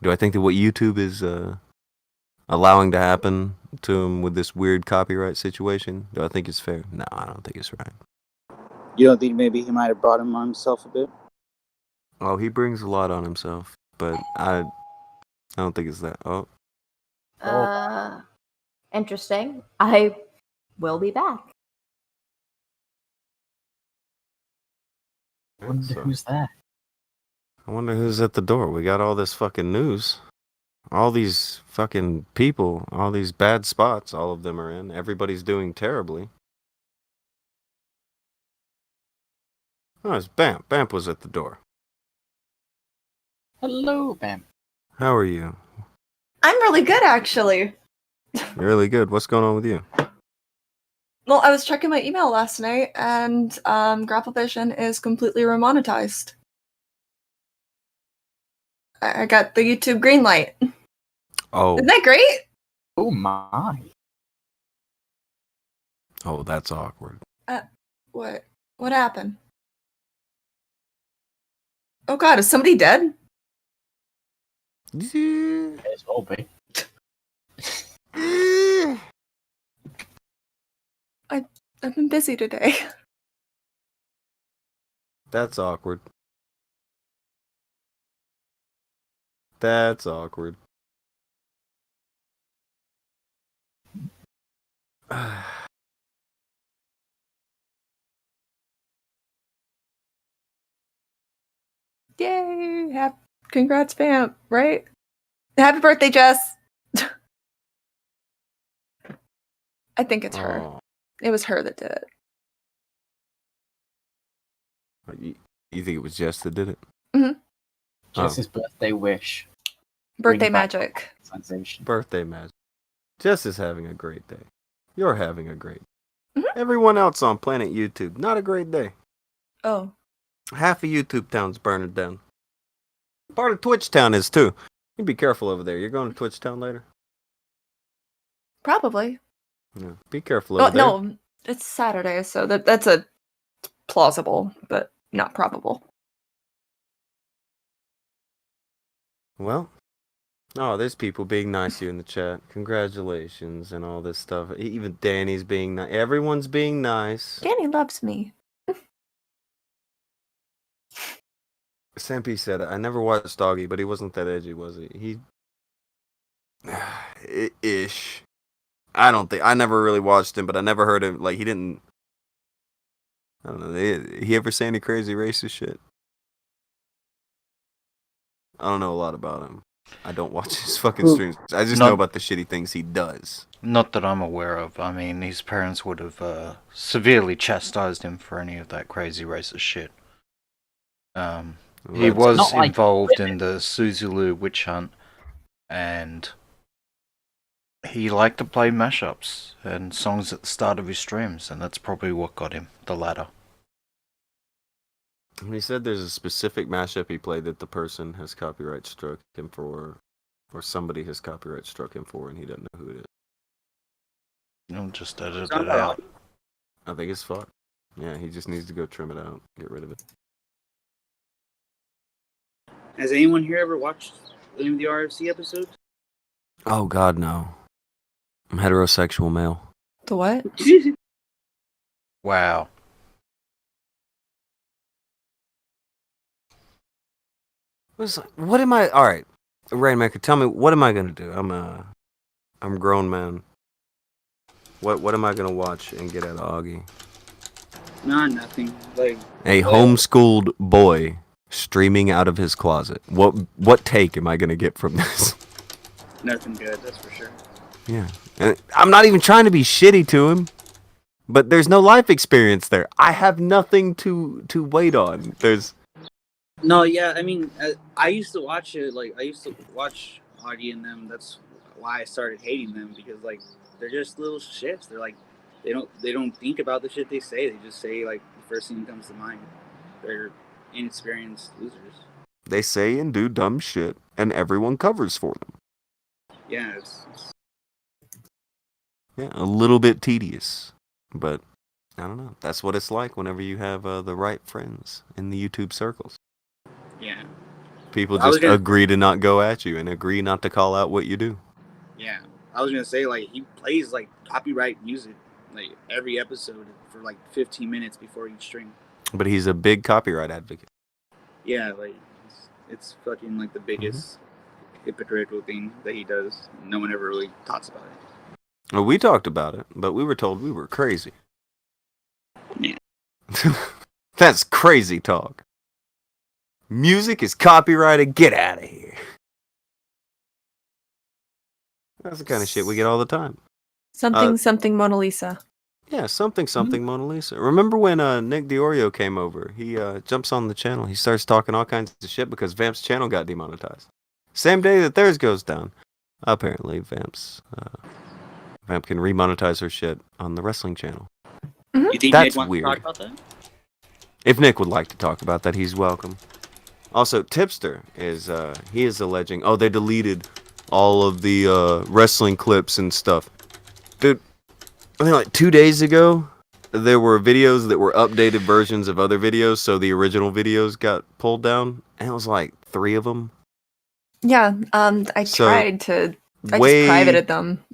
Do I think that what YouTube is allowing to happen to him with this weird copyright situation, do I think it's fair? No, I don't think it's right. You don't think maybe he might have brought him on himself a bit? Oh, he brings a lot on himself, but I don't think it's that. Oh, Interesting. I will be back. I wonder who's there. I wonder who's at the door. We got all this fucking news. All these fucking people, all these bad spots, all of them are in. Everybody's doing terribly. Oh, it's Vamp. Vamp was at the door. Hello, Vamp. How are you? I'm really good, actually. You're really good. What's going on with you? Well, I was checking my email last night, and Grapple Vision is completely remonetized. I got the YouTube green light. Oh. Isn't that great? Oh my. Oh, that's awkward. What? What happened? Oh God, is somebody dead? It's all be. I've been busy today. That's awkward. That's awkward. Yay! Congrats, Vamp, right? Happy birthday, Jess! I think it's her. Oh. It was her that did it. You think it was Jess that did it? Mhm. Jess's birthday wish. Birthday Bring back magic. sensation. Birthday magic. Jess is having a great day. You're having a great day. Everyone else on planet YouTube, not a great day. Oh. Half of YouTube town's burning down. Part of Twitch town is too. You be careful over there. You're going to Twitch town later? Probably. Yeah. Be careful over there. No, it's Saturday, so that's a plausible, but not probable. Well, oh, there's people being nice to you in the chat. Congratulations and all this stuff. Even Danny's being nice. Everyone's being nice. Danny loves me. Sampi said, I never watched Doggy, but he wasn't that edgy, was he? Ish. I don't think, I never really watched him, but I never heard him, like, he didn't, I don't know, he ever say any crazy racist shit? I don't know a lot about him. I don't watch his fucking streams. I just know about the shitty things he does. Not that I'm aware of. I mean, his parents would have severely chastised him for any of that crazy racist shit. He was involved in the Suzulu witch hunt, and he liked to play mashups and songs at the start of his streams, and that's probably what got him the latter. He said there's a specific mashup he played that the person has copyright struck him for, or somebody has copyright struck him for, and he doesn't know who it is. You'll just edit it out. I think it's fucked. Yeah, he just needs to go trim it out, get rid of it. Has anyone here ever watched any of the RFC episodes? Oh God, no. I'm heterosexual male. The what? Wow. What am I? All right, Rainmaker, tell me, what am I gonna do? I'm a grown man. What am I gonna watch and get out of Augie? Nah, nothing. Like A homeschooled boy streaming out of his closet. What take am I gonna get from this? nothing good, that's for sure. Yeah, and I'm not even trying to be shitty to him, but there's no life experience there. I have nothing to wait on. There's. No, yeah, I mean, I used to watch it. Like, I used to watch Augie and them. That's why I started hating them, because like they're just little shits. They're like, they don't think about the shit they say. They just say like the first thing that comes to mind. They're inexperienced losers. They say and do dumb shit, and everyone covers for them. Yeah, it's Yeah, a little bit tedious, but I don't know. That's what it's like whenever you have the right friends in the YouTube circles. yeah. People I was just gonna- agree to not go at you and agree not to call out what you do. Yeah, I was gonna say like he plays like copyright music like every episode for like 15 minutes before each stream. But he's a big copyright advocate. Yeah, like it's fucking like the biggest hypocritical thing that he does. No one ever really talks about it. Well, we talked about it, but we were told we were crazy. Yeah. That's crazy talk. Music is copyrighted. Get out of here. That's the kind of shit we get all the time. Something Mona Lisa. Yeah, something Mona Lisa. Remember when Nick DiOrio came over? He jumps on the channel. He starts talking all kinds of shit because Vamp's channel got demonetized. Same day that theirs goes down. Apparently, Vamp can remonetize her shit on the wrestling channel. You think That's Nick wants weird. to talk about that? If Nick would like to talk about that, he's welcome. Also, Tipster is he is alleging, they deleted all of the wrestling clips and stuff. Dude, I think like 2 days ago, there were videos that were updated versions of other videos, so the original videos got pulled down, and it was like 3 of them. Yeah, I just privated them.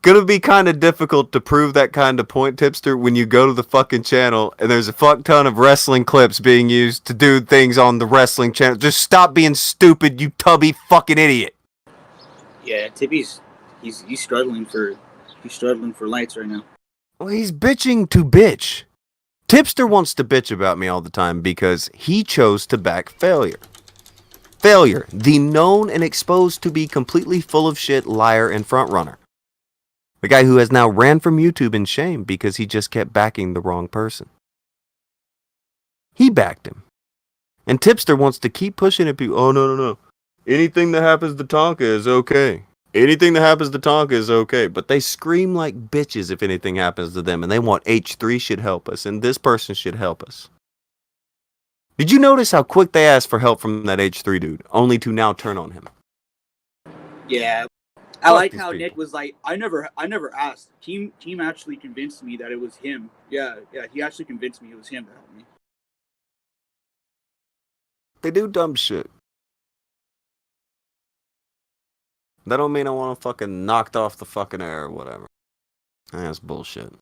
Gonna be kind of difficult to prove that kind of point, Tipster, when you go to the fucking channel and there's a fuck ton of wrestling clips being used to do things on the wrestling channel. Just stop being stupid, you tubby fucking idiot. Yeah, Tippy's he's struggling for lights right now. Well, he's bitching to bitch. Tipster wants to bitch about me all the time because he chose to back failure. Failure, the known and exposed to be completely full of shit liar and frontrunner. The guy who has now ran from YouTube in shame because he just kept backing the wrong person. He backed him. And Tipster wants to keep pushing at people. Oh, no. Anything that happens to Tonka is okay. Anything that happens to Tonka is okay. But they scream like bitches if anything happens to them. And they want H3 should help us. And this person should help us. Did you notice how quick they asked for help from that H3 dude? Only to now turn on him. Yeah. I like how Nick was like, I never asked. Team actually convinced me that it was him. Yeah, he actually convinced me it was him that helped me. They do dumb shit. That don't mean I want to fucking knocked off the fucking air or whatever. That's bullshit.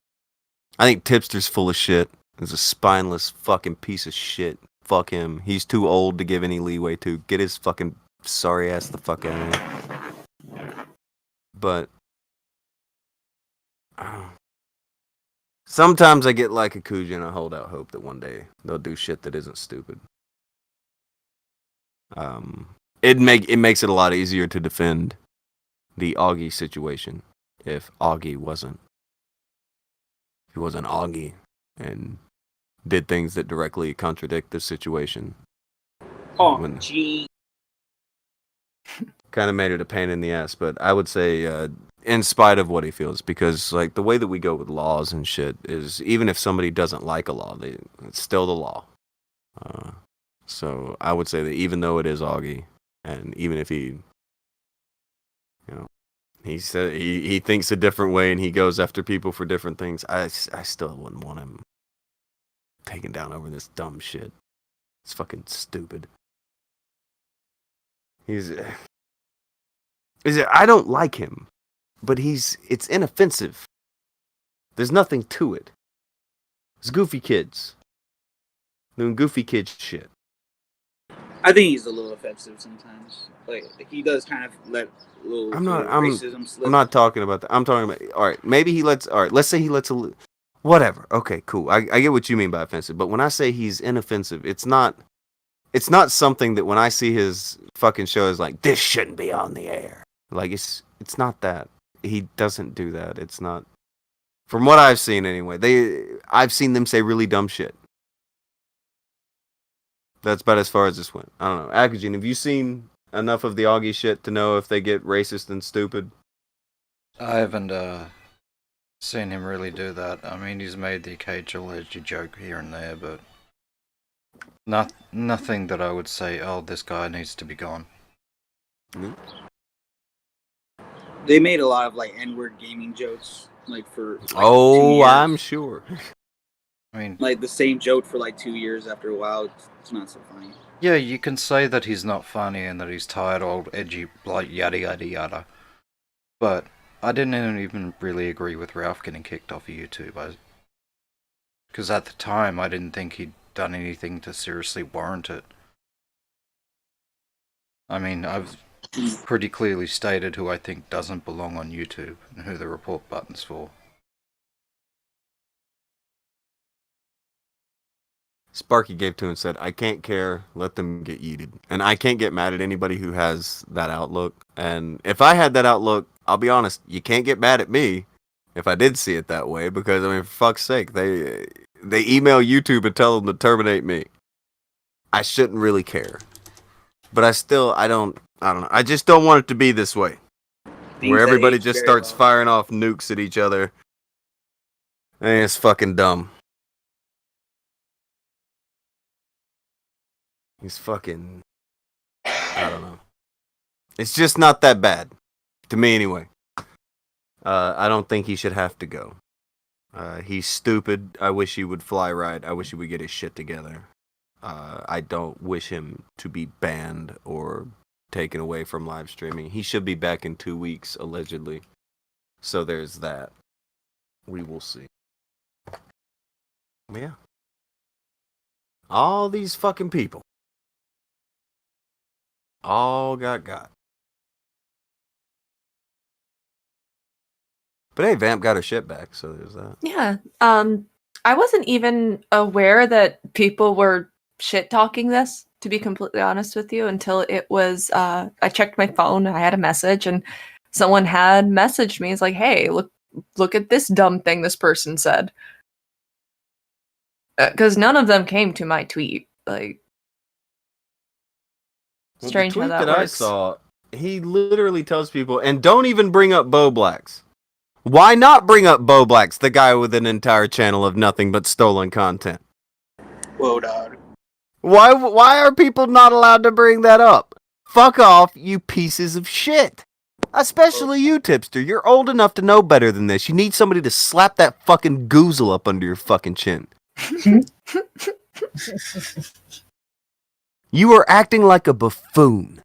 I think Tipster's full of shit. He's a spineless fucking piece of shit. Fuck him. He's too old to give any leeway to. Get his fucking sorry ass the fuck out of here. But sometimes I get like Akujin and I hold out hope that one day they'll do shit that isn't stupid. It makes it a lot easier to defend the Augie situation if Augie wasn't Augie and did things that directly contradict the situation. Oh, gee. Kind of made it a pain in the ass, but I would say in spite of what he feels, because like the way that we go with laws and shit is even if somebody doesn't like a law, it's still the law. So I would say that even though it is Augie, and even if he, he said he thinks a different way and he goes after people for different things, I still wouldn't want him taken down over this dumb shit. It's fucking stupid. I don't like him, but it's inoffensive. There's nothing to it. It's goofy kids doing goofy kid shit. I think he's a little offensive sometimes. Like he does kind of let little racism slip. I'm not talking about that. I'm talking about, all right, let's say he lets whatever. Okay, cool. I get what you mean by offensive, but when I say he's inoffensive, it's not something that when I see his fucking show is like, this shouldn't be on the air. Like, it's not that. He doesn't do that. It's not. From what I've seen anyway, I've seen them say really dumb shit. That's about as far as this went. I don't know. Akujin, have you seen enough of the Augie shit to know if they get racist and stupid? I haven't seen him really do that. I mean, he's made the occasional edgy joke here and there, but nothing that I would say, oh, this guy needs to be gone. Mm-hmm. They made a lot of like N-word gaming jokes, like for. Like, 2 years. I'm sure. I mean, like the same joke for like 2 years. After a while, it's not so funny. Yeah, you can say that he's not funny and that he's tired, old, edgy, like yada yada yada. But I didn't even really agree with Ralph getting kicked off of YouTube. Because at the time, I didn't think he'd done anything to seriously warrant it. I mean, I've pretty clearly stated who I think doesn't belong on YouTube and who the report button's for. Sparky gave to and said, I can't care, let them get yeeted. And I can't get mad at anybody who has that outlook. And if I had that outlook, I'll be honest, you can't get mad at me if I did see it that way, because, I mean, for fuck's sake, they email YouTube and tell them to terminate me. I shouldn't really care. But I don't know. I just don't want it to be this way. Where that everybody age just very starts well. firing off nukes at each other. And it's fucking dumb. He's fucking... I don't know. It's just not that bad. To me, anyway. I don't think he should have to go. He's stupid. I wish he would fly right. I wish he would get his shit together. I don't wish him to be banned or taken away from live streaming. He should be back in 2 weeks, allegedly. So there's that. We will see. Yeah. All these fucking people. All got. But hey, Vamp got her shit back, so there's that. Yeah. I wasn't even aware that people were shit talking this, to be completely honest with you, until it was I checked my phone, I had a message, and someone had messaged me. It's like, hey, look at this dumb thing this person said. Because none of them came to my tweet. Like, Well, strange the tweet how that that I works. saw, he literally tells people, and don't even bring up Bo Blacks. Why not bring up Bo Blacks, the guy with an entire channel of nothing but stolen content? Whoa, dog. Why are people not allowed to bring that up? Fuck off, you pieces of shit. Especially you, Tipster. You're old enough to know better than this. You need somebody to slap that fucking goozle up under your fucking chin. You are acting like a buffoon.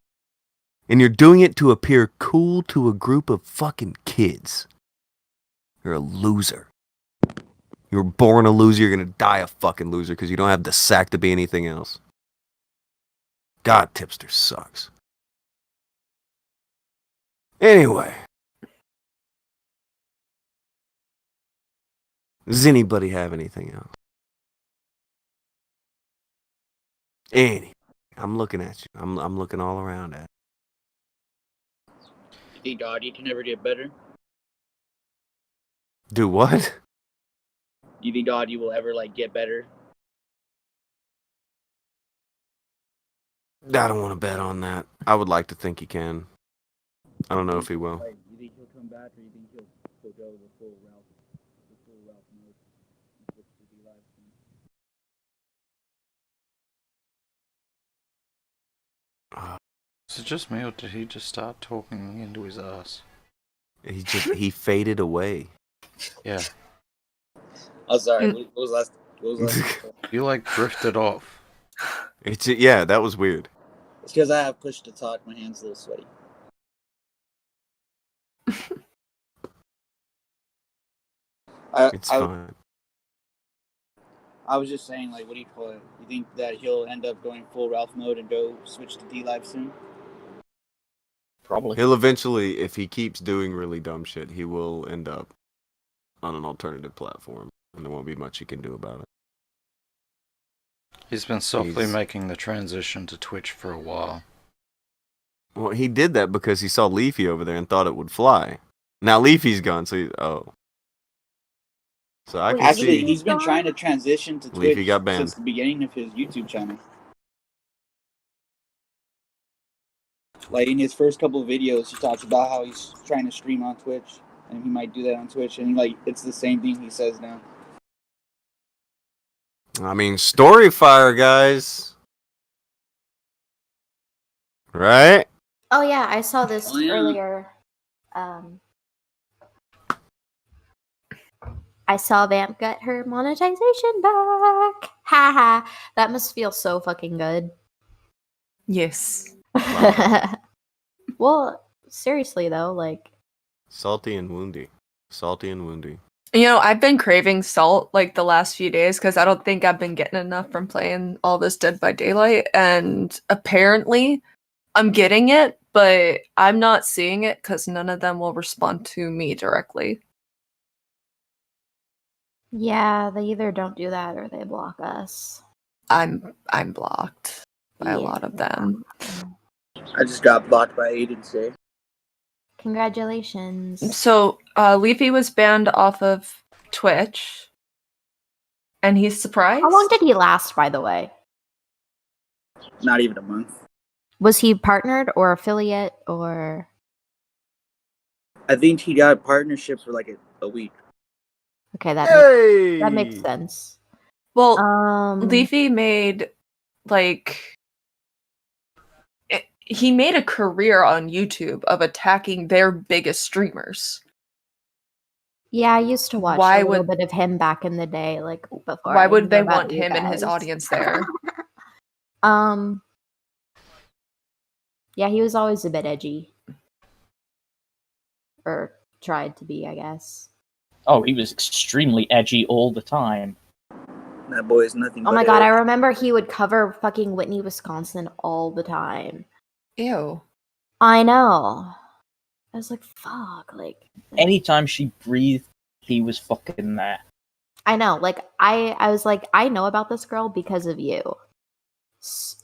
And you're doing it to appear cool to a group of fucking kids. You're a loser. You were born a loser, you're gonna die a fucking loser because you don't have the sack to be anything else. God, Tipster sucks. Anyway. Does anybody have anything else? I'm looking at you. I'm looking all around at you. You think Dottie can ever get better? Do what? You think Dottie will ever get better? I don't want to bet on that. I would like to think he can. I don't know if he will. You think he'll come back, or you think he'll go the full Ralph mode? Switch to the live stream? Is it just me, or did he just start talking into his ass? He faded away. Yeah. Oh, sorry. What was last? You drifted off. Yeah, that was weird. It's because I have push to talk. My hand's a little sweaty. It's fine. I was just saying, what do you call it? You think that he'll end up going full Ralph mode and go switch to D-Live soon? Probably. He'll eventually, if he keeps doing really dumb shit, he will end up on an alternative platform, and there won't be much he can do about it. He's been softly making the transition to Twitch for a while. Well, he did that because he saw Leafy over there and thought it would fly. Now Leafy's gone, so So I can see. He's been trying to transition to Leafy Twitch got banned. since the beginning of his YouTube channel. In his first couple of videos, he talks about how he's trying to stream on Twitch, and he might do that on Twitch, and it's the same thing he says now. I mean, Storyfire, guys. Right? Oh yeah, I saw this earlier. I saw Vamp get her monetization back. Haha, that must feel so fucking good. Yes. Well, seriously though, like Salty and woundy. Salty and woundy. You know, I've been craving salt like the last few days because I don't think I've been getting enough from playing all this Dead by Daylight, and apparently I'm getting it, but I'm not seeing it because none of them will respond to me directly. yeah, they either don't do that or they block us. I'm blocked by a lot of them. I just got blocked by Aiden today. Congratulations. So Leafy was banned off of Twitch, and he's surprised. How long did he last, by the way? Not even a month. Was he partnered or affiliate or? I think he got a partnership for like a week. Okay, that makes sense. Well, Leafy made he made a career on YouTube of attacking their biggest streamers. Yeah, I used to watch a little bit of him back in the day, like before. Why I would knew they about want you him and his guys. audience there? Yeah, he was always a bit edgy. Or tried to be, I guess. Oh, he was extremely edgy all the time. That boy is nothing Oh but my god, edge. I remember he would cover fucking Whitney, Wisconsin all the time. Ew. I know. I was like, fuck, like Anytime she breathed, he was fucking there. I know, like I was like, I know about this girl because of you.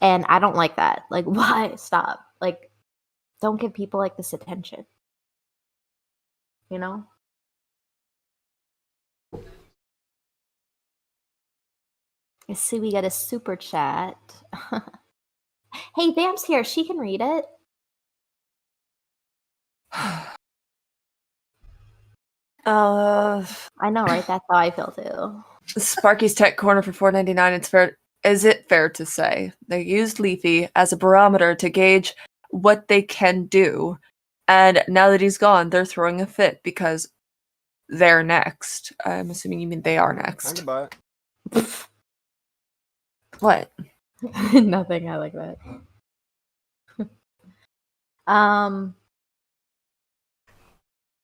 And I don't like that. Like, why? Stop. Like, don't give people like this attention. You know? I see we got a super chat. Hey, Vamp's here. She can read it. I know, right? That's how I feel too. Sparky's Tech Corner for $4.99. It's fair. Is it fair to say they used Leafy as a barometer to gauge what they can do, and now that he's gone, they're throwing a fit because they're next. I'm assuming you mean they are I next. can buy it. What? Nothing. I like that.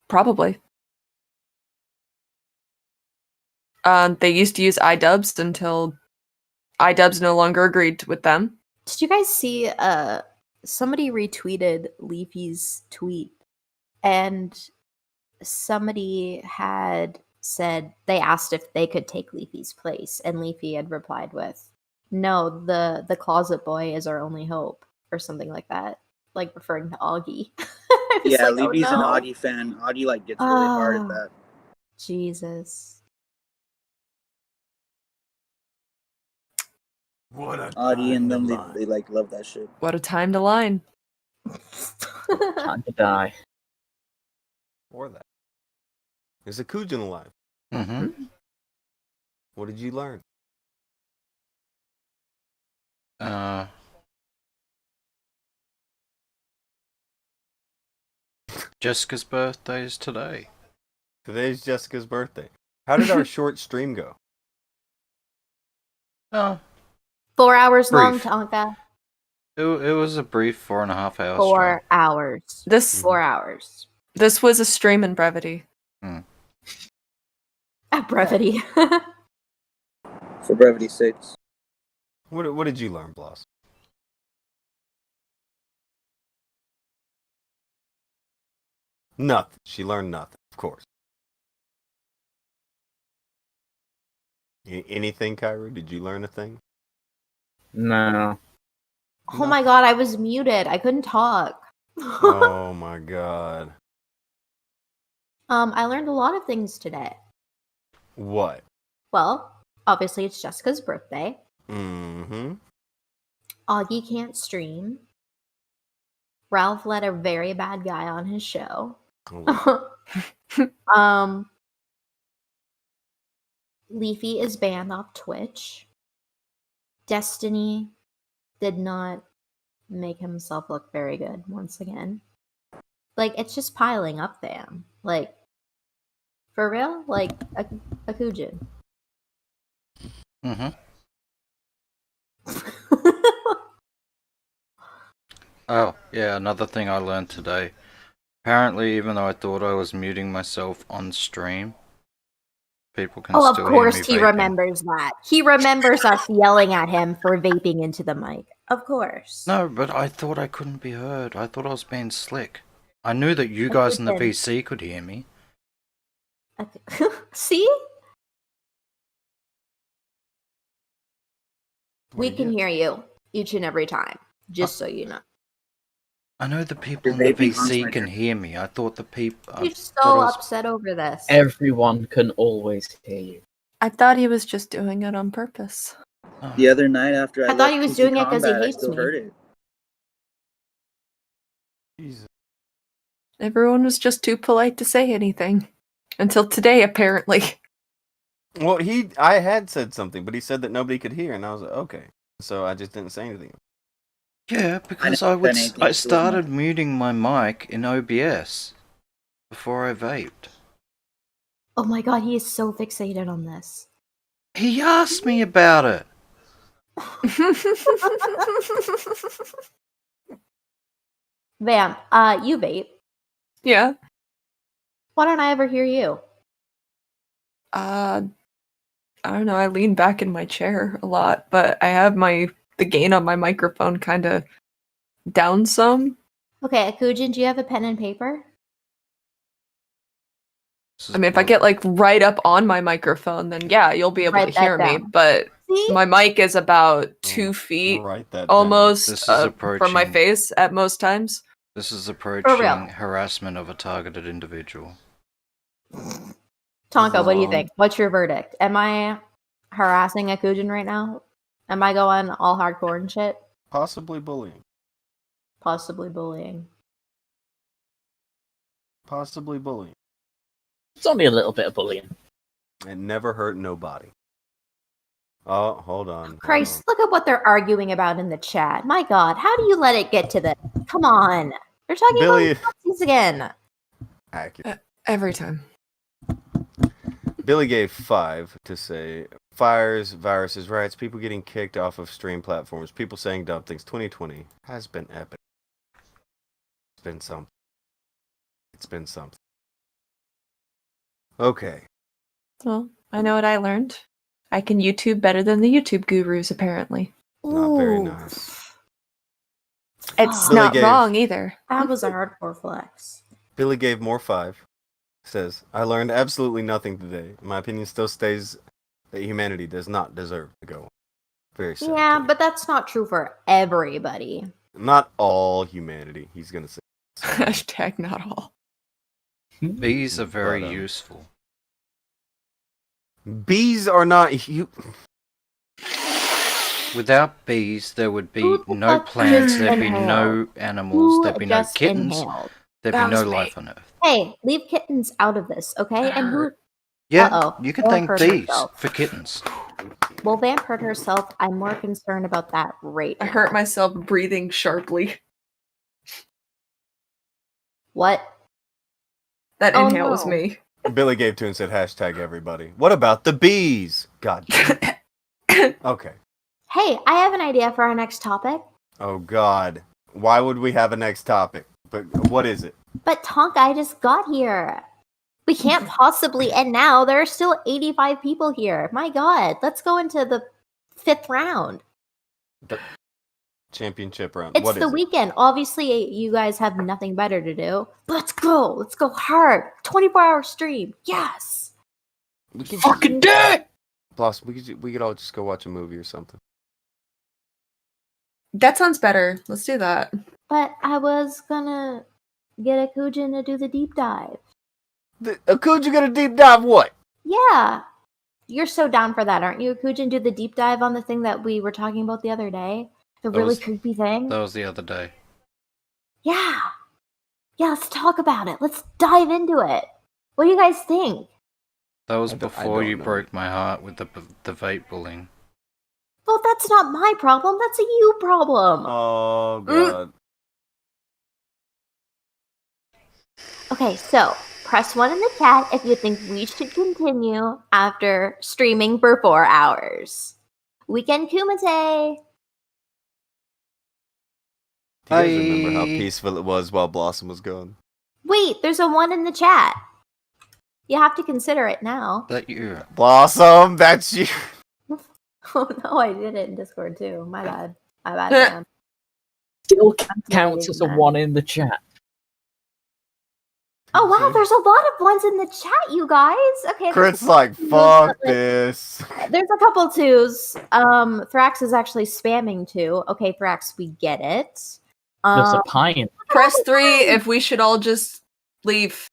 Probably. They used to use iDubbbz until iDubbbz no longer agreed with them. Did you guys see somebody retweeted Leafy's tweet, and somebody had said they asked if they could take Leafy's place, and Leafy had replied with, "No, the closet boy is our only hope," or something like that, like referring to Augie. Yeah, like, Levy's oh, no. an Augie fan. Augie like gets really hard at that. Jesus. What a Augie and them, they like love that shit. What a time to line. Time to die. Or that. Is Akujin alive? Mm-hmm. What did you learn? Jessica's birthday is today. Today's Jessica's birthday. How did our short stream go? 4 hours long, Brief. Tonka. It was a brief 4.5 hours. 4 hours. This 4 hours. This was a stream in brevity. At brevity. For brevity's sakes. What did you learn, Bloss? Nothing. She learned nothing, of course. Anything, Kyra? Did you learn a thing? No. Oh my god, I was muted. I couldn't talk. Oh my god. I learned a lot of things today. What? Well, obviously it's Jessica's birthday. Mm-hmm. Augie can't stream. Ralph let a very bad guy on his show. Leafy is banned off Twitch. Destiny did not make himself look very good once again. Like, it's just piling up, fam. Like, for real? Like, Akujin. Mm-hmm. Oh, yeah, another thing I learned today. Apparently, even though I thought I was muting myself on stream, people can Oh, of still hear course me he vaping. remembers that. He remembers us yelling at him for vaping into the mic. Of course. No, but I thought I couldn't be heard. I thought I was being slick. I knew that you guys in the Akujin. VC could hear me. See? We Well, can yeah. hear you each and every time, just so you know. I know the people You're in the vaping on VC my can turn. hear me. I thought the people. You're so upset over this. Everyone can always hear you. I thought he was just doing it on purpose. The other night after I I thought he left was PC doing it 'cause he Combat, I hates still me. heard it. Jesus. Everyone was just too polite to say anything. Until today, apparently. Well, I had said something, but he said that nobody could hear, and I was like, okay. So I just didn't say anything. Yeah, because never said anything, I so it wasn't started muting my mic in OBS before I vaped. Oh my god, he is so fixated on this. He asked me about it. Vamp, you vape. Yeah. Why don't I ever hear you? I don't know. I lean back in my chair a lot, but I have the gain on my microphone kind of down some. Okay, Akujin, do you have a pen and paper? I mean, if I get like right up on my microphone, then yeah, you'll be able Write to that hear me. down. But See? my mic is about 2 feet Write that almost This is from my approaching- face at most times. This is real. approaching harassment of a targeted individual. Tonka, what do you think? What's your verdict? Am I harassing Akujin right now? Am I going all hardcore and shit? Possibly bullying. Possibly bullying. Possibly bullying. It's only a little bit of bullying. It never hurt nobody. Oh, hold on. Christ, look at what they're arguing about in the chat. My god, how do you let it get to this? Come on. They're talking Billy- about Nazis again. Accurate. Every time. Billy gave 5 to say fires, viruses, riots, people getting kicked off of stream platforms, people saying dumb things. 2020 has been epic. It's been something. It's been something. Okay. Well, I know what I learned. I can YouTube better than the YouTube gurus, apparently. Not very nice. It's Billy not gave- wrong either. That was a hardcore flex. Billy gave more 5. Says, I learned absolutely nothing today. My opinion still stays that humanity does not deserve to go on. Very sad. Yeah, but that's not true for everybody. Not all humanity, he's going to say. Hashtag not all. Bees are very But, useful. Bees are not... Without bees, there would be Who the no fuck plants, just there'd be inhaled? no animals, Who there'd be no just kittens, inhaled? there'd be That no was me. life on Earth. Hey, leave kittens out of this, okay? And who? Yeah, Uh-oh. you can Vamp thank hurt bees herself. for kittens. Well, Vamp hurt herself. I'm more concerned about that right I now. hurt myself breathing sharply. What? That Oh, inhale was no. me. Billy gave 2 and said hashtag everybody. What about the bees? God damn it. Okay. Hey, I have an idea for our next topic. Oh God. Why would we have a next topic? But what is it? But Tonka, I just got here. We can't possibly end now. There are still 85 people here. My God, let's go into the 5th round. The championship round. It's What the is it? weekend. Obviously, you guys have nothing better to do. Let's go. Let's go hard. 24-hour stream. Yes. We could Fucking do it! Plus, we could all just go watch a movie or something. That sounds better. Let's do that. But I was gonna get Akujin to do the deep dive. Akujin gonna deep dive what? Yeah. You're so down for that, aren't you, Akujin? Do the deep dive on the thing that we were talking about the other day? The really creepy thing? That was the other day. Yeah. Yeah, let's talk about it. Let's dive into it. What do you guys think? That was I before don't you know. broke my heart with the vape bullying. Well, that's not my problem. That's a you problem. Oh God. Okay, so press 1 in the chat if you think we should continue after streaming for 4 hours. Weekend Kumite. You guys remember how peaceful it was while Blossom was gone? Wait, there's a 1 in the chat. You have to consider it now. That you. Blossom, that's you. Oh no, I did it in Discord too. My bad. My bad. Man. Still counts as a 1 in the chat. Oh wow, there's a lot of 1s in the chat, you guys. Okay. Crit's like, fuck this. There's a couple 2s. Thrax is actually spamming 2. Okay, Thrax, we get it. There's a pine. Press 3 if we should all just leave.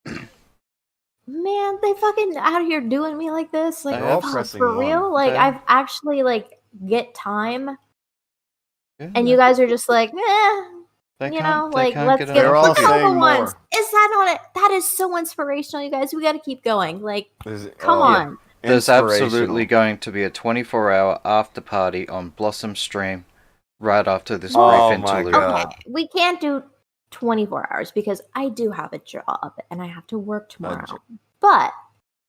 Man, they fucking out here doing me like this. Like, They're all fuck, pressing for real? one. Like, Okay. I've actually like get time, Yeah. and you guys are just like, They you can't- know, they like can't let's get get They're all look at all the saying ones. more. Is that not it? That is so inspirational, you guys. We got to keep going. Like, come Oh, on. There's Inspirational. absolutely going to be a 24-hour after party on Blossom stream right after this Oh brief my interlude. God. Okay, we can't do 24 hours because I do have a job and I have to work tomorrow. But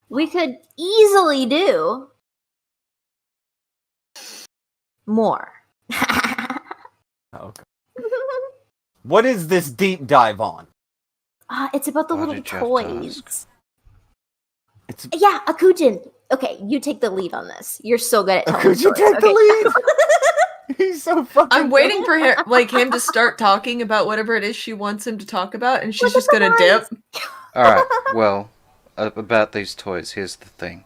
we could easily do more. Okay. What is this deep dive on? It's about the Why little did you have to toys. Yeah, Akujin. Okay, you take the lead on this. You're so good at telling Akujin, stories. take the Okay. lead. He's so fucking. I'm waiting for him to start talking about whatever it is she wants him to talk about, and she's just gonna dip. Alright, well, about these toys, here's the thing.